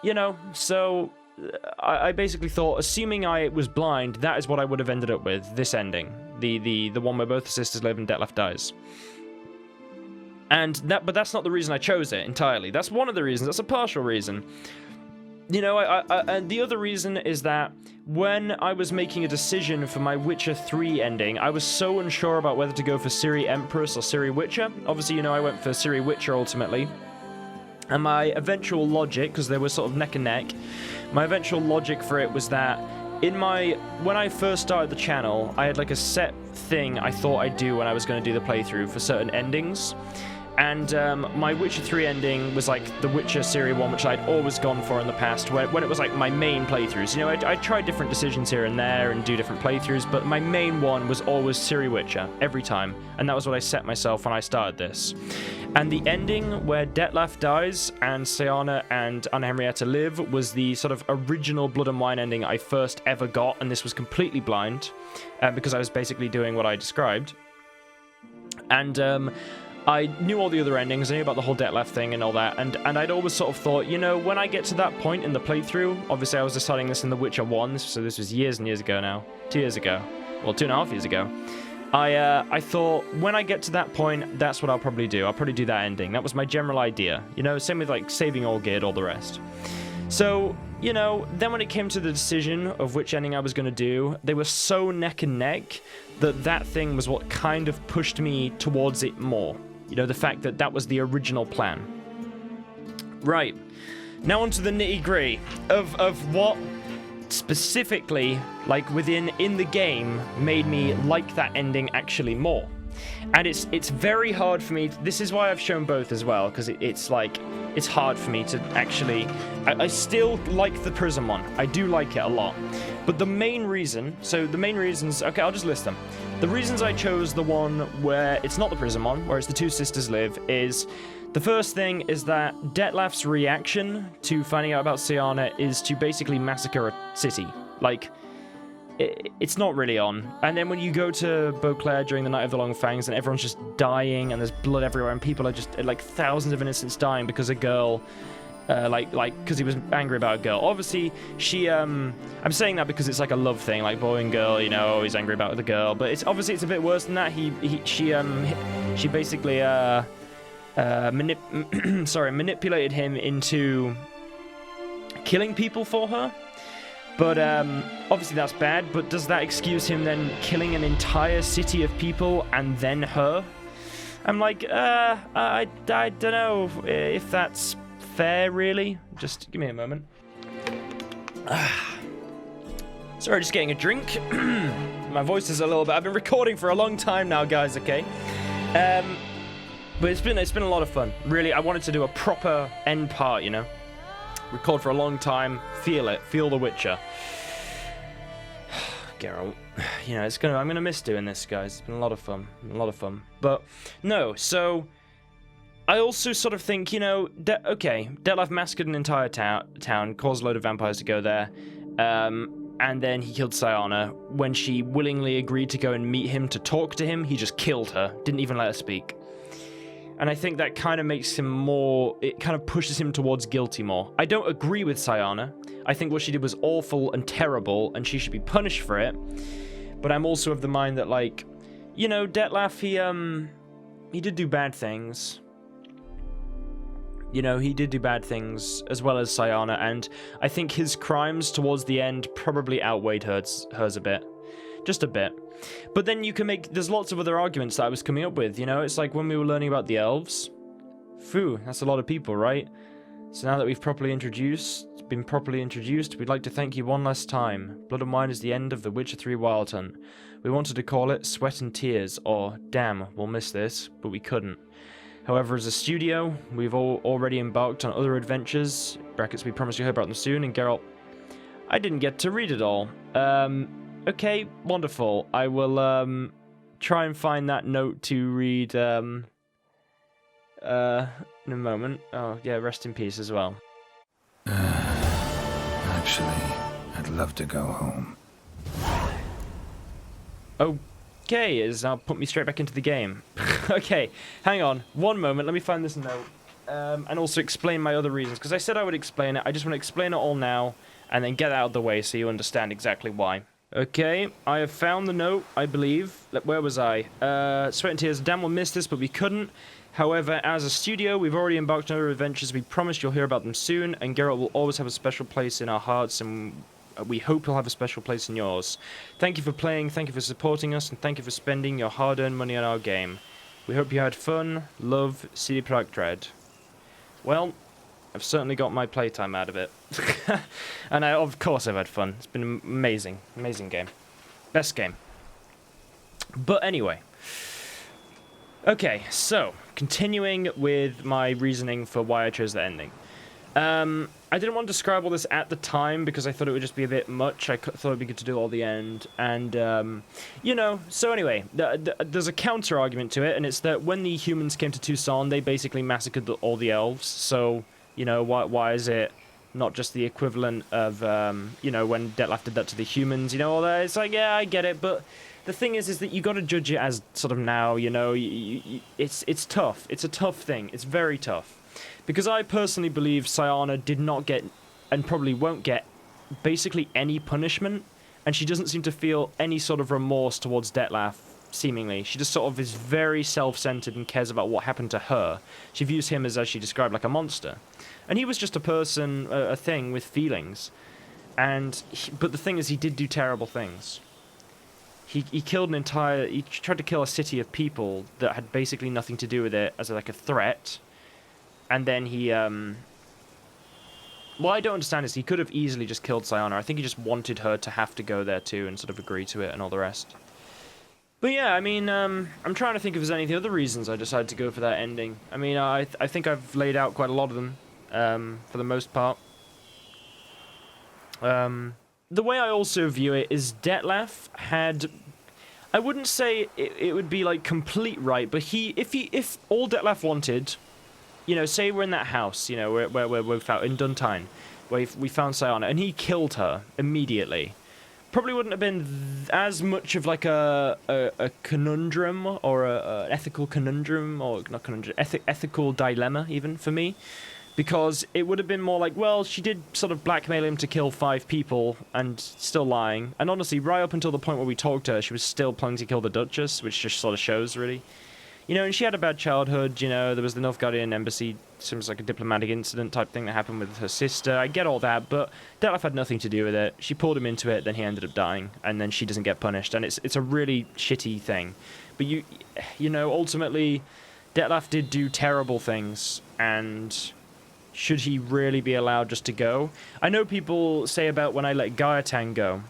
You know, so I basically thought, assuming I was blind, that is what I would have ended up with, this ending. The one where both the sisters live and Detlaff dies. But that's not the reason I chose it entirely. That's one of the reasons. That's a partial reason. You know, and the other reason is that when I was making a decision for my Witcher 3 ending, I was so unsure about whether to go for Ciri Empress or Ciri Witcher. Obviously, you know, I went for Ciri Witcher ultimately. And my eventual logic, because they were sort of neck and neck, my eventual logic for it was that when I first started the channel, I had like a set thing I thought I'd do when I was going to do the playthrough for certain endings. And my Witcher 3 ending was like the Witcher Ciri one, which I'd always gone for in the past, when it was like my main playthroughs. You know, I tried different decisions here and there and do different playthroughs, but my main one was always Ciri Witcher, every time. And that was what I set myself when I started this. And the ending where Detlaff dies and Siana and Anna Henrietta live was the sort of original Blood and Wine ending I first ever got, and this was completely blind, because I was basically doing what I described. And I knew all the other endings, I knew about the whole Detlaff thing and all that, and I'd always sort of thought, you know, when I get to that point in the playthrough, obviously I was deciding this in The Witcher 1, so this was years and years ago now, 2 years ago, well, 2.5 years ago, I thought, when I get to that point, that's what I'll probably do. I'll probably do that ending. That was my general idea, you know, same with, like, saving Olgierd, all the rest. So, you know, then when it came to the decision of which ending I was going to do, they were so neck and neck that thing was what kind of pushed me towards it more. You know, the fact that that was the original plan. Right. Now onto the nitty-gritty of what specifically, like in the game, made me like that ending actually more. And it's very hard for me. This is why I've shown both as well, because it's hard for me to actually. I still like the prison one. I do like it a lot. But the main reason, okay, I'll just list them. The reasons I chose the one where it's not the prison one, where it's the two sisters live, is the first thing is that Detlaff's reaction to finding out about Siana is to basically massacre a city. Like, it's not really on. And then when you go to Beauclair during the Night of the Long Fangs and everyone's just dying and there's blood everywhere and people are just, like, thousands of innocents dying because a girl, because he was angry about a girl. Obviously, she, I'm saying that because it's like a love thing, like boy and girl, you know, he's angry about the girl. But it's obviously it's a bit worse than that. She basically, manipulated him into killing people for her. But obviously that's bad, but does that excuse him then killing an entire city of people and then her? I'm like, I don't know if that's fair, really. Just give me a moment. Sorry, just getting a drink. My voice is a little bit... I've been recording for a long time now, guys, okay? But it's been a lot of fun. Really, I wanted to do a proper end part, you know? Record for a long time, feel it, feel The Witcher. Geralt, you know, I'm gonna miss doing this, guys. It's been a lot of fun, But no, so I also sort of think, you know, Detlaff massacred an entire town, caused a load of vampires to go there, and then he killed Siana. When she willingly agreed to go and meet him to talk to him, he just killed her, didn't even let her speak. And I think that kind of makes him more... It kind of pushes him towards guilty more. I don't agree with Siana. I think what she did was awful and terrible, and she should be punished for it. but I'm also of the mind that, like, you know, Detlaff, he did do bad things. You know, he did do bad things, as well as Siana, and I think his crimes towards the end probably outweighed hers a bit. Just a bit. But then you can make... There's lots of other arguments that I was coming up with, you know? It's like when we were learning about the elves. Phew, that's a lot of people, right? So now that we've been properly introduced, we'd like to thank you one last time. Blood and Wine is the end of the Witcher 3 Wild Hunt. We wanted to call it Sweat and Tears, or Damn, we'll miss this, but we couldn't. However, as a studio, we've already embarked on other adventures. Brackets, we promise you'll hear about them soon. And Geralt, I didn't get to read it all. Okay, wonderful. I will try and find that note to read in a moment. Oh, yeah, rest in peace as well. Actually, I'd love to go home. Okay, it's now put me straight back into the game. Okay, hang on. One moment, let me find this note. And also explain my other reasons, because I said I would explain it. I just want to explain it all now, and then get it out of the way so you understand exactly why. Okay, I have found the note, I believe. Where was I? Sweat and Tears. Damn, we'll miss this, but we couldn't. However, as a studio, we've already embarked on other adventures. We promise you'll hear about them soon, and Geralt will always have a special place in our hearts, and we hope he'll have a special place in yours. Thank you for playing, thank you for supporting us, and thank you for spending your hard-earned money on our game. We hope you had fun. Love, CD Projekt Dread. Well, I've certainly got my playtime out of it. And of course I've had fun. It's been amazing. Amazing game. Best game. But anyway. Okay, so, continuing with my reasoning for why I chose the ending. I didn't want to describe all this at the time because I thought it would just be a bit much. I thought it'd be good to do all the end. And, you know, so anyway, there's a counter argument to it, and it's that when the humans came to Tucson, they basically massacred all the elves. So, you know, why is it not just the equivalent of, you know, when Detlaff did that to the humans, you know, all that? It's like, yeah, I get it, but the thing is that you got to judge it as sort of now, you know, it's tough. It's a tough thing. It's very tough. Because I personally believe Siana did not get, and probably won't get, basically any punishment, and she doesn't seem to feel any sort of remorse towards Detlaff, seemingly. She just sort of is very self-centered and cares about what happened to her. She views him as she described, like a monster. And he was just a person, a thing with feelings. But the thing is, he did do terrible things. He killed he tried to kill a city of people that had basically nothing to do with it as like a threat. And then he, what I don't understand is he could have easily just killed Siana. I think he just wanted her to have to go there too and sort of agree to it and all the rest. But yeah, I mean, I'm trying to think if there's any other reasons I decided to go for that ending. I mean, I think I've laid out quite a lot of them, for the most part. The way I also view it is Detlaff had... I wouldn't say it would be like complete right, but if all Detlaff wanted... You know, say we're in that house, you know, where we found in Duntine, where we found Siana, and he killed her immediately. Probably wouldn't have been as much of like a conundrum or an ethical conundrum, or not conundrum, ethical dilemma even for me, because it would have been more like, well, she did sort of blackmail him to kill 5 people and still lying, and honestly, right up until the point where we talked to her, she was still planning to kill the Duchess, which just sort of shows really. You know, and she had a bad childhood, you know, there was the Nilfgaardian embassy, seems like a diplomatic incident type thing that happened with her sister. I get all that, but Detlaff had nothing to do with it. She pulled him into it, then he ended up dying, and then she doesn't get punished, and it's a really shitty thing. But you know, ultimately, Detlaff did do terrible things, and should he really be allowed just to go? I know people say about when I let Gaetan go,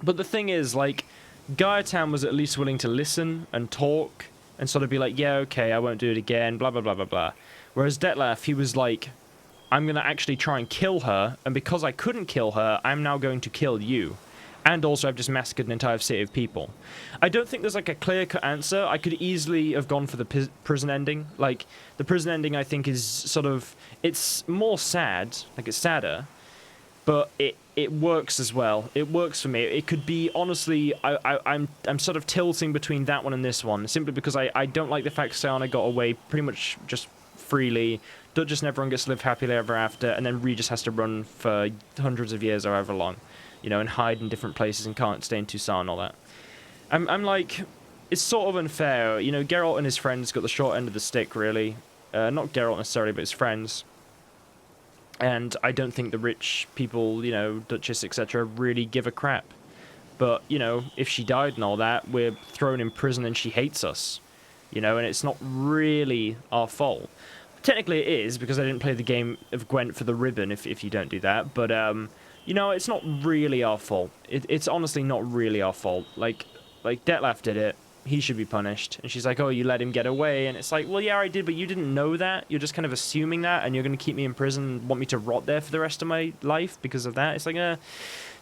but the thing is, like, Gaetan was at least willing to listen and talk and sort of be like, yeah, okay, I won't do it again, blah, blah, blah, blah, blah. Whereas Detlaff, he was like, I'm going to actually try and kill her, and because I couldn't kill her, I'm now going to kill you. And also, I've just massacred an entire city of people. I don't think there's like a clear-cut answer. I could easily have gone for the prison ending. Like, the prison ending, I think, is sort of... It's more sad, like it's sadder, but it works as well. It works for me. It could be, honestly, I'm sort of tilting between that one and this one, simply because I don't like the fact Siana got away pretty much just freely. Duchess and everyone gets to live happily ever after, and then Regis has to run for hundreds of years or however long. you know, and hide in different places and can't stay in Toussaint and all that. I'm like, it's sort of unfair. You know, Geralt and his friends got the short end of the stick, really. Not Geralt necessarily, but his friends. And I don't think the rich people, you know, Duchess, etc., really give a crap. But, you know, if she died and all that, we're thrown in prison and she hates us. You know, and it's not really our fault. Technically it is, because I didn't play the game of Gwent for the ribbon, if you don't do that. But, you know, it's not really our fault. It's honestly not really our fault. Like Detlaff did it. He should be punished. And she's like, oh, you let him get away. And it's like, well, yeah, I did, but you didn't know that. You're just kind of assuming that, and you're going to keep me in prison and want me to rot there for the rest of my life because of that. It's like,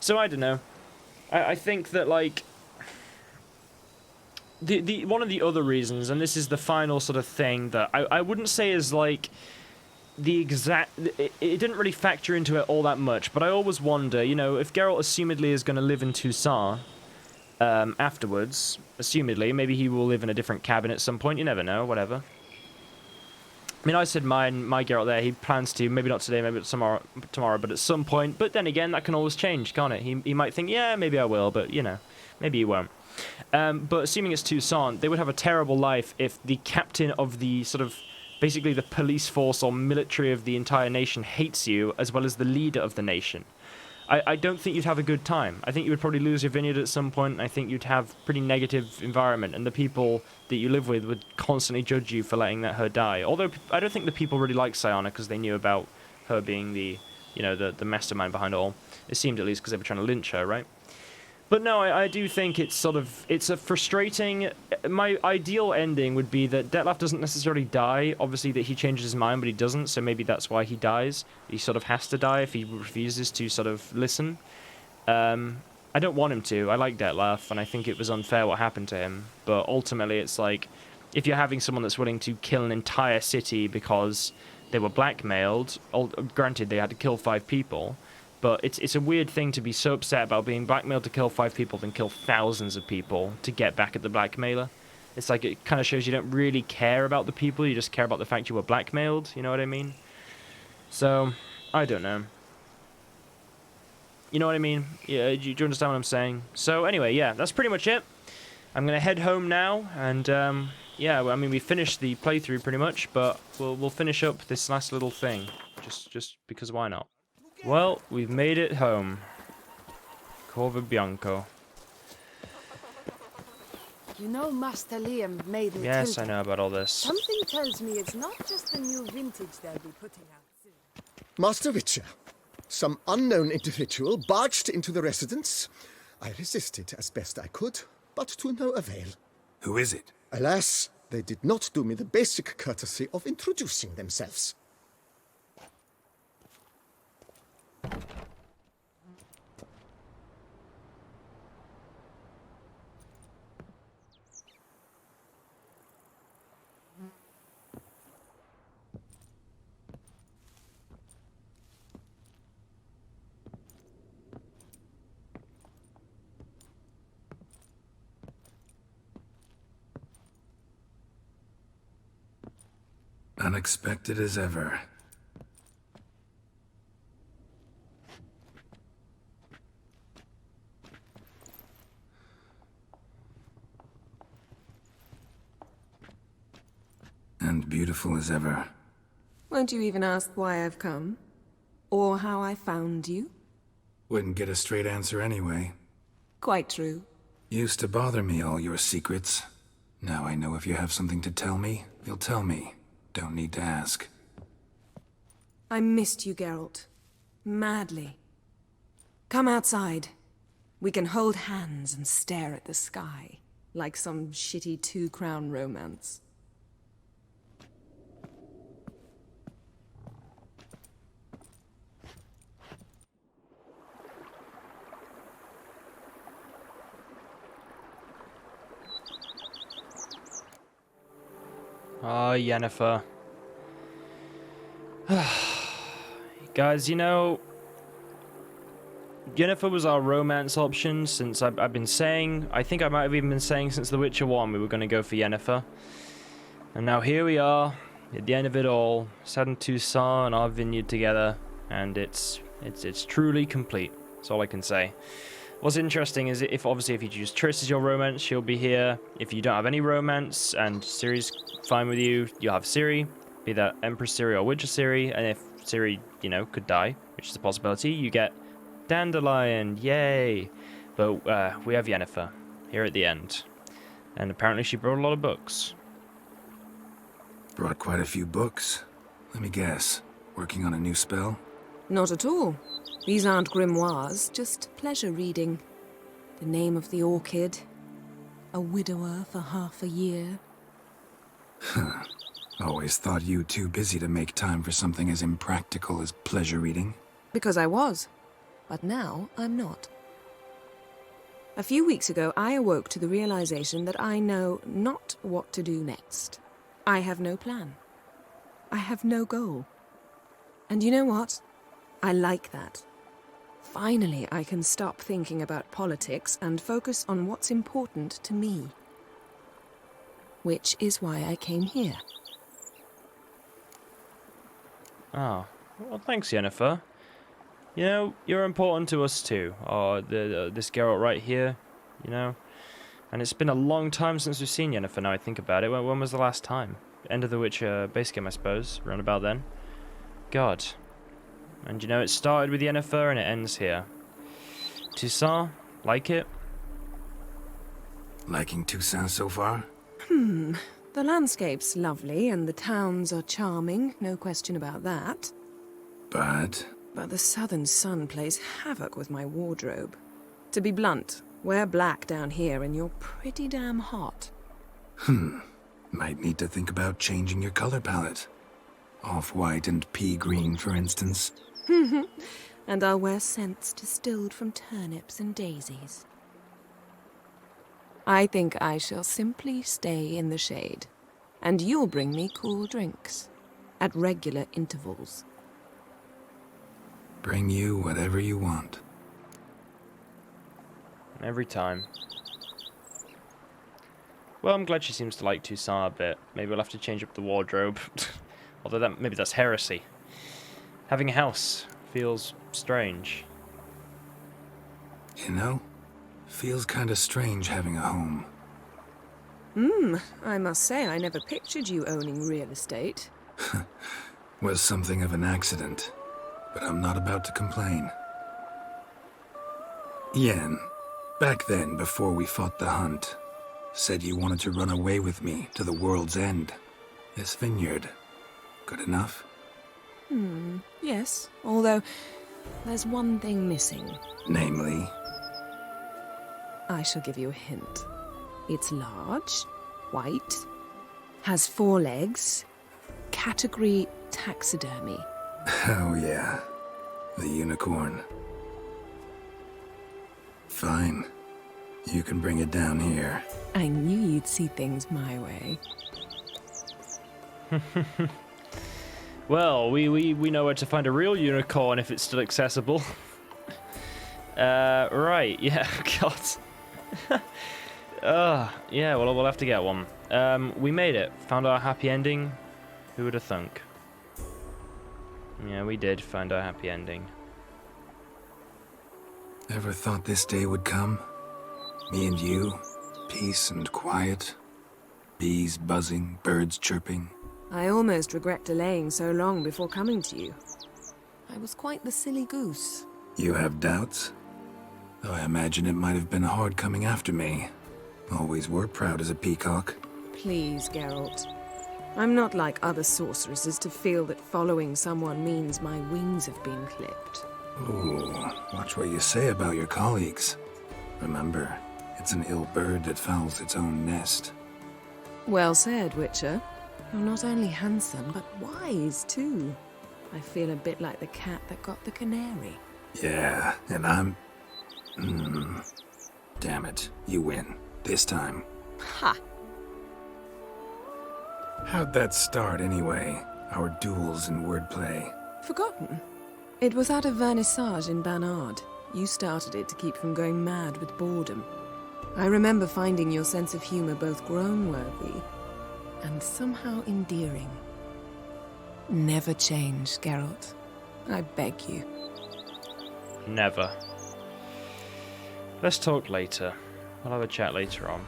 So I don't know. I think that, like, the one of the other reasons, and this is the final sort of thing that I wouldn't say is, like, the exact... It didn't really factor into it all that much, but I always wonder, you know, if Geralt assumedly is going to live in Toussaint... afterwards, assumedly, maybe he will live in a different cabin at some point. You never know, whatever. I mean, I said my Geralt there, he plans to, maybe not today, maybe tomorrow, but at some point. But then again, that can always change, can't it? He might think, yeah, maybe I will, but, you know, maybe he won't. But assuming it's Toussaint, they would have a terrible life if the captain of the sort of, basically the police force or military of the entire nation hates you, as well as the leader of the nation. I don't think you'd have a good time. I think you would probably lose your vineyard at some point, and I think you'd have pretty negative environment, and the people that you live with would constantly judge you for letting her die. Although, I don't think the people really like Siana, because they knew about her being the, you know, the mastermind behind it all. It seemed, at least, because they were trying to lynch her, right? But no, I do think it's sort of, it's a frustrating... My ideal ending would be that Detlaff doesn't necessarily die. Obviously that he changes his mind, but he doesn't, so maybe that's why he dies. He sort of has to die if he refuses to sort of listen. I don't want him to. I like Detlaff, and I think it was unfair what happened to him. But ultimately it's like, if you're having someone that's willing to kill an entire city because they were blackmailed, granted they had to kill 5 people... But it's a weird thing to be so upset about being blackmailed to kill 5 people than kill thousands of people to get back at the blackmailer. It's like, it kind of shows you don't really care about the people, you just care about the fact you were blackmailed, you know what I mean? So, I don't know. You know what I mean? Yeah, do you understand what I'm saying? So anyway, yeah, that's pretty much it. I'm going to head home now, and yeah, well, I mean, we finished the playthrough pretty much, but we'll finish up this last little thing, just because why not? Well, we've made it home. Corvo Bianco. You know Master Liam made me Yes, I know about all this. Something tells me it's not just the new vintage they'll be putting out soon. Master Witcher, some unknown individual barged into the residence. I resisted as best I could, but to no avail. Who is it? Alas, they did not do me the basic courtesy of introducing themselves. Unexpected as ever. And beautiful as ever. Won't you even ask why I've come? Or how I found you? Wouldn't get a straight answer anyway. Quite true. Used to bother me, all your secrets. Now I know if you have something to tell me, you'll tell me. Don't need to ask. I missed you, Geralt. Madly. Come outside. We can hold hands and stare at the sky, like some shitty two-crown romance. Oh, Yennefer. Guys, you know, Yennefer was our romance option since I've been saying, I think I might have even been saying since The Witcher 1 we were going to go for Yennefer. And now here we are, at the end of it all, sat in Toussaint and our vineyard together, and it's truly complete. That's all I can say. What's interesting is if obviously if you choose Triss as your romance, she'll be here. If you don't have any romance and Ciri's fine with you, you'll have Ciri, be that Empress Ciri or Witcher Ciri, and if Ciri, you know, could die, which is a possibility, you get Dandelion, yay! But we have Yennefer here at the end, and apparently she brought a lot of books. Brought quite a few books. Let me guess, working on a new spell? Not at all. These aren't grimoires, just pleasure reading. The Name of the Orchid. A widower for half a year. Always thought you too busy to make time for something as impractical as pleasure reading. Because I was. But now I'm not. A few weeks ago, I awoke to the realization that I know not what to do next. I have no plan. I have no goal. And you know what? I like that. Finally, I can stop thinking about politics and focus on what's important to me. Which is why I came here. Oh, well, thanks, Yennefer. You know, you're important to us too. Oh, this Geralt right here, you know. And it's been a long time since we've seen Yennefer, now I think about it. When was the last time? End of the Witcher base game, I suppose, around about then. God. And you know, it started with Yennefer and it ends here. Toussaint, like it? Liking Toussaint so far? The landscape's lovely and the towns are charming, no question about that. But the southern sun plays havoc with my wardrobe. To be blunt, wear black down here and you're pretty damn hot. Might need to think about changing your color palette. Off-white and pea green, for instance. And I'll wear scents distilled from turnips and daisies. I think I shall simply stay in the shade, and you'll bring me cool drinks, at regular intervals. Bring you whatever you want. Every time. Well, I'm glad she seems to like Toussaint a bit. Maybe we'll have to change up the wardrobe. Although maybe that's heresy. Having a house feels strange. You know, feels kinda strange having a home. I must say I never pictured you owning real estate. Was something of an accident, but I'm not about to complain. Yen, back then, before we fought the hunt, said you wanted to run away with me to the world's end. This vineyard. Good enough? Yes, although there's one thing missing. Namely? I shall give you a hint. It's large, white, has 4 legs, category taxidermy. Oh yeah, the unicorn. Fine. You can bring it down here. I knew you'd see things my way. Well, we know where to find a real unicorn if it's still accessible. Right, yeah, God. Yeah, well, we'll have to get one. We made it. Found our happy ending. Who would have thunk? Yeah, we did find our happy ending. Ever thought this day would come? Me and you, peace and quiet. Bees buzzing, birds chirping. I almost regret delaying so long before coming to you. I was quite the silly goose. You have doubts? Though I imagine it might have been hard coming after me. Always were proud as a peacock. Please, Geralt. I'm not like other sorceresses to feel that following someone means my wings have been clipped. Ooh, watch what you say about your colleagues. Remember, it's an ill bird that fouls its own nest. Well said, Witcher. You're not only handsome, but wise, too. I feel a bit like the cat that got the canary. Yeah, and I'm... Damn it, you win. This time. Ha! How'd that start, anyway? Our duels and wordplay. Forgotten? It was at a vernissage in Barnard. You started it to keep from going mad with boredom. I remember finding your sense of humor both groan-worthy and somehow endearing. Never change, Geralt. I beg you. Never. Let's talk later. We'll have a chat later on.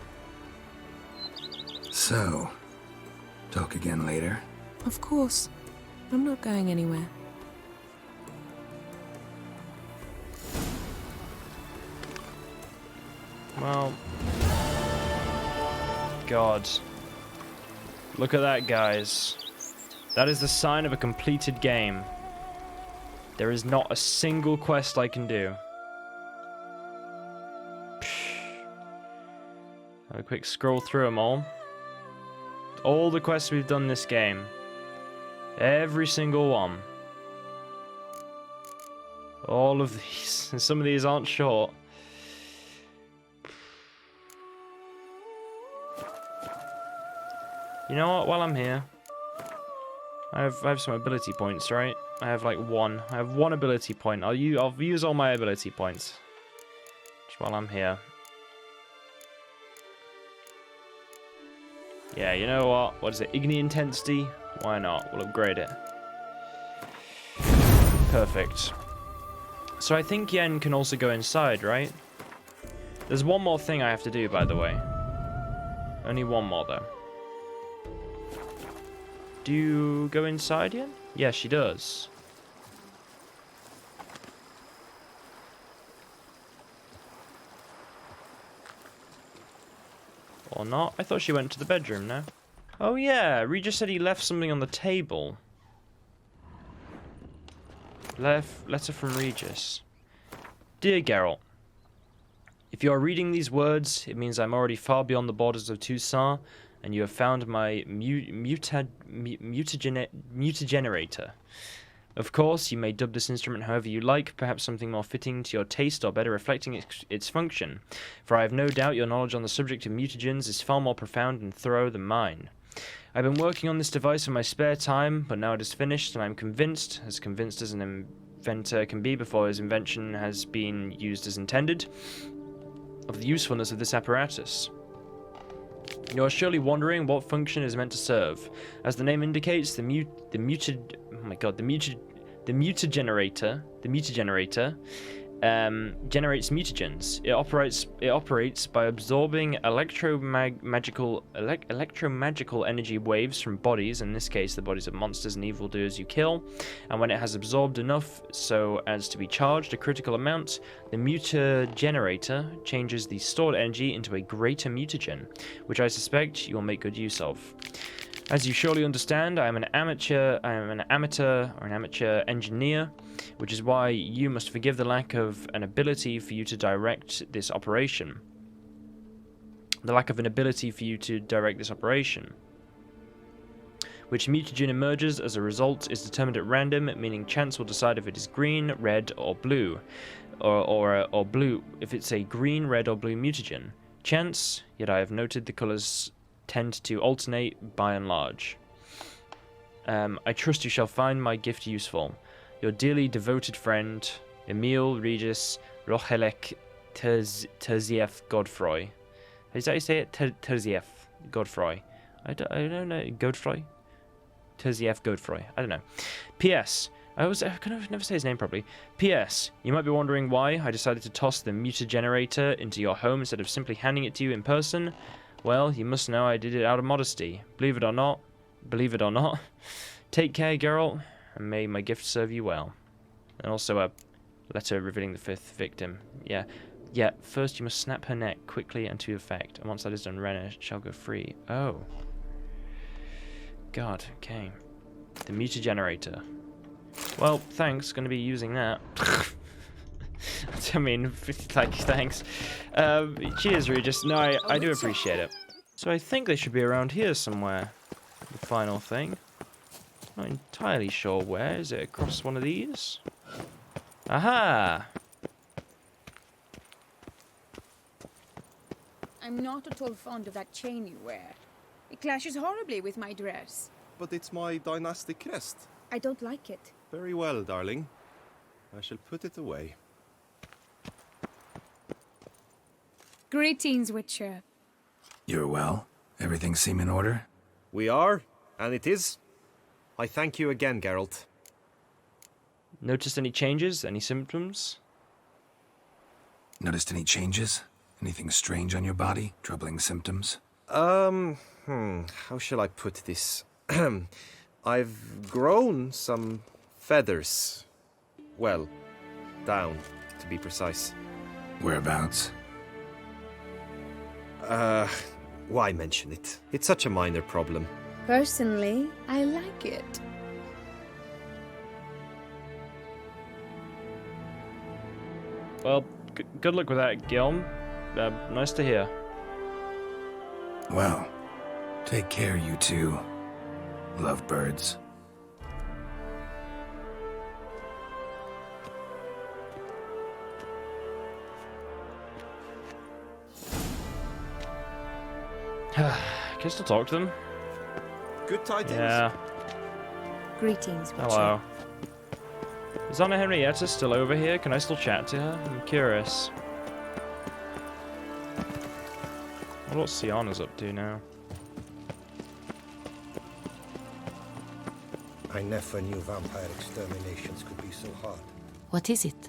So, talk again later? Of course. I'm not going anywhere. Well... God. Look at that, guys. That is the sign of a completed game. There is not a single quest I can do. Have a quick scroll through them all. All the quests we've done this game. Every single one. All of these. And some of these aren't short. You know what? While I'm here, I have some ability points, right? I have like one. I have one ability point. I'll use all my ability points. Just while I'm here. Yeah, you know what? What is it? Igni intensity? Why not? We'll upgrade it. Perfect. So I think Yen can also go inside, right? There's one more thing I have to do, by the way. Only one more, though. Do you go inside, Yen? Yes, she does. Or not? I thought she went to the bedroom, no? Oh yeah, Regis said he left something on the table. Letter from Regis. Dear Geralt, if you are reading these words, it means I'm already far beyond the borders of Toussaint, and you have found my mutagenerator. Of course, you may dub this instrument however you like, perhaps something more fitting to your taste or better reflecting its function, for I have no doubt your knowledge on the subject of mutagens is far more profound and thorough than mine. I've been working on this device in my spare time, but now it is finished, and I'm convinced as an inventor can be before his invention has been used as intended, of the usefulness of this apparatus. You are surely wondering what function it is meant to serve. As the name indicates, the mutagenerator generates mutagens. It operates by absorbing electromagical energy waves from bodies, in this case the bodies of monsters and evildoers you kill, and when it has absorbed enough so as to be charged a critical amount, the mutagenerator changes the stored energy into a greater mutagen, which I suspect you will make good use of. As you surely understand, I am an amateur engineer, which is why you must forgive the lack of an ability for you to direct this operation. Which mutagen emerges as a result is determined at random, meaning chance will decide if it is green, red, or blue, or blue if it's a green, red, or blue mutagen. Chance, yet I have noted the colors tend to alternate by and large. I trust you shall find my gift useful. Your dearly devoted friend, Emil Regis Rochelek Terzieff Godfroy. Is that how you say it? Terzieff Godfroy. I don't know. Godfroy? Terzieff Godfroy. I don't know. P.S. I can never say his name properly. P.S. You might be wondering why I decided to toss the mutagenerator into your home instead of simply handing it to you in person. Well, you must know I did it out of modesty. Believe it or not. Take care, Geralt, and may my gift serve you well. And also a letter revealing the 5th victim. Yeah, first you must snap her neck quickly and to effect. And once that is done, Renna shall go free. Oh. God, okay. The mutagenerator. Well, thanks, gonna be using that. I mean, like, thanks. Cheers, Regis. No, I do appreciate it. So I think they should be around here somewhere. The final thing. Not entirely sure where. Is it across one of these? Aha! I'm not at all fond of that chain you wear. It clashes horribly with my dress. But it's my dynastic crest. I don't like it. Very well, darling. I shall put it away. Greetings, Witcher. You're well? Everything seem in order? We are, and it is. I thank you again, Geralt. Noticed any changes? Any symptoms? Noticed any changes? Anything strange on your body? Troubling symptoms? How shall I put this? I've grown some feathers. Well, down, to be precise. Whereabouts? Why mention it? It's such a minor problem. Personally, I like it. Well, good luck with that, Gilm. Nice to hear. Well, take care, you two. Lovebirds. Can I still talk to them? Good tidings. Yeah. Greetings, Witcher. Hello. Is Anna Henrietta still over here? Can I still chat to her? I'm curious. I wonder what Siana's up to now. I never knew vampire exterminations could be so hard. What is it?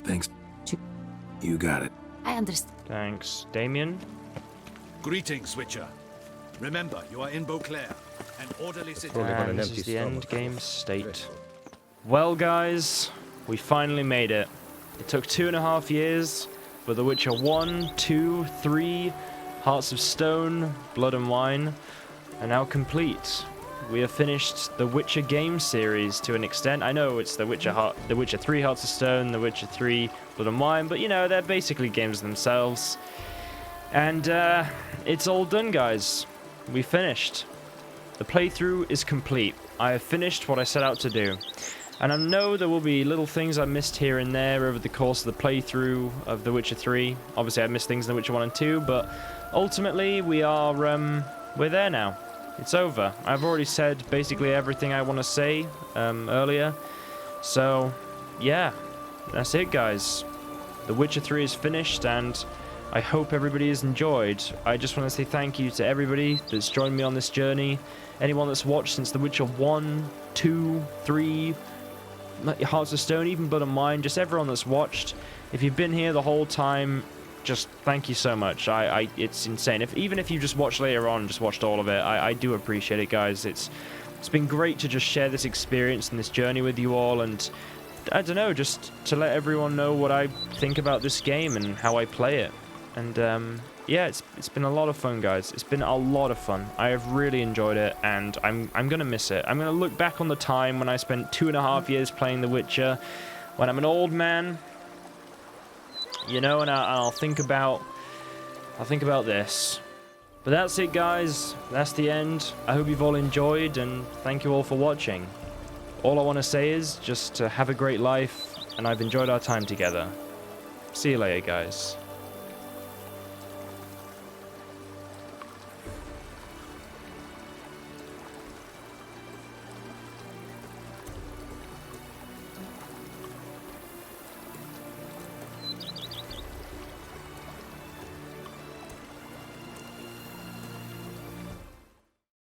Thanks. You got it. I understand. Thanks. Damien? Greetings, Witcher. Remember, you are in Beauclair, an orderly city. And this is the end game state. Well, guys, we finally made it. It took 2.5 years, but The Witcher 1, 2, 3, Hearts of Stone, Blood and Wine are now complete. We have finished the Witcher game series to an extent. I know it's The Witcher 3 Hearts of Stone, The Witcher 3 Blood and Wine, but you know, they're basically games themselves. And it's all done, guys. We finished. The playthrough is complete. I have finished what I set out to do. And I know there will be little things I missed here and there over the course of the playthrough of The Witcher 3. Obviously, I missed things in The Witcher 1 and 2, but ultimately, we're there now. It's over. I've already said basically everything I want to say earlier. So, yeah, that's it, guys. The Witcher 3 is finished, and I hope everybody has enjoyed. I just want to say thank you to everybody that's joined me on this journey. Anyone that's watched since The Witcher 1, 2, 3, Hearts of Stone, even Blood and Wine, just everyone that's watched. If you've been here the whole time, just thank you so much. It's insane. Even if you just watched later on, just watched all of it, I do appreciate it, guys. It's been great to just share this experience and this journey with you all, and I don't know, just to let everyone know what I think about this game and how I play it. And yeah, it's been a lot of fun, guys. It's been a lot of fun. I have really enjoyed it, and I'm gonna miss it. I'm gonna look back on the time when I spent 2.5 years playing The Witcher, when I'm an old man, you know, and I'll think about this. But that's it, guys. That's the end. I hope you've all enjoyed, and thank you all for watching. All I want to say is just to have a great life, and I've enjoyed our time together. See you later, guys.